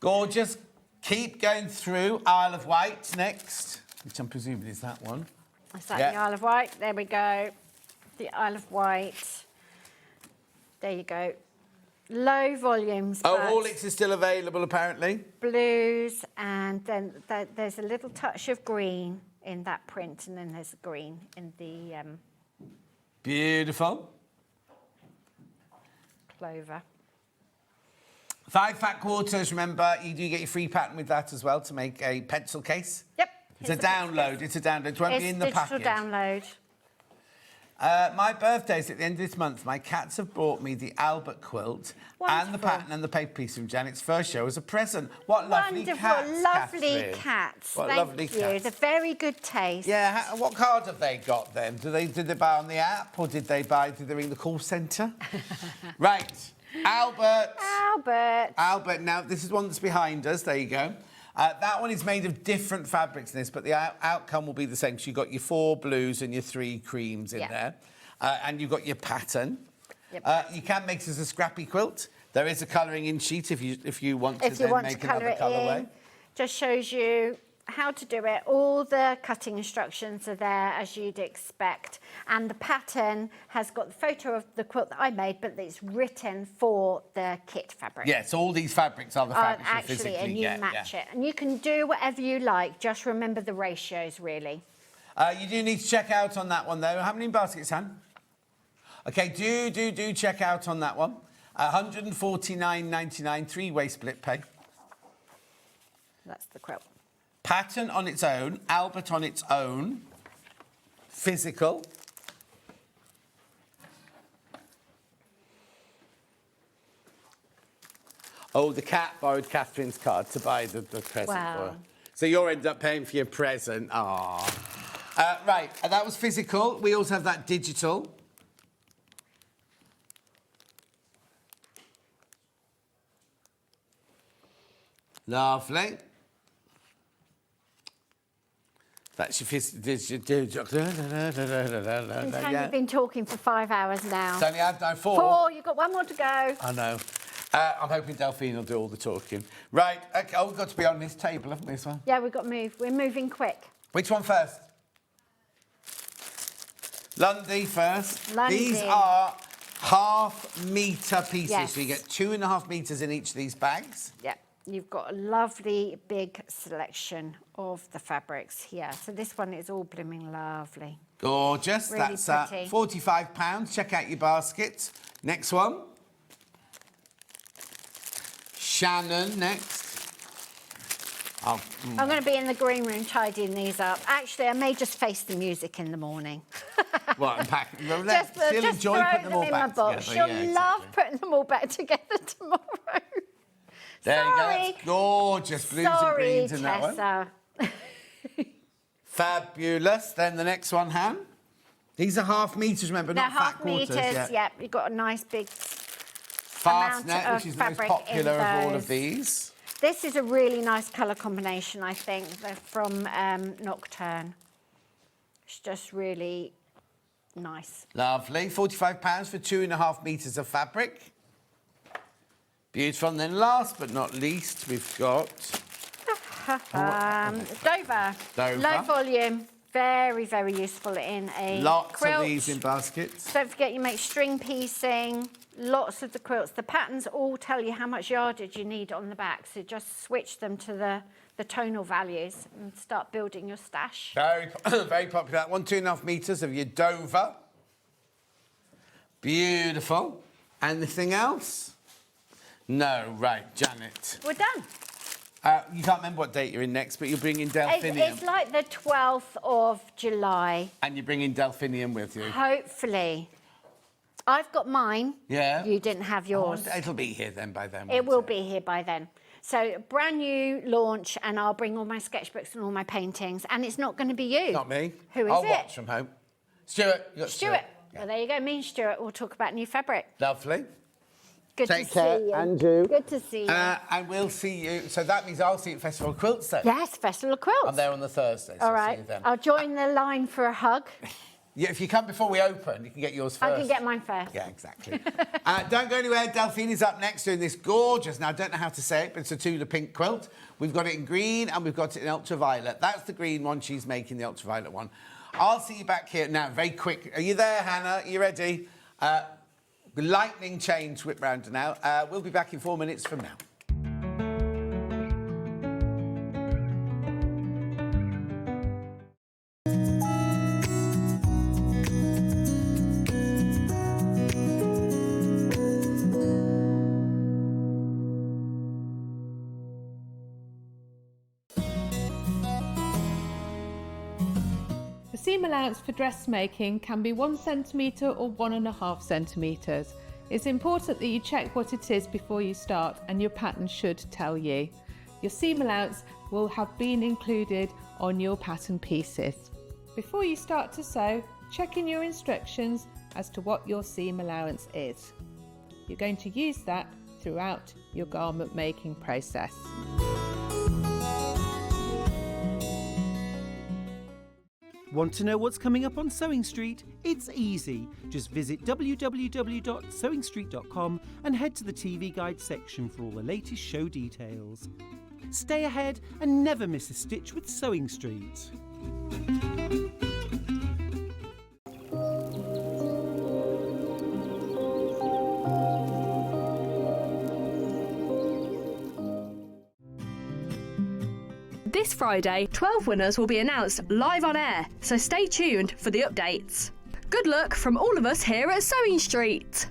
Gorgeous. Keep going through. Isle of Wight next, which I'm presuming is that one. Is that the Isle of Wight? There we go. The Isle of Wight. There you go. Low volumes. Oh, but Horlicks is still available, apparently. blues, and then there's a little touch of green in that print, and then there's green in the Beautiful. clover. 5 fat quarters. Remember, you do get your free pattern with that as well to make a pencil case. Yep. It's a download. It's a download. It won't be in the digital package. download. My birthday's at the end of this month. My cats have brought me the Albert Quilt and the Wonderful. pattern and the paper piece from Janet's first show as a present. What lovely Wonderful, cats, lovely Catherine. cats. What Thank lovely you. cats. They're very good taste. Yeah, what card have they got then? Did they buy on the app or did they ring the call centre? Right, Albert. Albert, now this is one that's behind us, there you go. That one is made of different fabrics in this, but the outcome will be the same. So you've got your 4 blues and your 3 creams in there. And you've got your pattern. Yep. You can make this as a scrappy quilt. There is a colouring in sheet if you want to then make colour another it colourway. in, just shows you how to do it. All the cutting instructions are there as you'd expect, and the pattern has got the photo of the quilt that I made, but it's written for the kit fabric. Yes, all these fabrics are the fabrics you Actually, physically and you get. match it, and you can do whatever you like. Just remember the ratios, really. You do need to check out on that one though. How many baskets, Han? Okay, do check out on that one. 149.99, 3-way split pay. That's the quilt. Pattern on its own, Albert on its own, physical. Oh, the cat borrowed Catherine's card to buy the present for her. So you'll end up paying for your present. Ah. Right, that was physical. We also have that digital. Lovely. That's your fist. You've been talking for 5 hours now. It's only had no 4. 4, you've got 1 more to go. I know. I'm hoping Delphine will do all the talking. Right, okay, we've got to be on this table, haven't we, as well? Yeah, we've got to move. We're moving quick. Which one first? Lundy first. Lundy. These are half-metre pieces, Yes. so you get 2.5 metres in each of these bags. Yep. You've got a lovely big selection of the fabrics here. So this one is all blooming lovely. Gorgeous. Really That's pretty. £45. Check out your basket. Next one. Shannon next. Oh, I'm going to be in the green room tidying these up. Actually, I may just face the music in the morning. What, and pack? Well, Just she'll enjoy throw putting them all in my back box. together. She'll Yeah, love exactly. putting them all back together tomorrow. There you go. Sorry. That's gorgeous. Blues and Sorry, greens in that one. Tessa. Fabulous. Then the next one, Han. These are half metres, remember, They're not fat half quarters. metres, Yeah. yep. You've got a nice big Fast net, of which is the most fabric popular in of all those. of these. This is a really nice colour combination, I think. They're from Nocturne. It's just really nice. Lovely. £45 for 2.5 metres of fabric. Beautiful. And then last but not least, we've got... Dover. Dover. Low volume. Very, very useful in a Lots quilt. of these in baskets. Don't forget you make string piecing. Lots of the quilts. The patterns all tell you how much yardage you need on the back. So just switch them to the tonal values and start building your stash. Very, very popular. That one, 2.5 metres of your Dover. Beautiful. Anything else? No, right, Janet. We're done. You can't remember what date you're in next, but you're bringing Delphinium. It's like the 12th of July. And you're bringing Delphinium with you. Hopefully. I've got mine. Yeah. You didn't have yours. It'll be here then by then. It will be here by then. So brand new launch, and I'll bring all my sketchbooks and all my paintings, and it's not going to be you. Not me. Who is I'll it? watch from home. Stuart. You got Stuart. Well, there you go. Me and Stuart will talk about new fabric. Lovely. Good Take to care, see you. Andrew. Good to see you. And we'll see you. So that means I'll see you at Festival of Quilts then. Yes, Festival of Quilts. I'm there on the Thursday. So All I'll see right. you then. I'll join the line for a hug. Yeah, if you come before we open, you can get yours first. I can get mine first. Yeah, exactly. Don't go anywhere. Delphine is up next doing this gorgeous, now I don't know how to say it, but it's a Tula pink quilt. We've got it in green and we've got it in ultraviolet. That's the green one. She's making the ultraviolet one. I'll see you back here now, very quick. Are you there, Hannah? Are you ready? Lightning change whip round now. We'll be back in 4 minutes from now. The seam allowance for dressmaking can be 1 centimetre or 1.5 centimetres. It's important that you check what it is before you start, and your pattern should tell you. Your seam allowance will have been included on your pattern pieces. Before you start to sew, check in your instructions as to what your seam allowance is. You're going to use that throughout your garment making process. Want to know what's coming up on Sewing Street? It's easy. Just visit www.sewingstreet.com and head to the TV Guide section for all the latest show details. Stay ahead and never miss a stitch with Sewing Street. This Friday, 12 winners will be announced live on air, so stay tuned for the updates. Good luck from all of us here at Sewing Street.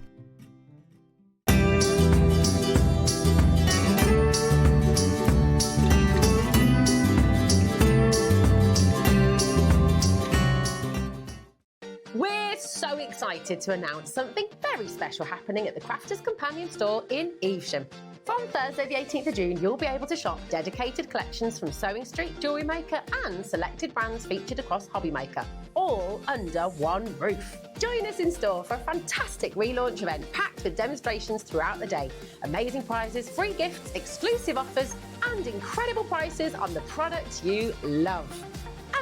We're so excited to announce something very special happening at the Crafters Companion store in Evesham. From Thursday the 18th of June, you'll be able to shop dedicated collections from SewingStreet, Jewellery Maker and selected brands featured across Hobby Maker, all under one roof. Join us in store for a fantastic relaunch event packed with demonstrations throughout the day, amazing prizes, free gifts, exclusive offers and incredible prices on the products you love.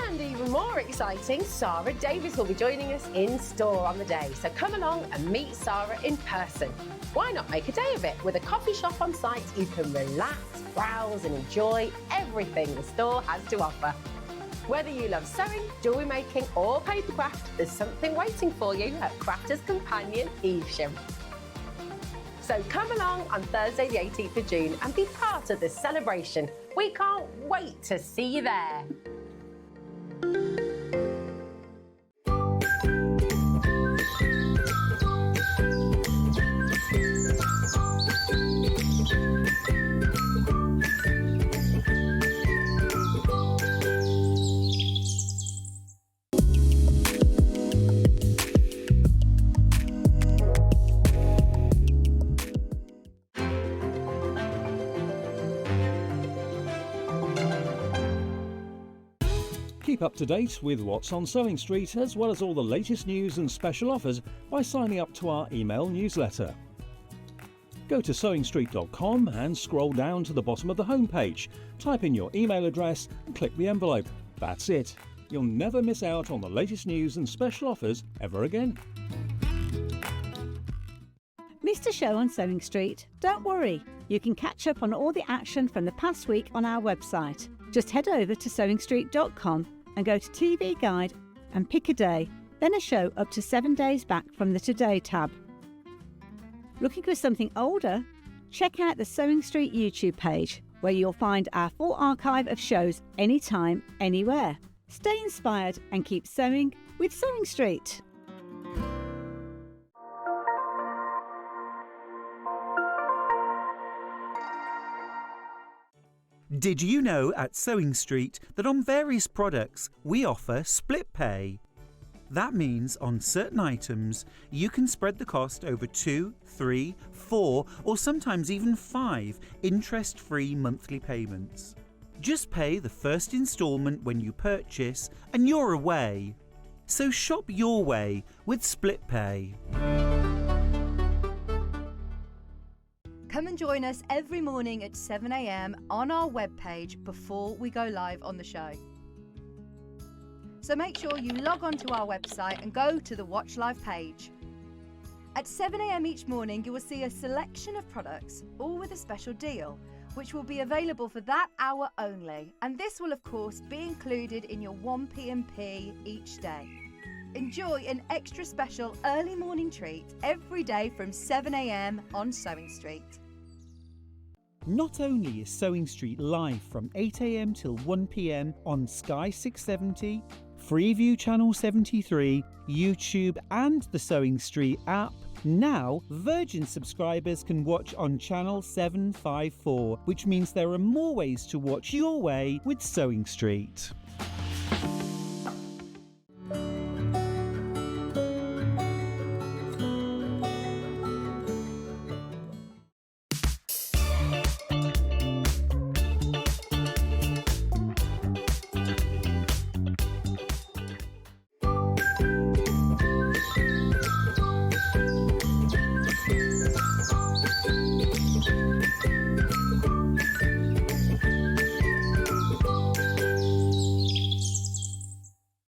And even more exciting, Sarah Davies will be joining us in store on the day. So come along and meet Sarah in person. Why not make a day of it? With a coffee shop on site, you can relax, browse and enjoy everything the store has to offer. Whether you love sewing, jewellery making or papercraft, there's something waiting for you at Crafter's Companion Evesham. So come along on Thursday the 18th of June and be part of this celebration. We can't wait to see you there. Keep up to date with what's on Sewing Street, as well as all the latest news and special offers by signing up to our email newsletter. Go to SewingStreet.com and scroll down to the bottom of the homepage. Type in your email address and click the envelope. That's it. You'll never miss out on the latest news and special offers ever again. Missed a show on Sewing Street? Don't worry, you can catch up on all the action from the past week on our website. Just head over to SewingStreet.com and go to TV Guide and pick a day, then a show up to 7 days back from the Today tab. Looking for something older? Check out the Sewing Street YouTube page, where you'll find our full archive of shows anytime, anywhere. Stay inspired and keep sewing with Sewing Street. Did you know at Sewing Street that on various products we offer split pay? That means on certain items you can spread the cost over 2, 3, 4 or sometimes even 5 interest-free monthly payments. Just pay the first instalment when you purchase and you're away. So shop your way with split pay. Come and join us every morning at 7 a.m. on our webpage before we go live on the show. So make sure you log on to our website and go to the Watch Live page. At 7 a.m. each morning, you will see a selection of products, all with a special deal, which will be available for that hour only. And this will, of course, be included in your 1p&p each day. Enjoy an extra special early morning treat every day from 7 a.m. on Sewing Street. Not only is Sewing Street live from 8 a.m. till 1 p.m. on Sky 670, Freeview Channel 73, YouTube and the Sewing Street app, now Virgin subscribers can watch on Channel 754, which means there are more ways to watch your way with Sewing Street.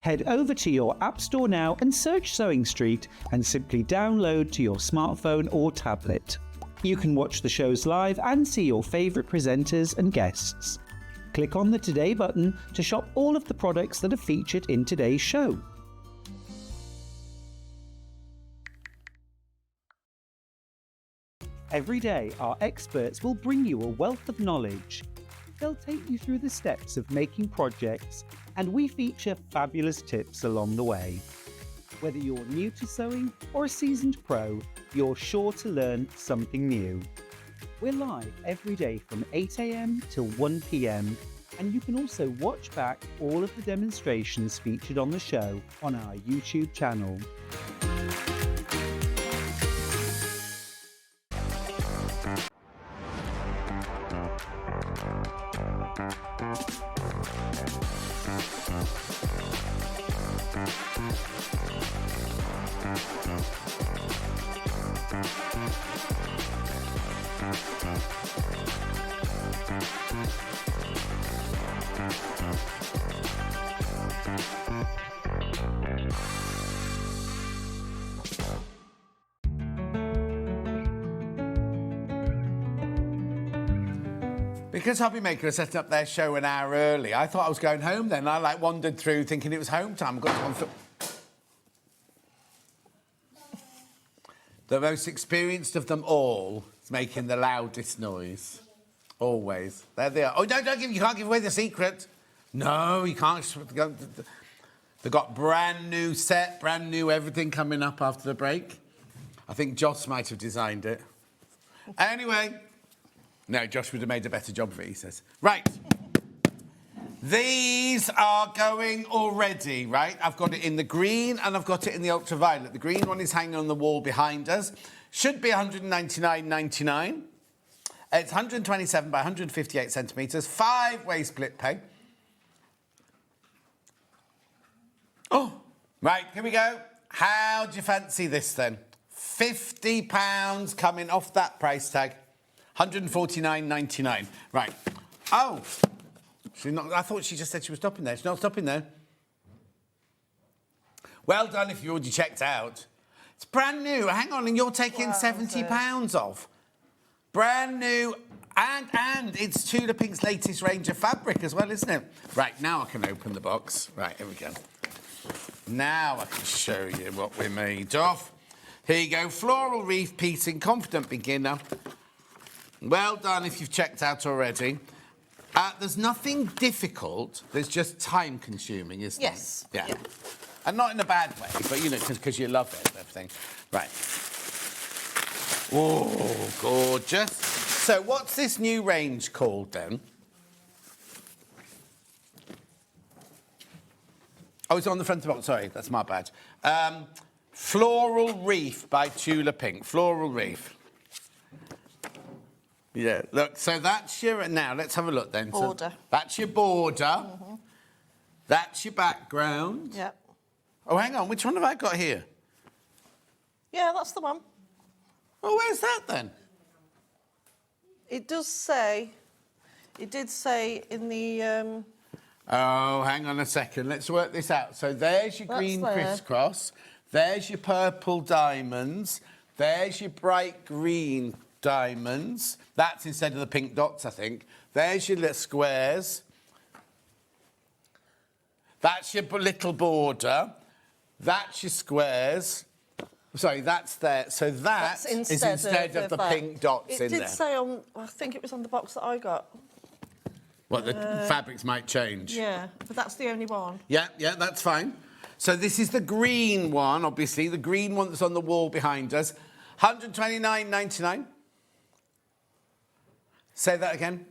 Head over to your App Store now and search Sewing Street and simply download to your smartphone or tablet. You can watch the shows live and see your favourite presenters and guests. Click on the Today button to shop all of the products that are featured in today's show. Every day, our experts will bring you a wealth of knowledge. They'll take you through the steps of making projects, and we feature fabulous tips along the way. Whether you're new to sewing or a seasoned pro, you're sure to learn something new. We're live every day from 8 a.m. till 1 p.m, and you can also watch back all of the demonstrations featured on the show on our YouTube channel. Because Hobby Maker is setting up their show an hour early, I thought I was going home then. I like wandered through thinking it was home time. Got to one for... The most experienced of them all is making the loudest noise. Always. There they are. Oh, no, you can't give away the secret. No, you can't. They've got brand new set, brand new everything coming up after the break. I think Joss might have designed it. Anyway... No, Josh would have made a better job of it, he says. Right. These are going already, right? I've got it in the green and I've got it in the ultraviolet. The green one is hanging on the wall behind us. Should be £199.99. It's 127 by 158 centimetres. 5-way split pay. Oh, right, here we go. How do you fancy this then? £50 coming off that price tag. 149.99. Right. Oh. I thought she just said she was stopping there. She's not stopping there. Well done if you already checked out. It's brand new. Hang on, and you're taking £70 off. Brand new. And it's Tula Pink's latest range of fabric as well, isn't it? Right, now I can open the box. Right, here we go. Now I can show you what we're made of. Here you go. Floral Reef Piecing Confident Beginner. Well done if you've checked out already. There's nothing difficult. There's just time-consuming, isn't it? Yes. Yeah. And not in a bad way, but, you know, because you love it and everything. Right. Oh, gorgeous. So what's this new range called, then? Oh, it's on the front of the box. Sorry, that's my bad. Floral Reef by Tula Pink. Floral Reef. Yeah, look, so that's your... Now, let's have a look then. Border. So that's your border. Mm-hmm. That's your background. Yep. Oh, hang on, which one have I got here? Yeah, that's the one. Oh, where's that then? It does say... It did say in the... Oh, hang on a second. Let's work this out. So there's your green crisscross. There's your purple diamonds. There's your bright green diamonds. That's instead of the pink dots, I think. There's your little squares. That's your little border. That's your squares. Sorry, that's there. So that is instead of the pink dots in there. It did say on... I think it was on the box that I got. What, the fabrics might change? Yeah, but that's the only one. Yeah, that's fine. So this is the green one, obviously. The green one that's on the wall behind us. £129.99. Say that again.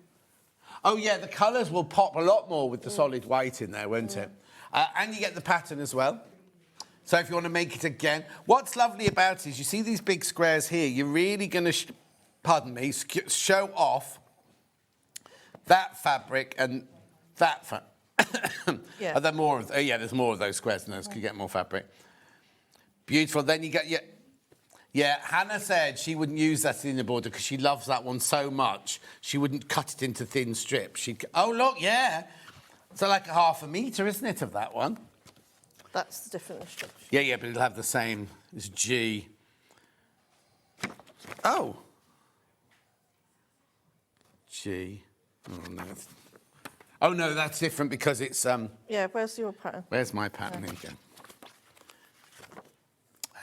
Oh, yeah, the colours will pop a lot more with the solid white in there, won't it? And you get the pattern as well. So if you want to make it again. What's lovely about it is you see these big squares here. You're really going to, show off that fabric and that yeah. Are there more of... there's more of those squares than those. Could get more fabric. Beautiful. Then you get your... Yeah, Hannah said she wouldn't use that in the border because she loves that one so much. She wouldn't cut it into thin strips. Oh, look, yeah. So like a ½ metre, isn't it, of that one? That's the different instruction. Yeah, but it'll have the same as G. Oh. G. Oh, no. Oh, no, that's different because it's... Yeah, where's your pattern? Where's my pattern? Here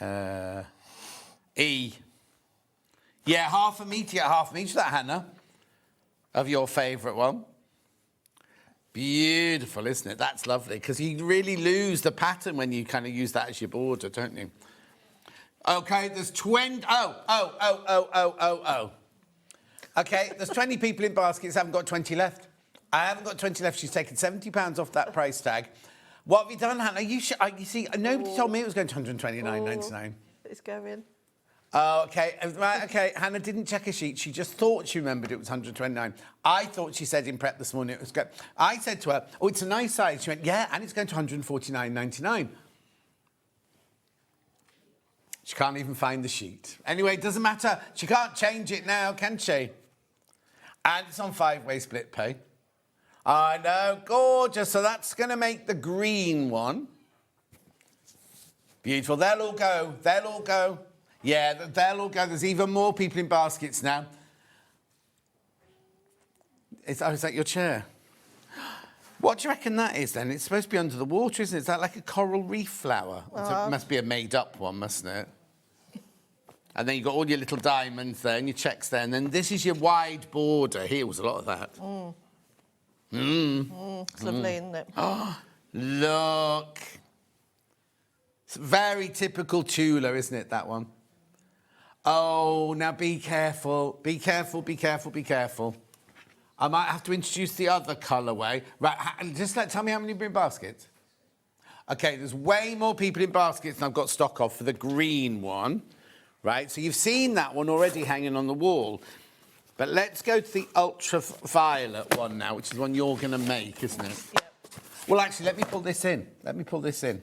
you go. E. Yeah, ½ metre, ½ metre, that, Hannah, of your favourite one. Beautiful, isn't it? That's lovely, because you really lose the pattern when you kind of use that as your border, don't you? OK, there's 20... Oh. OK, there's 20 people in baskets. I haven't got 20 left. I haven't got 20 left. She's taken £70 off that price tag. What have you done, Hannah? You see, nobody told me it was going to £129.99. It's going. Oh, OK. Right, OK. Hannah didn't check her sheet. She just thought she remembered it was 129. I thought she said in prep this morning it was good. I said to her, oh, it's a nice size. She went, yeah, and it's going to 149.99. She can't even find the sheet. Anyway, it doesn't matter. She can't change it now, can she? And it's on 5-way split pay. I know, gorgeous. So that's going to make the green one. Beautiful. They'll all go. They'll all go. Yeah, they'll all go. There's even more people in baskets now. Is that your chair? What do you reckon that is then? It's supposed to be under the water, isn't it? Is that like a coral reef flower? It must be a made-up one, mustn't it? And then you've got all your little diamonds there and your checks there. And then this is your wide border. Here was a lot of that. It's lovely, isn't it? Oh, look. It's very typical Tula, isn't it, that one? Oh, now be careful. Be careful, be careful, be careful. I might have to introduce the other colourway. Right, just tell me how many are in baskets. OK, there's way more people in baskets than I've got stock of for the green one. Right, so you've seen that one already hanging on the wall. But let's go to the ultraviolet one now, which is the one you're going to make, isn't it? Yep. Well, actually, let me pull this in. Let me pull this in.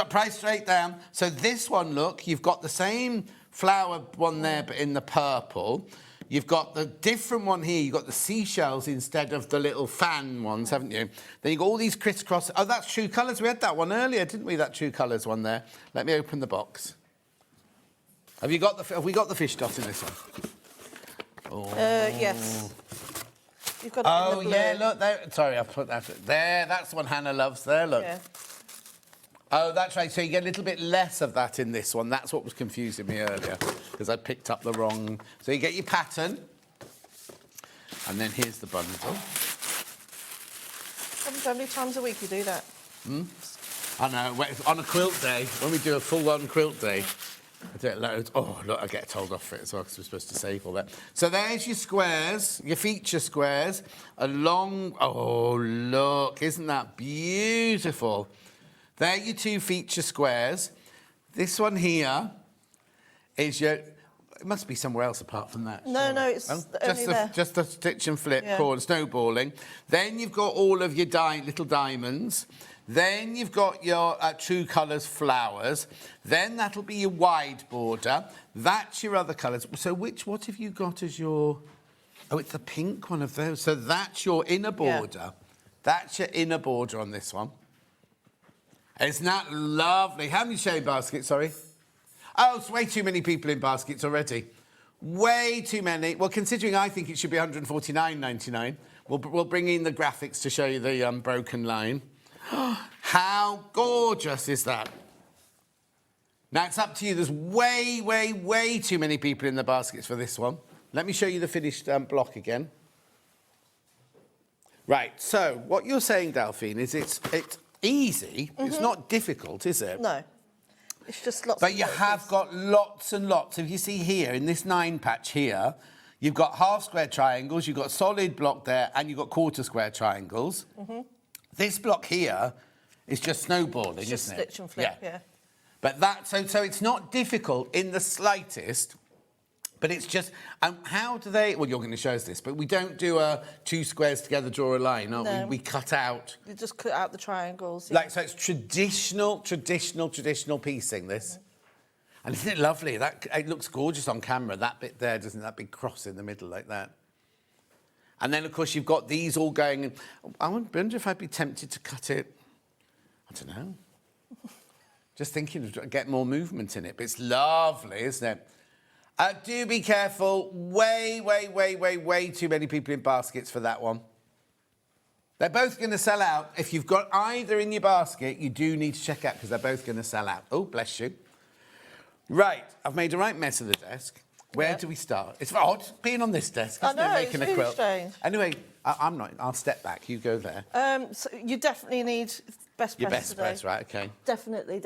Price straight down. So this one, look, you've got the same flower one there, but in the purple. You've got the different one here. You've got the seashells instead of the little fan ones, haven't you? Then you've got all these crisscross... Oh, that's True Colours. We had that one earlier, didn't we, that True Colours one there? Let me open the box. Have we got the fish dot in this one? Oh. Yes. You've got it in the blue. Yeah, look there. Sorry, I've put that there. That's the one Hannah loves there, look. Yeah. Oh, that's right. So you get a little bit less of that in this one. That's what was confusing me earlier, because I picked up the wrong... So you get your pattern, and then here's the bundle. How many times a week you do that? I know. On a quilt day, when we do a full-on quilt day, I do it loads. Oh, look, I get told off for it as well, because we're supposed to save all that. So there's your squares, your feature squares, along... Oh, look, isn't that beautiful? They're your two feature squares. This one here is your... It must be somewhere else apart from that. No, it's only there. Just the stitch and flip, corner, snowballing. Then you've got all of your little diamonds. Then you've got your True Colours flowers. Then that'll be your wide border. That's your other colours. So what have you got as your... Oh, it's the pink one of those. So that's your inner border. Yeah. That's your inner border on this one. Isn't that lovely? How many shade baskets, sorry? Oh, it's way too many people in baskets already. Way too many. Well, considering I think it should be $149.99, we'll bring in the graphics to show you the broken line. How gorgeous is that? Now, it's up to you. There's way, way, way too many people in the baskets for this one. Let me show you the finished block again. Right, so what you're saying, Delphine, is it's easy. It's not difficult, is it? No. It's just lots But you have got lots and lots. If you see here, in this 9 patch here, you've got half square triangles, you've got solid block there, and you've got quarter square triangles. This block here is just snowballing, it's just isn't it? Stitch and flip, yeah. But so it's not difficult in the slightest, but it's just... how do they... Well, you're going to show us this, but we don't do 2 squares together, draw a line, aren't we? We cut out... You just cut out the triangles. Like, so it's traditional piecing, this. And isn't it lovely? It looks gorgeous on camera, that bit there, doesn't it? That big cross in the middle like that. And then, of course, you've got these all going... I wonder if I'd be tempted to cut it... I don't know. Just thinking of get more movement in it. But it's lovely, isn't it? Do be careful. Way, way, way, way, way too many people in baskets for that one. They're both going to sell out. If you've got either in your basket, you do need to check out because they're both going to sell out. Oh, bless you. Right, I've made a right mess of the desk. Where do we start? It's odd being on this desk. I know, making it's a quilt. strange. Anyway, I'm not. I'll step back. You go there. So you definitely need best press Your best today. press, right? Okay. Definitely.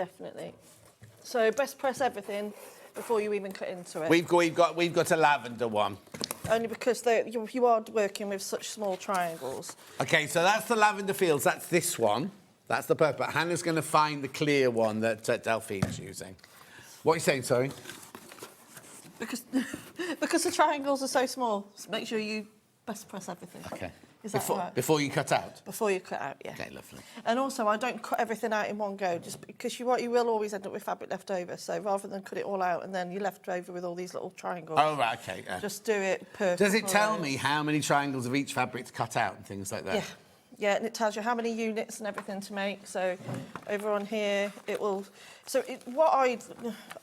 So best press everything before you even cut into it. We've got a lavender one. Only because you are working with such small triangles. Okay, so that's the lavender fields. That's this one. That's the purple. Hannah's going to find the clear one that Delphine's using. What are you saying, sorry? Because the triangles are so small, so make sure you best press everything. Okay. Is that all right? Before you cut out? Before you cut out, yeah. Okay, lovely. And also, I don't cut everything out in one go, just because you will always end up with fabric left over. So rather than cut it all out and then you're left over with all these little triangles. Oh, right, okay. Yeah. Just do it per. Does it tell me how many triangles of each fabric to cut out and things like that? Yeah. Yeah, and it tells you how many units and everything to make. So over on here, it will... So what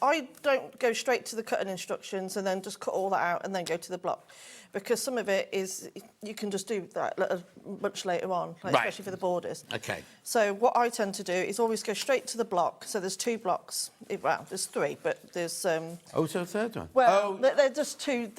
I don't go straight to the cutting instructions and then just cut all that out and then go to the block. Because some of it is, you can just do that much later on, like right. especially for the borders. Okay. So what I tend to do is always go straight to the block. So there's 2 blocks. Well, there's 3, but there's... Oh, so a third one? Well, they're just 2,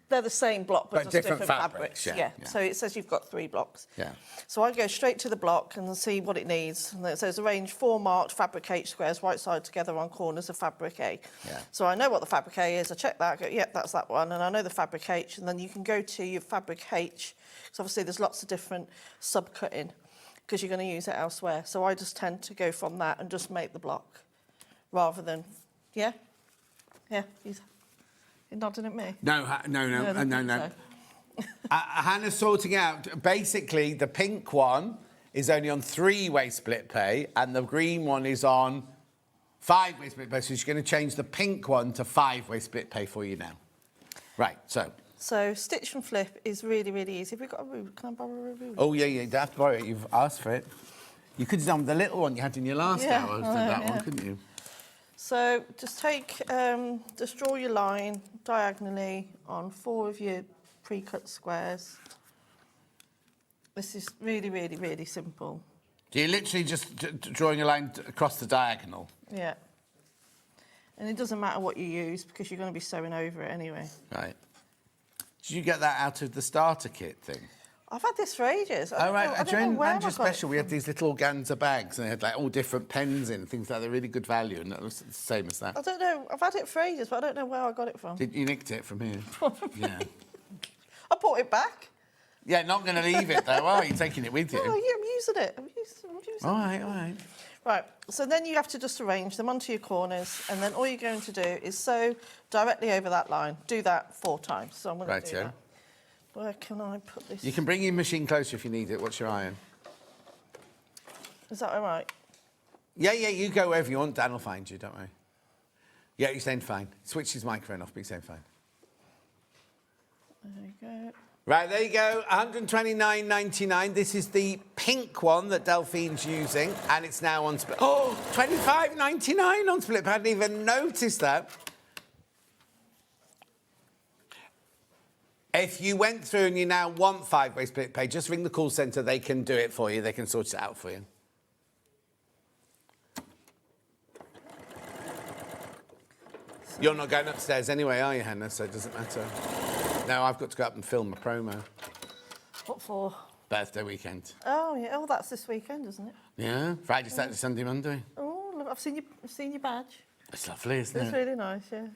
they're the same block, but just different fabrics. Yeah. So it says you've got 3 blocks. Yeah. So I go straight to the block and see what it needs. And it says arrange 4 marked fabric H squares right side together on corners of fabric A. Yeah. So I know what the fabric A is. I check that. I go, yep, that's that one. And I know the fabric H. And then you can go to your fabric H. So obviously there's lots of different sub-cutting because you're going to use it elsewhere. So I just tend to go from that and just make the block rather than, yeah? Yeah, you're nodding at me. No. Hannah's sorting out. Basically, the pink one is only on 3-way split pay, and the green one is on 5-way split pay. So she's going to change the pink one to 5-way split pay for you now. Right. So stitch and flip is really, really easy. Have we got a ruler? Can I borrow a ruler? Oh yeah. You don't have to borrow it. You've asked for it. You could have done the little one you had in your last hour. One, couldn't you? So just just draw your line diagonally on 4 of your pre-cut squares. This is really, really, really simple. So you're literally just drawing a line across the diagonal? Yeah. And it doesn't matter what you use because you're going to be sewing over it anyway. Right. Did you get that out of the starter kit thing? I've had this for ages. Oh, right. I don't know where I got it Special, we from. had these little organza bags and they had like all different pens in, things like that, really good value, and that was the same as that. I don't know. I've had it for ages, but I don't know where I got it from. You nicked it from here? Yeah. I bought it back. Yeah, not going to leave it though, are you? Taking it with you? Oh, yeah, I'm using it. I'm using it. All right. Right, so then you have to just arrange them onto your corners, and then all you're going to do is sew directly over that line. Do that 4 times. So I'm going to do that. Where can I put this? You can bring your machine closer if you need it. What's your iron? Is that all right? Yeah, you go wherever you want. Dan will find you, don't worry. Yeah, you're saying fine. Switch his microphone off, but you're saying fine. There you go. Right, there you go, £129.99. This is the pink one that Delphine's using, and it's now on split. Oh, £25.99 on split. I hadn't even noticed that. If you went through and you now want 5-way split pay, just ring the call centre. They can do it for you. They can sort it out for you. You're not going upstairs anyway, are you, Hannah? So it doesn't matter. No, I've got to go up and film a promo. What for? Birthday weekend. Oh, yeah. Oh, that's this weekend, isn't it? Yeah, Friday, Saturday, Sunday, Monday. Oh, look, I've seen your badge. It's lovely, isn't it? It's really nice, yeah.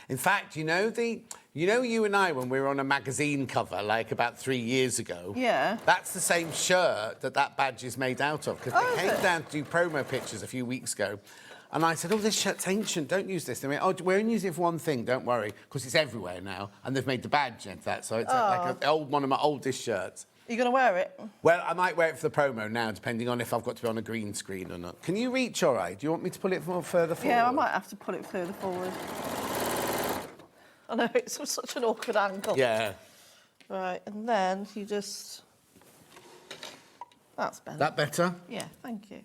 In fact, you know you and I, when we were on a magazine cover, like about 3 years ago. Yeah. That's the same shirt that badge is made out of. Because they came down to do promo pictures a few weeks ago. And I said, oh, this shirt's ancient, don't use this. They went, oh, we're only using it for one thing, don't worry, because it's everywhere now. And they've made the badge into that, so it's like one of my oldest shirts. Are you going to wear it? Well, I might wear it for the promo now, depending on if I've got to be on a green screen or not. Can you reach all right? Do you want me to pull it further forward? Yeah, I might have to pull it further forward. I know, it's such an awkward angle. Yeah. Right, and then you just... That's better. That better? Yeah, thank you.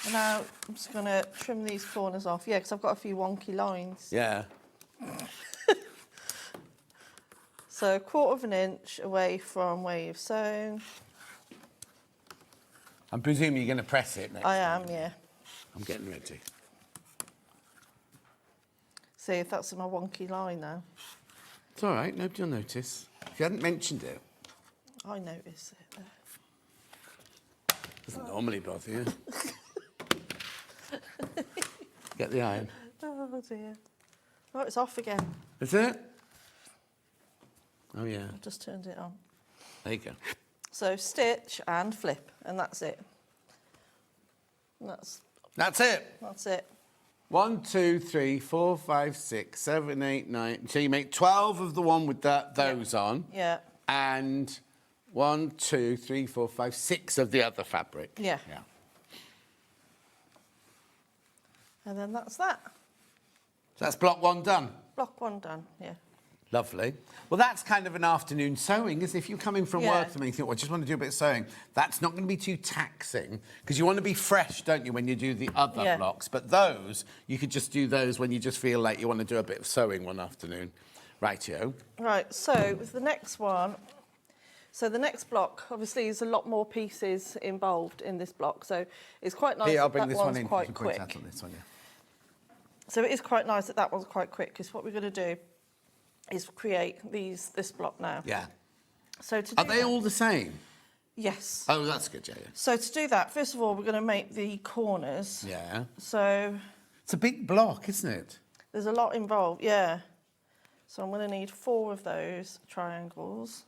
And now I'm just going to trim these corners off. Yeah, because I've got a few wonky lines. Yeah. So 1/4 inch away from where you've sewn. I'm presuming you're going to press it next I am, yeah. I'm getting ready. See if that's my wonky line now. It's all right, nobody will notice. If you hadn't mentioned it. I notice it there. Doesn't normally bother you. Get the iron. Oh, dear. Oh, it's off again. Is it? Oh, yeah. I've just turned it on. There you go. So stitch and flip, and that's it. And that's it? That's it. 1, 2, 3, 4, 5, 6, 7, 8, 9. So you make 12 of the one with those on. Yeah. And 1, 2, 3, 4, 5, 6 of the other fabric. Yeah. And then that's that. So that's block 1 done. Block 1 done, yeah. Lovely. Well, that's kind of an afternoon sewing, isn't it? If you're coming from Yeah. work and you think, well, I just want to do a bit of sewing, that's not going to be too taxing because you want to be fresh, don't you, when you do the other blocks? But those, you could just do those when you just feel like you want to do a bit of sewing one afternoon. Rightio. Right, so with the next one, so the next block, obviously, there's a lot more pieces involved in this block, so it's quite nice. Here, I'll bring that this one one's in. quite You can point quick. out on this one, yeah. So it is quite nice that that one's quite quick because what we're going to do is create this block now. Yeah. So to Are do they all the same? Yes. Oh, that's good, yeah. So to do that, first of all, we're going to make the corners. Yeah. So it's a big block, isn't it? There's a lot involved, yeah. So I'm going to need 4 of those triangles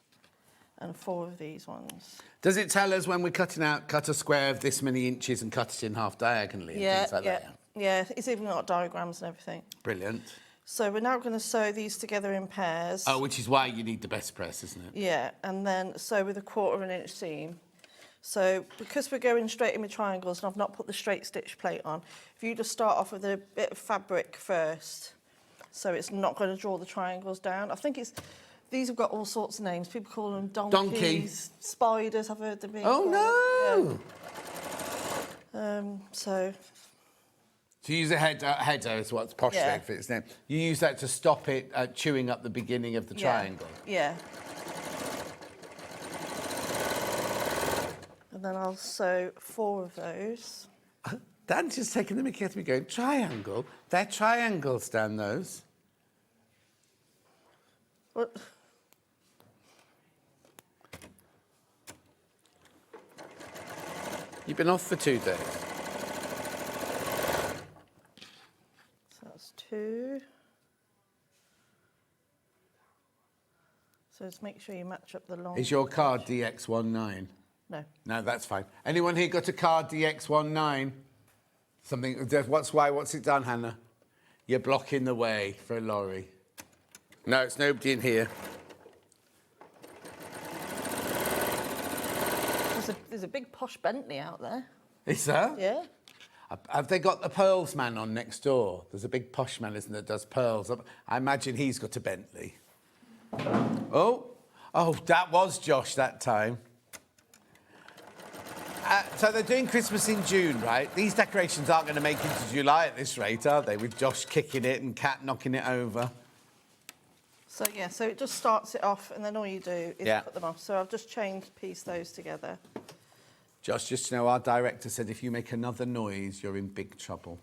and 4 of these ones. Does it tell us when we're cutting out, cut a square of this many inches and cut it in half diagonally and things like that? Yeah, it's even got diagrams and everything. Brilliant. So we're now going to sew these together in pairs. Oh, which is why you need the best press, isn't it? Yeah, and then sew with a 1/4 inch seam. So because we're going straight in with triangles and I've not put the straight stitch plate on, if you just start off with a bit of fabric first, so it's not going to draw the triangles down. I think these have got all sorts of names. People call them donkeys, spiders, I've heard them being called. Oh, no! So you use a header is what's posh leg for its name. You use that to stop it chewing up the beginning of the triangle. Yeah. And then I'll sew 4 of those. Dan's just taking the mickey at me going, triangle? They're triangles, Dan, those. What? You've been off for 2 days. So that's 2. So just make sure you match up the long... Is your card DX19? No. No, that's fine. Anyone here got a card DX19? Something, what's it done, Hannah? You're blocking the way for a lorry. No, it's nobody in here. There's a big posh Bentley out there. Is there? Yeah. Have they got the pearls man on next door? There's a big posh man, isn't there, that does pearls. I imagine he's got a Bentley. Oh, that was Josh that time. So they're doing Christmas in June, right? These decorations aren't going to make it to July at this rate, are they? With Josh kicking it and Kat knocking it over. So, yeah, so it just starts it off, and then all you do is put them off. So I've just pieced those together. Josh, just to know, our director said if you make another noise, you're in big trouble.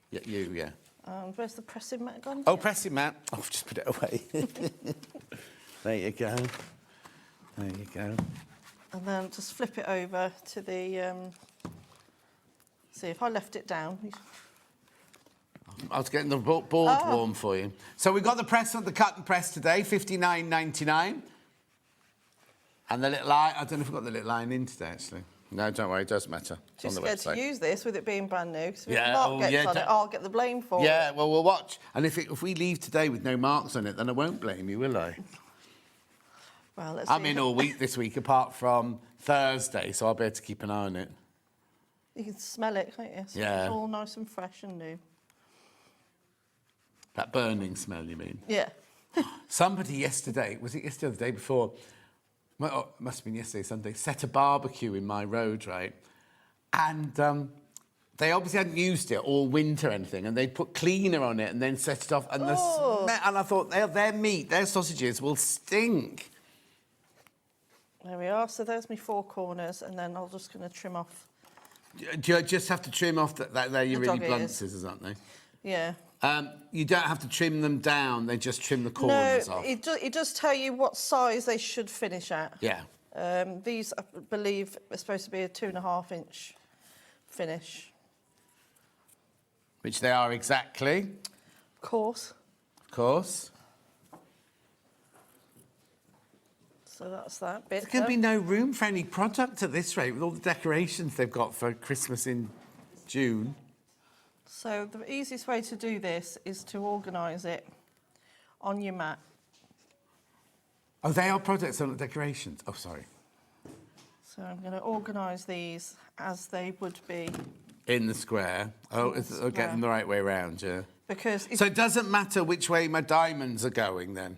Yeah, yeah. Where's the pressing mat gone? Oh, pressing mat. Oh, I've just put it away. There you go. There you go. And then just flip it over to the... see, if I left it down... I was getting the board warm for you. So we got the press on the cut and press today, $59.99. And the little line, I don't know if we've got the little line in today, actually. No, don't worry, it doesn't matter. It's Too on the scared website. to use this with it being brand new. Because if Yeah, Mark gets on it, I'll get the blame for it. Yeah, well, we'll watch. And if we leave today with no marks on it, then I won't blame you, will I? Well, let's I'm see. in all week this week, apart from Thursday, so I'll be able to keep an eye on it. You can smell it, can't you? So Yeah. It's all nice and fresh and new. That burning smell, you mean? Yeah. Somebody yesterday, was it yesterday or the day before? Well, it must have been yesterday, Sunday, set a barbecue in my road, right? And they obviously hadn't used it all winter or anything, and they'd put cleaner on it and then set it off. And, and I thought, their meat, their sausages will stink. There we are. So there's my 4 corners, and then I'm just going to trim off. Do you just have to trim off they're your really dog blunt ears. scissors, aren't they? Yeah. You don't have to trim them down, they just trim the corners off. It does tell you what size they should finish at. Yeah. These, I believe, are supposed to be a 2.5 inch finish. Which they are exactly. Of course. Of course. So that's that bit. There's going to be no room for any product at this rate with all the decorations they've got for Christmas in June. So the easiest way to do this is to organise it on your mat. Oh, they are products on the decorations. Oh, sorry. So I'm going to organise these as they would be. In the square. Oh, I'll get them the right way around, yeah. Because so it doesn't matter which way my diamonds are going then?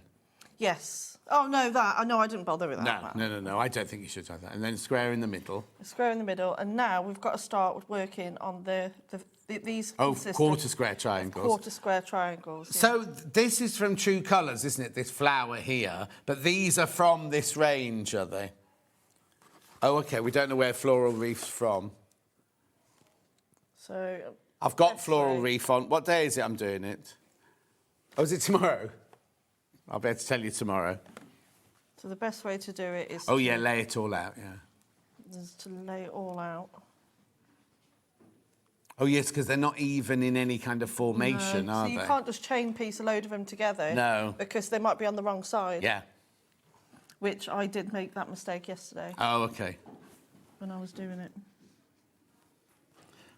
Yes. Oh, no, I didn't bother with that. No, I don't think you should have that. And then square in the middle. A square in the middle, and now we've got to start working on these. Quarter square triangles. Quarter square triangles. Yeah. So this is from True Colours, isn't it? This flower here, but these are from this range, are they? Oh, okay. We don't know where Floral Reef's from. So I've got Floral Reef on. What day is it? I'm doing it. Oh, is it tomorrow? I'll be able to tell you tomorrow. So the best way to do it is. Oh yeah, lay it all out. Yeah. Is to lay it all out. Oh yes, because they're not even in any kind of formation, no. are So they? you can't just chain piece a load of them together. No. Because they might be on the wrong side. Yeah. Which I did make that mistake yesterday. Oh, okay. When I was doing it.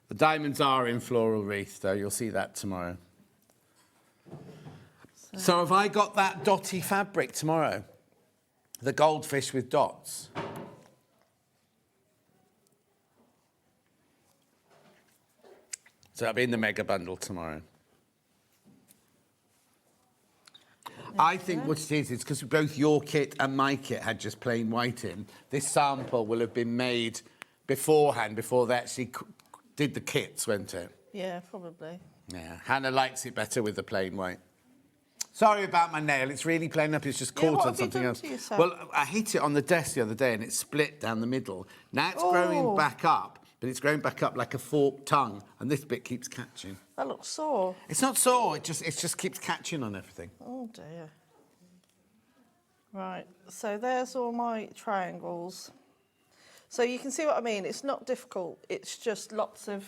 The diamonds are in Floral Reef, though. You'll see that tomorrow. So have I got that dotty fabric tomorrow? The goldfish with dots? So that'll be in the mega bundle tomorrow. I think what it is because both your kit and my kit had just plain white in. This sample will have been made beforehand, before they actually did the kits, won't it? Yeah, probably. Yeah, Hannah likes it better with the plain white. Sorry about my nail, it's really playing up, it's just caught on something else. Well, I hit it on the desk the other day and it split down the middle. Now it's growing back up, but it's growing back up like a forked tongue, and this bit keeps catching. That looks sore. It's not sore, it just keeps catching on everything. Oh dear. Right, so there's all my triangles. So you can see what I mean, it's not difficult, it's just lots of...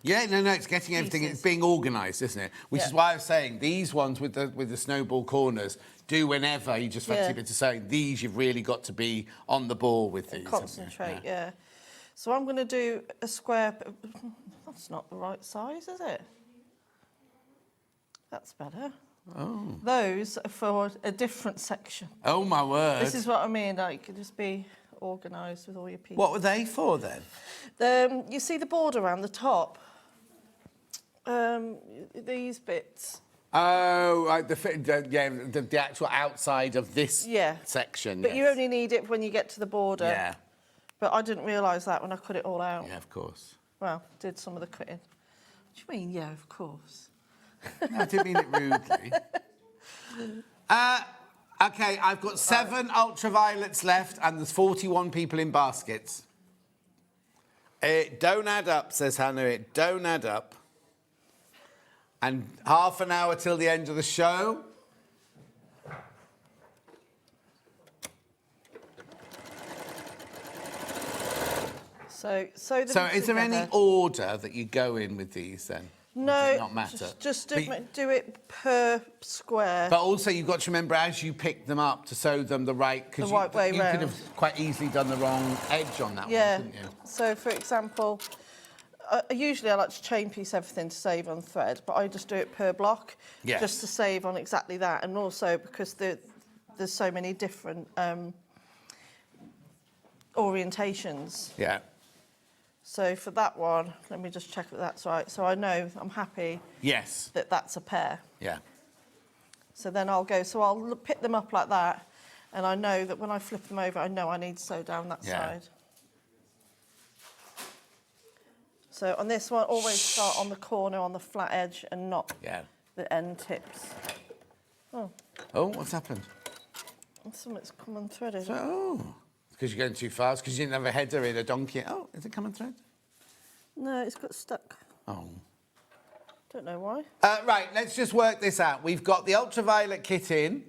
Yeah, no, it's getting everything, it's being organised, isn't it? Which is why I was saying, these ones with the snowball corners, do whenever you just fancy a bit of sewing. These, you've really got to be on the ball with these. Concentrate, yeah. So I'm going to do a square... That's not the right size, is it? That's better. Oh. Those are for a different section. Oh, my word. This is what I mean, like, you just be organised with all your pieces. What were they for, then? You see the border around the top? These bits. Oh, right, the actual outside of this section. But you only need it when you get to the border. Yeah. But I didn't realise that when I cut it all out. Yeah, of course. Well, did some of the cutting. What do you mean, yeah, of course? No, I didn't mean it rudely. OK, I've got 7 ultraviolets left and there's 41 people in baskets. It don't add up, says Hannah, it don't add up. And half an hour till the end of the show. So is there any order that you go in with these then? No, does it not matter? Just do it per square. But also you've got to remember as you pick them up to sew them the right... The right way you round. could have quite easily done the wrong edge on that one, couldn't you? So, for example, usually I like to chain piece everything to save on thread, but I just do it per block, just to save on exactly that. And also because there's so many different orientations. Yeah. So for that one, let me just check that that's right. So I know I'm happy. Yes. That that's a pair. Yeah. So then I'll pick them up like that, and I know that when I flip them over, I know I need to sew down that side. So on this one, always start on the corner, on the flat edge, and not the end tips. Oh. Oh, what's happened? Something's come unthreaded. Oh. Because you're going too fast, because you didn't have a header in a donkey. Oh, is it come unthread? No, it's got stuck. Oh. Don't know why. Right, let's just work this out. We've got the ultraviolet kit in.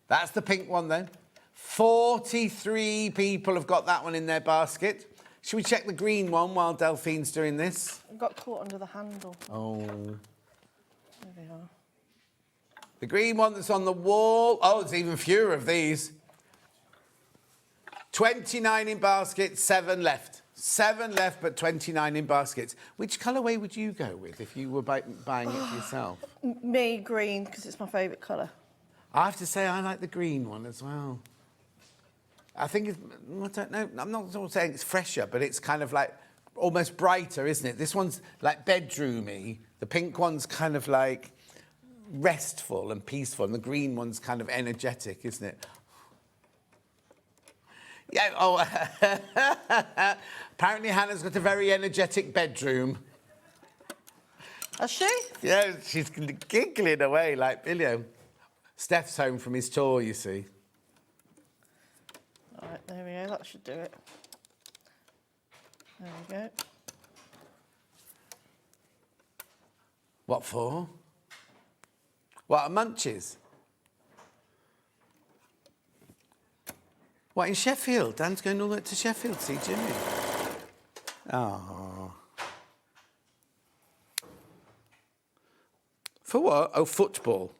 That's the pink one then. 43 people have got that one in their basket. Should we check the green one while Delphine's doing this? I got caught under the handle. Oh. There we are. The green one that's on the wall. Oh, there's even fewer of these. 29 in basket, 7 left. 7 left, but 29 in baskets. Which colourway would you go with if you were buying it for yourself? Me, green, because it's my favourite colour. I have to say I like the green one as well. I think it's, I don't know, I'm not sort of saying it's fresher, but it's kind of like almost brighter, isn't it? This one's like bedroomy. The pink one's kind of like restful and peaceful, and the green one's kind of energetic, isn't it? Yeah, oh, apparently Hannah's got a very energetic bedroom. Has she? Yeah, she's giggling away like Billy. Steph's home from his tour, you see. All right, there we go, that should do it. There we go. What for? What, munchies? What, in Sheffield? Dan's going all the way to Sheffield to see Jimmy. Oh. For what? Oh, football.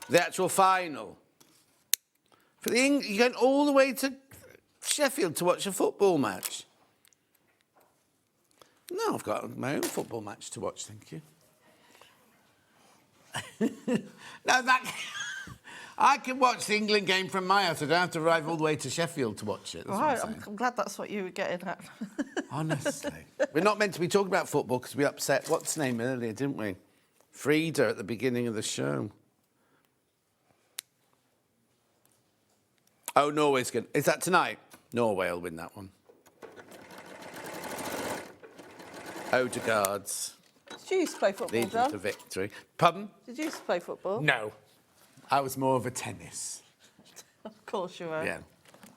The actual final. For the you're going all the way to Sheffield to watch a football match? No, I've got my own football match to watch, thank you. No, that... I can watch the England game from my house. I don't have to drive all the way to Sheffield to watch it. Right, I'm glad that's what you were getting at. Honestly. We're not meant to be talking about football because we upset, what's her name earlier, didn't we? Frida at the beginning of the show. Oh, Norway's good. Is that tonight? Norway will win that one. Odegaard's. Did you used to play football, leading John? to victory. Pardon? Did you used to play football? No. I was more of a tennis. Of course you were. Yeah.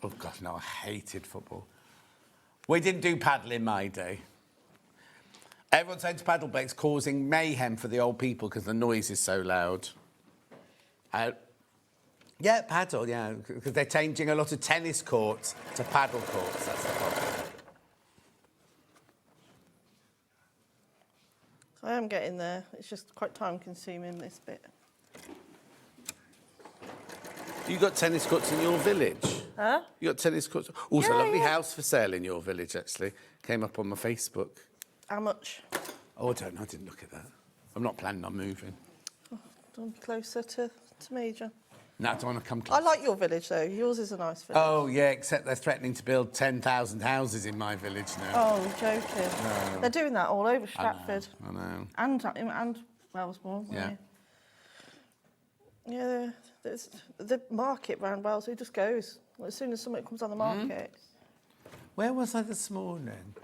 Oh, God, no, I hated football. We didn't do paddle in my day. Everyone's saying to paddle, but it's causing mayhem for the old people because the noise is so loud. Yeah, paddle, yeah, because they're changing a lot of tennis courts to paddle courts. That's the problem. I am getting there. It's just quite time-consuming, this bit. You got tennis courts in your village? Huh? You got tennis courts? Also, Yeah, lovely yeah. house for sale in your village, actually. Came up on my Facebook. How much? Oh, I don't know. I didn't look at that. I'm not planning on moving. Don't be closer to me, John. No, I don't want to come close. I like your village, though. Yours is a nice village. Oh, yeah, except they're threatening to build 10,000 houses in my village now. Oh, you're joking. No. They're doing that all over Stratford. I know. And Wellesbourne. Yeah. Yeah, there's the market round Wales, it just goes. As soon as something comes on the market. Where was I this morning?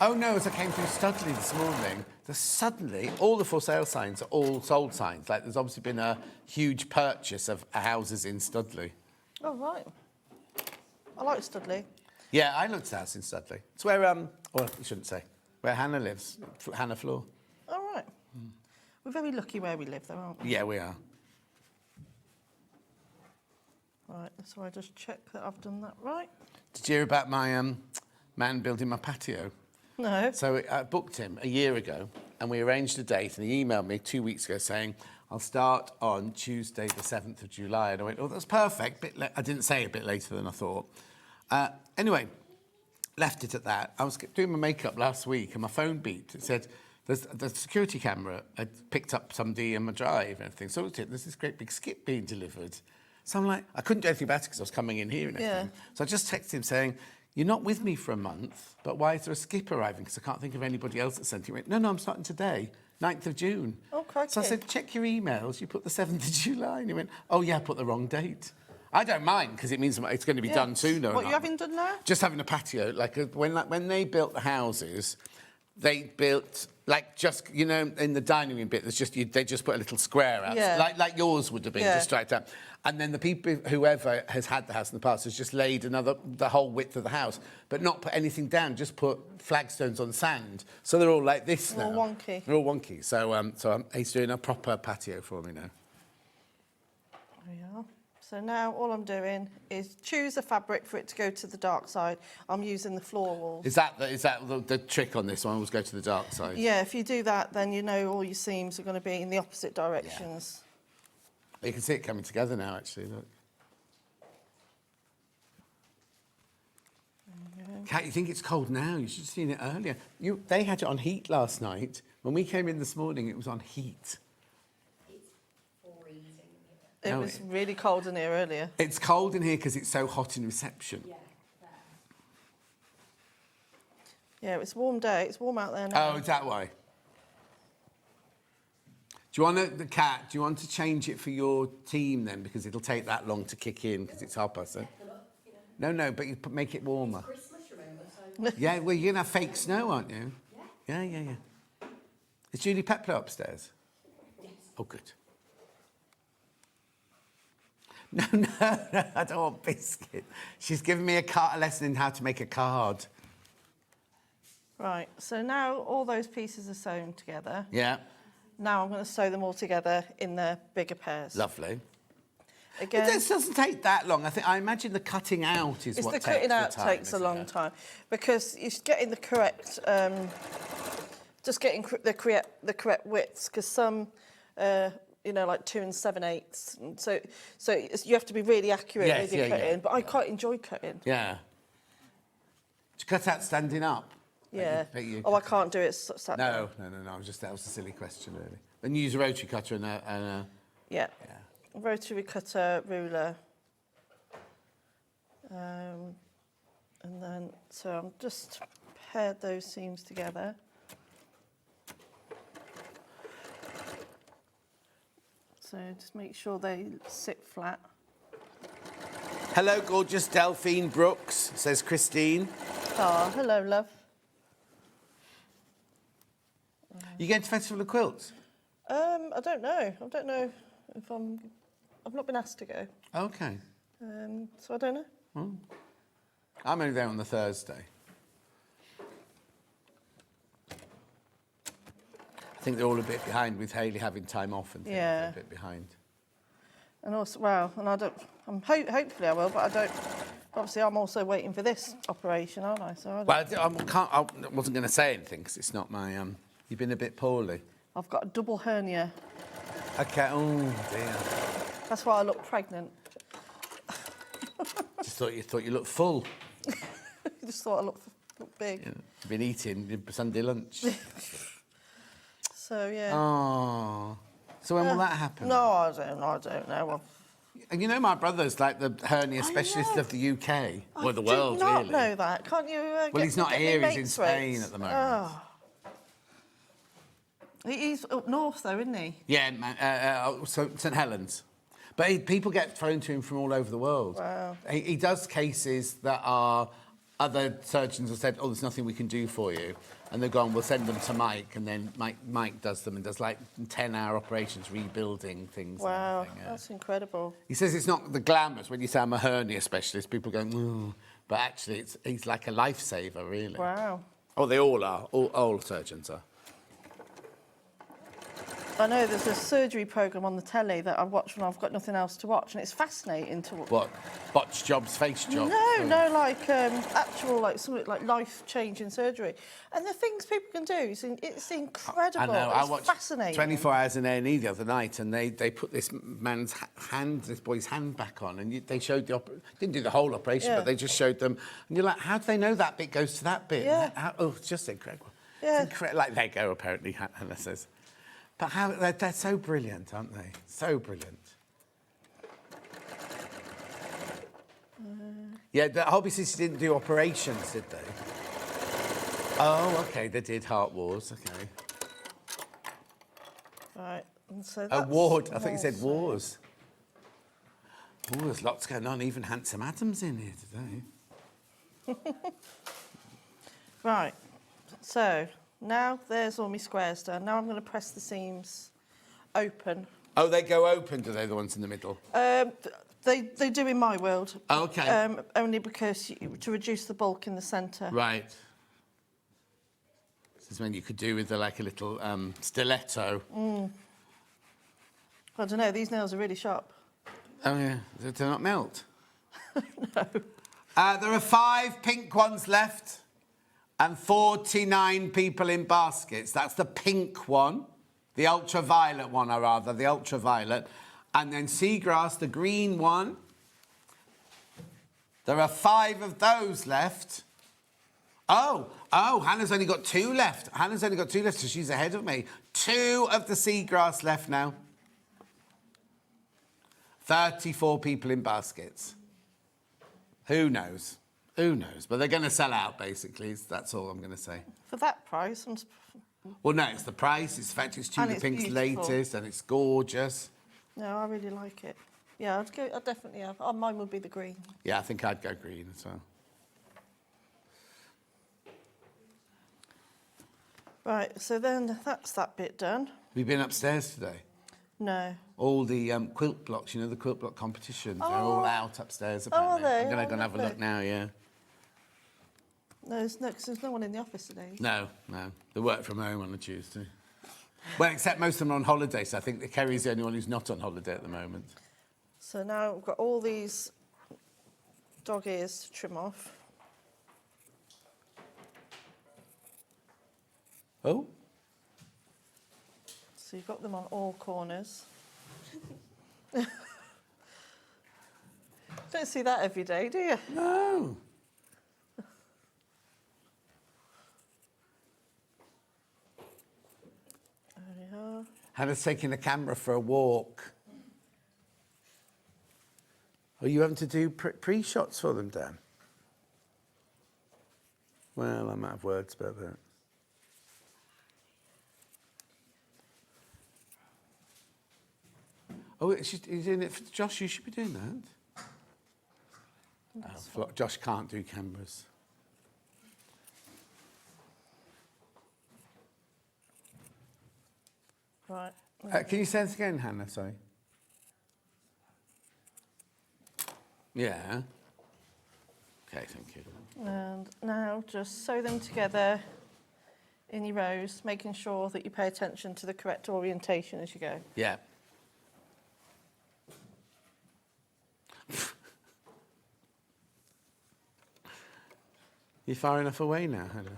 Oh, no, as I came through Studley this morning, suddenly all the for sale signs are all sold signs. Like, there's obviously been a huge purchase of houses in Studley. Oh, right. I like Studley. Yeah, I looked at a house in Studley. It's where, well, you shouldn't say, where Hannah lives, Hannah Floor. All right. We're very lucky where we live, though, aren't we? Yeah, we are. Right, so I just check that I've done that right. Did you hear about my man building my patio? No. So I booked him a year ago, and we arranged a date, and he emailed me 2 weeks ago saying, I'll start on Tuesday the 7th of July. And I went, oh, that's perfect. I didn't say a bit later than I thought. Anyway, left it at that. I was doing my makeup last week, and my phone beeped. It said, the security camera had picked up somebody in my drive and everything. So there's this great big skip being delivered. So I'm like, I couldn't do anything about it because I was coming in here and everything. Yeah. So I just texted him saying, you're not with me for a month, but why is there a skip arriving? Because I can't think of anybody else that sent it. He went, no, I'm starting today, 9th of June. Oh, crikey. So I said, check your emails. You put the 7th of July. And he went, oh, yeah, I put the wrong date. I don't mind because it means it's going to be done sooner. What, you having done now? Just having a patio. When they built the houses, they built... just, in the dining room bit, they just put a little square out, like yours would have been, just straight down. And then the people, whoever has had the house in the past, has just laid the whole width of the house, but not put anything down, just put flagstones on sand. So they're all like this now. All wonky. They're all wonky. So he's doing a proper patio for me now. There we are. So now all I'm doing is choose a fabric for it to go to the dark side. I'm using the floral. Is that the trick on this one? Was go to the dark side? Yeah, if you do that, then you know all your seams are going to be in the opposite directions. You can see it coming together now, actually. Look. Kat, you think it's cold now? You should have seen it earlier. They had it on heat last night. When we came in this morning, it was on heat. It was really cold in here earlier. It's cold in here because it's so hot in reception. Yeah, it's a warm day. It's warm out there now. Oh, is that why? Do you want Kat, do you want to change it for your team then? Because it'll take that long to kick in because it's hot, so. No, but you make it warmer. Christmas, remember? So... Yeah, well, you're going to have fake snow, aren't you? Yeah. Is Julie Pepler upstairs? Yes. Oh, good. No, I don't want biscuit. She's given me a lesson in how to make a card. Right, so now all those pieces are sewn together. Yeah. Now I'm going to sew them all together in their bigger pairs. Lovely. Again, It doesn't take that long. I imagine the cutting out is what takes the time. The cutting out takes a long time because you're getting the correct, just getting the correct widths because some, like 2 7/8. And so you have to be really accurate with your cutting. But I quite enjoy cutting. Yeah. Do you cut out standing up? Yeah. I can't do it sat down. No. That was a silly question, really. Then you use a rotary cutter and a... Yeah. Rotary cutter, ruler. And then, so I'm just paired those seams together. So just make sure they sit flat. Hello, gorgeous Delphine Brooks, says Christine. Oh, hello, love. You going to Festival of Quilts? I don't know. I don't know if I've not been asked to go. Okay. So I don't know. Oh. I'm only there on the Thursday. I think they're all a bit behind with Hayley having time off and things. Yeah. They're a bit behind. And also, and I don't. Hopefully I will, but I don't. Obviously, I'm also waiting for this operation, aren't I? So I wasn't going to say anything because it's not my. You've been a bit poorly. I've got a double hernia. Okay. Oh dear. That's why I look pregnant. Just thought you looked full. Just thought I looked big. Yeah. You've been eating your Sunday lunch. So yeah. Oh. So when will that happen? No, I don't know. And you know my brother's like the hernia specialist of the UK. Well, the world, really. I did not know that. Can't you... well, he's not here. He's in Spain at the moment. Oh. He's up north, though, isn't he? Yeah, so St Helens. But people get thrown to him from all over the world. Wow. He does cases that are... Other surgeons have said, oh, there's nothing we can do for you. And they've gone, we'll send them to Mike. And then Mike does them and does, like, 10-hour operations, rebuilding things. Wow, and yeah. That's incredible. He says it's not the glamorous. When you say I'm a hernia specialist, people go, ooh. But actually, he's like a lifesaver, really. Wow. Oh, they all are. All surgeons are. I know there's a surgery programme on the telly that I watch when I've got nothing else to watch, and it's fascinating to watch. What? Botch jobs, face jobs? No, like actual, like something like life-changing surgery. And the things people can do, it's incredible. I know. It's I watched fascinating. 24 Hours in A&E the other night, and they put this man's hand, this boy's hand back on, and they showed didn't do the whole operation, but they just showed them. And you're like, how do they know that bit goes to that bit? Yeah. It's just incredible. Yeah. It's incredible. Like Lego, apparently, Hannah says. But they're so brilliant, aren't they? So brilliant. Yeah, the Hobby Sisters didn't do operations, did they? Oh, OK, they did Heart Wars, OK. Right, and so Oh, Ward, I thought you said Wars. Oh, there's lots going on, even Handsome Adam's in here today. Right, so... Now there's all my squares done. Now I'm going to press the seams open. Oh, they go open, do they, the ones in the middle? They do in my world. Oh, OK. Only because to reduce the bulk in the centre. Right. This is when you could do with like a little stiletto. I don't know, these nails are really sharp. Oh, yeah. Do they not melt? No. There are 5 pink ones left. And 49 people in baskets. That's the pink one. The ultraviolet one, or rather, the ultraviolet. And then seagrass, the green one. There are 5 of those left. Oh, Hannah's only got 2 left. Hannah's only got 2 left, so she's ahead of me. 2 of the seagrass left now. 34 people in baskets. Who knows? Who knows? But they're going to sell out, basically. That's all I'm going to say. For that price, Well, no, it's the price. It's the fact it's Tula Pink's beautiful. latest and it's gorgeous. No, I really like it. Yeah, I'd definitely have. Oh, mine would be the green. Yeah, I think I'd go green as well. Right, so then that's that bit done. Have you been upstairs today? No. All the quilt blocks, you know, the quilt block competition, they're all out upstairs apparently. are they? I'm going to go and Oh, have a look now, yeah. No, 'cause there's no one in the office today. No. They work from home on a Tuesday. Well, except most of them are on holiday, so I think that Kerry's the only one who's not on holiday at the moment. So now we've got all these dog ears to trim off. Oh? So you've got them on all corners. Don't see that every day, do you? No. There we are. Hannah's taking the camera for a walk. Are you having to do pre-shots for them, Dan? Well, I might have words about that. Oh, he's doing it for Josh. You should be doing that. Oh, Josh can't do cameras. Right. Can you say this again, Hannah? Sorry. Yeah. Okay, thank you. And now just sew them together in your rows, making sure that you pay attention to the correct orientation as you go. Yeah. You're far enough away now, Hannah.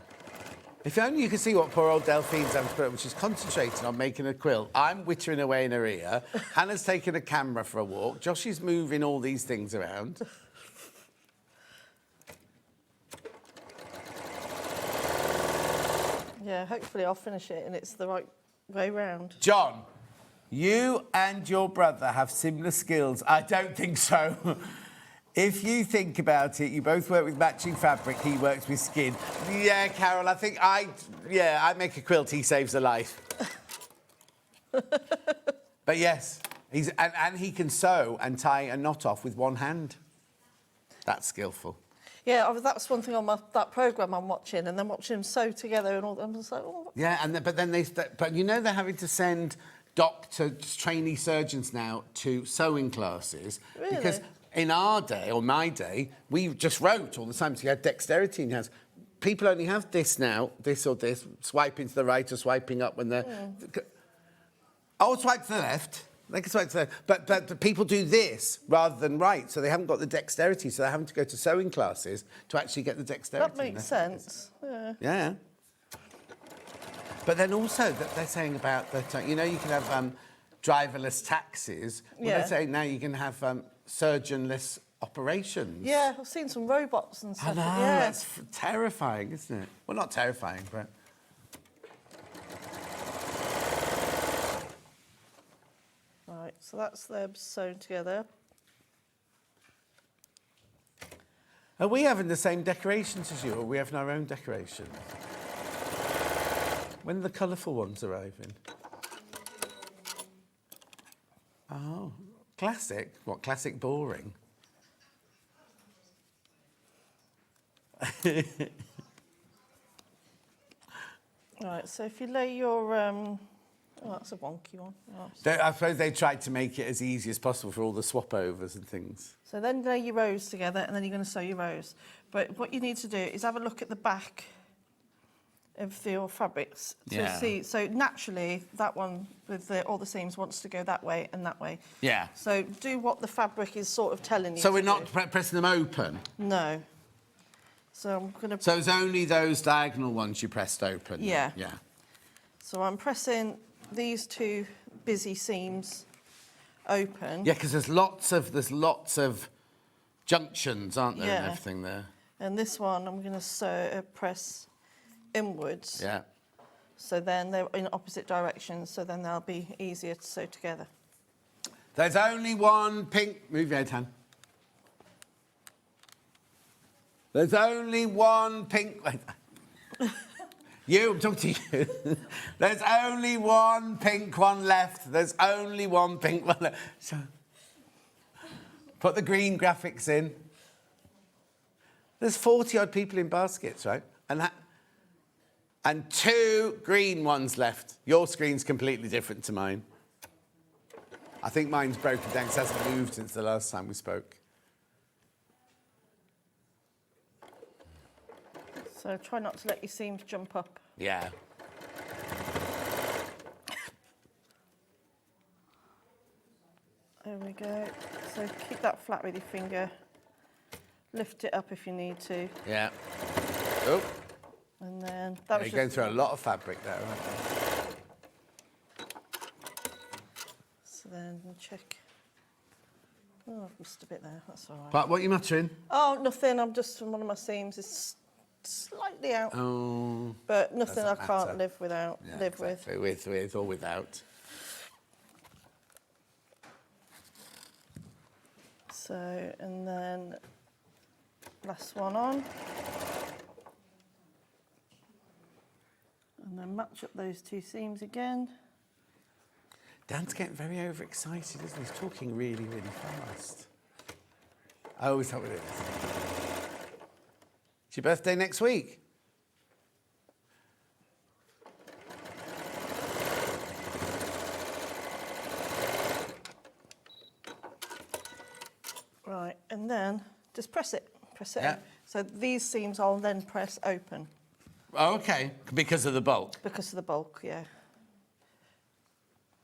If only you could see what poor old Delphine's having to put up, which is concentrating on making a quilt. I'm wittering away in her ear. Hannah's taking a camera for a walk. Josh is moving all these things around. Yeah, hopefully I'll finish it and it's the right way round. John, you and your brother have similar skills. I don't think so. If you think about it, you both work with matching fabric, he works with skin. Yeah, Carol, I think I make a quilt, he saves a life. But yes, and he can sew and tie a knot off with one hand. That's skillful. Yeah, that's one thing on that programme I'm watching, and then watching them sew together and all that. I'm just like, oh. Yeah, but you know they're having to send trainee surgeons now to sewing classes. Really? Because in our day, or my day, we just wrote all the time, so you had dexterity in your hands. People only have this now, this or this, swiping to the right or swiping up when they're... Oh, swipe to the left. They can swipe to the left. But people do this rather than right, so they haven't got the dexterity, so they're having to go to sewing classes to actually get the dexterity. That makes sense. Yeah. Yeah. But then also that they're saying about that, you know, you can have driverless taxis. Well, Yeah. they're saying now you can have surgeonless operations. Yeah, I've seen some robots and I stuff. know, Yeah. that's terrifying, isn't it? Well, not terrifying, but... Right, so that's them sewn together. Are we having the same decorations as you, or are we having our own decorations? When are the colourful ones arriving? Oh, classic? What, classic boring? Right, so if you lay your... oh, that's a wonky one. Oh, I suppose they tried to make it as easy as possible for all the swap overs and things. So then lay your rows together, and then you're going to sew your rows. But what you need to do is have a look at the back of your fabrics to see. So naturally, that one with all the seams wants to go that way and that way. Yeah. So do what the fabric is sort of telling you. So to we're not do. pressing them open? No. So I'm going to... So it's only those diagonal ones you pressed open? Yeah. Yeah. So I'm pressing these two busy seams open. Yeah, because there's lots of junctions, aren't there, and Yeah. everything there? And this one, I'm going to press inwards. Yeah. So then they're in opposite directions, so then they'll be easier to sew together. There's only one pink... Move your head, Han. There's only one pink... You, I'm talking to you. There's only one pink one left. There's only one pink one left. So, put the green graphics in. There's 40-odd people in baskets, right? And 2 green ones left. Your screen's completely different to mine. I think mine's broken down because it hasn't moved since the last time we spoke. So try not to let your seams jump up. Yeah. There we go. So keep that flat with your finger. Lift it up if you need to. Yeah. Oh. And then that was You're going through a lot of fabric there, aren't you? So then we'll check. Oh, I've missed a bit there. That's all right. But what are you muttering? Oh, nothing. I'm just one of my seams is slightly out. Oh. But nothing I doesn't can't matter. live without. Yeah, live exactly. With or without. So, and then last one on. And then match up those 2 seams again. Dan's getting very overexcited, isn't he? He's talking really, really fast. I always help with it. It's your birthday next week. Right, and then just press it. Press it. Yeah. So these seams I'll then press open. Oh, okay. Because of the bulk. Because of the bulk, yeah.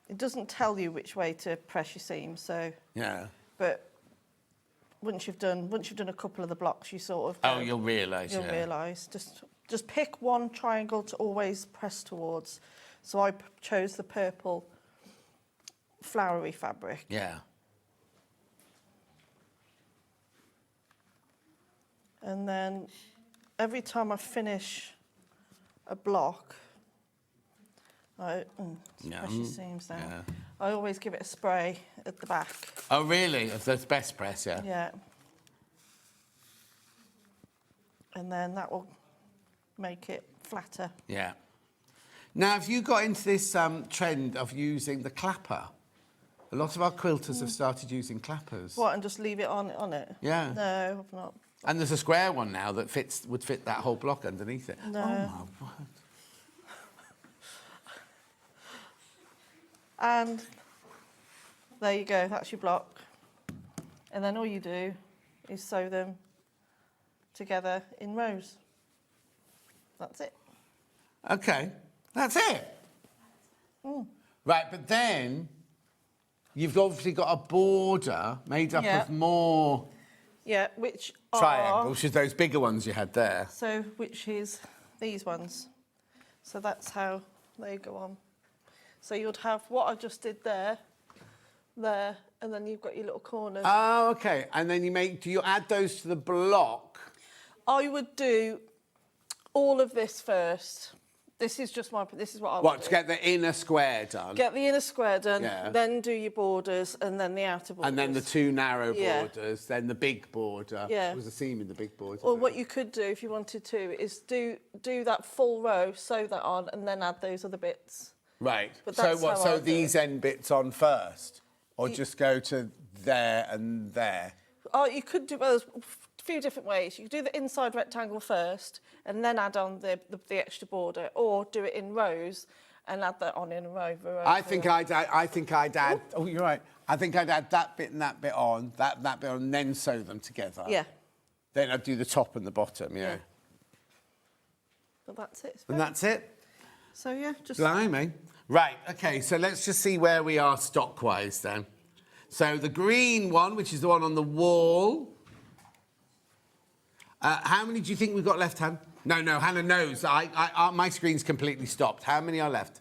It doesn't tell you which way to press your seam, so. Yeah. But once you've done a couple of the blocks, you sort of. Oh, you'll realise. You'll realise. Just pick one triangle to always press towards. So I chose the purple flowery fabric. Yeah. And then every time I finish a block, press your seams down. Yeah. I always give it a spray at the back. Oh, really? That's best press, yeah. Yeah. And then that will make it flatter. Yeah. Now, have you got into this trend of using the clapper? A lot of our quilters have started using clappers. What, and just leave it on it? Yeah. No, I've not. And there's a square one now that would fit that whole block underneath it. No. Oh, my word. And there you go, that's your block. And then all you do is sew them together in rows. That's it. Okay, that's it. Right, but then you've obviously got a border made up of more Yeah, which triangles, which is those bigger ones you had there. So, which is these ones. So that's how they go on. So you'd have what I just did there, and then you've got your little corners. Oh, okay. And then do you add those to the block? I would do all of this first. This is what I would What, do. to get the inner square done? Get the inner square done, Yeah. then do your borders, and then the outer borders. And then the 2 narrow Yeah. borders, then the big border. Yeah. There was a seam in the big border. Or what you could do if you wanted to is do that full row, sew that on, and then add those other bits. Right. But So that's what? how So I'll do these it. end bits on first, or just go to there and there? Oh, you could do there's a few different ways. You could do the inside rectangle first, and then add on the extra border, or do it in rows and add that on in a row. I think I'd add. Oh, you're right. I think I'd add that bit and that bit on, that bit on, and then sew them together. Yeah. Then I'd do the top and the bottom. Yeah. But that's it. And that's it. So yeah, just. Blimey. Right. Okay. So let's just see where we are stock-wise then. So the green one, which is the one on the wall. How many do you think we've got left, Han? No, Hannah knows. My screen's completely stopped. How many are left?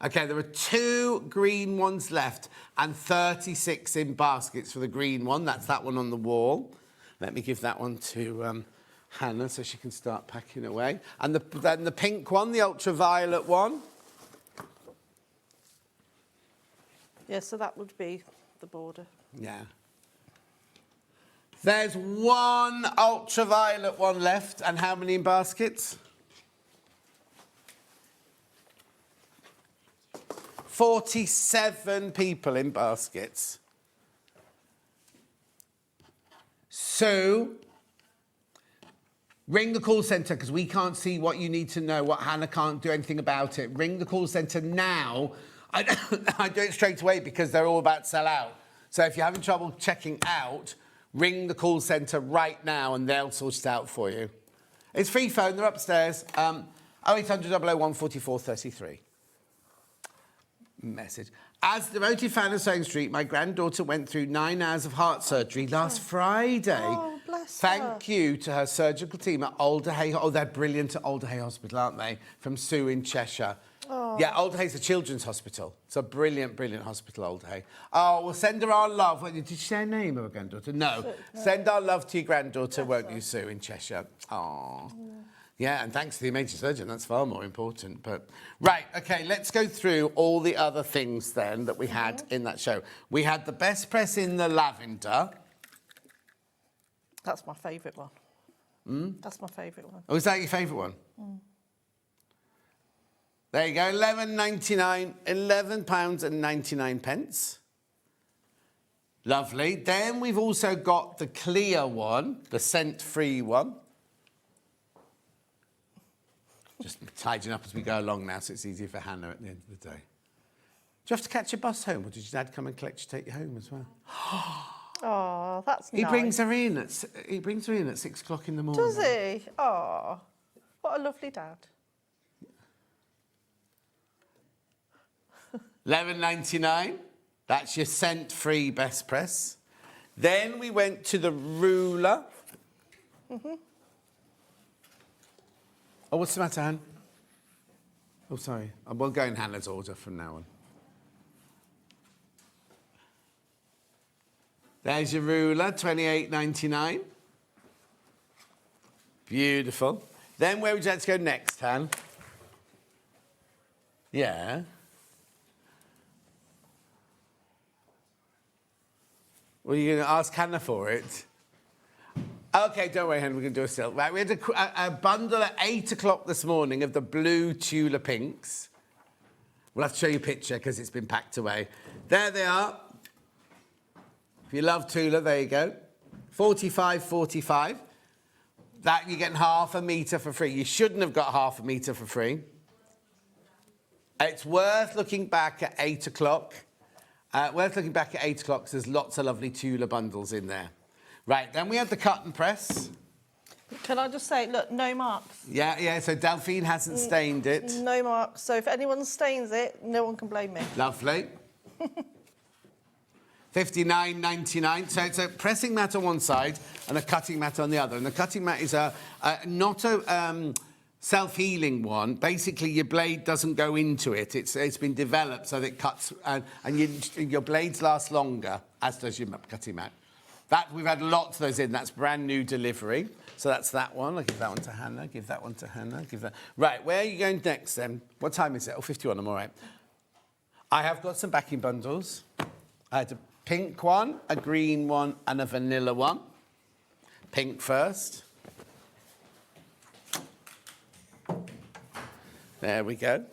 Okay, there are 2 green ones left and 36 in baskets for the green one. That's that one on the wall. Let me give that one to Hannah so she can start packing away. And then the pink one, the ultraviolet one. Yeah, so that would be the border. Yeah. There's one ultraviolet one left. And how many in baskets? 47 people in baskets. So, ring the call centre because we can't see what you need to know, what Hannah can't do anything about it. Ring the call centre now. I do it straight away because they're all about to sell out. So if you're having trouble checking out, ring the call centre right now and they'll sort it out for you. It's free phone, they're upstairs. 0800 001 44 33. Message. As the devoted fan of SewingStreet, my granddaughter went through 9 hours of heart surgery last Friday. Oh, bless her. Thank you to her surgical team at Alder Hay. Oh, they're brilliant at Alder Hay Hospital, aren't they? From Sue in Cheshire. Oh. Yeah, Alder Hay's a children's hospital. It's a brilliant, brilliant hospital, Alder Hay. Oh, we'll send her our love. Did you say a name of her granddaughter? No. Send our love to your granddaughter, won't you, Sue in Cheshire? Oh. Yeah, and thanks to the amazing surgeon, that's far more important. But right, okay, let's go through all the other things then that we had in that show. We had the best press in the lavender. That's my favourite one. That's my favourite one. Oh, is that your favourite one? There you go, £11.99, £11.99. Lovely. Then we've also got the clear one, the scent-free one. Just tidying up as we go along now, so it's easier for Hannah at the end of the day. Do you have to catch a bus home, or did your dad come and collect you, take you home as well? Oh, that's nice. He brings her in at 6 o'clock in the morning. Does he? Oh, what a lovely dad. £11.99. That's your scent-free best press. Then we went to the ruler. Oh, what's the matter, Anne? Oh, sorry. We'll go in Hannah's order from now on. There's your ruler, £28.99. Beautiful. Then where would you like to go next, Han? Yeah. Well, you're going to ask Hannah for it? OK, don't worry, Hannah, we're going to do a silk. Right, we had a bundle at 8 o'clock this morning of the blue Tula pinks. We'll have to show you a picture because it's been packed away. There they are. If you love Tula, there you go. 45.45. That you're getting half a metre for free. You shouldn't have got half a metre for free. It's worth looking back at 8 o'clock. Because there's lots of lovely Tula bundles in there. Right, then we have the cut and press. Can I just say, look, no marks. Yeah, so Delphine hasn't stained it. No marks. So if anyone stains it, no one can blame me. Lovely. $59.99. So it's a pressing mat on one side and a cutting mat on the other. And the cutting mat is not a self-healing one. Basically, your blade doesn't go into it. It's been developed so that it cuts, and your blades last longer, as does your cutting mat. We've had lots of those in. That's brand new delivery. So that's that one. I'll give that one to Hannah. Give that one to Hannah. Right, where are you going next then? What time is it? Oh, 51, I'm all right. I have got some backing bundles. I had a pink one, a green one, and a vanilla one. Pink first. There we go.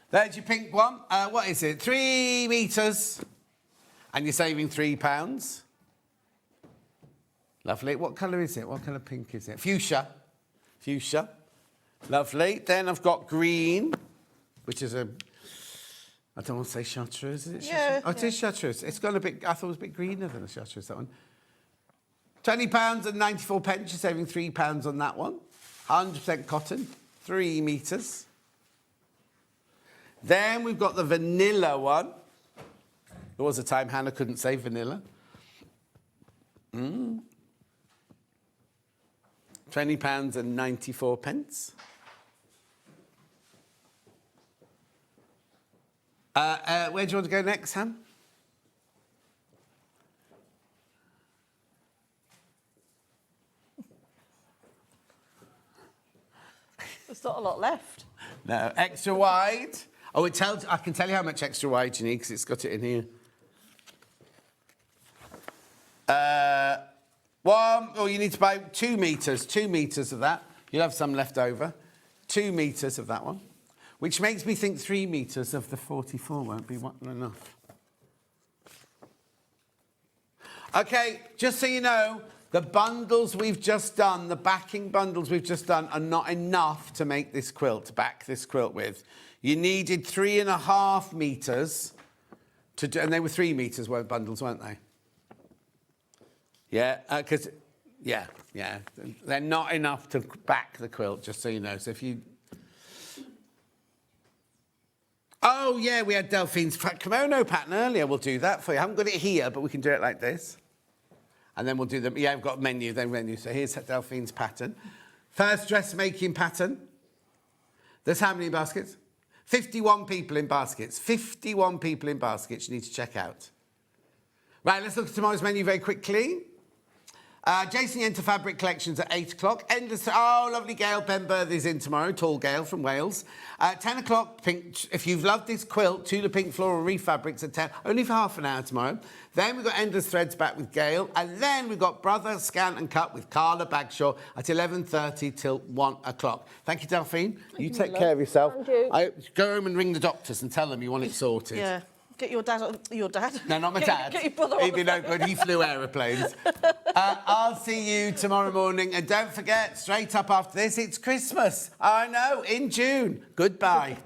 There's your pink one. What is it? 3 metres. And you're saving £3. Lovely. What colour is it? What colour pink is it? Fuchsia. Fuchsia. Lovely. Then I've got green, which is I don't want to say chartreuse, is it? Yeah. Oh, it is chartreuse. It's got a bit, I thought it was a bit greener than a chartreuse, that one. £20 and 94 pence. You're saving £3 on that one. 100% cotton. 3 metres. Then we've got the vanilla one. There was a time Hannah couldn't say vanilla. £20 and 94 pence. Where do you want to go next, Han? There's not a lot left. No, extra wide. Oh, it tells. I can tell you how much extra wide you need because it's got it in here. You need to buy 2 metres. 2 metres of that. You'll have some left over. 2 metres of that one, which makes me think 3 metres of the 44 won't be enough. Okay, just so you know, the bundles we've just done, the backing bundles we've just done, are not enough to make this quilt, to back this quilt with. You needed 3.5 metres to do, and they were 3 metres worth bundles, weren't they? Yeah, because, yeah, they're not enough to back the quilt, just so you know. So if you... Oh, yeah, we had Delphine's kimono pattern earlier. We'll do that for you. I haven't got it here, but we can do it like this. And then we'll do them. Yeah, I've got menu, then menu. So here's Delphine's pattern. First dressmaking pattern. There's how many baskets? 51 people in baskets. 51 people in baskets you need to check out. Right, let's look at tomorrow's menu very quickly. Jason Yenter Fabric Collections at 8 o'clock. Endless. Oh, lovely Gail Benberth is in tomorrow. Tall Gail from Wales. 10 o'clock, pink. If you've loved this quilt, Tula Pink Floral Reef Fabrics at 10. Only for half an hour tomorrow. Then we've got Endless Threads back with Gail. And then we've got Brother Scan and Cut with Carla Bagshaw at 11:30 till 1 o'clock. Thank you, Delphine. You take care of yourself. Go home and ring the doctors and tell them you want it sorted. Yeah. Get your dad. Your dad? No, not my dad. Get your brother on He'd be no good. He flew aeroplanes. I'll see you tomorrow morning. And don't forget, straight up after this, it's Christmas. I know, in June. Goodbye.